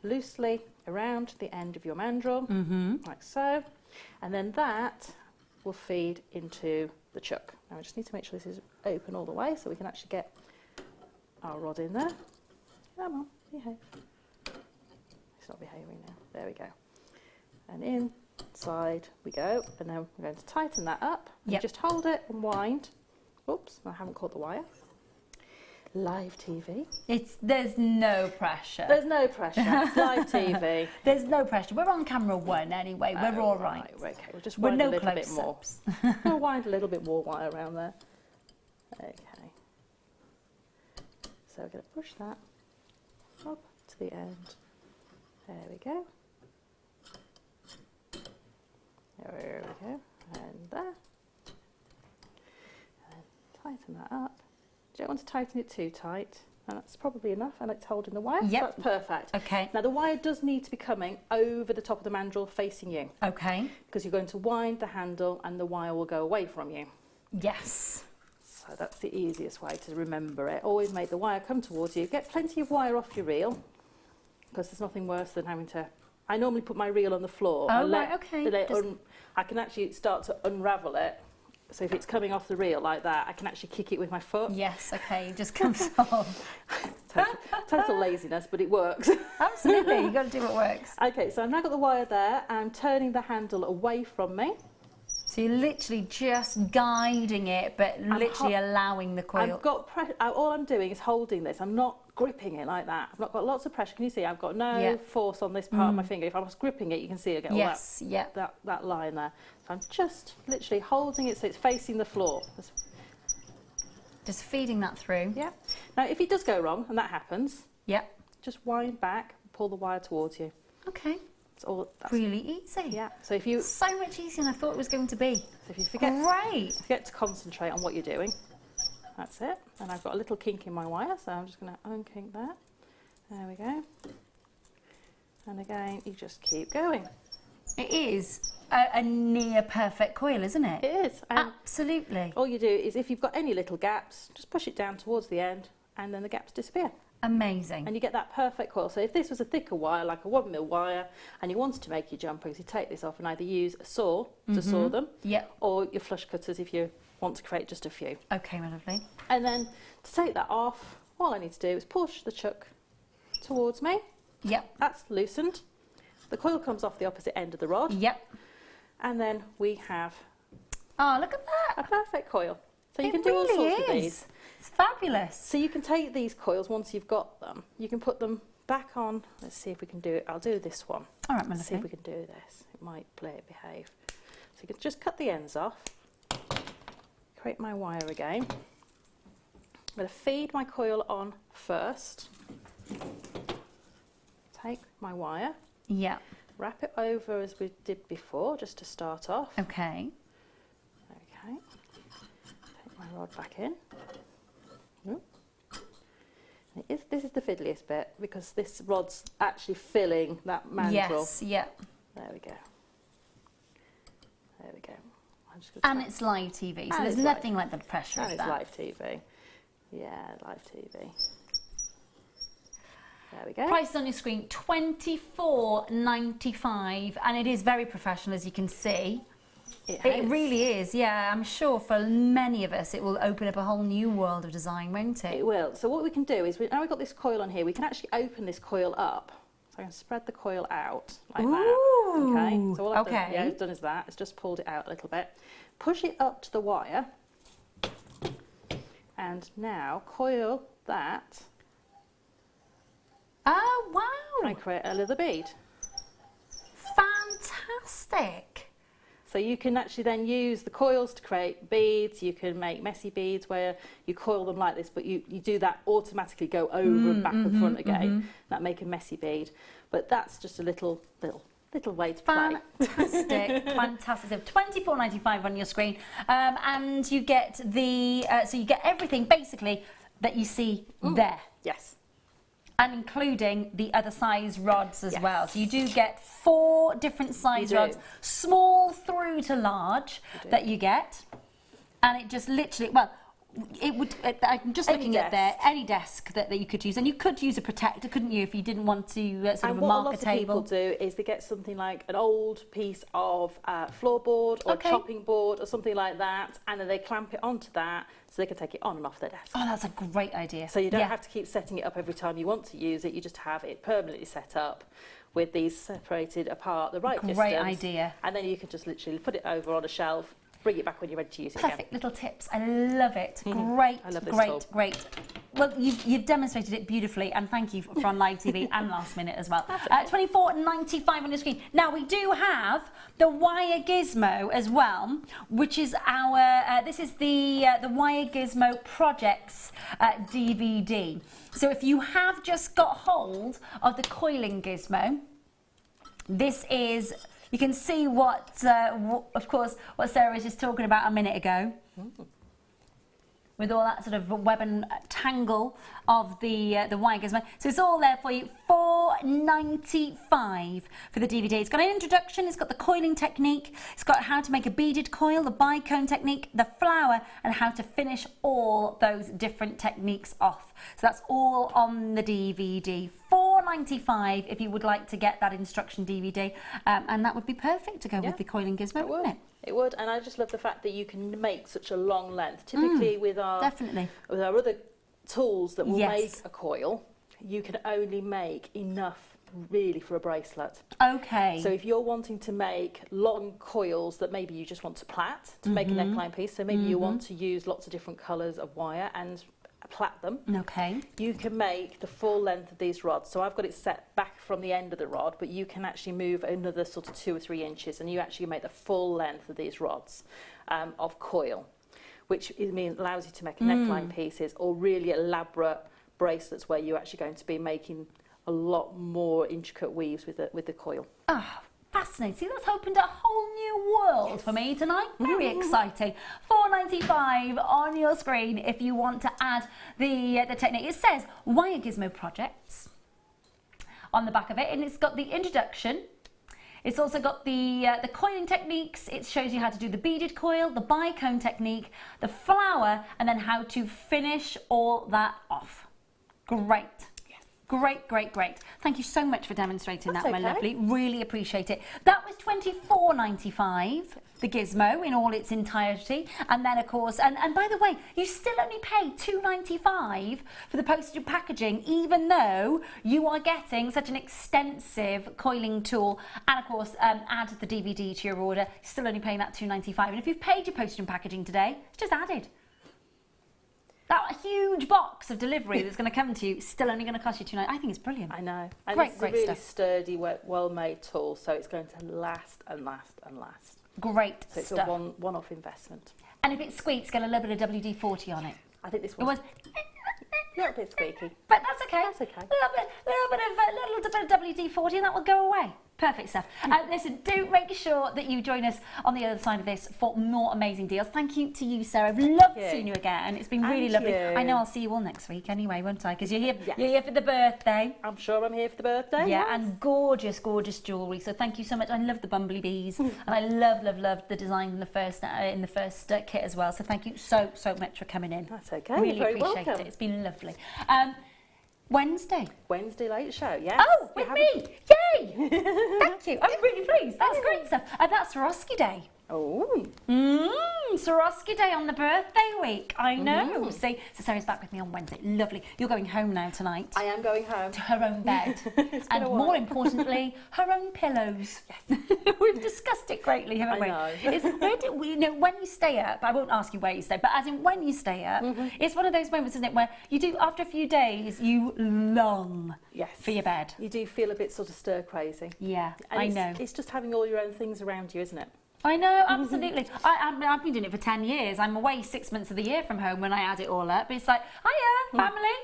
loosely around the end of your mandrel, like so, and then that will feed into the chuck. Now I just need to make sure this is open all the way so we can actually get our rod in there. Come on, behave. It's not behaving now. There we go. And inside we go, and then we're going to tighten that up. Yep. Just hold it and wind. Oops, I haven't caught the wire. Live TV. There's no pressure. There's no pressure. It's live TV. There's no pressure. We're on camera one anyway. We're all right. Okay, we'll just We're wind no a little bit more. close-ups. We'll wind a little bit more wire around there. Okay. So we're going to push that up to the end. There we go. There we go. And there. And tighten that up. You don't want to tighten it too tight. And that's probably enough. And it's holding the wire. Yep. So that's perfect. Okay. Now the wire does need to be coming over the top of the mandrel facing you, Okay. because you're going to wind the handle and the wire will go away from you. Yes. So that's the easiest way to remember it. Always make the wire come towards you. Get plenty of wire off your reel, because there's nothing worse than having to... I normally put my reel on the floor. Oh, right, okay. I can actually start to unravel it. So if it's coming off the reel like that, I can actually kick it with my foot. Yes, okay, it just comes off. Total laziness, but it works. Absolutely, you've got to do what works. Okay, so I've now got the wire there. I'm turning the handle away from me. So you're literally just guiding it, but literally allowing the coil. All I'm doing is holding this. I'm not gripping it like that. I've not got lots of pressure. Can you see? I've got no force on this part of my finger. If I was gripping it, you can see I get all that line there. So I'm just literally holding it so it's facing the floor. Just feeding that through. Yeah. Now, if it does go wrong, and that happens, just wind back, pull the wire towards you. Okay. That's really easy. Yeah. So if you so much easier than I thought it was going to be. So if you forget to concentrate on what you're doing, that's it. And I've got a little kink in my wire, so I'm just going to unkink that. There we go. And again, you just keep going. It is a near perfect coil, isn't it? It is. Absolutely. All you do is, if you've got any little gaps, just push it down towards the end, and then the gaps disappear. Amazing. And you get that perfect coil. So if this was a thicker wire, like a 1mm wire, and you wanted to make your jumpers, you take this off and either use a saw to saw them, or your flush cutters if you want to create just a few. Okay, my lovely. And then to take that off, all I need to do is push the chuck towards me. Yep. That's loosened. The coil comes off the opposite end of the rod. Yep. And then we have... Oh, look at that. A perfect coil. So you can do all sorts of these. It's fabulous. So you can take these coils once you've got them. You can put them back on. Let's see if we can do it. I'll do this one. All right, my Let's see if we can do this. It might play it behave. So you can just cut the ends off. Create my wire again. I'm going to feed my coil on first. Take my wire. Yeah. Wrap it over as we did before, just to start off. Okay. Okay. Take my rod back in. This is the fiddliest bit, because this rod's actually filling that mandrel. Yes, yeah. There we go. There we go. And it's live TV, so there's nothing like the pressure of that. And it's live TV. Yeah, live TV. There we go. Price on your screen, $24.95, and it is very professional, as you can see. It really is, yeah. I'm sure for many of us it will open up a whole new world of design, won't it? It will. So what we can do is, now we've got this coil on here, we can actually open this coil up. So I'm going to spread the coil out like that. Okay. So all I've done is that. It's just pulled it out a little bit. Push it up to the wire. And now coil that. Oh, wow. And create a little bead. Fantastic. So you can actually then use the coils to create beads. You can make messy beads where you coil them like this, but you do that automatically go over and back and front again. That make a messy bead. But that's just a little way to play. Fantastic, fantastic. So $24.95 on your screen, and you get the so you get everything basically that you see there. Yes. And including the other size rods as well. So you do get 4 different size rods, small through to large, that you get. And it just literally, well, it would, I'm just looking at there, any desk that you could use. And you could use a protector, couldn't you, if you didn't want to sort of mark a table. What a lot of people do is they get something like an old piece of floorboard or a chopping board or something like that, and then they clamp it onto that so they can take it on and off their desk. Oh, that's a great idea. So you don't have to keep setting it up every time you want to use it. You just have it permanently set up with these separated apart the right distance. Great idea. And then you can just literally put it over on a shelf, bring it back when you're ready to use it again. Perfect little tips. I love it. Great, I love this great, great. Well, you've demonstrated it beautifully, and thank you for on live TV and last minute as well. $24.95 on your screen. Now we do have the wire gizmo as well, which is our. This is the wire gizmo projects DVD. So if you have just got hold of the coiling gizmo, this is. You can see what, of course, what Sarah was just talking about a minute ago. with all that sort of web and tangle of the wire gizmo. So it's all there for you. $4.95 for the DVD. It's got an introduction, it's got the coiling technique, it's got how to make a beaded coil, the bicone technique, the flower, and how to finish all those different techniques off. So that's all on the DVD. $4.95 if you would like to get that instruction DVD, and that would be perfect to go with the coiling gizmo, wouldn't it? It would, and I just love the fact that you can make such a long length. Typically with our other tools that will make a coil, you can only make enough really for a bracelet. Okay. So if you're wanting to make long coils that maybe you just want to plait to make a neckline piece, so maybe you want to use lots of different colours of wire and plait them. Okay. You can make the full length of these rods. So I've got it set back from the end of the rod, but you can actually move another sort of 2 or 3 inches, and you actually make the full length of these rods of coil, which allows you to make neckline pieces or really elaborate bracelets where you're actually going to be making a lot more intricate weaves with the coil. Oh, fascinating. See, that's opened a whole new world for me tonight. Very exciting. $4.95 on your screen if you want to add the technique. It says Wire Gizmo Projects on the back of it, and it's got the introduction. It's also got the coiling techniques. It shows you how to do the beaded coil, the bicone technique, the flower, and then how to finish all that off. Great. Great, great, great. Thank you so much for demonstrating that, my lovely. Really appreciate it. That was $24.95, the gizmo in all its entirety. And then, of course, and by the way, you still only pay $2.95 for the postage and packaging, even though you are getting such an extensive coiling tool. And, of course, add the DVD to your order. You're still only paying that $2.95. And if you've paid your postage and packaging today, it's just added. That huge box of delivery that's going to come to you is still only going to cost you $2.99. I think it's brilliant. I know. And Great, it's great a really stuff. sturdy, well-made tool, so it's going to last and last and last. Great So it's stuff. a one-off investment. And if it squeaks, get a little bit of WD-40 on it. I think this It was was, a little bit squeaky. but that's okay. That's okay. A little bit of WD-40 and that will go away. Perfect stuff. Listen, do make sure that you join us on the other side of this for more amazing deals. Thank you to you, Sarah. I've loved seeing you again. It's been really lovely. you. I know I'll see you all next week anyway, won't I? Because you're here for the birthday. I'm sure I'm here for the birthday. Yeah, and gorgeous, gorgeous jewellery. So thank you so much. I love the bumblebees, and I love the design in the first kit as well. So thank you so much for coming in. That's okay. Really You're very appreciate welcome. it. It's been lovely. Wednesday. Wednesday late show, yes. Oh, with me! Yay! Thank you. I'm really pleased. That's great stuff. And that's Swarovski Day. Oh. Swarovski Day on the birthday week. I know. See, so Sarah's back with me on Wednesday. Lovely. You're going home now tonight. I am going home. To her own bed. And more importantly, her own pillows. Yes. We've discussed it greatly, haven't we? I know. It's, where do we, you know, when you stay up, I won't ask you where you stay, but as in when you stay up, it's one of those moments, isn't it, where you do, after a few days, you long for your bed. You do feel a bit sort of stir crazy. Yeah, And I it's, know. It's just having all your own things around you, isn't it? I know, absolutely. I've been doing it for 10 years. I'm away 6 months of the year from home when I add it all up. It's like, hiya, family.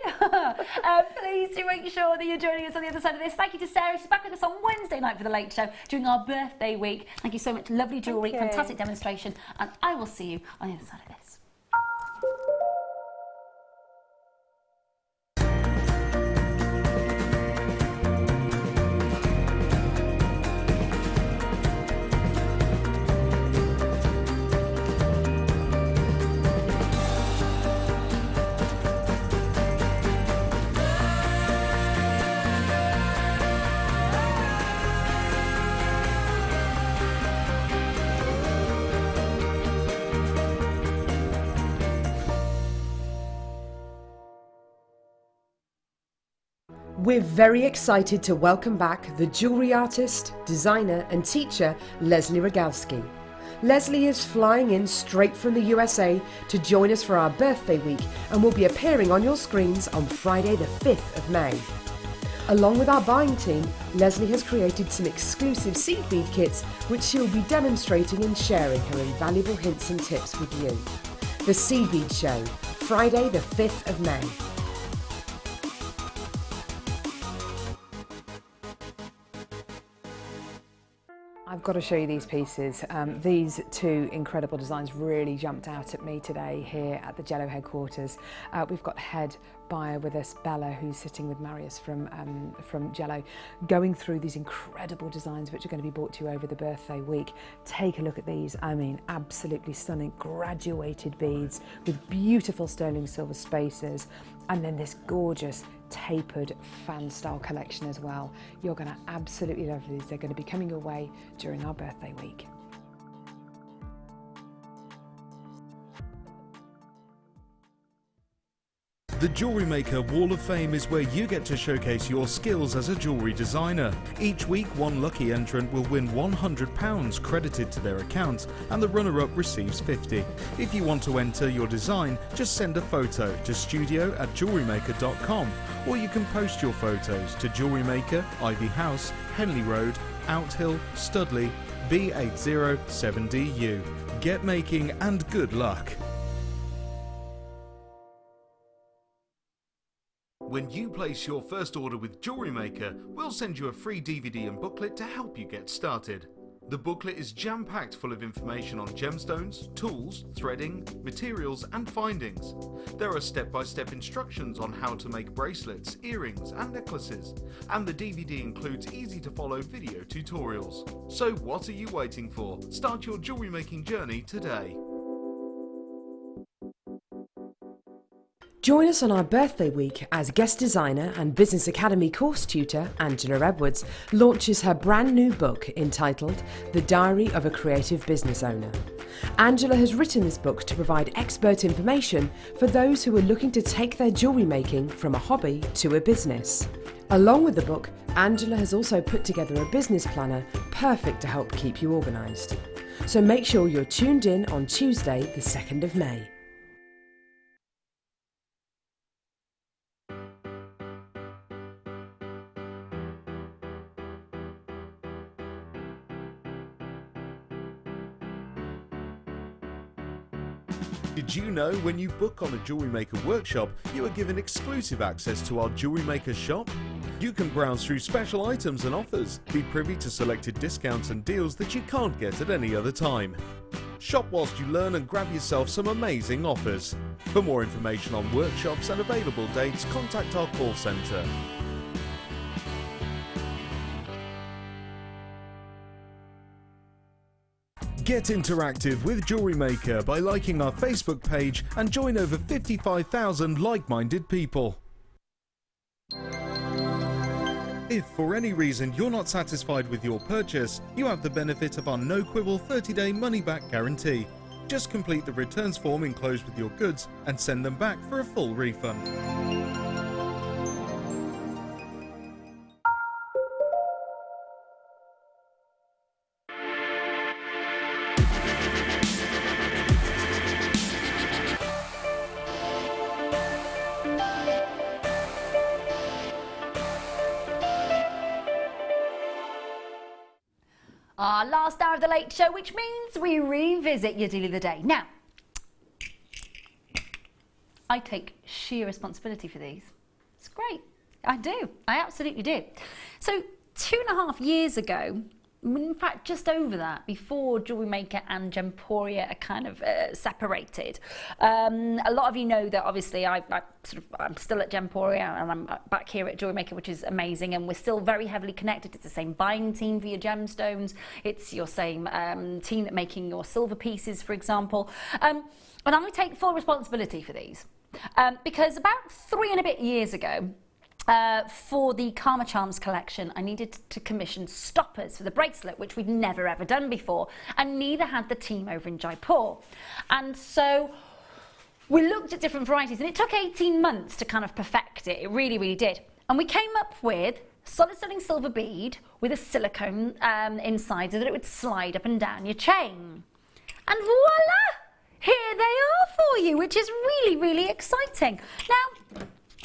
Please do make sure that you're joining us on the other side of this. Thank you to Sarah. She's back with us on Wednesday night for the Late Show during our birthday week. Thank you so much. Lovely jewellery, fantastic demonstration. And I will see you on the other side of this. We're very excited to welcome back the jewellery artist, designer and teacher Leslie Rogalski. Leslie is flying in straight from the USA to join us for our birthday week and will be appearing on your screens on Friday the 5th of May. Along with our buying team, Leslie has created some exclusive seed bead kits which she'll be demonstrating and sharing her invaluable hints and tips with you. The Seed Bead Show, Friday the 5th of May. I've got to show you these pieces. These two incredible designs really jumped out at me today here at the Jello headquarters. We've got head buyer with us, Bella, who's sitting with Marius from Jello, going through these incredible designs which are going to be brought to you over the birthday week. Take a look at these. I mean, absolutely stunning graduated beads with beautiful sterling silver spaces, and then this gorgeous tapered fan style collection as well. You're going to absolutely love these. They're going to be coming your way during our birthday week. The Jewellery Maker Wall of Fame is where you get to showcase your skills as a jewellery designer. Each week, one lucky entrant will win £100 credited to their account, and the runner-up receives £50. If you want to enter your design, just send a photo to studio@jewellerymaker.com, or you can post your photos to Jewellery Maker, Ivy House, Henley Road, Outhill, Studley, B807DU. Get making and good luck. When you place your first order with Jewellery Maker, we'll send you a free DVD and booklet to help you get started. The booklet is jam-packed full of information on gemstones, tools, threading, materials and findings. There are step-by-step instructions on how to make bracelets, earrings and necklaces, and the DVD includes easy-to-follow video tutorials. So what are you waiting for? Start your jewellery making journey today. Join us on our birthday week as guest designer and Business Academy course tutor Angela Edwards launches her brand new book entitled The Diary of a Creative Business Owner. Angela has written this book to provide expert information for those who are looking to take their jewellery making from a hobby to a business. Along with the book, Angela has also put together a business planner perfect to help keep you organised. So make sure you're tuned in on Tuesday, the 2nd of May. Did you know when you book on a Jewellery Maker workshop, you are given exclusive access to our Jewellery Maker shop? You can browse through special items and offers, be privy to selected discounts and deals that you can't get at any other time. Shop whilst you learn and grab yourself some amazing offers. For more information on workshops and available dates, contact our call centre. Get interactive with Jewellery Maker by liking our Facebook page and join over 55,000 like-minded people. If for any reason you're not satisfied with your purchase, you have the benefit of our no-quibble 30-day money-back guarantee. Just complete the returns form enclosed with your goods and send them back for a full refund. Our last hour of the late show, which means we revisit your deal of the day. Now, I take sheer responsibility for these. It's great. I do. I absolutely do. So 2.5 years ago, in fact, just over that, before Jewellery Maker and Gemporia are kind of separated. A lot of you know that obviously I'm still at Gemporia and I'm back here at Jewellery Maker, which is amazing, and we're still very heavily connected. It's the same buying team for your gemstones. It's your same team that making your silver pieces, for example. And I take full responsibility for these because about 3 and a bit years ago, for the Karma Charms collection, I needed to commission stoppers for the bracelet, which we'd never ever done before, and neither had the team over in Jaipur. And so we looked at different varieties, and it took 18 months to kind of perfect it. It really, really did. And we came up with solid sterling silver bead with a silicone inside so that it would slide up and down your chain. And voila! Here they are for you, which is really, really exciting. Now,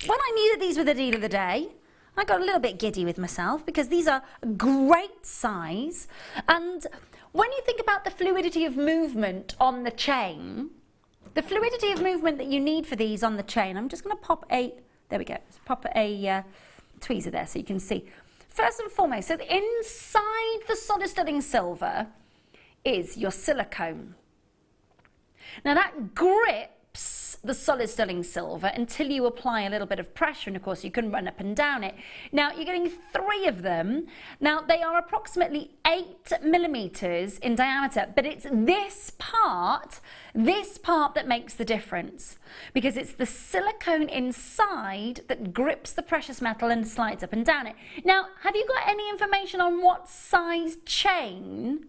when I knew that these were the deal of the day, I got a little bit giddy with myself because these are great size. And when you think about the fluidity of movement on the chain, the fluidity of movement that you need for these on the chain, I'm just going to pop a, there we go, pop a tweezer there so you can see. first and foremost, so inside the solid sterling silver is your silicone. Now that grips the solid sterling silver until you apply a little bit of pressure, and of course you can run up and down it. Now you're getting 3 of them. Now they are approximately 8 millimeters in diameter, but it's this part that makes the difference, because it's the silicone inside that grips the precious metal and slides up and down it. Now, have you got any information on what size chain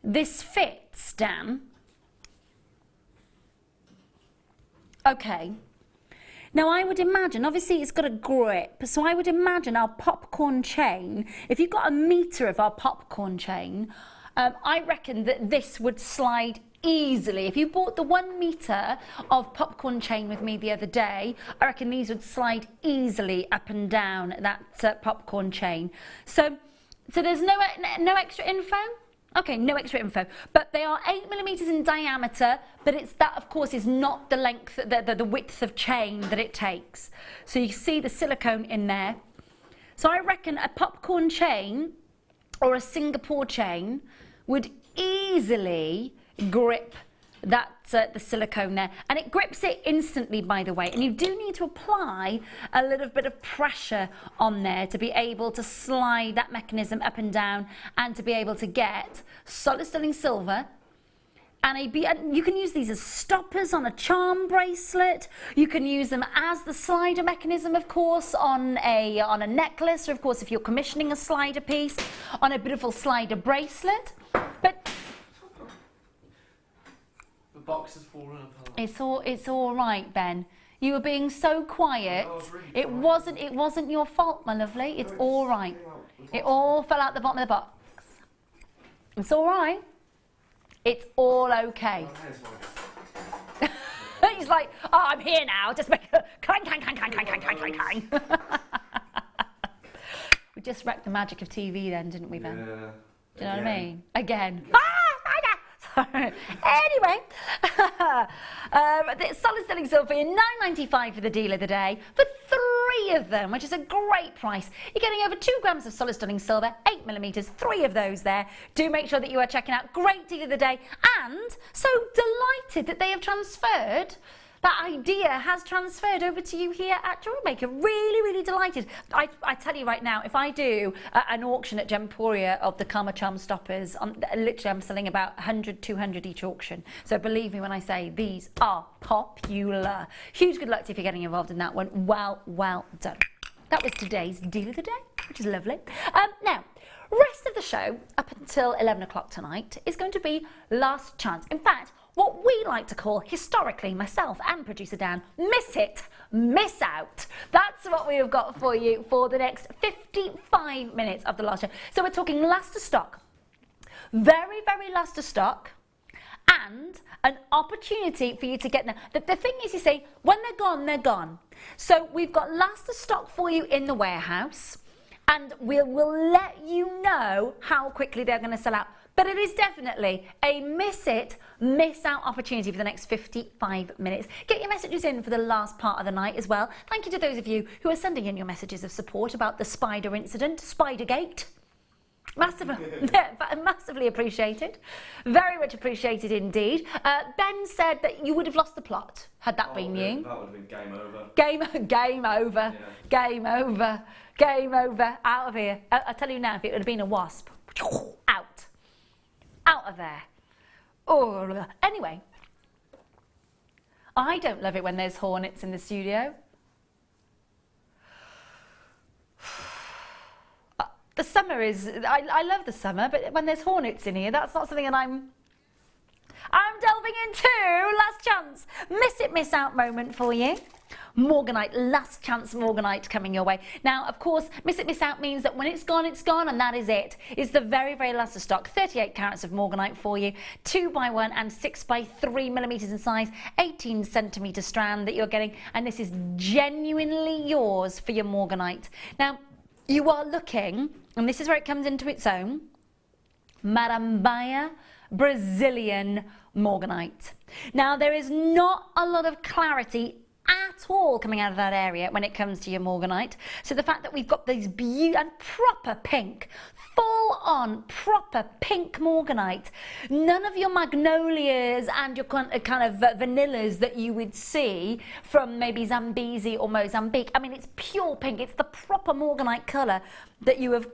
this fits, Dan? Okay, now I would imagine, obviously it's got a grip, so I would imagine our popcorn chain, if you've got 1 meter of our popcorn chain, I reckon that this would slide easily. If you bought the 1 meter of popcorn chain with me the other day, I reckon these would slide easily up and down that popcorn chain. So there's no extra info? Okay, no extra info, but they are 8 millimeters in diameter, but that of course is not the length, the width of chain that it takes. So you see the silicone in there. So I reckon a popcorn chain or a Singapore chain would easily grip the silicone there, and it grips it instantly, by the way, and you do need to apply a little bit of pressure on there to be able to slide that mechanism up and down and to be able to get solid sterling silver. And you can use these as stoppers on a charm bracelet. You can use them as the slider mechanism, of course, on a necklace, or of course if you're commissioning a slider piece, on a beautiful slider bracelet. But box has fallen apart. it's all right, Ben. You were being so quiet. No, really it wasn't your fault, my lovely. It's all right. It all fell out the bottom of the box. It's all right. It's all okay. He's like, oh, I'm here now. Just make a clang, clang, clang, clang, clang, clang, clang, clang, clang. We just wrecked the magic of TV then, didn't we, Ben? Yeah. Do you know what I mean? Again. Anyway, the solid sterling silver in £9.95 for the deal of the day for 3 of them, which is a great price. You're getting over 2 grams of solid sterling silver, 8 millimeters, 3 of those there. Do make sure that you are checking out. Great deal of the day, and so delighted that they have transferred. That idea has transferred over to you here at JewelleryMaker. Really, really delighted. I tell you right now, if I do an auction at Gemporia of the Karma Charm stoppers, literally I'm selling about 100, 200 each auction. So believe me when I say these are popular. Huge good luck to you if you're getting involved in that one. Well done. That was today's deal of the day, which is lovely. Now, rest of the show up until 11 o'clock tonight is going to be last chance. In fact, what we like to call, historically, myself and producer Dan, miss it, miss out. That's what we have got for you for the next 55 minutes of the last show. So we're talking last to stock, very, very last to stock, and an opportunity for you to get them. The thing is, you see, when they're gone, they're gone. So we've got last to stock for you in the warehouse, and we'll let you know how quickly they're going to sell out. But it is definitely a miss it, miss out opportunity for the next 55 minutes. Get your messages in for the last part of the night as well. Thank you to those of you who are sending in your messages of support about the spider incident, Spidergate. Massively appreciated. Very much appreciated indeed. Ben said that you would have lost the plot had that been you. That would have been game over. Game over. Yeah. Game over. Game over. Out of here. I'll tell you now, if it would have been a wasp, out of there. Oh, anyway, I don't love it when there's hornets in the studio. The summer is, I love the summer, but when there's hornets in here, that's not something that I'm delving into. Last chance, miss it, miss out moment for you. Morganite, last chance morganite coming your way. Now, of course, miss it, miss out means that when it's gone, and that is it. It's the very, very last of stock. 38 carats of morganite for you, 2x1 and 6x3 millimeters in size, 18 centimeter strand that you're getting, and this is genuinely yours for your morganite. Now, you are looking, and this is where it comes into its own, Marambaya Brazilian morganite. Now, there is not a lot of clarity at at all coming out of that area when it comes to your morganite. So the fact that we've got these beautiful and proper pink, full on proper pink morganite, none of your magnolias and your kind of vanillas that you would see from maybe Zambezi or Mozambique. I mean, it's pure pink. It's the proper morganite colour that you have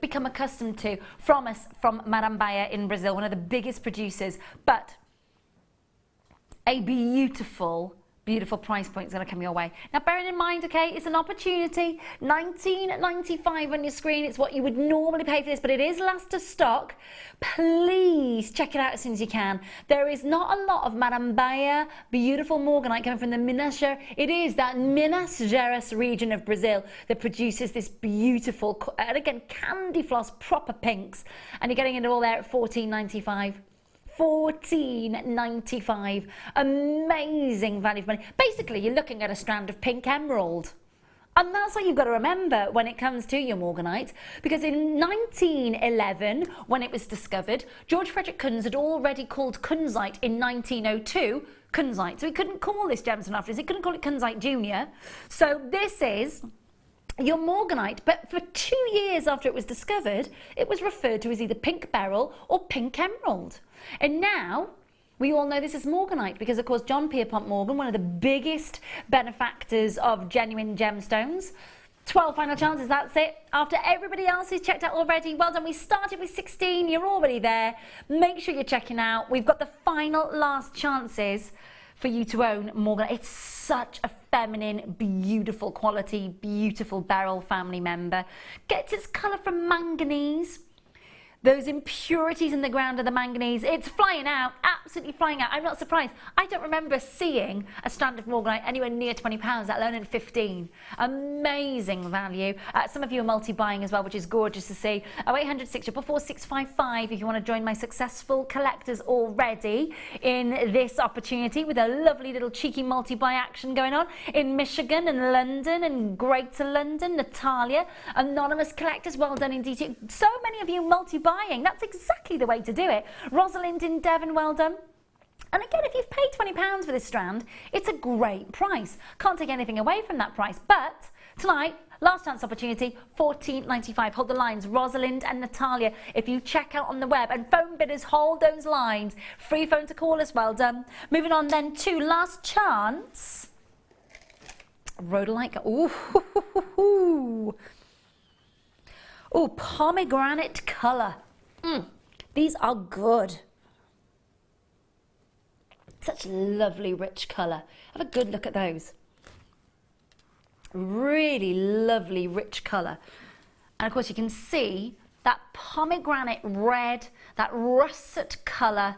become accustomed to from us, from Marambaya in Brazil, one of the biggest producers. But a beautiful price point is going to come your way. Now, bearing in mind, okay, it's an opportunity. $19.95 on your screen. It's what you would normally pay for this, but it is last of stock. Please check it out as soon as you can. There is not a lot of Marambaya beautiful morganite coming from the Minas Gerais. It is that Minas Gerais region of Brazil that produces this beautiful, and again, candy floss proper pinks, and you're getting it all there at $14.95. $14.95. Amazing value for money. Basically, you're looking at a strand of pink emerald. And that's what you've got to remember when it comes to your morganite, because in 1911, when it was discovered, George Frederick Kunz had already called kunzite in 1902 kunzite. So he couldn't call this gemstone after this. He couldn't call it kunzite junior. So this is your morganite, but for 2 years after it was discovered, it was referred to as either pink beryl or pink emerald. And now we all know this is morganite because, of course, John Pierpont Morgan, one of the biggest benefactors of genuine gemstones. 12 final chances, that's it. After everybody else who's checked out already, well done. We started with 16, you're already there. Make sure you're checking out. We've got the final last chances for you to own morganite. It's such a feminine, beautiful quality, beautiful beryl family member. Gets its colour from manganese. Those impurities in the ground of the manganese, it's flying out, absolutely flying out. I'm not surprised. I don't remember seeing a strand of morganite anywhere near £20, let alone in 15. Amazing value. Some of you are multi-buying as well, which is gorgeous to see. 0800 644 655 if you want to join my successful collectors already in this opportunity with a lovely little cheeky multi-buy action going on in Michigan and London and Greater London. Natalia, anonymous collectors, well done indeed. So many of you multi-buying. That's exactly the way to do it. Rosalind in Devon, well done. And again, if you've paid £20 for this strand, it's a great price. Can't take anything away from that price. But tonight, last chance opportunity, $14.95. Hold the lines, Rosalind and Natalia. If you check out on the web, and phone bidders, hold those lines. Free phone to call us, well done. Moving on then to last chance. Rhodolite. Ooh. Oh, pomegranate colour. These are good. Such lovely rich colour. Have a good look at those. Really lovely rich colour. And of course you can see that pomegranate red, that russet colour,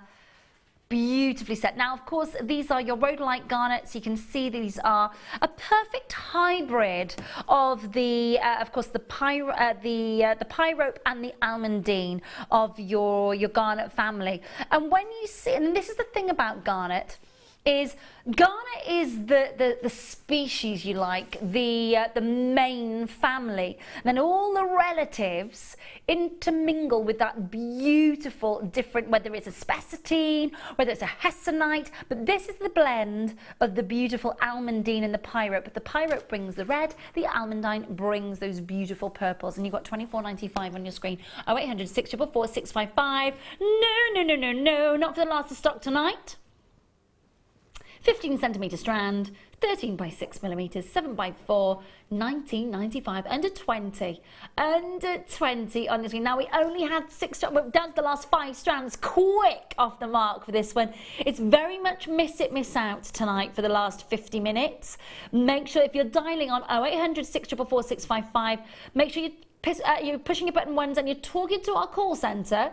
beautifully set. Now, of course, these are your rhodolite garnets. You can see these are a perfect hybrid of the, of course, the pyrope and the almandine of your garnet family. And when you see, and this is the thing about garnet, is garnet is the species, you like, the main family. And then all the relatives intermingle with that beautiful different, whether it's a spessartine, whether it's a hessonite, but this is the blend of the beautiful almandine and the pyrope. But the pyrope brings the red, the almandine brings those beautiful purples, and you've got $24.95 on your screen. 0800 644 655. No, not for the last of stock tonight. 15 centimetre strand, 13 by 6 millimetres, 7 by 4, $19.95, under 20 on your screen. Now we only had 6 strands, we're down to the last 5 strands, quick off the mark for this one. It's very much miss it, miss out tonight for the last 50 minutes. Make sure if you're dialing on 0800 644 655, make sure you're pushing your button ones and you're talking to our call centre.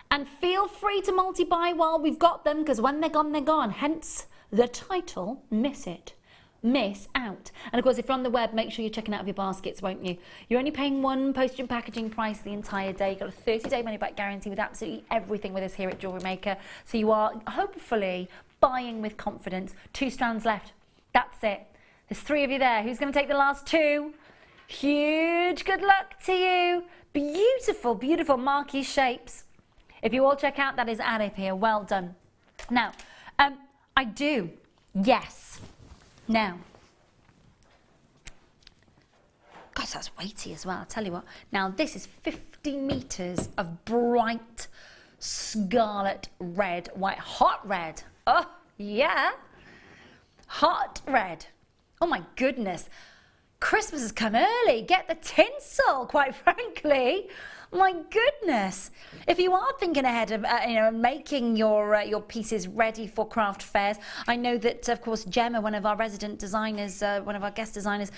And feel free to multi-buy while we've got them, because when they're gone, they're gone. Hence the title, Miss It, Miss Out. And of course, if you're on the web, make sure you're checking out of your baskets, won't you? You're only paying one postage and packaging price the entire day. You've got a 30-day money-back guarantee with absolutely everything with us here at Jewellery Maker. So you are hopefully buying with confidence. 2 strands left. That's it. There's 3 of you there. Who's going to take the last 2? Huge good luck to you. Beautiful, beautiful marquee shapes. If you all check out, that is Arif here. Well done. Now, I do, yes, Now, gosh, that's weighty as well, I'll tell you what. Now, this is 50 metres of bright scarlet red, white, hot red. Oh, yeah. Hot red. Oh my goodness. Christmas has come early. Get the tinsel, quite frankly. My goodness. If you are thinking ahead of making your pieces ready for craft fairs, I know that, of course, Gemma, one of our resident designers, one of our guest designers,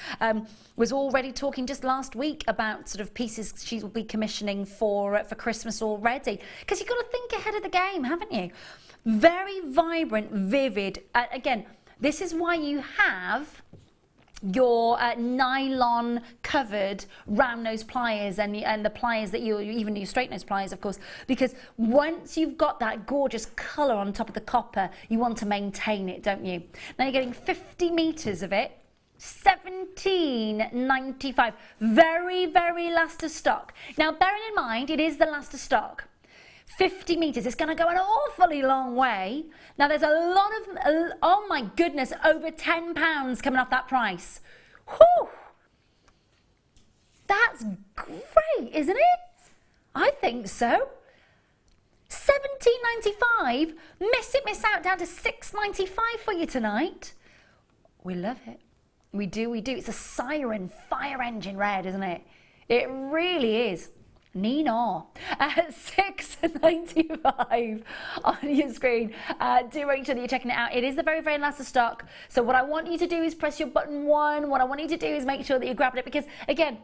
was already talking just last week about sort of pieces she will be commissioning for Christmas already. Because you've got to think ahead of the game, haven't you? Very vibrant, vivid. Again, this is why you have your nylon covered round nose pliers and the pliers that you even do straight nose pliers, of course, because once you've got that gorgeous colour on top of the copper, you want to maintain it, don't you? Now you're getting 50 metres of it, £17.95, very, very last of stock. Now bearing in mind it is the last of stock, 50 metres, it's going to go an awfully long way. Now there's a lot of, oh my goodness, over £10 coming off that price. Whew! That's great, isn't it? I think so. £17.95, miss it, miss out, down to £6.95 for you tonight. We love it. We do, we do. It's a siren fire engine red, isn't it? It really is. Nina at £6.95 on your screen. Do make sure that you're checking it out. It is the very, very last of stock. So what I want you to do is press your button 1. What I want you to do is make sure that you're grabbing it, because again,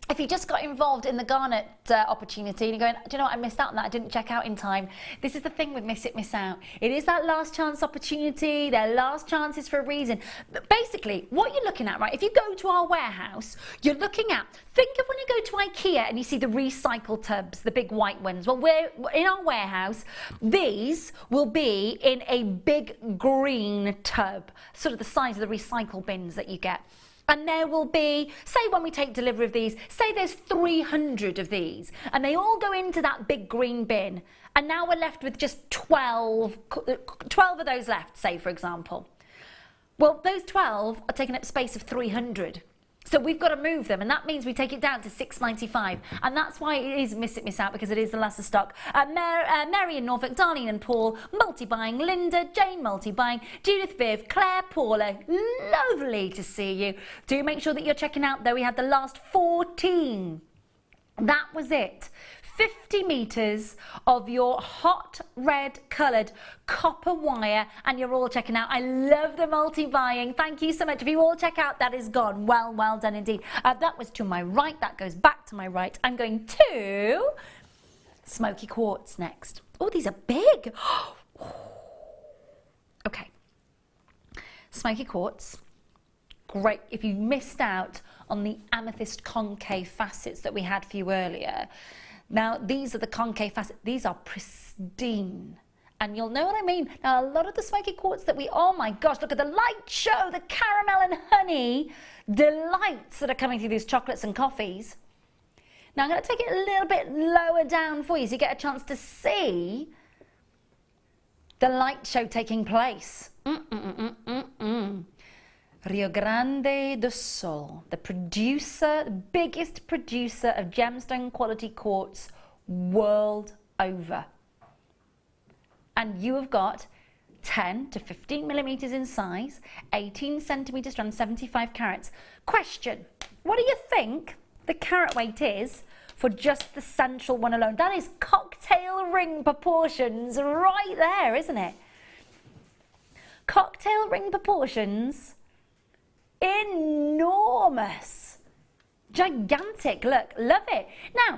if you just got involved in the Garnet opportunity and you're going, do you know what, I missed out on that, I didn't check out in time. This is the thing with miss it, miss out. It is that last chance opportunity, their last chances for a reason. But basically, what you're looking at, right, if you go to our warehouse, you're looking at, think of when you go to IKEA and you see the recycle tubs, the big white ones. Well, we're in our warehouse, these will be in a big green tub, sort of the size of the recycle bins that you get. And there will be, say when we take delivery of these, say there's 300 of these, and they all go into that big green bin, and now we're left with just 12 of those left, say for example. Well, those 12 are taking up space of 300. So we've got to move them, and that means we take it down to £6.95, and that's why it is miss it, miss out, because it is the last of stock. Mary in Norfolk, Darlene and Paul, multi-buying, Linda, Jane multi-buying, Judith, Viv, Claire, Paula, lovely to see you. Do make sure that you're checking out, though. We had the last 14. That was it. 50 metres of your hot red coloured copper wire, and you're all checking out. I love the multi-buying. Thank you so much. If you all check out, that is gone. Well, well done indeed. That was to my right. That goes back to my right. I'm going to smoky quartz next. Oh, these are big. Okay. Smoky quartz. Great. If you missed out on the amethyst concave facets that we had for you earlier, now, these are the concave facets. These are pristine. And you'll know what I mean. Now, a lot of the smoky quartz that oh my gosh, look at the light show, the caramel and honey delights that are coming through these chocolates and coffees. Now, I'm going to take it a little bit lower down for you so you get a chance to see the light show taking place. Rio Grande do Sul, the biggest producer of gemstone quality quartz world over. And you have got 10 to 15 millimetres in size, 18 centimetres strand, 75 carats. Question, what do you think the carat weight is for just the central one alone? That is cocktail ring proportions right there, isn't it? Cocktail ring proportions. Enormous, gigantic, look, love it. Now,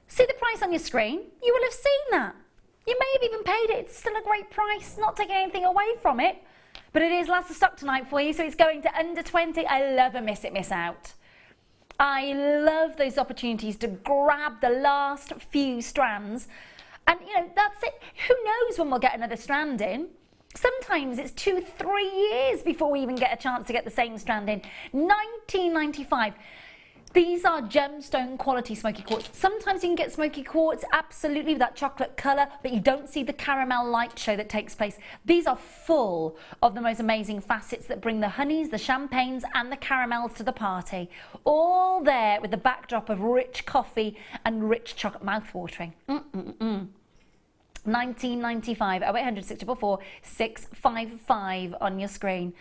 see the price on your screen? You will have seen that. You may have even paid it. It's still a great price, not taking anything away from it. But it is last of stock tonight for you, so it's going to under 20. I love a miss it, miss out. I love those opportunities to grab the last few strands. And, you know, that's it. Who knows when we'll get another strand in? Sometimes it's 2-3 years before we even get a chance to get the same strand in. £19.95. These are gemstone quality smoky quartz. Sometimes you can get smoky quartz, absolutely, with that chocolate colour, but you don't see the caramel light show that takes place. These are full of the most amazing facets that bring the honeys, the champagnes and the caramels to the party. All there with the backdrop of rich coffee and rich chocolate, mouth-watering. 1995, 0800 644 655 on your screen.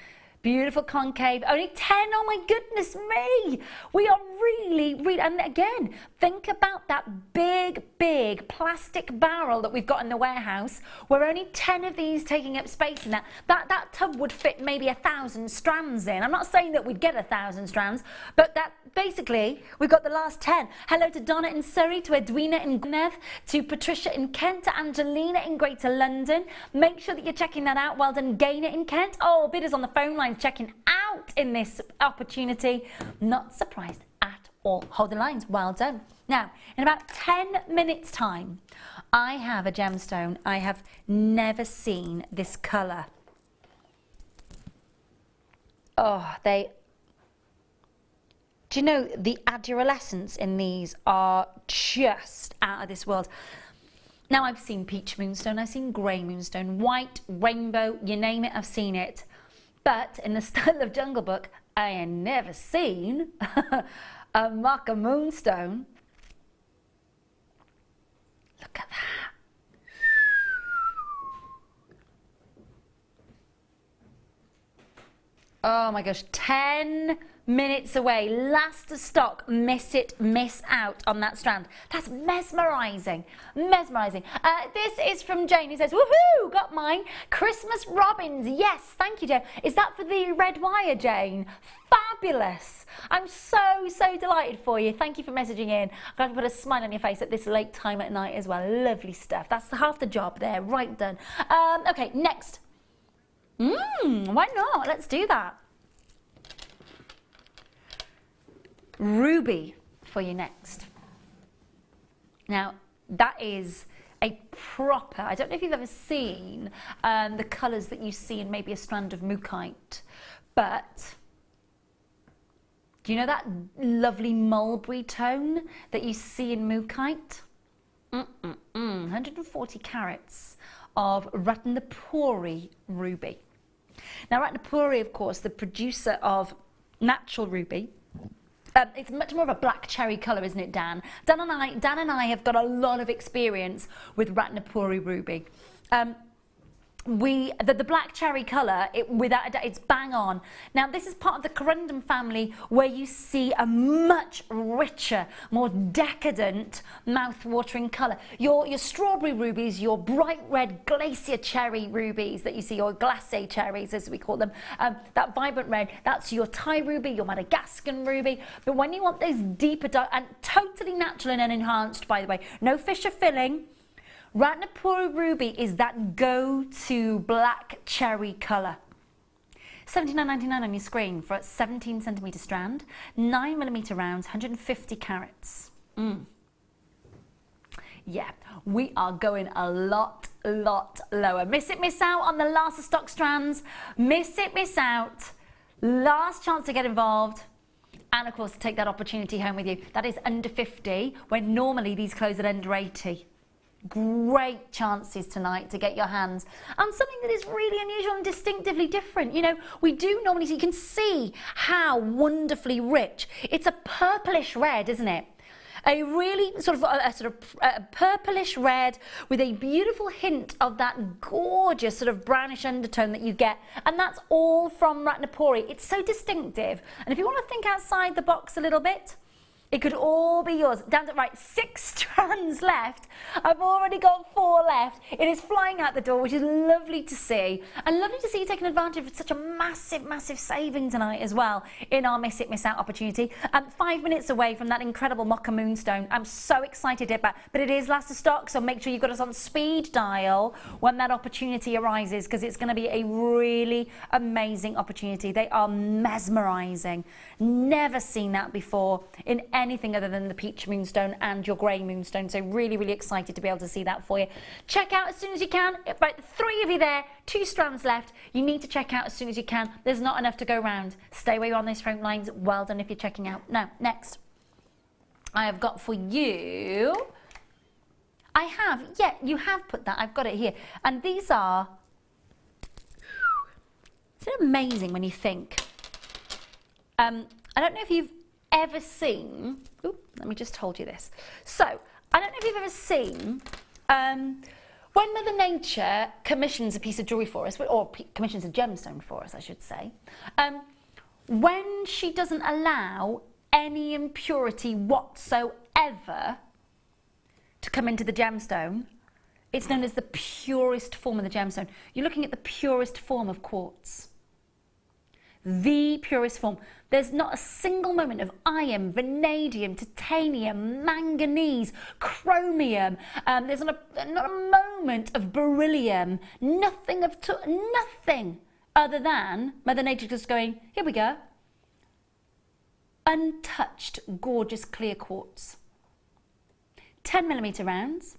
Beautiful concave, only 10, oh my goodness me. We are really, and again, think about that big plastic barrel that we've got in the warehouse. We're only 10 of these taking up space in that. That tub would fit maybe 1,000 strands in. I'm not saying that we'd get 1,000 strands, but that basically, we've got the last 10. Hello to Donna in Surrey, to Edwina in Gwynedd, to Patricia in Kent, to Angelina in Greater London. Make sure that you're checking that out. Well done, Gaynor in Kent. Oh, bidders on the phone lines checking out in this opportunity. Not surprised at all. Hold the lines. Well done. Now, in about 10 minutes time, I have a gemstone. I have never seen this colour. Oh, do you know the adolescents in these are just out of this world? Now, I've seen peach moonstone, I've seen grey moonstone, white, rainbow, you name it, I've seen it. But in the style of Jungle Book, I ain't never seen a mocha moonstone. Look at that. Oh my gosh, 10 minutes away, last to stock, miss it, miss out on that strand. That's mesmerising, mesmerising. This is from Jane, who says, woohoo, got mine. Christmas robins, yes, thank you, Jane. Is that for the red wire, Jane? Fabulous. I'm so delighted for you. Thank you for messaging in. I'm going to put a smile on your face at this late time at night as well. Lovely stuff. That's half the job there, right done. Okay, next. Why not? Let's do that. Ruby for you next. Now, that is a proper, I don't know if you've ever seen the colours that you see in maybe a strand of mookaite, but do you know that lovely mulberry tone that you see in mookaite? 140 carats of Ratnapuri ruby. Now, Ratnapuri, of course, the producer of natural ruby. It's much more of a black cherry colour, isn't it, Dan? Dan and I have got a lot of experience with Ratnapuri ruby. The black cherry colour, without a doubt, it's bang on. Now, this is part of the corundum family where you see a much richer, more decadent, mouth-watering colour. Your strawberry rubies, your bright red glacier cherry rubies that you see, or glacé cherries as we call them, that vibrant red, that's your Thai ruby, your Madagascan ruby. But when you want those deeper, and totally natural and enhanced, by the way, no Fisher filling, Ratnapuri ruby is that go-to black cherry colour. $79.99 on your screen for a 17 centimetre strand, 9mm rounds, 150 carats. Yeah, we are going a lot lower. Miss it, miss out on the last of stock strands. Miss it, miss out. Last chance to get involved. And of course, to take that opportunity home with you. That is under 50, when normally these close at under 80. Great chances tonight to get your hands on something that is really unusual and distinctively different. You know, we do normally, you can see how wonderfully rich. It's a purplish red, isn't it? A really sort of purplish red with a beautiful hint of that gorgeous sort of brownish undertone that you get, and that's all from Ratnapuri. It's so distinctive, and if you want to think outside the box a little bit, it could all be yours. Down to, right, 6 strands left. I've already got 4 left. It is flying out the door, which is lovely to see. And lovely to see you taking advantage of such a massive saving tonight as well in our Miss It, Miss Out opportunity. 5 minutes away from that incredible mocha moonstone. I'm so excited about it, but it is last of stock, so make sure you've got us on speed dial when that opportunity arises, because it's going to be a really amazing opportunity. They are mesmerising. Never seen that before in anything other than the peach moonstone and your grey moonstone, so really excited to be able to see that for you. Check out as soon as you can. About 3 of you there, 2 strands left. You need to check out as soon as you can. There's not enough to go round. Stay where you're on those phone lines. Well done if you're checking out. Now, next. I have got for you, yeah, you have put that, I've got it here. And these are, isn't it amazing when you think? I don't know if you've ever seen, let me just hold you this. So, I don't know if you've ever seen, when Mother Nature commissions a piece of jewellery for us, or commissions a gemstone for us, I should say, when she doesn't allow any impurity whatsoever to come into the gemstone, it's known as the purest form of the gemstone. You're looking at the purest form of quartz. The purest form. There's not a single moment of iron, vanadium, titanium, manganese, chromium. There's not a moment of beryllium. Nothing other than Mother Nature just going, here we go. Untouched, gorgeous clear quartz. 10mm rounds,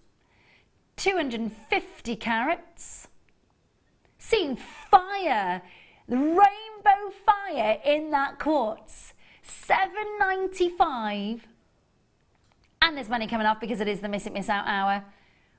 250 carats, seeing fire, the rainbow fire in that quartz, $7.95, and there's money coming off because it is the Miss It Miss Out hour.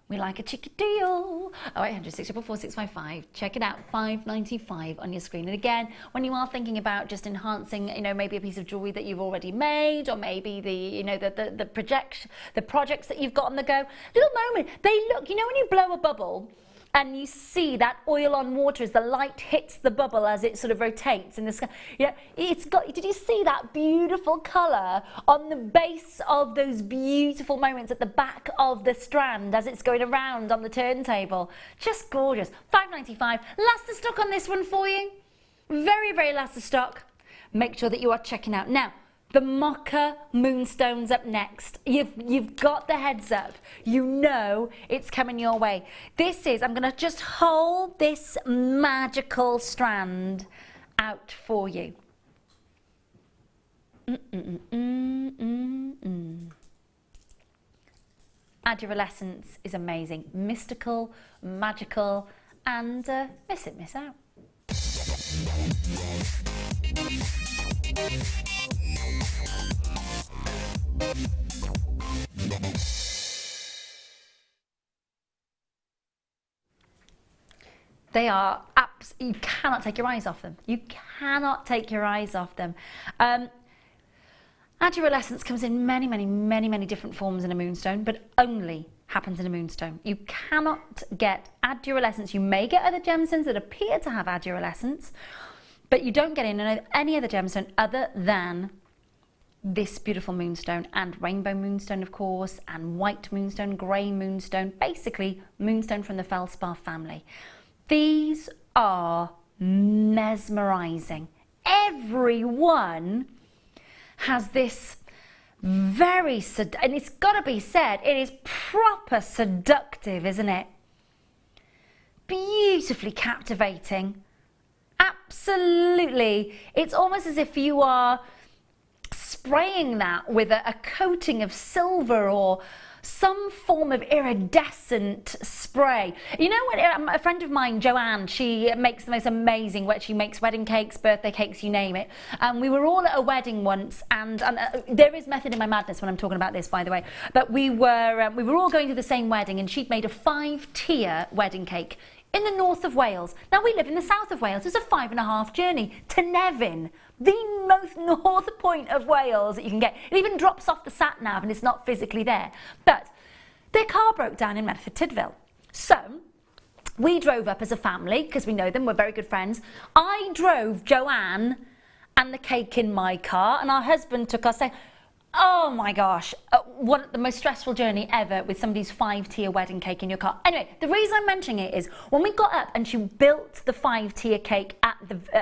We like a cheeky deal. 0800 644 655. Check it out, $5.95 on your screen. And again, when you are thinking about just enhancing, you know, maybe a piece of jewellery that you've already made, or maybe the, you know, the projects that you've got on the go, little moment, they look, you know, when you blow a bubble and you see that oil on water as the light hits the bubble as it sort of rotates in the sky. Yeah, it's got, did you see that beautiful colour on the base of those beautiful moments at the back of the strand as it's going around on the turntable? Just gorgeous. $5.95. Last of stock on this one for you. Very, very last of stock. Make sure that you are checking out. Now, the mocha moonstone's up next. You've got the heads up. You know it's coming your way. This is, I'm going to just hold this magical strand out for you. Aduralescence is amazing. Mystical, magical, and miss it, miss out. They are you cannot take your eyes off them. You cannot take your eyes off them. Aduralescence comes in many different forms in a moonstone, but only happens in a moonstone. You cannot get aduralescence. You may get other gemstones that appear to have aduralescence, but you don't get in any other gemstone other than this beautiful moonstone, and rainbow moonstone, of course, and white moonstone, grey moonstone, basically moonstone from the feldspar family. These are mesmerising. Every one has this very, and it's got to be said, it is proper seductive, isn't it? Beautifully captivating. Absolutely. It's almost as if you are spraying that with a coating of silver or some form of iridescent spray. You know what, a friend of mine, Joanne, she makes the most amazing, she makes wedding cakes, birthday cakes, you name it. We were all at a wedding once, and there is method in my madness when I'm talking about this, by the way, but we were all going to the same wedding, and she'd made a 5-tier wedding cake in the north of Wales. Now, we live in the south of Wales. It's a 5.5 journey to Nevin, the most north point of Wales that you can get. It even drops off the sat-nav and it's not physically there. But their car broke down in Medford Tidville. So we drove up as a family, because we know them, we're very good friends. I drove Joanne and the cake in my car, and our husband took us saying, oh my gosh, what the most stressful journey ever with somebody's 5-tier wedding cake in your car. Anyway, the reason I'm mentioning it is when we got up and she built the 5-tier cake at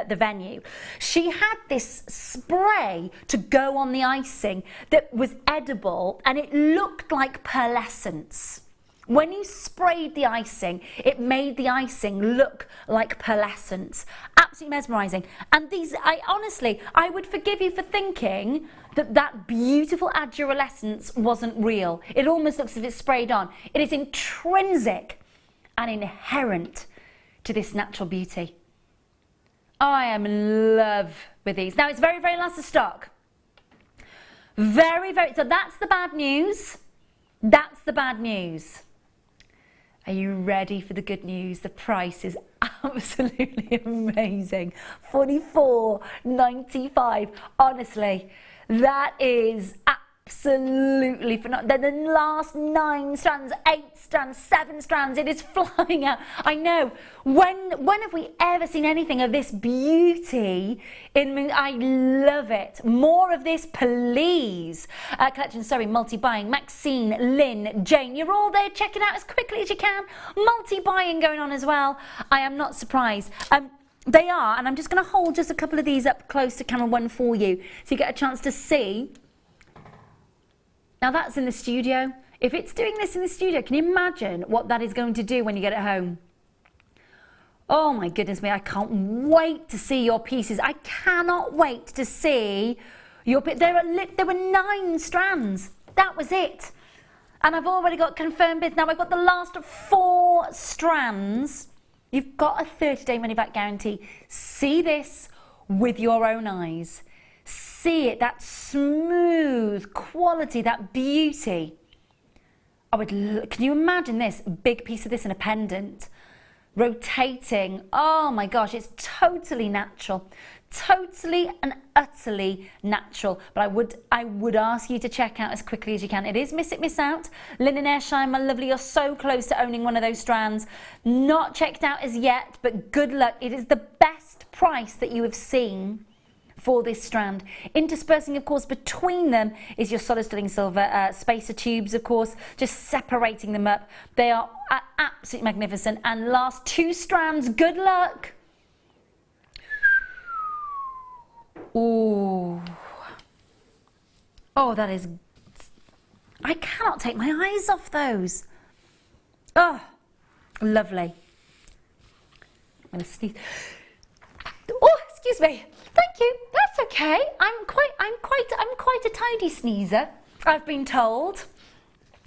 the venue, she had this spray to go on the icing that was edible, and it looked like pearlescence. When you sprayed the icing, it made the icing look like pearlescence. Absolutely mesmerising. And these, I would forgive you for thinking that beautiful aduralescence wasn't real. It almost looks as if it's sprayed on. It is intrinsic and inherent to this natural beauty. I am in love with these. Now, it's very, very last of stock. Very, very, so that's the bad news. That's the bad news. Are you ready for the good news? The price is absolutely amazing. $44.95. Honestly, that is absolutely phenomenal. Then the last 9 strands, 8 strands, 7 strands, it is flying out. I know. When have we ever seen anything of this beauty in moon? I love it. More of this, please. Collection, sorry, multi-buying. Maxine, Lynn, Jane, you're all there. Check it out as quickly as you can. Multi-buying going on as well. I am not surprised. They are, and I'm just going to hold just a couple of these up close to camera 1 for you so you get a chance to see. Now that's in the studio. If it's doing this in the studio, can you imagine what that is going to do when you get it home? Oh my goodness me, I can't wait to see your pieces. I cannot wait to see your pieces. There were 9 strands. That was it. And I've already got confirmed bids. Now I've got the last 4 strands. You've got a 30-day money-back guarantee. See this with your own eyes. See it, that smooth quality, that beauty. Can you imagine this? A big piece of this in a pendant, rotating. Oh my gosh, it's totally natural. Totally and utterly natural. But I would ask you to check out as quickly as you can. It is Miss It, Miss Out. Lynn and Ayrshire, my lovely, you're so close to owning one of those strands. Not checked out as yet, but good luck. It is the best price that you have seen for this strand. Interspersing, of course, between them is your solid sterling silver spacer tubes, of course, just separating them up. They are absolutely magnificent. And last 2 strands, good luck. Ooh. Oh, that is, I cannot take my eyes off those. Oh, lovely. I'm going to sneeze. Oh, excuse me. Thank you. That's okay. I'm quite a tidy sneezer. I've been told.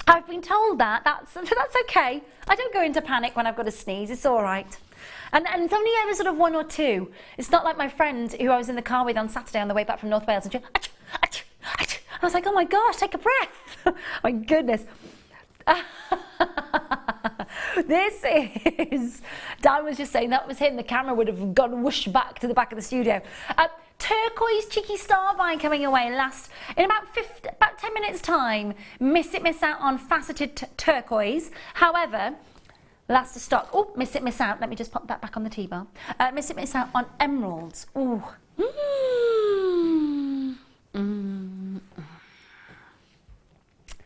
I've been told that. That's okay. I don't go into panic when I've got a sneeze. It's all right. And it's only ever sort of 1 or 2. It's not like my friend who I was in the car with on Saturday on the way back from North Wales. And she went, achoo, achoo, achoo. I was like, oh my gosh, take a breath. My goodness. This is, Dan was just saying that was him. The camera would have gone whoosh back to the back of the studio. Turquoise cheeky starvine coming away in about 10 minutes time. Miss It, Miss Out on faceted turquoise. However, last to stock. Oh, Miss It, Miss Out. Let me just pop that back on the T-bar. Miss It, Miss Out on emeralds. Ooh.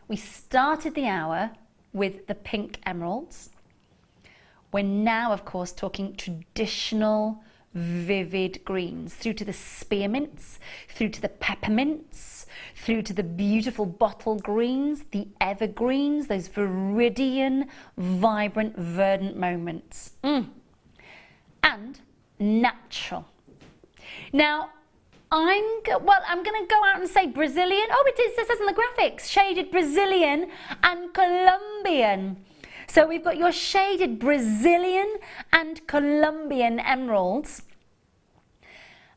We started the hour with the pink emeralds. We're now, of course, talking traditional vivid greens, through to the spearmints, through to the peppermints, through to the beautiful bottle greens, the evergreens, those viridian, vibrant, verdant moments. And natural. Now, I'm going to go out and say Brazilian. Oh, it says in the graphics, shaded Brazilian and Colombian. So we've got your shaded Brazilian and Colombian emeralds.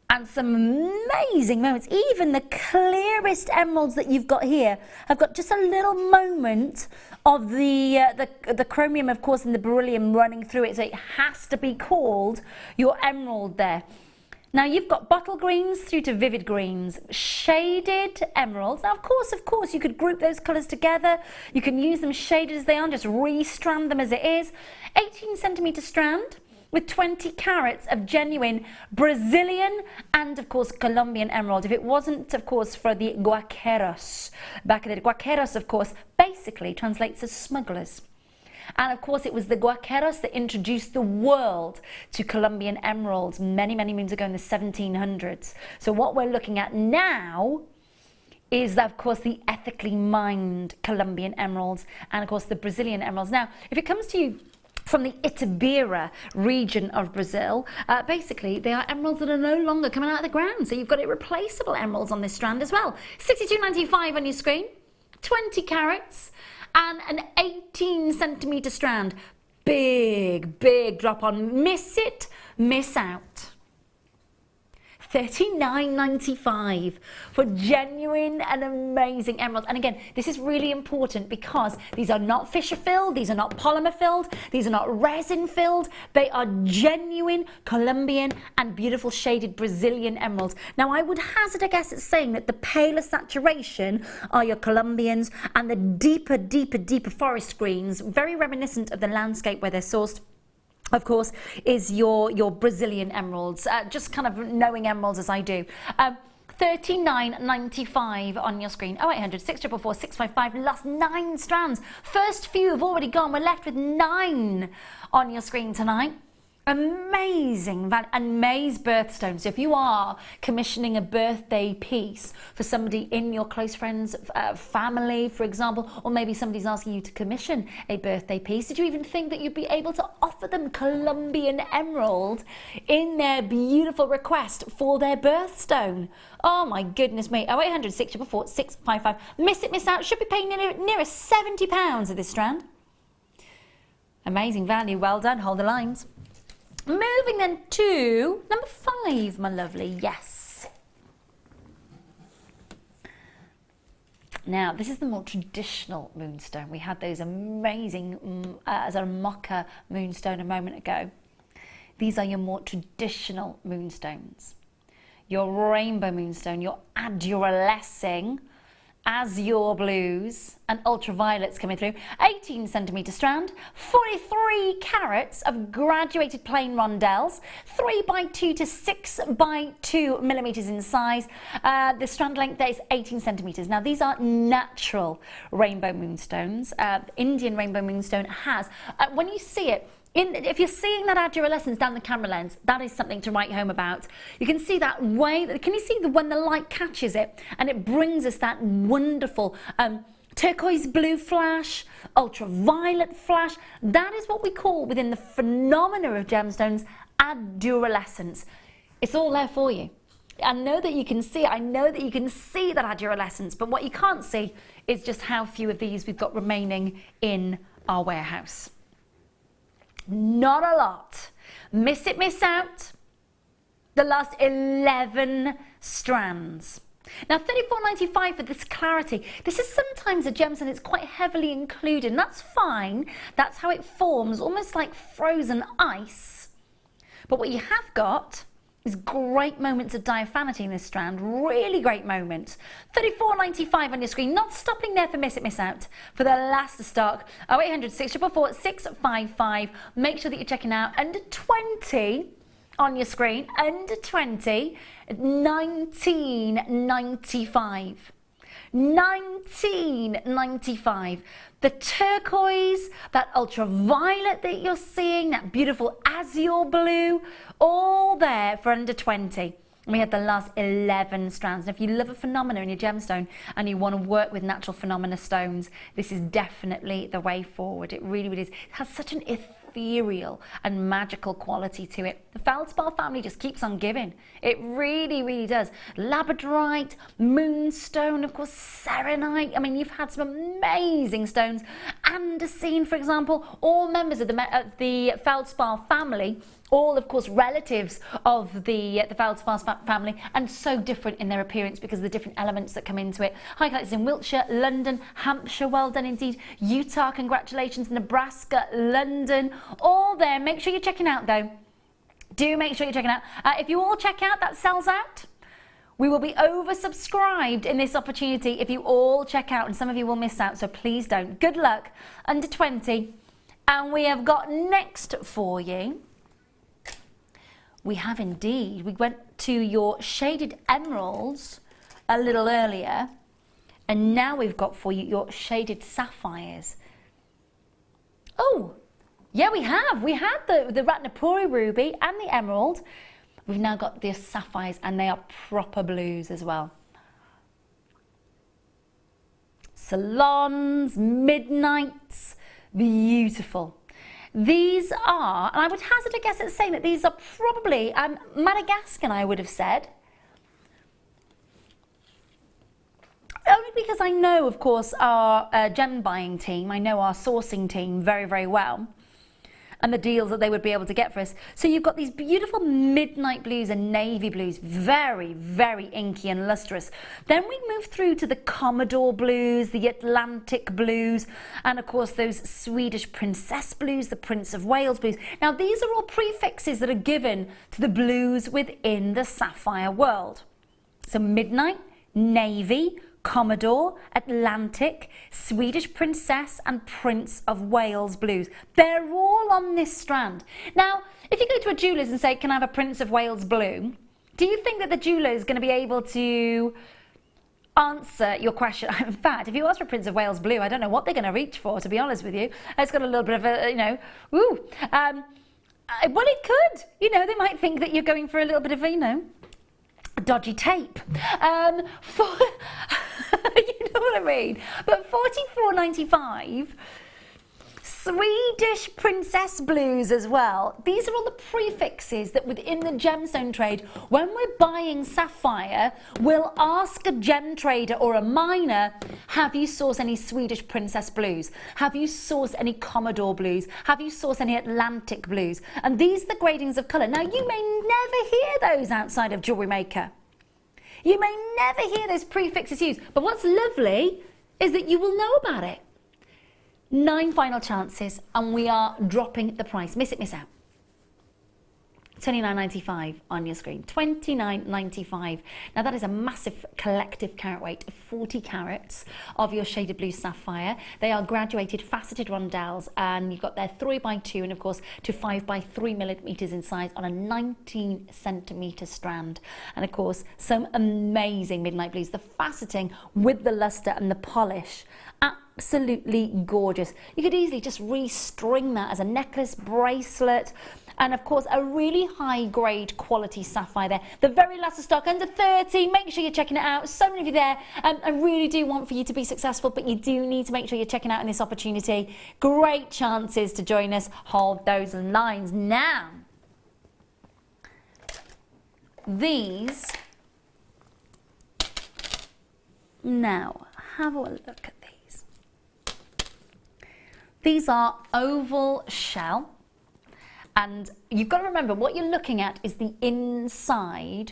And some amazing moments. Even the clearest emeralds that you've got here have got just a little moment of the chromium, of course, and the beryllium running through it. So it has to be called your emerald there. Now you've got bottle greens through to vivid greens, shaded emeralds. Now of course you could group those colours together. You can use them shaded as they are and just re-strand them as it is. 18cm strand with 20 carats of genuine Brazilian and of course Colombian emerald. If it wasn't of course for the guaqueros back in the day, guaqueros of course basically translates as smugglers. And of course it was the guaqueros that introduced the world to Colombian emeralds many moons ago in the 1700s. So what we're looking at now is of course the ethically mined Colombian emeralds and of course the Brazilian emeralds. Now if it comes to you from the Itabira region of Brazil, basically they are emeralds that are no longer coming out of the ground. So you've got irreplaceable emeralds on this strand as well. 62.95 on your screen, 20 carats. And an 18cm strand. Big drop on. Miss It, Miss Out. $39.95 for genuine and amazing emeralds. And again, this is really important because these are not fissure filled, these are not polymer filled, these are not resin filled. They are genuine Colombian and beautiful shaded Brazilian emeralds. Now, I would hazard a guess at saying that the paler saturation are your Colombians, and the deeper forest greens, very reminiscent of the landscape where they're sourced, of course, is your Brazilian emeralds. Just kind of knowing emeralds as I do. $39.95 on your screen. 0800 644 655. Last 9 strands. First few have already gone. We're left with 9 on your screen tonight. Amazing value. And May's birthstone. So if you are commissioning a birthday piece for somebody in your close friends, family, for example, or maybe somebody's asking you to commission a birthday piece, did you even think that you'd be able to offer them Colombian emerald in their beautiful request for their birthstone? Oh my goodness me. 0800 644 655. Miss it, miss out. Should be paying near £70 of this strand. Amazing value. Well done. Hold the lines. Moving then to number 5, my lovely. Yes. Now, this is the more traditional moonstone. We had those amazing as a mocha moonstone a moment ago. These are your more traditional moonstones. Your rainbow moonstone, your aduralescing, azure blues and ultraviolets coming through. 18 centimetre strand, 43 carats of graduated plain rondelles, 3x2 to 6x2 millimetres in size. The strand length there is 18 centimetres. Now these are natural rainbow moonstones. Indian rainbow moonstone has, when you see it, if you're seeing that aduralescence down the camera lens, that is something to write home about. You can see that way, can you see when the light catches it and it brings us that wonderful turquoise blue flash, ultraviolet flash. That is what we call within the phenomena of gemstones, aduralescence. It's all there for you. I know that you can see it. I know that you can see that aduralescence, but what you can't see is just how few of these we've got remaining in our warehouse. Not a lot. Miss it, miss out. The last 11 strands. Now $34.95 for this clarity. This is sometimes a gemstone that's quite heavily included, and that's fine. That's how it forms, almost like frozen ice. But what you have got is great moments of diaphanity in this strand. Really great moments. $34.95 on your screen. Not stopping there for miss it, miss out. For the last stock, 0800 644 655. Make sure that you're checking out under 20 on your screen. Under 20, $19.95. $19.95. The turquoise, that ultraviolet that you're seeing, that beautiful azure blue, all there for under 20. And we had the last 11 strands. And if you love a phenomena in your gemstone and you want to work with natural phenomena stones, this is definitely the way forward. It really, really is. It has such an ethereal and magical quality to it. The feldspar family just keeps on giving. It really, really does. Labradorite, moonstone, of course, serenite. I mean, you've had some amazing stones. Andesine, for example, all members of the feldspar family. All, of course, relatives of the feldspar family, and so different in their appearance because of the different elements that come into it. High collectors in Wiltshire, London, Hampshire, well done indeed. Utah, congratulations. Nebraska, London, all there. Make sure you're checking out, though. Do make sure you're checking out. If you all check out, that sells out. We will be oversubscribed in this opportunity if you all check out, and some of you will miss out, so please don't. Good luck. Under 20. And we have got next for you. We have indeed. We went to your shaded emeralds a little earlier, and now we've got for you your shaded sapphires. Oh, yeah, we have. We had the Ratnapuri ruby and the emerald. We've now got the sapphires, and they are proper blues as well. Salons, midnights, beautiful. These are, and I would hazard a guess at saying that these are probably Madagascan, I would have said. Only because I know, of course, our gem buying team, I know our sourcing team very, very well. and the deals that they would be able to get for us. So you've got these beautiful midnight blues and navy blues, very, very inky and lustrous. Then we move through to the Commodore blues, the Atlantic blues, and of course those Swedish princess blues, the Prince of Wales blues. Now these are all prefixes that are given to the blues within the sapphire world. So midnight, navy, Commodore, Atlantic, Swedish Princess and Prince of Wales blues. They're all on this strand. Now, if you go to a jeweller's and say, can I have a Prince of Wales blue? Do you think that the jeweller is going to be able to answer your question? In fact, if you ask for Prince of Wales blue, I don't know what they're going to reach for, to be honest with you. It's got a little bit of a, you know, ooh. Well, it could. You know, they might think that you're going for a little bit of a, you know, dodgy tape. You know what I mean? But $44.95, Swedish princess blues as well. These are all the prefixes that within the gemstone trade, when we're buying sapphire, we'll ask a gem trader or a miner, have you sourced any Swedish princess blues? Have you sourced any Commodore blues? Have you sourced any Atlantic blues? And these are the gradings of colour. Now, you may never hear those outside of Jewellery Maker. You may never hear those prefixes used, but what's lovely is that you will know about it. 9 final chances and we are dropping the price. Miss it, miss out. $29.95 on your screen. $29.95. Now that is a massive collective carat weight of 40 carats of your shaded blue sapphire. They are graduated faceted rondelles, and you've got their 3x2 and of course to 5x3 millimeters in size on a 19 centimeter strand. And of course some amazing midnight blues. The faceting with the luster and the polish, absolutely gorgeous. You could easily just restring that as a necklace, bracelet, and of course a really high grade quality sapphire there. The very last of stock, under 30. Make sure you're checking it out. So many of you there. I really do want for you to be successful, but you do need to make sure you're checking out in this opportunity. Great chances to join us. Hold those lines. Now, these, now have a look at these. These are oval shell. And you've got to remember, what you're looking at is the inside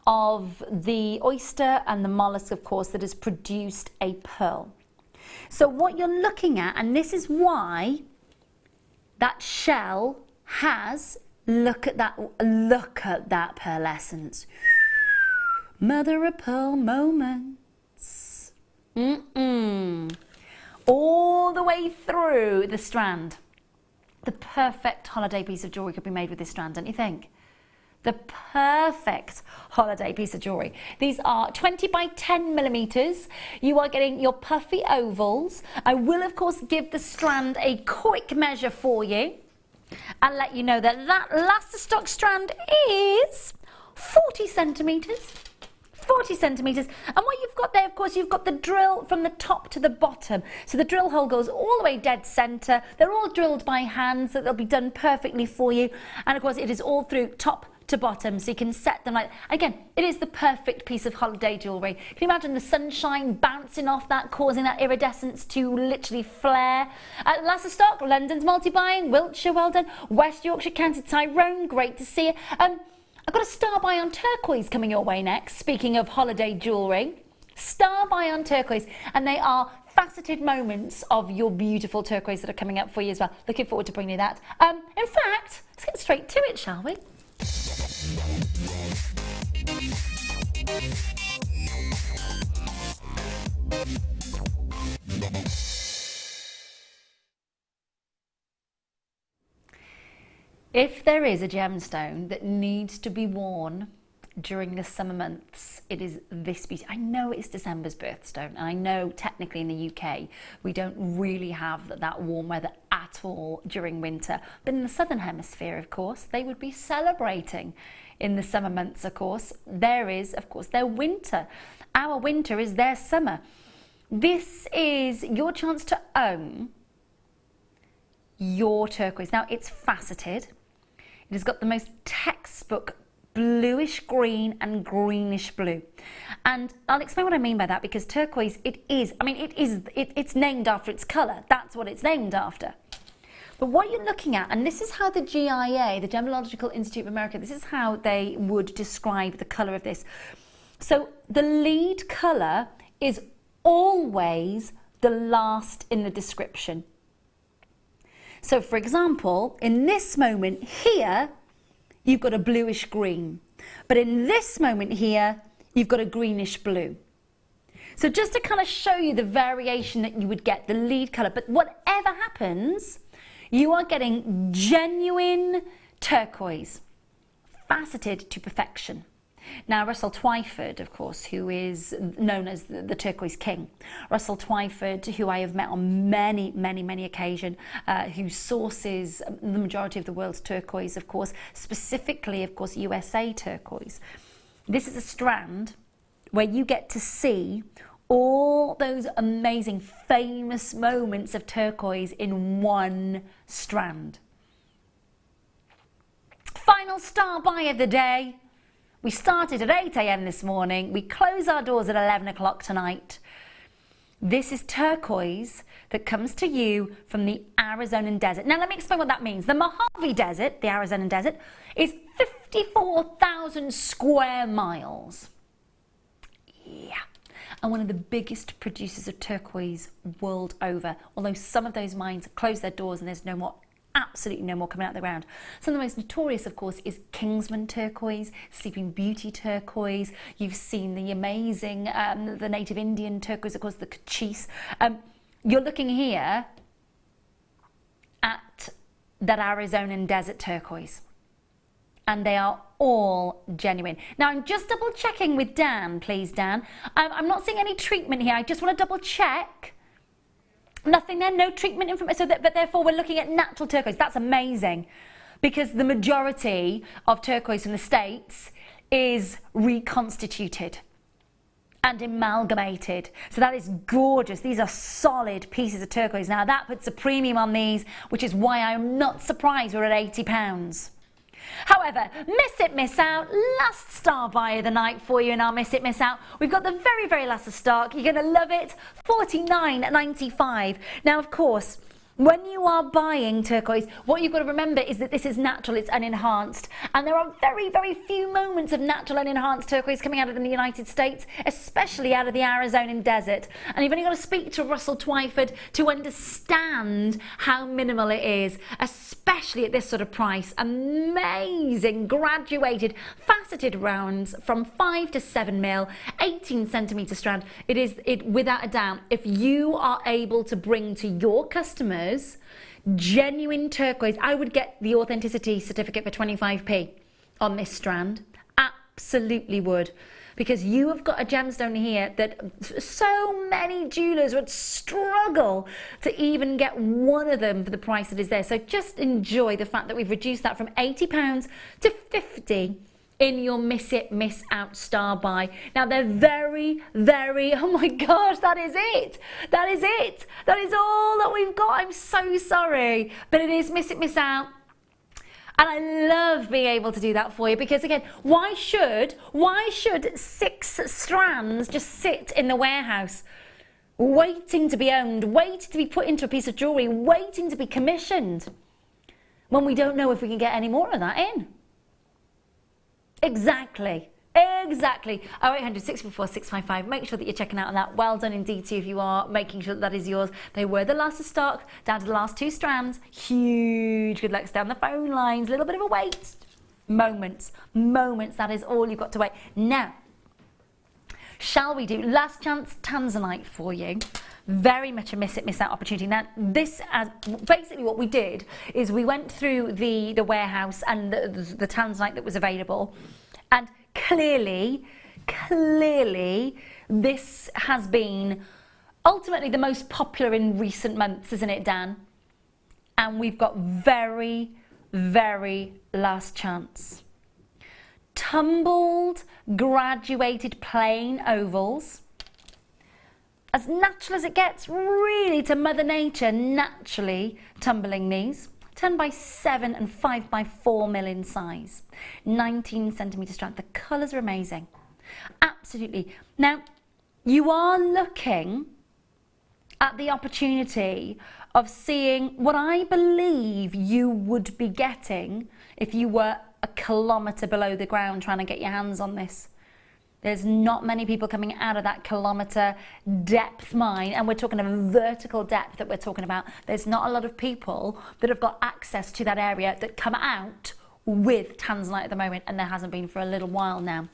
of the oyster and the mollusk, of course, that has produced a pearl. So what you're looking at, and this is why that shell has, look at that pearlescence. Mother of pearl moments. All the way through the strand. The perfect holiday piece of jewellery could be made with this strand, don't you think? The perfect holiday piece of jewellery. These are 20 by 10 millimeters. You are getting your puffy ovals. I will, of course, give the strand a quick measure for you and let you know that that last of stock strand is 40 centimetres. 40 centimetres. And what you've got there, of course, you've got the drill from the top to the bottom. So the drill hole goes all the way dead centre. They're all drilled by hand, so they'll be done perfectly for you. And of course, it is all through top to bottom, so you can set them like, again, it is the perfect piece of holiday jewellery. Can you imagine the sunshine bouncing off that, causing that iridescence to literally flare? Last of stock, London's multi-buying, Wiltshire, well done. West Yorkshire, County Tyrone, great to see you. I've got a star buy on turquoise coming your way next. Speaking of holiday jewellery, star buy on turquoise, and they are faceted moments of your beautiful turquoise that are coming up for you as well. Looking forward to bringing you that. In fact, let's get straight to it, shall we? If there is a gemstone that needs to be worn during the summer months, it is this beauty. I know it's December's birthstone, and I know technically in the UK we don't really have that warm weather at all during winter, but in the southern hemisphere, of course, they would be celebrating in the summer months. Of course, there is, of course, their winter. Our winter is their summer. This is your chance to own your turquoise. Now, it's faceted. It has got the most textbook bluish green and greenish blue. And I'll explain what I mean by that, because turquoise, it's named after its colour. That's what it's named after. But what you're looking at, and this is how the GIA, the Gemological Institute of America, this is how they would describe the colour of this. So the lead colour is always the last in the description. So for example, in this moment here, you've got a bluish green. But in this moment here, you've got a greenish blue. So just to kind of show you the variation that you would get, the lead colour. But whatever happens, you are getting genuine turquoise, faceted to perfection. Now, Russell Twyford, of course, who is known as the Turquoise King. Russell Twyford, who I have met on many occasions, who sources the majority of the world's turquoise, of course, specifically, of course, USA turquoise. This is a strand where you get to see all those amazing, famous moments of turquoise in one strand. Final star buy of the day. We started at 8 a.m. this morning. We close our doors at 11 o'clock tonight. This is turquoise that comes to you from the Arizonan desert. Now, let me explain what that means. The Mojave Desert, the Arizonan desert, is 54,000 square miles. Yeah. And one of the biggest producers of turquoise world over. Although some of those mines close their doors and there's no more, absolutely no more coming out of the ground. Some of the most notorious, of course, is Kingsman turquoise, Sleeping Beauty turquoise. You've seen the amazing, the native Indian turquoise, of course, the Cochise. You're looking here at that Arizonan desert turquoise. And they are all genuine. Now, I'm just double checking with Dan, please, Dan. I'm not seeing any treatment here. I just want to double check. Nothing there, no treatment information, but therefore we're looking at natural turquoise. That's amazing, because the majority of turquoise in the States is reconstituted and amalgamated. So that is gorgeous. These are solid pieces of turquoise. Now that puts a premium on these, which is why I'm not surprised we're at £80. However, miss it, miss out, last star buy of the night for you in our miss it, miss out. We've got the very last of stock. You're going to love it. $49.95. Now, of course, when you are buying turquoise, what you've got to remember is that this is natural, it's unenhanced. And there are very few moments of natural unenhanced turquoise coming out of the United States, especially out of the Arizonan desert. And you've only got to speak to Russell Twyford to understand how minimal it is, especially at this sort of price. Amazing, graduated, faceted rounds from 5 to 7 mil, 18 centimetre strand. It without a doubt, if you are able to bring to your customers genuine turquoise, I would get the authenticity certificate for 25p on this strand. Absolutely would, because you have got a gemstone here that so many jewellers would struggle to even get one of them for the price that is there. So just enjoy the fact that we've reduced that from £80 to $50 in your miss it, miss out star buy. Now they're very, oh my gosh, that is it. That is it. That is all that we've got. I'm so sorry, but it is miss it, miss out. And I love being able to do that for you, because again, why should 6 strands just sit in the warehouse waiting to be owned, waiting to be put into a piece of jewellery, waiting to be commissioned, when we don't know if we can get any more of that in? Exactly. 0800 644 655. Make sure that you're checking out on that. Well done indeed to you if you are making sure that is yours. They were the last of stock, down to the last 2 strands. Huge good luck down the phone lines. A little bit of a wait. Moments. That is all you've got to wait. Now, shall we do last chance tanzanite for you? Very much a miss it, miss out opportunity. Now, this, basically what we did is we went through the warehouse and the tanzanite that was available, and clearly, this has been ultimately the most popular in recent months, isn't it, Dan? And we've got very last chance. Tumbled, graduated plain ovals. As natural as it gets, really, to Mother Nature, naturally tumbling these. 10 by 7 and 5 by 4 mil in size. 19 centimetre strand. The colours are amazing. Absolutely. Now, you are looking at the opportunity of seeing what I believe you would be getting if you were a kilometre below the ground trying to get your hands on this. There's not many people coming out of that kilometre depth mine, and we're talking of a vertical depth that we're talking about. There's not a lot of people that have got access to that area that come out with tanzanite at the moment, and there hasn't been for a little while now.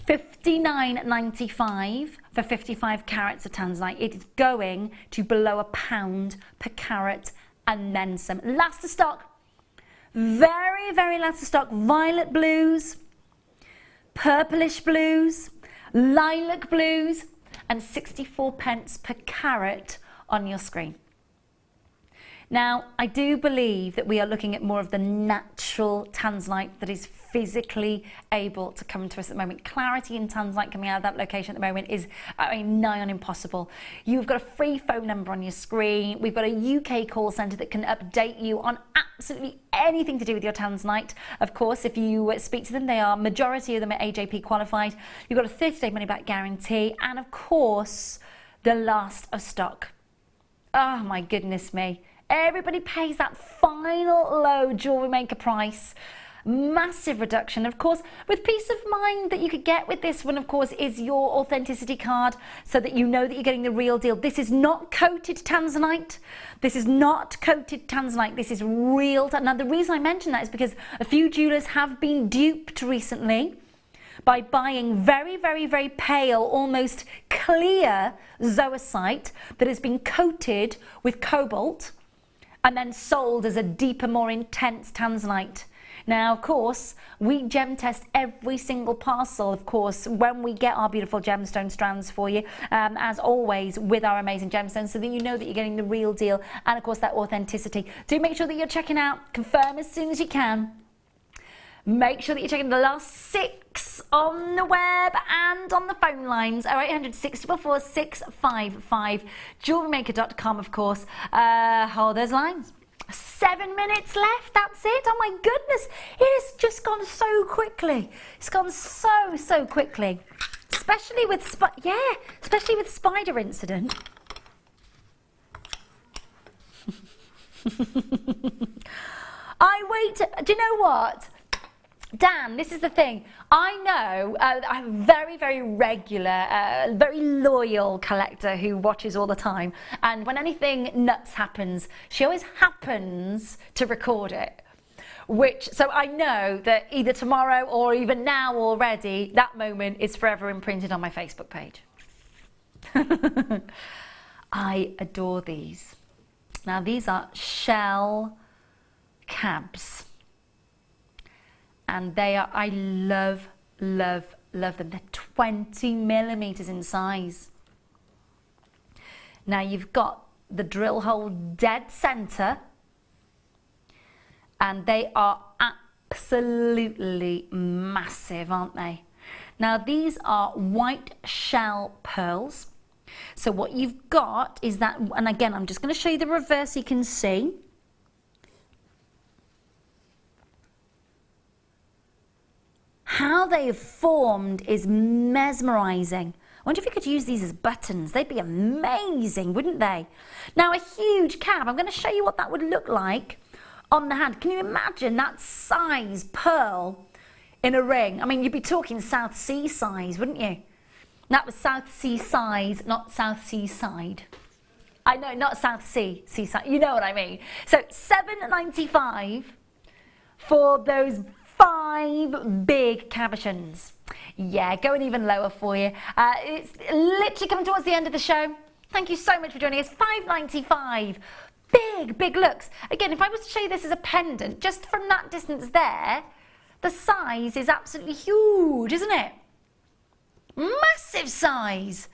$59.95 for 55 carats of tanzanite. It is going to below £1 per carat and then some. Last of stock. Very, very last of stock. Violet blues, purplish blues, lilac blues, and 64 pence per carat on your screen. Now, I do believe that we are looking at more of the natural tanzanite that is physically able to come to us at the moment. Clarity in tanzanite coming out of that location at the moment is, nigh on impossible. You've got a free phone number on your screen. We've got a UK call centre that can update you on absolutely anything to do with your tanzanite. Of course, if you speak to them, majority of them are AJP qualified. You've got a 30-day money-back guarantee, and of course, the last of stock. Oh my goodness me. Everybody pays that final low jewellery maker price. Massive reduction, of course, with peace of mind that you could get with this one, of course, is your authenticity card, so that you know that you're getting the real deal. This is not coated tanzanite. This is not coated tanzanite. This is real. Now, the reason I mention that is because a few jewellers have been duped recently by buying very, very, very pale, almost clear zoisite that has been coated with cobalt and then sold as a deeper, more intense tanzanite. Now, of course, we gem test every single parcel, of course, when we get our beautiful gemstone strands for you, as always, with our amazing gemstones, so that you know that you're getting the real deal, and of course that authenticity. Do make sure that you're checking out, confirm as soon as you can. Make sure that you're checking the last 6 on the web and on the phone lines. 0800 644 655. JewelleryMaker.com, of course. Hold those lines. 7 minutes left. That's it. Oh my goodness. It has just gone so quickly. It's gone so quickly. Especially with spider incident. Do you know what? Dan, this is the thing. I know I'm a very, very regular, very loyal collector who watches all the time. And when anything nuts happens, she always happens to record it. So I know that either tomorrow or even now already, that moment is forever imprinted on my Facebook page. I adore these. Now, these are shell cabs. And I love them. They're 20 millimeters in size. Now you've got the drill hole dead center, and they are absolutely massive, aren't they? Now these are white shell pearls. So what you've got is that, and again, I'm just going to show you the reverse so you can see. How they've formed is mesmerising. I wonder if you could use these as buttons. They'd be amazing, wouldn't they? Now, a huge cab. I'm going to show you what that would look like on the hand. Can you imagine that size pearl in a ring? I mean, you'd be talking South Sea size, wouldn't you? That was South Sea size, not South Sea side. I know, not South Sea, seaside. You know what I mean. So $7.95 for those 5 big cabochons. Yeah, going even lower for you. It's literally coming towards the end of the show. Thank you so much for joining us. $5.95. Big looks. Again, if I was to show you this as a pendant, just from that distance there, the size is absolutely huge, isn't it? Massive size.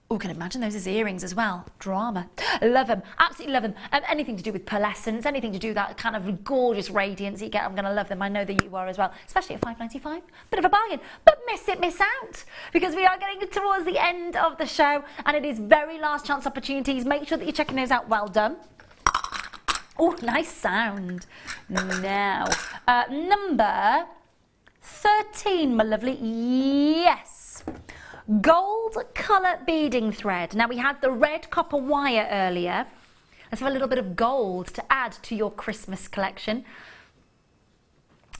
Oh, can imagine those as earrings as well. Drama. Love them. Absolutely love them. Anything to do with pearlescence, anything to do with that kind of gorgeous radiance you get, I'm going to love them. I know that you are as well, especially at $5.95. Bit of a bargain. But miss out, because we are getting towards the end of the show, and it is very last chance opportunities. Make sure that you're checking those out. Well done. Oh, nice sound. Now, number 13, my lovely. Yes. gold colour beading thread. Now we had the red copper wire earlier. Let's have a little bit of gold to add to your Christmas collection.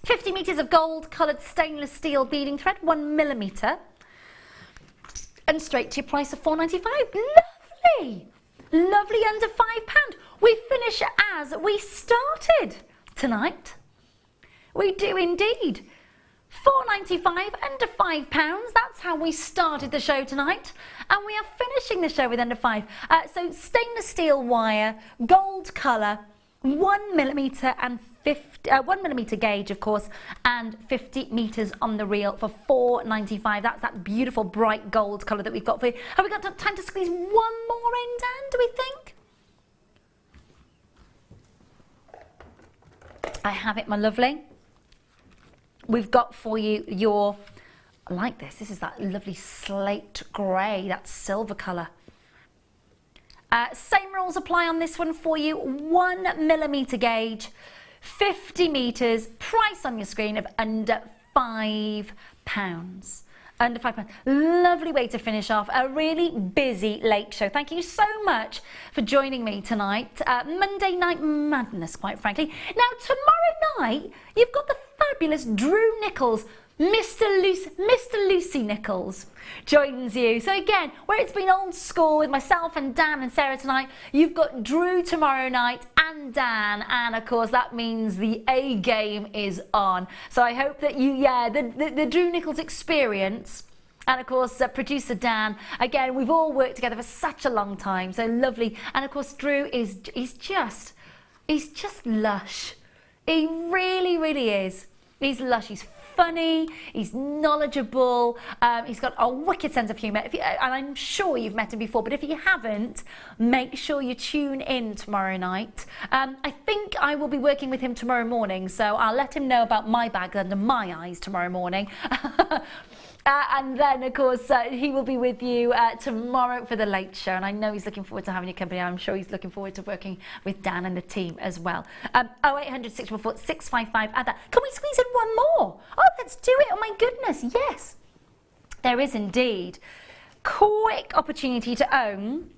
50 metres of gold coloured stainless steel beading thread, 1mm. And straight to your price of £4.95. Lovely! Lovely, under £5. We finish as we started tonight. We do indeed. £4.95, under £5. That's how we started the show tonight, and we are finishing the show with under £5. So stainless steel wire, gold colour, 1mm and 1mm gauge, of course, and 50 metres on the reel for £4.95. That's that beautiful bright gold colour that we've got for you. Have we got time to squeeze one more in, Dan, do we think? I have it, my lovely. We've got for you your, I like this. This is that lovely slate grey, that silver colour. Same rules apply on this one for you. 1mm gauge, 50 metres, price on your screen of under £5. Under £5. Lovely way to finish off a really busy late show. Thank you so much for joining me tonight. Monday Night Madness, quite frankly. Now, tomorrow night, you've got the fabulous Drew Nichols, Mr. Lucy Nichols joins you. So again, where it's been old school with myself and Dan and Sarah tonight, you've got Drew tomorrow night and Dan, and of course that means the A game is on. So I hope that you, the Drew Nichols experience, and of course producer Dan, again, we've all worked together for such a long time, so lovely. And of course Drew he's just lush. He really, really is. He's lush, he's funny, he's knowledgeable, he's got a wicked sense of humour, and I'm sure you've met him before, but if you haven't, make sure you tune in tomorrow night. I think I will be working with him tomorrow morning, so I'll let him know about my bag under my eyes tomorrow morning. And then, of course, he will be with you tomorrow for the late show. And I know he's looking forward to having your company. I'm sure he's looking forward to working with Dan and the team as well. 0800 644 655. Add that. Can we squeeze in one more? Oh, let's do it. Oh, my goodness. Yes, there is indeed. Quick opportunity to own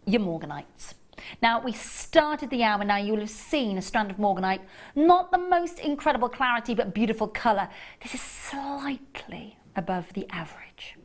your morganites. Now, we started the hour, now you will have seen a strand of morganite. Not the most incredible clarity, but beautiful colour. This is slightly above the average.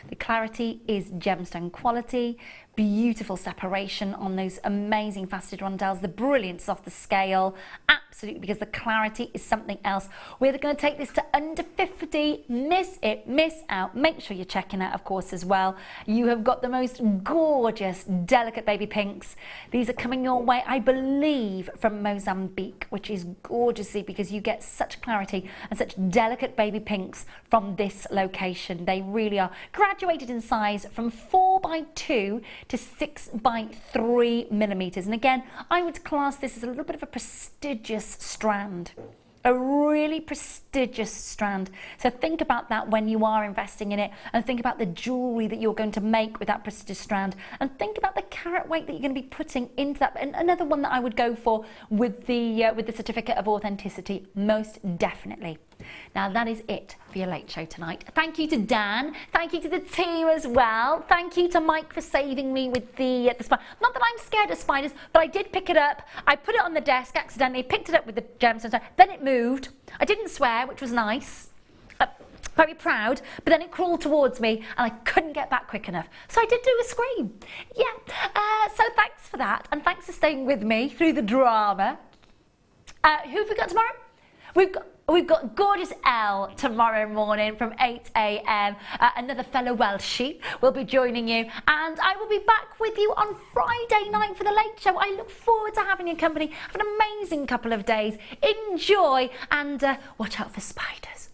The clarity is gemstone quality, beautiful separation on those amazing faceted rondelles, the brilliance of the scale, absolutely, because the clarity is something else. We're going to take this to under 50, miss it, miss out. Make sure you're checking out, of course, as well. You have got the most gorgeous, delicate baby pinks. These are coming your way, I believe, from Mozambique, which is gorgeously, because you get such clarity and such delicate baby pinks from this location. They really are graduated in size from 4x2 to 6x3mm. And again, I would class this as a little bit of a prestigious strand. A really prestigious strand. So think about that when you are investing in it, and think about the jewellery that you're going to make with that prestigious strand, and think about the carat weight that you're going to be putting into that. And another one that I would go for with the certificate of authenticity, most definitely. Now that is it for your late show tonight. Thank you to Dan. Thank you to the team as well. Thank you to Mike for saving me with the spider. Not that I'm scared of spiders, but I did pick it up. I put it on the desk accidentally, picked it up with the gemstone. Then it moved. I didn't swear, which was nice. Very proud, but then it crawled towards me and I couldn't get back quick enough. So I did do a scream. Yeah, so thanks for that, and thanks for staying with me through the drama. Who have we got tomorrow? We've got gorgeous Elle tomorrow morning from 8 a.m. Another fellow Welshie will be joining you, and I will be back with you on Friday night for the late show. I look forward to having your company. Have an amazing couple of days. Enjoy, and watch out for spiders.